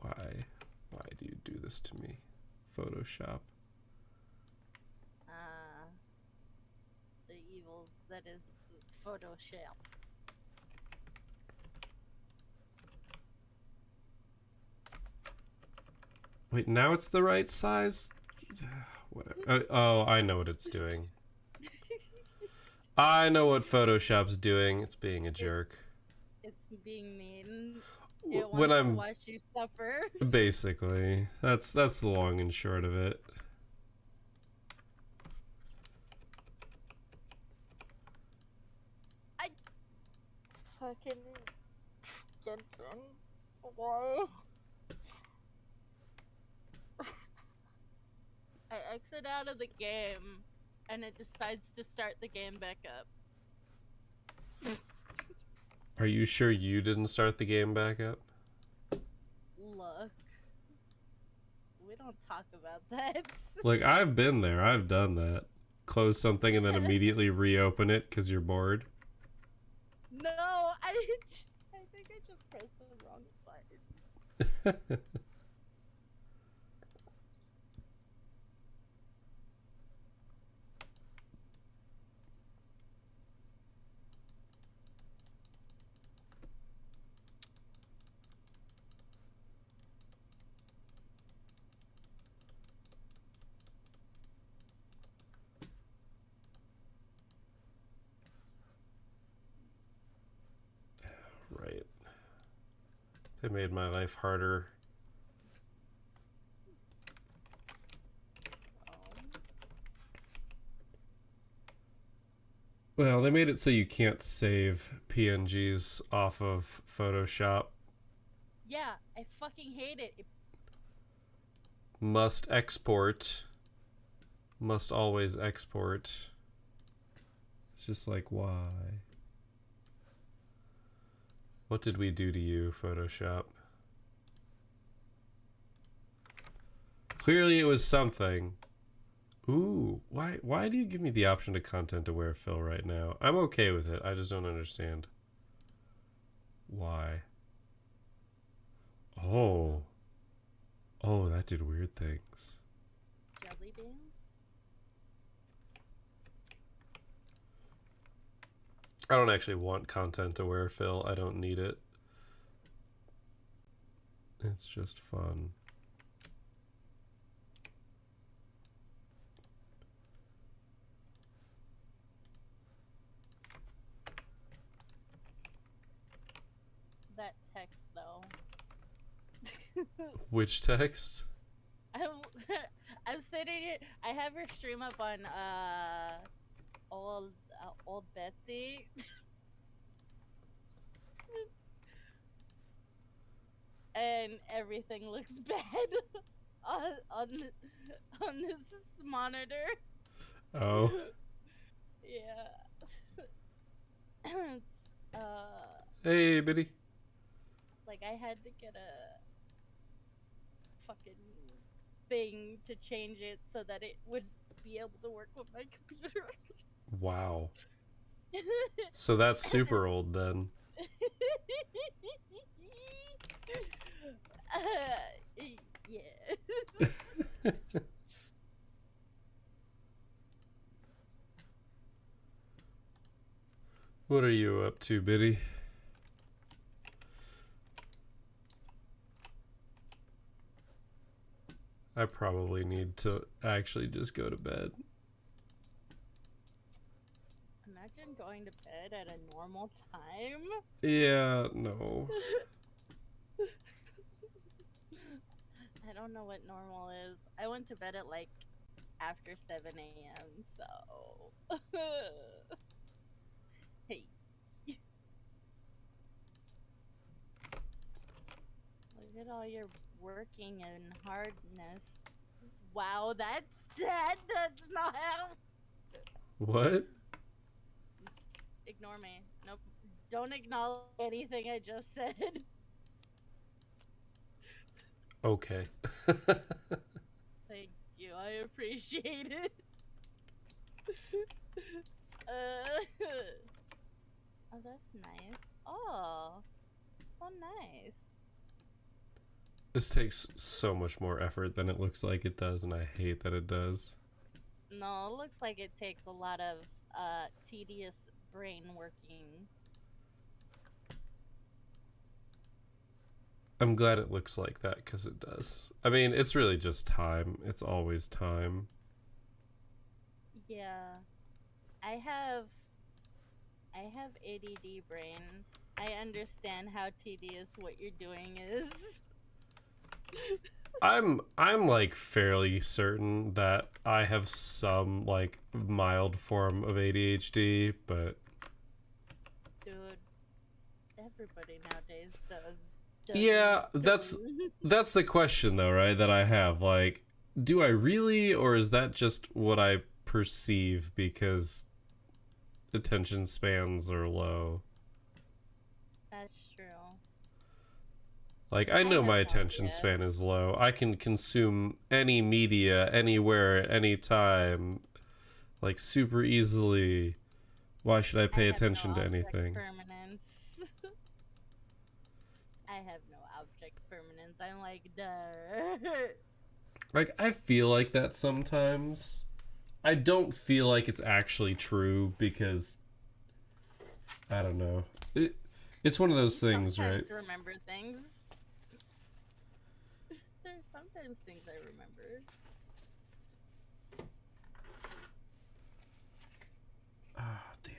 Why do you do this to me, Photoshop? The evils that is Photoshop. Wait, now it's the right size? Whatever. Oh, I know what it's doing. I know what Photoshop's doing. It's being a jerk. It's being mean. It When wants to watch you suffer. Basically, that's the long and short of it. I fucking get done. Why? I exit out of the game, and it decides to start the game back up. Are you sure you didn't start the game back up? Look. We don't talk about that. Like, I've been there. I've done that. Close something and then immediately reopen it because you're bored. No, I think I just pressed the wrong button. Right. They made my life harder. Well, they made it so you can't save PNGs off of Photoshop. Yeah, I fucking hate it. Must export. Must always export. It's just like, why? What did we do to you, Photoshop? Clearly it was something. Ooh, why do you give me the option to content aware fill right now? I'm okay with it. I just don't understand. Why? Oh. Oh, that did weird things. Jelly beans? I don't actually want content aware fill. I don't need it. It's just fun. That text though. Which text? I'm sitting here. I have her stream up on old Betsy. And everything looks bad on this monitor. Oh. Yeah. It's, Hey, Biddy. like I had to get a fucking thing to change it so that it would be able to work with my computer. Wow. So that's super old then. Yeah. What are you up to, Biddy? I probably need to actually just go to bed. Imagine going to bed at a normal time. Yeah, no. I don't know what normal is. I went to bed at like after 7 a.m. so. Hey. Look at all your working and hardness. Wow, that's sad. That's not how. What? Ignore me. Nope. Don't acknowledge anything I just said. Okay. Thank you. I appreciate it. Oh, that's nice. Oh, nice. This takes so much more effort than it looks like it does, and I hate that it does. No, it looks like it takes a lot of tedious brain working. I'm glad it looks like that, because it does. I mean, it's really just time. It's always time. Yeah. I have ADD brain. I understand how tedious what you're doing is. I'm like fairly certain that I have some like mild form of ADHD, but Dude, everybody nowadays does. yeah, that's the question though, right? That I have, like, do I really, or is that just what I perceive because attention spans are low? That's true. Like, I know my attention span is low. I can consume any media, anywhere, at any time, like, super easily. Why should I pay attention to anything? Permanence. I have no object permanence. I'm like, duh. Like, I feel like that sometimes. I don't feel like it's actually true because, I don't know. It's one of those things, right? Sometimes remember things. There's sometimes things I remember. Ah, damn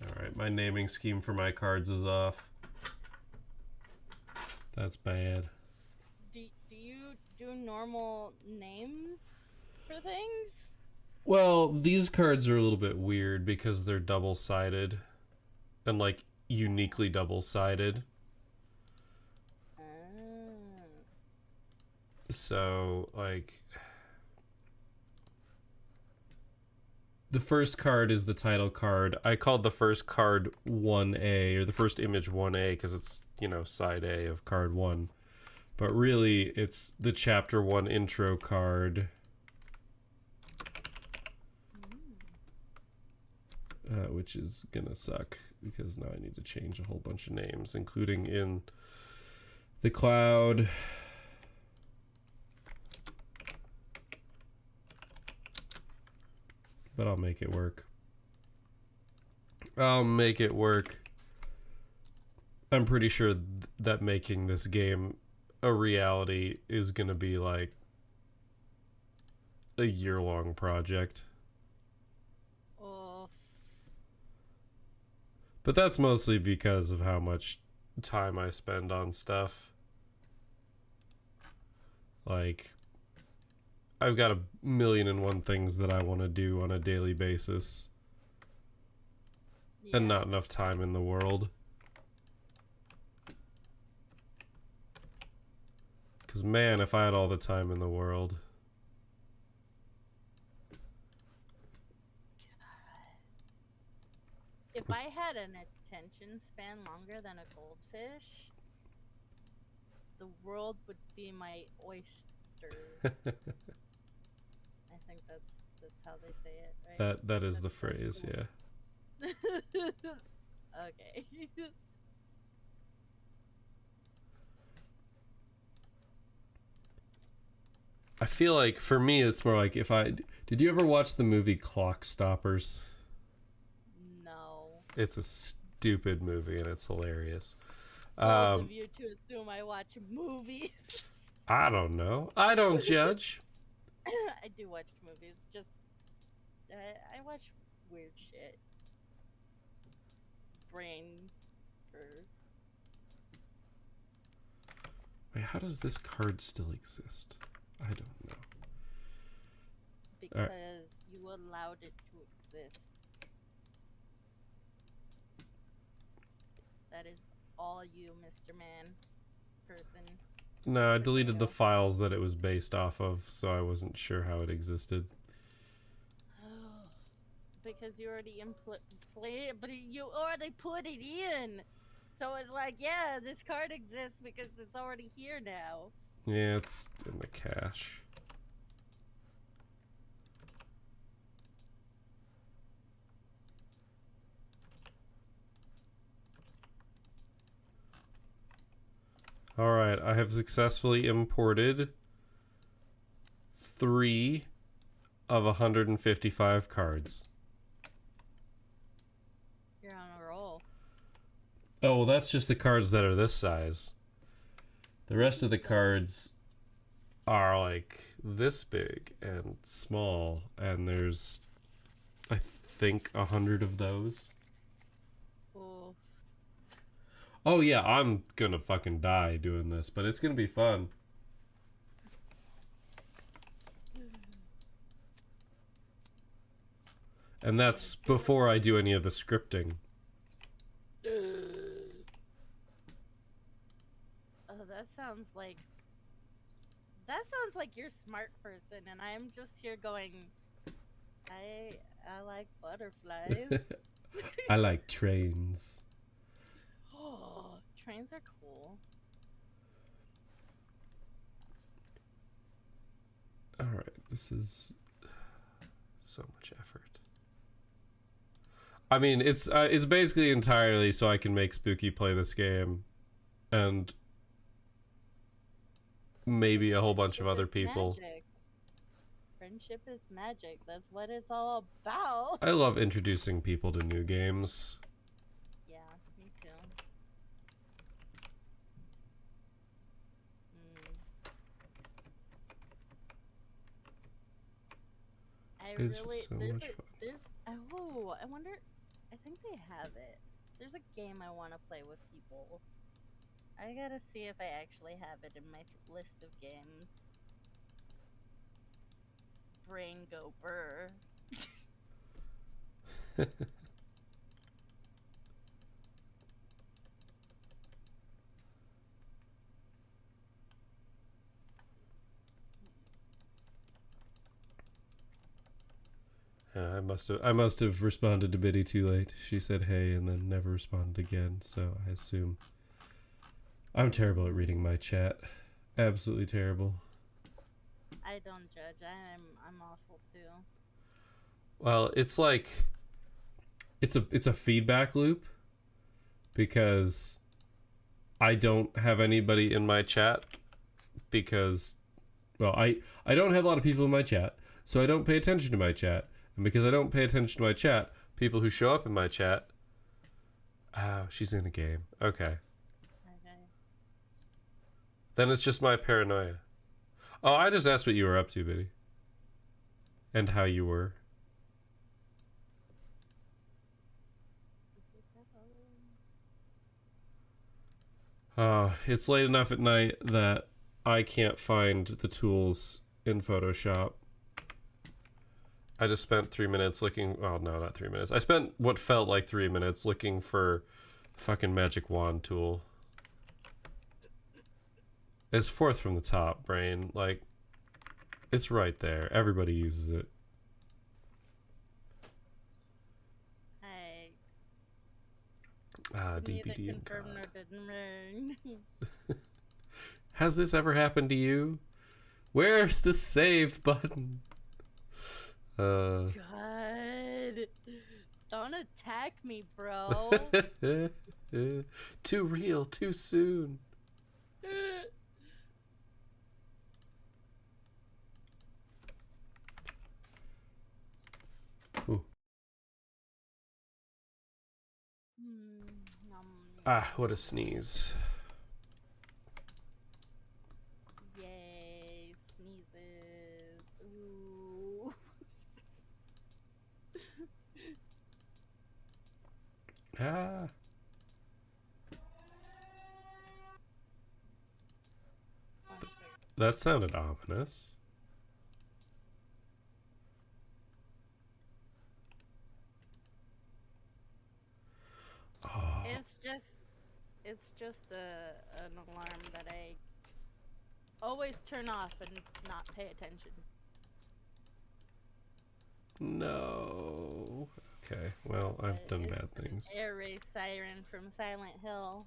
it. Alright, my naming scheme for my cards is off. That's bad. Do you do normal names for things? Well, these cards are a little bit weird because they're double-sided. And, like, uniquely double-sided. So, like... The first card is the title card. I called the first card 1A, or the first image 1A, because it's, you know, side A of card 1. But really, it's the chapter 1 intro card. Which is gonna suck, because now I need to change a whole bunch of names, including in the cloud. But I'll make it work. I'll make it work. I'm pretty sure that making this game a reality is gonna be like a year-long project. Oh. But that's mostly because of how much time I spend on stuff. Like, I've got 1,000,001 things that I want to do on a daily basis. Yeah. And not enough time in the world. Because, man, if I had all the time in the world. If I had an attention span longer than a goldfish, the world would be my oyster. I think that's how they say it, right? That is the phrase, cool. Yeah. Okay. I feel like for me it's more like did you ever watch the movie Clock Stoppers? No. It's a stupid movie and it's hilarious. Both of you to assume I watch movies. I don't know. I don't judge. I do watch movies. Just I watch weird shit. Brain. Wait, how does this card still exist? I don't know. Because you allowed it to exist. That is all you, Mr. Man. Person. No, I deleted the files that it was based off of, so I wasn't sure how it existed. Oh, because you already played, but you already put it in. So it's like, yeah, this card exists because it's already here now. Yeah, it's in the cache. Alright, I have successfully imported 3 of 155 cards. You're on a roll. Oh, well, that's just the cards that are this size. The rest of the cards are like this big and small, and there's, I think, 100 of those. Cool. Oh yeah, I'm gonna fucking die doing this, but it's gonna be fun. And that's before I do any of the scripting. Oh, that sounds like you're a smart person, and I'm just here going, I like butterflies. I like trains. Oh, trains are cool. Alright, this is so much effort. I mean, it's basically entirely so I can make Spooky play this game, and maybe a whole bunch of other people. Magic. Friendship is magic. That's what it's all about. I love introducing people to new games. Yeah, me too. It's just so much fun. Oh, I wonder. I think they have it. There's a game I want to play with people. I gotta see if I actually have it in my list of games. Brain go burr. Yeah, I must have responded to Biddy too late. She said hey and then never responded again, so I assume I'm terrible at reading my chat. Absolutely terrible. I don't judge. I'm awful too. Well, it's like it's a feedback loop because I don't have anybody in my chat because well, I don't have a lot of people in my chat, so I don't pay attention to my chat. And because I don't pay attention to my chat, people who show up in my chat... Oh, she's in a game. Okay. Then it's just my paranoia. Oh, I just asked what you were up to, Biddy. And how you were. It's late enough at night that I can't find the tools in Photoshop. I just spent 3 minutes looking... Well, no, not 3 minutes. I spent what felt like 3 minutes looking for fucking magic wand tool. It's fourth from the top, brain. Like, it's right there. Everybody uses it. DPD and COD. Has this ever happened to you? Where's the save button? God. Don't attack me, bro. Too real, too soon. Ooh. Ah, what a sneeze. Yay, sneezes. Ooh. Ah. That sounded ominous. Oh. It's just an alarm that I always turn off and not pay attention. No. Okay, well, I've done bad things. Air race siren from Silent Hill.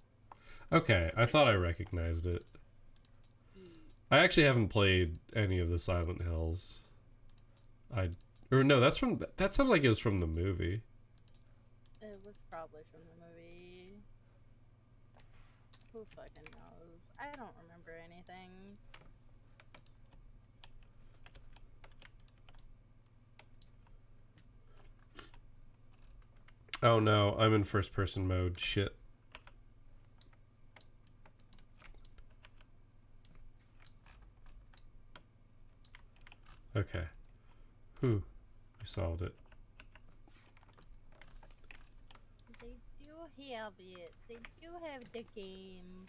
Okay, I thought I recognized it. I actually haven't played any of the Silent Hills. Or no, that sounded like it was from the movie. It was probably from the movie. Who fucking knows? I don't remember anything. Oh no, I'm in first person mode. Shit. Okay. Whew. We solved it. They do have it. They do have the game.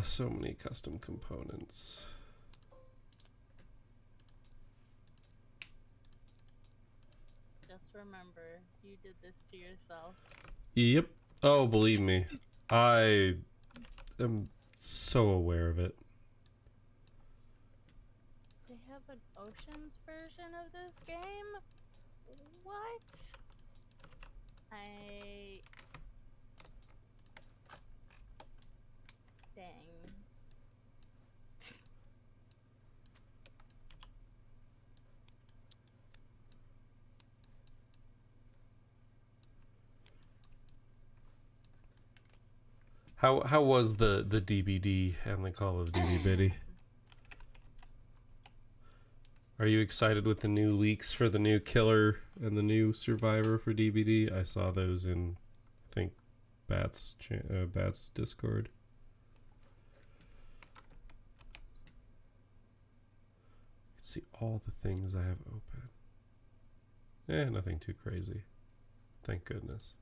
So many custom components. Just remember, you did this to yourself. Yep. Oh, believe me. I am so aware of it. They have an Oceans version of this game? What? I... Dang. How was the DBD and the Call of Duty biddy? Are you excited with the new leaks for the new killer and the new survivor for DBD? I saw those in, I think, Bat's Discord. You can see all the things I have open. Nothing too crazy. Thank goodness.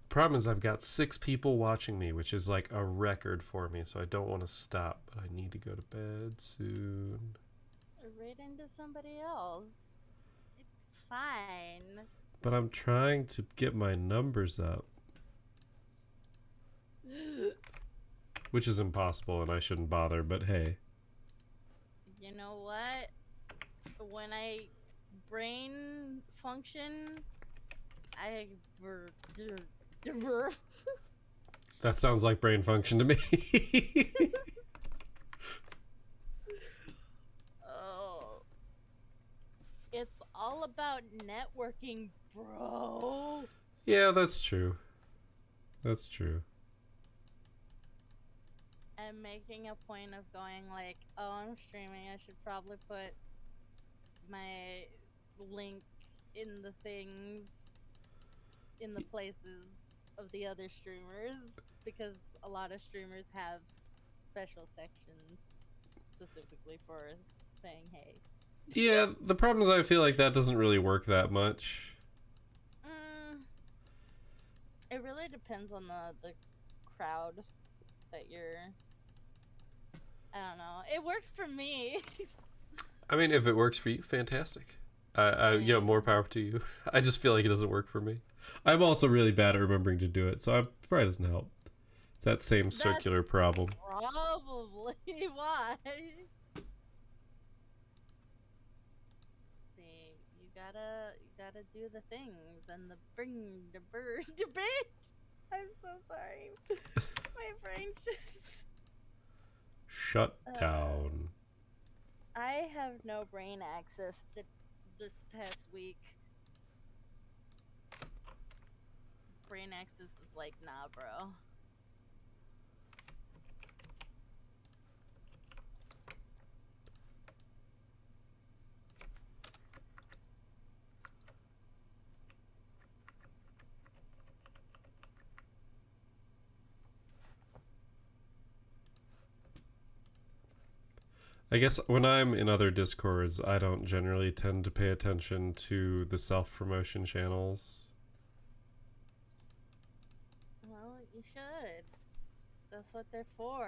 Problem is I've got 6 people watching me, which is like a record for me, so I don't want to stop, but I need to go to bed soon. Right into somebody else. It's fine. But I'm trying to get my numbers up. Which is impossible and I shouldn't bother, but hey. You know what? When I brain function, I... That sounds like brain function to me. Oh. It's all about networking, bro. Yeah, that's true. That's true. I'm making a point of going like, oh, I'm streaming, I should probably put my link in the things, in the places of the other streamers, because a lot of streamers have special sections specifically for saying hey. Yeah, the problem is I feel like that doesn't really work that much. It really depends on the crowd that you're... I don't know. It works for me. I mean, if it works for you, fantastic. You know, more power to you. I just feel like it doesn't work for me. I'm also really bad at remembering to do it, so it probably doesn't help. It's that same circular problem. Probably why. See, you gotta do the things and bring the bird to bed. I'm so sorry. My brain just... Shut down. I have no brain access to this past week. Brain access is like, nah, bro. I guess when I'm in other Discords, I don't generally tend to pay attention to the self-promotion channels. Well, you should. That's what they're for.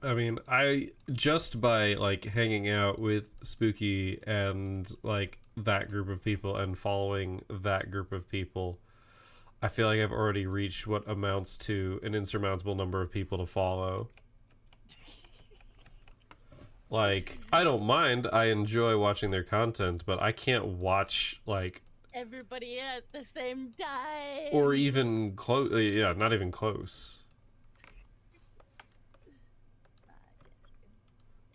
I mean, I just by like hanging out with Spooky and like that group of people and following that group of people, I feel like I've already reached what amounts to an insurmountable number of people to follow. Like, I don't mind. I enjoy watching their content, but I can't watch like Everybody at the same time. or even close. Yeah, not even close.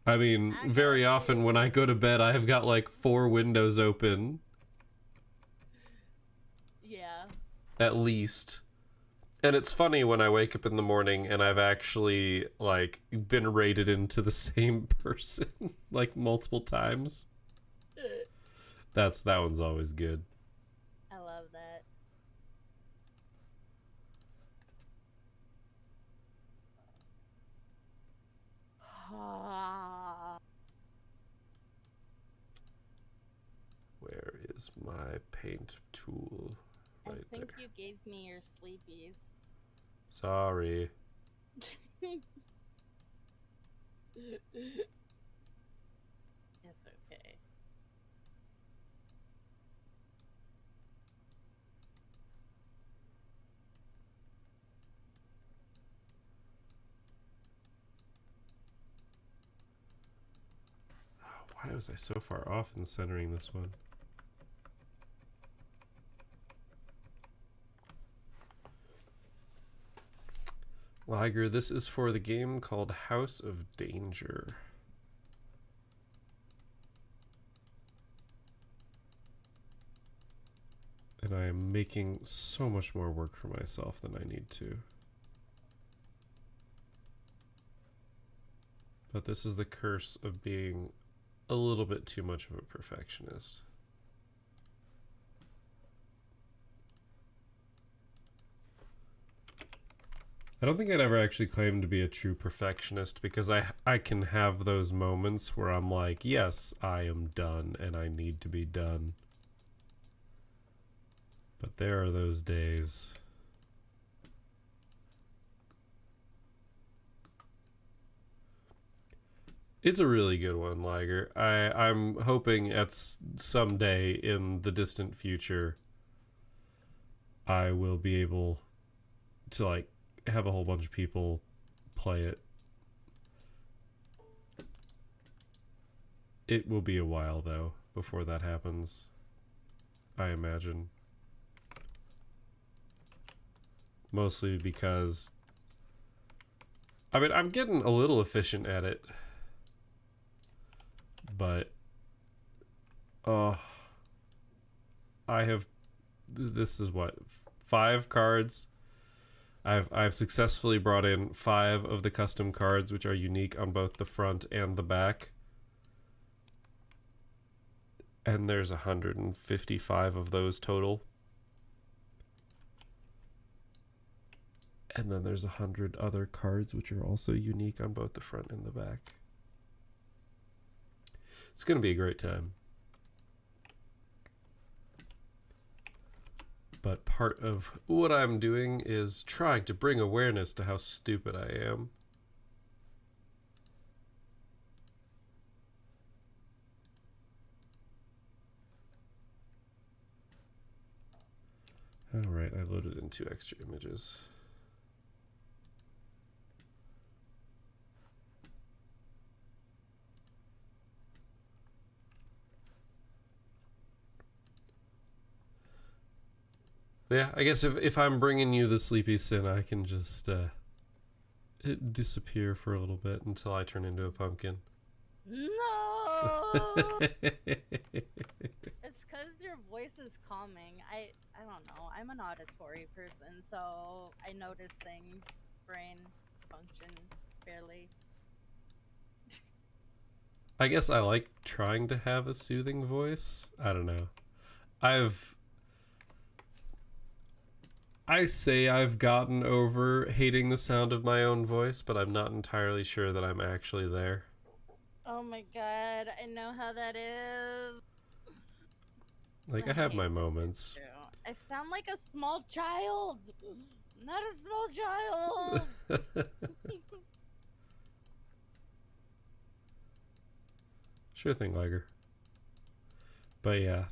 I mean, very often when I go to bed, I have got like 4 windows open. Yeah. At least. And it's funny when I wake up in the morning and I've actually like been raided into the same person like multiple times. That one's always good. I love that. Where is my paint tool? I Right think there. you gave me your sleepies. Sorry. It's okay. Why was I so far off in centering this one? Liger, this is for the game called House of Danger. And I am making so much more work for myself than I need to. But this is the curse of being a little bit too much of a perfectionist. I don't think I'd ever actually claim to be a true perfectionist, because I can have those moments where I'm like, yes, I am done and I need to be done. But there are those days. It's a really good one, Liger. I'm hoping at someday in the distant future I will be able to like have a whole bunch of people play it. It will be a while though before that happens, I imagine. Mostly because I mean, I'm getting a little efficient at it, but I have, this is what, 5 cards. I've successfully brought in 5 of the custom cards, which are unique on both the front and the back. And there's 155 of those total. And then there's 100 other cards, which are also unique on both the front and the back. It's going to be a great time. But part of what I'm doing is trying to bring awareness to how stupid I am. Alright, I loaded in 2 extra images. Yeah, I guess if I'm bringing you the Sleepy Sin, I can just disappear for a little bit until I turn into a pumpkin. No! It's because your voice is calming. I don't know. I'm an auditory person, so I notice things. Brain function fairly. I guess I like trying to have a soothing voice. I don't know. I say I've gotten over hating the sound of my own voice, but I'm not entirely sure that I'm actually there. Oh my god, I know how that is. Like, I have my moments. I sound like a small child. Not a small child. Sure thing, Liger. But yeah,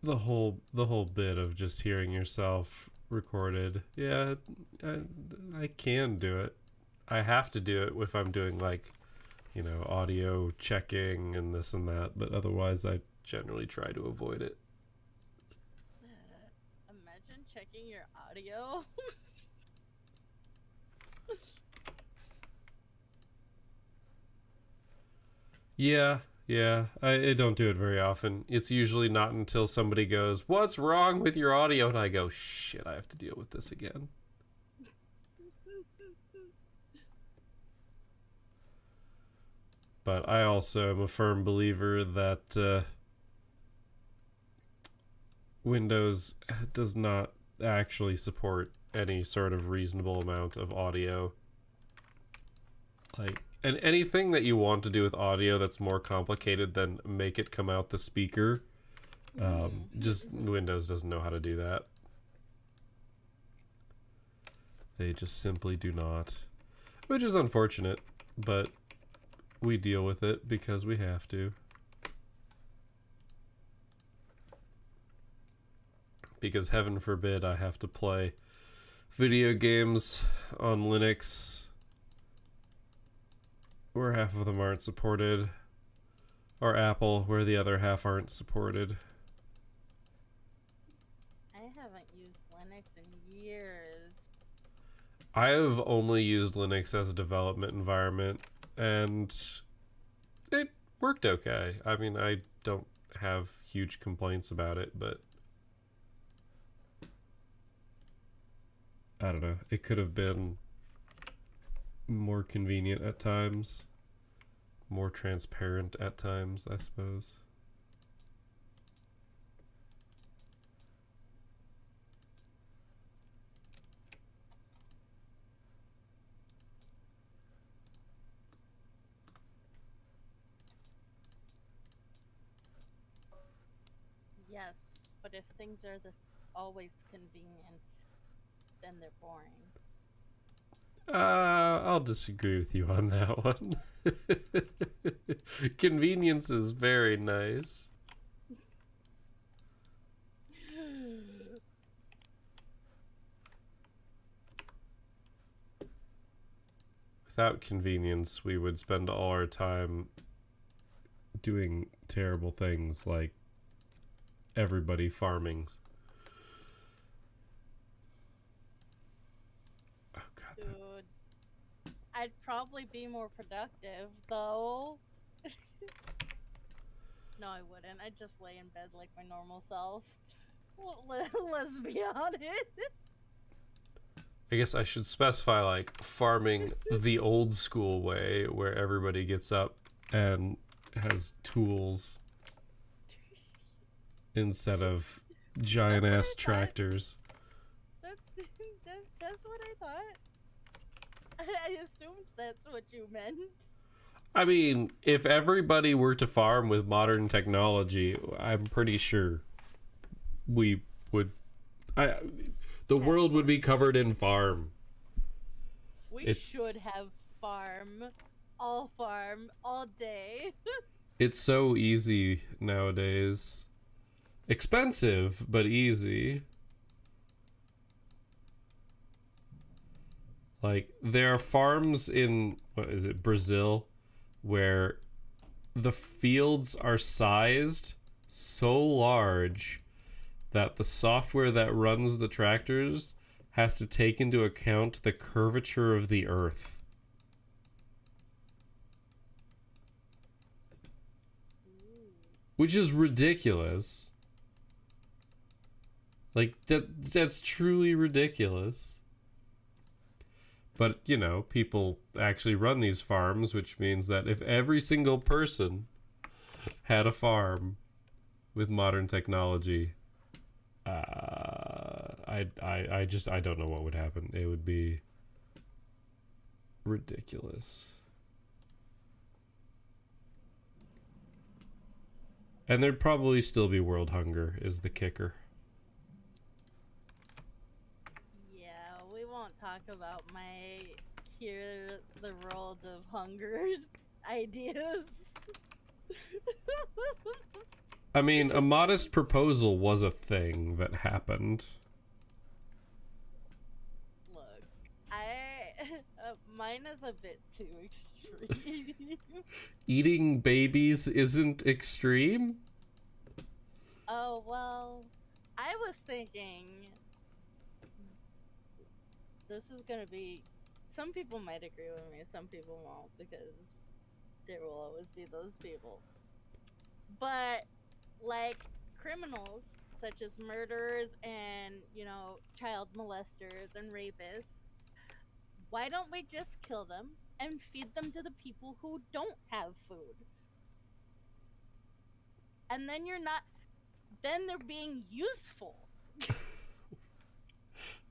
the whole bit of just hearing yourself recorded, yeah, I can do it. I have to do it if I'm doing, like, you know, audio checking and this and that, but otherwise I generally try to avoid it. Imagine checking your audio. Yeah, I don't do it very often. It's usually not until somebody goes, "What's wrong with your audio?" and I go, "Shit, I have to deal with this again." But I also am a firm believer that Windows does not actually support any sort of reasonable amount of audio. Like, and anything that you want to do with audio that's more complicated than make it come out the speaker, just Windows doesn't know how to do that. They just simply do not, which is unfortunate, but we deal with it because we have to. Because heaven forbid I have to play video games on Linux where half of them aren't supported, or Apple, where the other half aren't supported. I haven't used Linux in years. I have only used Linux as a development environment, and it worked okay. I mean, I don't have huge complaints about it, but I don't know. It could have been more convenient at times, more transparent at times, I suppose. Yes, but if things are always convenient, then they're boring. I'll disagree with you on that one. Convenience is very nice. Without convenience, we would spend all our time doing terrible things like everybody farming. Oh god. Dude, I'd probably be more productive, though. No, I wouldn't. I'd just lay in bed like my normal self. Let's be honest. I guess I should specify, like, farming the old school way, where everybody gets up and has tools instead of giant ass tractors. That's what I thought. I assumed that's what you meant. I mean, if everybody were to farm with modern technology, I'm pretty sure we would... the world would be covered in farm. We should have farm all day. It's so easy nowadays. Expensive, but easy. Like, there are farms in, what is it, Brazil, where the fields are sized so large that the software that runs the tractors has to take into account the curvature of the earth. Which is ridiculous. Like, that's truly ridiculous. But, you know, people actually run these farms, which means that if every single person had a farm with modern technology, I don't know what would happen. It would be ridiculous. And there'd probably still be world hunger, is the kicker. Yeah, we won't talk about my cure the world of hungers ideas. I mean, a modest proposal was a thing that happened. Look, mine is a bit too extreme. Eating babies isn't extreme? Oh, well, I was thinking this is gonna be, some people might agree with me, some people won't, because there will always be those people. But, like, criminals, such as murderers and, you know, child molesters and rapists, why don't we just kill them and feed them to the people who don't have food? And then then they're being useful.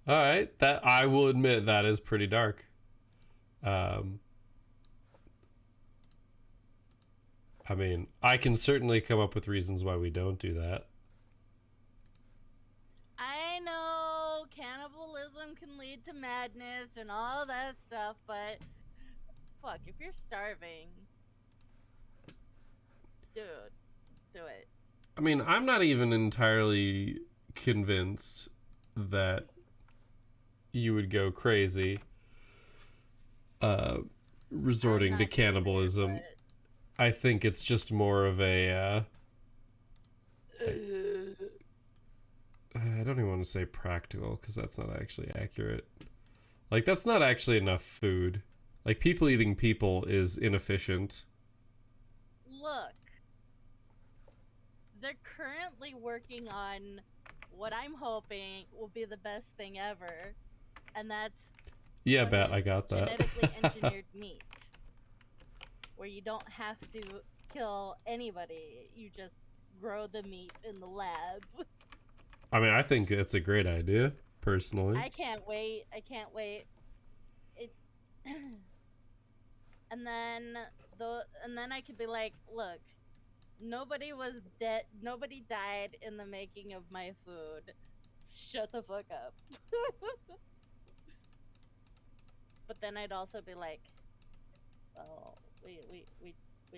Alright, that I will admit that is pretty dark. I mean, I can certainly come up with reasons why we don't do that. I know cannibalism can lead to madness and all that stuff, but fuck, if you're starving, dude, do it. I mean, I'm not even entirely convinced that you would go crazy. resorting to cannibalism. I think it's just more of a I don't even want to say practical, because that's not actually accurate. Like, that's not actually enough food. Like, people eating people is inefficient. Look, they're currently working on what I'm hoping will be the best thing ever, and that's Yeah, bet I got that. genetically engineered meat, where you don't have to kill anybody, you just grow the meat in the lab. I mean, I think it's a great idea, personally. I can't wait. I can't wait. It and then I could be like, look, nobody was dead, nobody died in the making of my food. Shut the fuck up. But then I'd also be like, well, we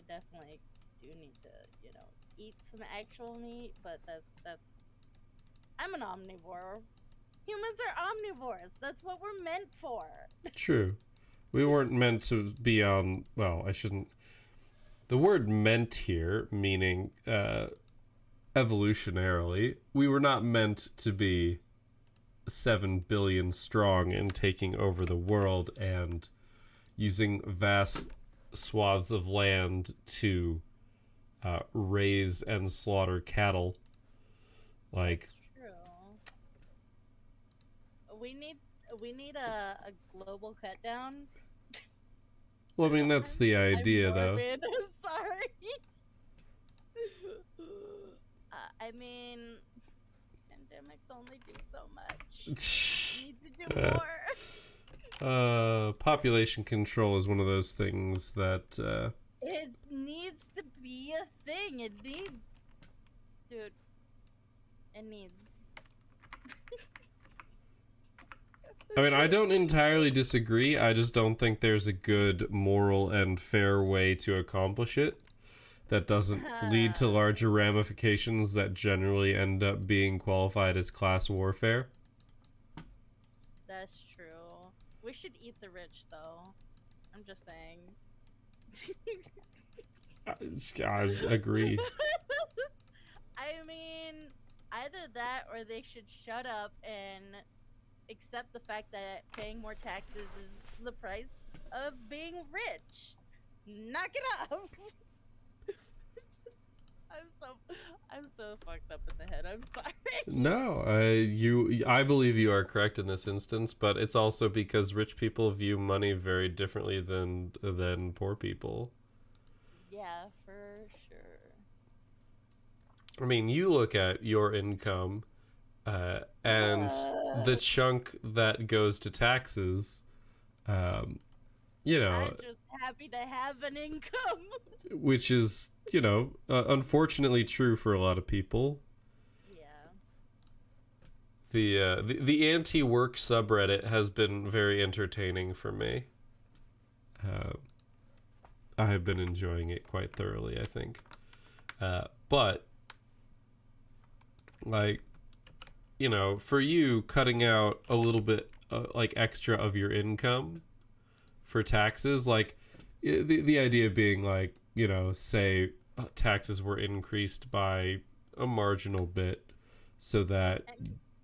definitely do need to, you know, eat some actual meat, but that's I'm an omnivore. Humans are omnivores. That's what we're meant for. True. We weren't meant to be on, well, I shouldn't. The word meant here, meaning evolutionarily, we were not meant to be 7 billion strong and taking over the world and using vast swaths of land to raise and slaughter cattle. Like, true. We need a global cut down. well, I mean, that's the idea, though. I'm sorry. I mean, pandemics only do so much. We need to do more. Population control is one of those things that It needs to be a thing. It needs, dude. It needs. I mean, I don't entirely disagree. I just don't think there's a good moral and fair way to accomplish it that doesn't lead to larger ramifications that generally end up being qualified as class warfare. That's true. We should eat the rich, though. I'm just saying. I agree. I mean, either that or they should shut up and accept the fact that paying more taxes is the price of being rich. Knock it off. I'm so fucked up in the head. I'm sorry. No, I believe you are correct in this instance, but it's also because rich people view money very differently than poor people. Yeah, for sure. I mean, you look at your income and the chunk that goes to taxes, you know, I'm just happy to have an income. which is, you know, unfortunately true for a lot of people. Yeah. The anti-work subreddit has been very entertaining for me. I have been enjoying it quite thoroughly, I think. But, like, you know, for you, cutting out a little bit, like, extra of your income for taxes, like, the idea being, like, you know, say taxes were increased by a marginal bit so that,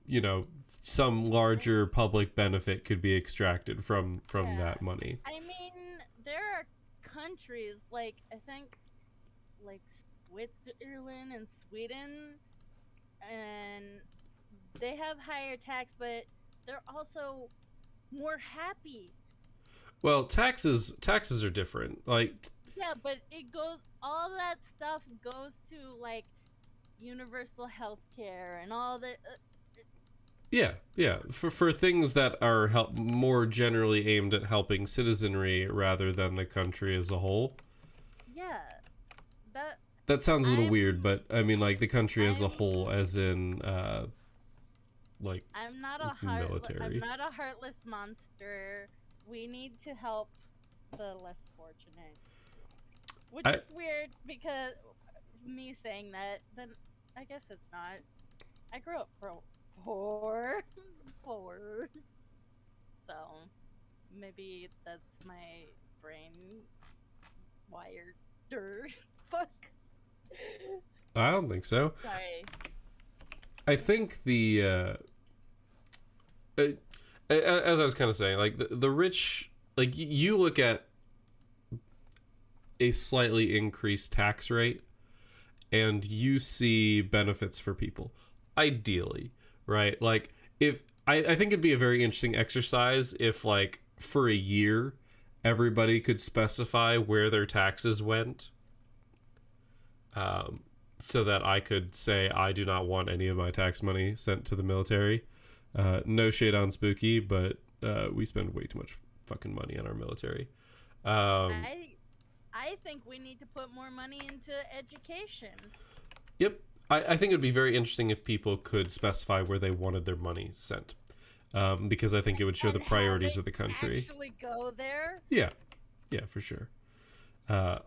you know, some larger public benefit could be extracted from that money. I mean, there are countries like, I think, like Switzerland and Sweden, and they have higher tax, but they're also more happy. Well, taxes are different. Like, yeah, but it goes, all that stuff goes to like universal health care and all that. Yeah. For things that are more generally aimed at helping citizenry rather than the country as a whole. Yeah. That sounds a little weird, but I mean, like, the country as a whole, as in, like, I'm not military. I'm not a heartless monster. We need to help the less fortunate. Which is weird, because me saying that, then I guess it's not. I grew up poor. So maybe that's my brain wired. Fuck. I don't think so. Sorry. I think as I was kind of saying, like the rich, like you look at a slightly increased tax rate and you see benefits for people, ideally, right? Like if I think it'd be a very interesting exercise if, like, for a year everybody could specify where their taxes went, so that I could say I do not want any of my tax money sent to the military. No shade on Spooky, but we spend way too much fucking money on our military. I think we need to put more money into education. Yep. I think it would be very interesting if people could specify where they wanted their money sent. Because I think it would show the priorities of the country. Actually go there? Yeah. Yeah, for sure.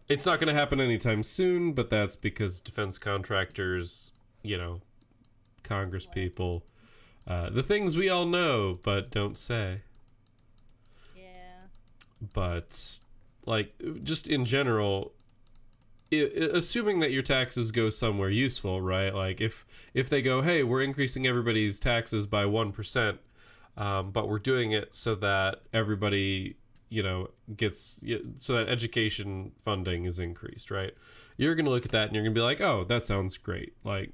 It's not going to happen anytime soon, but that's because defense contractors, you know, Congress people, the things we all know but don't say. Yeah. But, like, just in general, assuming that your taxes go somewhere useful, right? Like, if they go, hey, we're increasing everybody's taxes by 1%, but we're doing it so that everybody, you know, gets, so that education funding is increased, right? You're going to look at that and you're going to be like, oh, that sounds great. Like,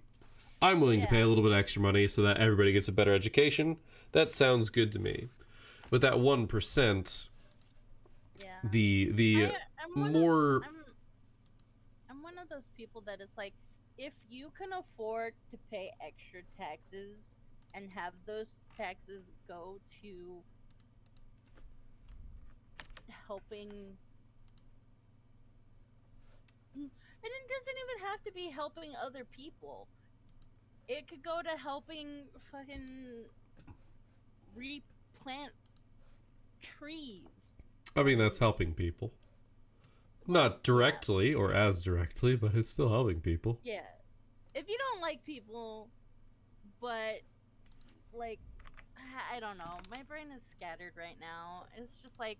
I'm willing to pay a little bit extra money so that everybody gets a better education. That sounds good to me. But that 1%, I'm one of those people that it's like, if you can afford to pay extra taxes and have those taxes go to helping, and it doesn't even have to be helping other people. It could go to helping fucking replant trees. I mean, that's helping people. Not directly or as directly, but it's still helping people. Yeah. If you don't like people, but, like, I don't know. My brain is scattered right now. It's just like,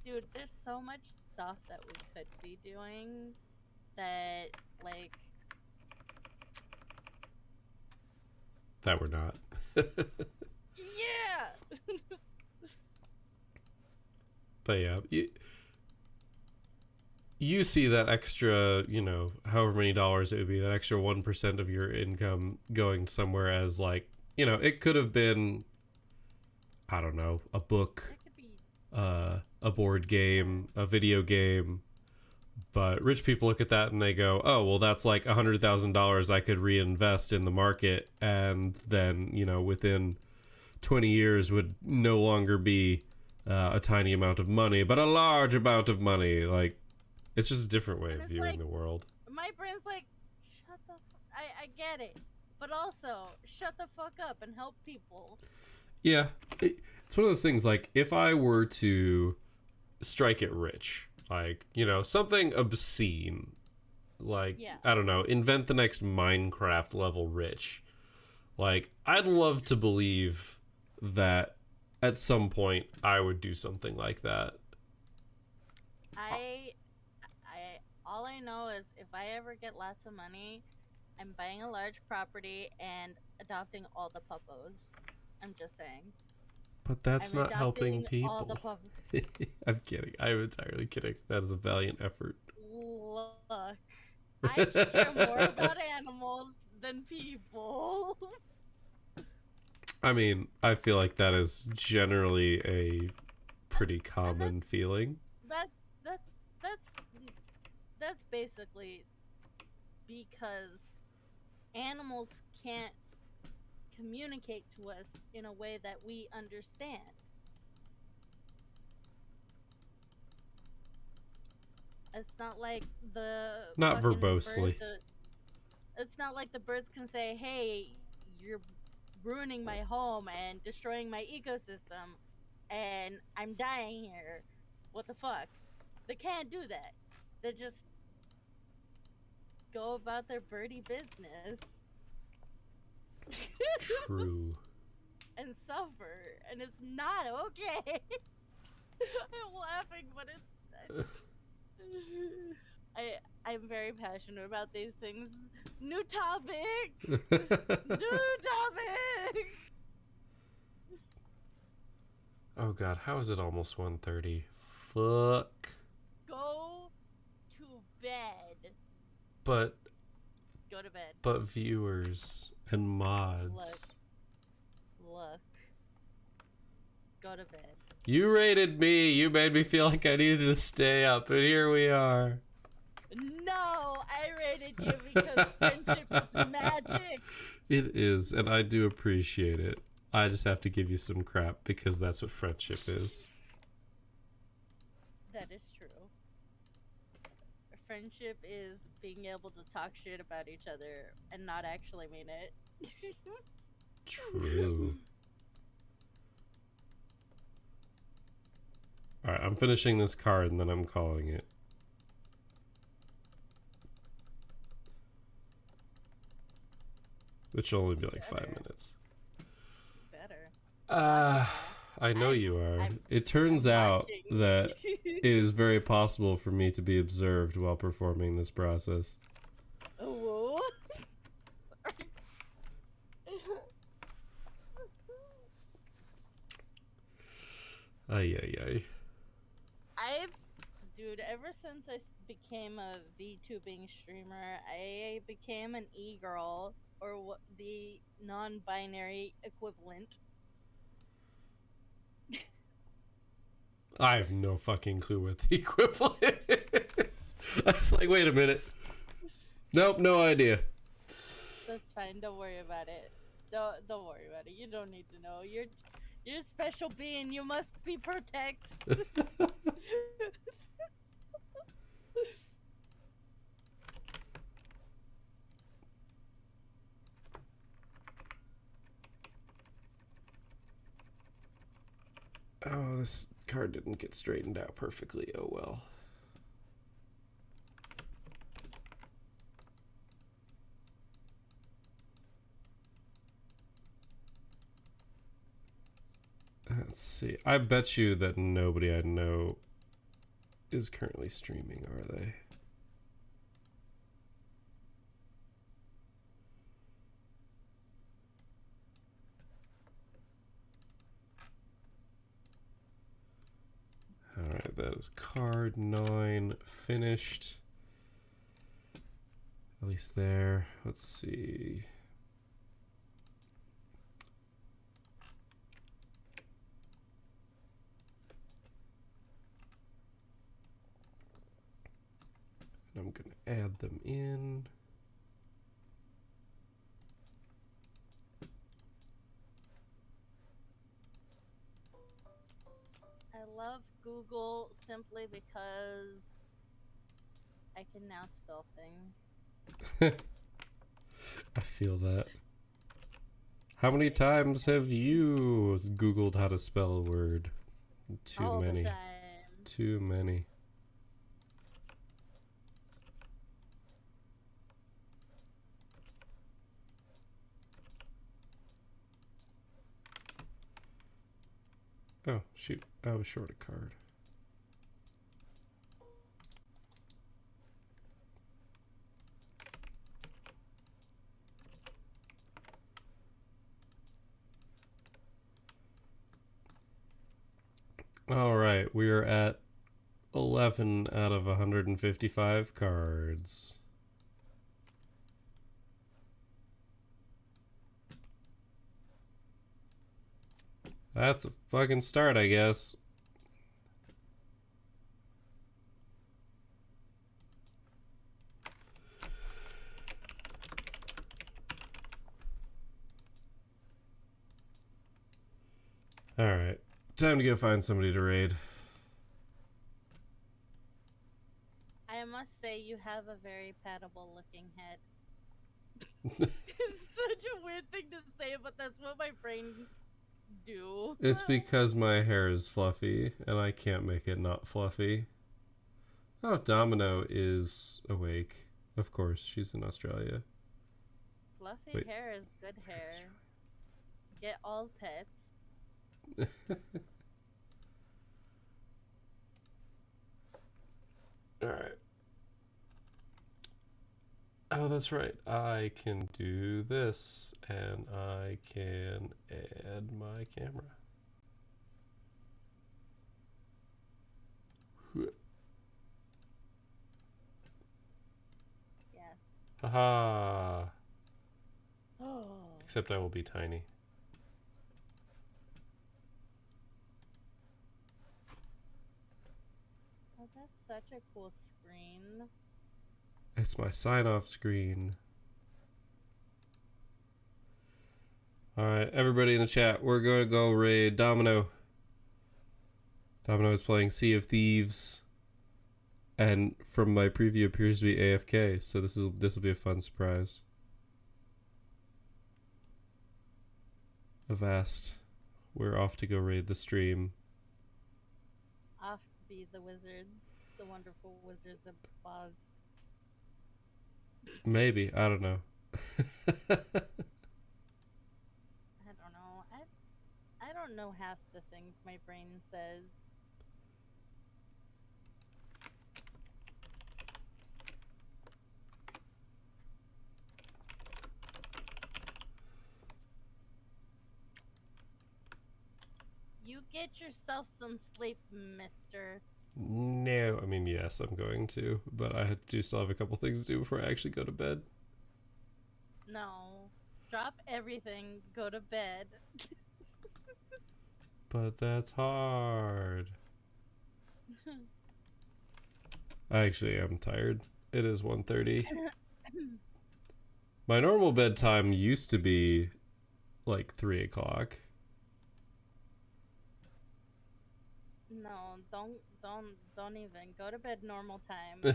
dude, there's so much stuff that we could be doing that, like... That we're not. Yeah! But yeah, you see that extra, you know, however many dollars it would be, that extra 1% of your income going somewhere as, like, you know, it could have been, I don't know, a book, a board game, a video game. But rich people look at that and they go, oh, well, that's like $100,000 I could reinvest in the market. And then, you know, within 20 years would no longer be a tiny amount of money, but a large amount of money. Like, it's just a different way of viewing like, the world. My brain's like, shut the I get it. But also, shut the fuck up and help people. Yeah. It's one of those things, like, if I were to strike it rich, like, you know, something obscene, like, I don't know, invent the next Minecraft level rich. Like, I'd love to believe that at some point I would do something like that. All I know is if I ever get lots of money, I'm buying a large property and adopting all the puppos. I'm just saying. But that's not helping people. All the puppos. I'm kidding. I'm entirely kidding. That is a valiant effort. Look, I care more about animals than people. I mean, I feel like that is generally a pretty common feeling. That's basically because animals can't communicate to us in a way that we understand. It's not like the not verbosely. It's not like the birds can say, "Hey, you're ruining my home and destroying my ecosystem, and I'm dying here. What the fuck?" They can't do that. They just go about their birdie business. True. And suffer, and it's not okay. I'm laughing, but I'm very passionate about these things. New topic. New topic. Oh god, how is it almost 1:30? Fuck. Go to bed. But Go to bed. But viewers and mods. Look. Go to bed. You rated me. You made me feel like I needed to stay up, and here we are. No, I rated you because friendship is magic. It is, and I do appreciate it. I just have to give you some crap because that's what friendship is. That is true. Friendship is being able to talk shit about each other and not actually mean it. True. Alright, I'm finishing this card and then I'm calling it. Which will only be like 5 minutes. Better. I know you are. It turns out that it is very possible for me to be observed while performing this process. Oh. Ay, ay, ay. Dude, ever since I became a VTubing streamer, I became an e-girl, or the non-binary equivalent. I have no fucking clue what the equivalent is. I was like, wait a minute. Nope, no idea. That's fine. Don't worry about it. Don't worry about it. You don't need to know. You're a special being. You must be protected. Oh, this card didn't get straightened out perfectly. Oh well. Let's see. I bet you that nobody I know is currently streaming, are they? Alright, that is card 9 finished. At least there. Let's see. And I'm going to add them in. I love Google simply because I can now spell things. I feel that. How many times have you Googled how to spell a word? Too many. Too many. Oh, shoot. I was short a card. All right, we are at 11 out of 155 cards. That's a fucking start, I guess. Alright, time to go find somebody to raid. I must say, you have a very patable looking head. It's such a weird thing to say, but that's what my brain do. It's because my hair is fluffy, and I can't make it not fluffy. Oh, Domino is awake. Of course, she's in Australia. Fluffy hair is good hair. Get all pets. Alright. Oh, that's right. I can do this, and I can add my camera. Yes. Haha. Oh. Except I will be tiny. Oh, that's such a cool screen. It's my sign-off screen. Alright, everybody in the chat, we're going to go raid Domino. Domino is playing Sea of Thieves. And from my preview appears to be AFK, so this will be a fun surprise. Avast. We're off to go raid the stream. Off to be the wizards. The wonderful wizards of Oz. Maybe, I don't know. I don't know. I don't know half the things my brain says. You get yourself some sleep, mister. No, I mean, yes, I'm going to, but I do still have a couple things to do before I actually go to bed. No. Drop everything, go to bed. But that's hard. I actually am tired. It is 1:30. My normal bedtime used to be like 3 o'clock. No, don't even. Go to bed normal time.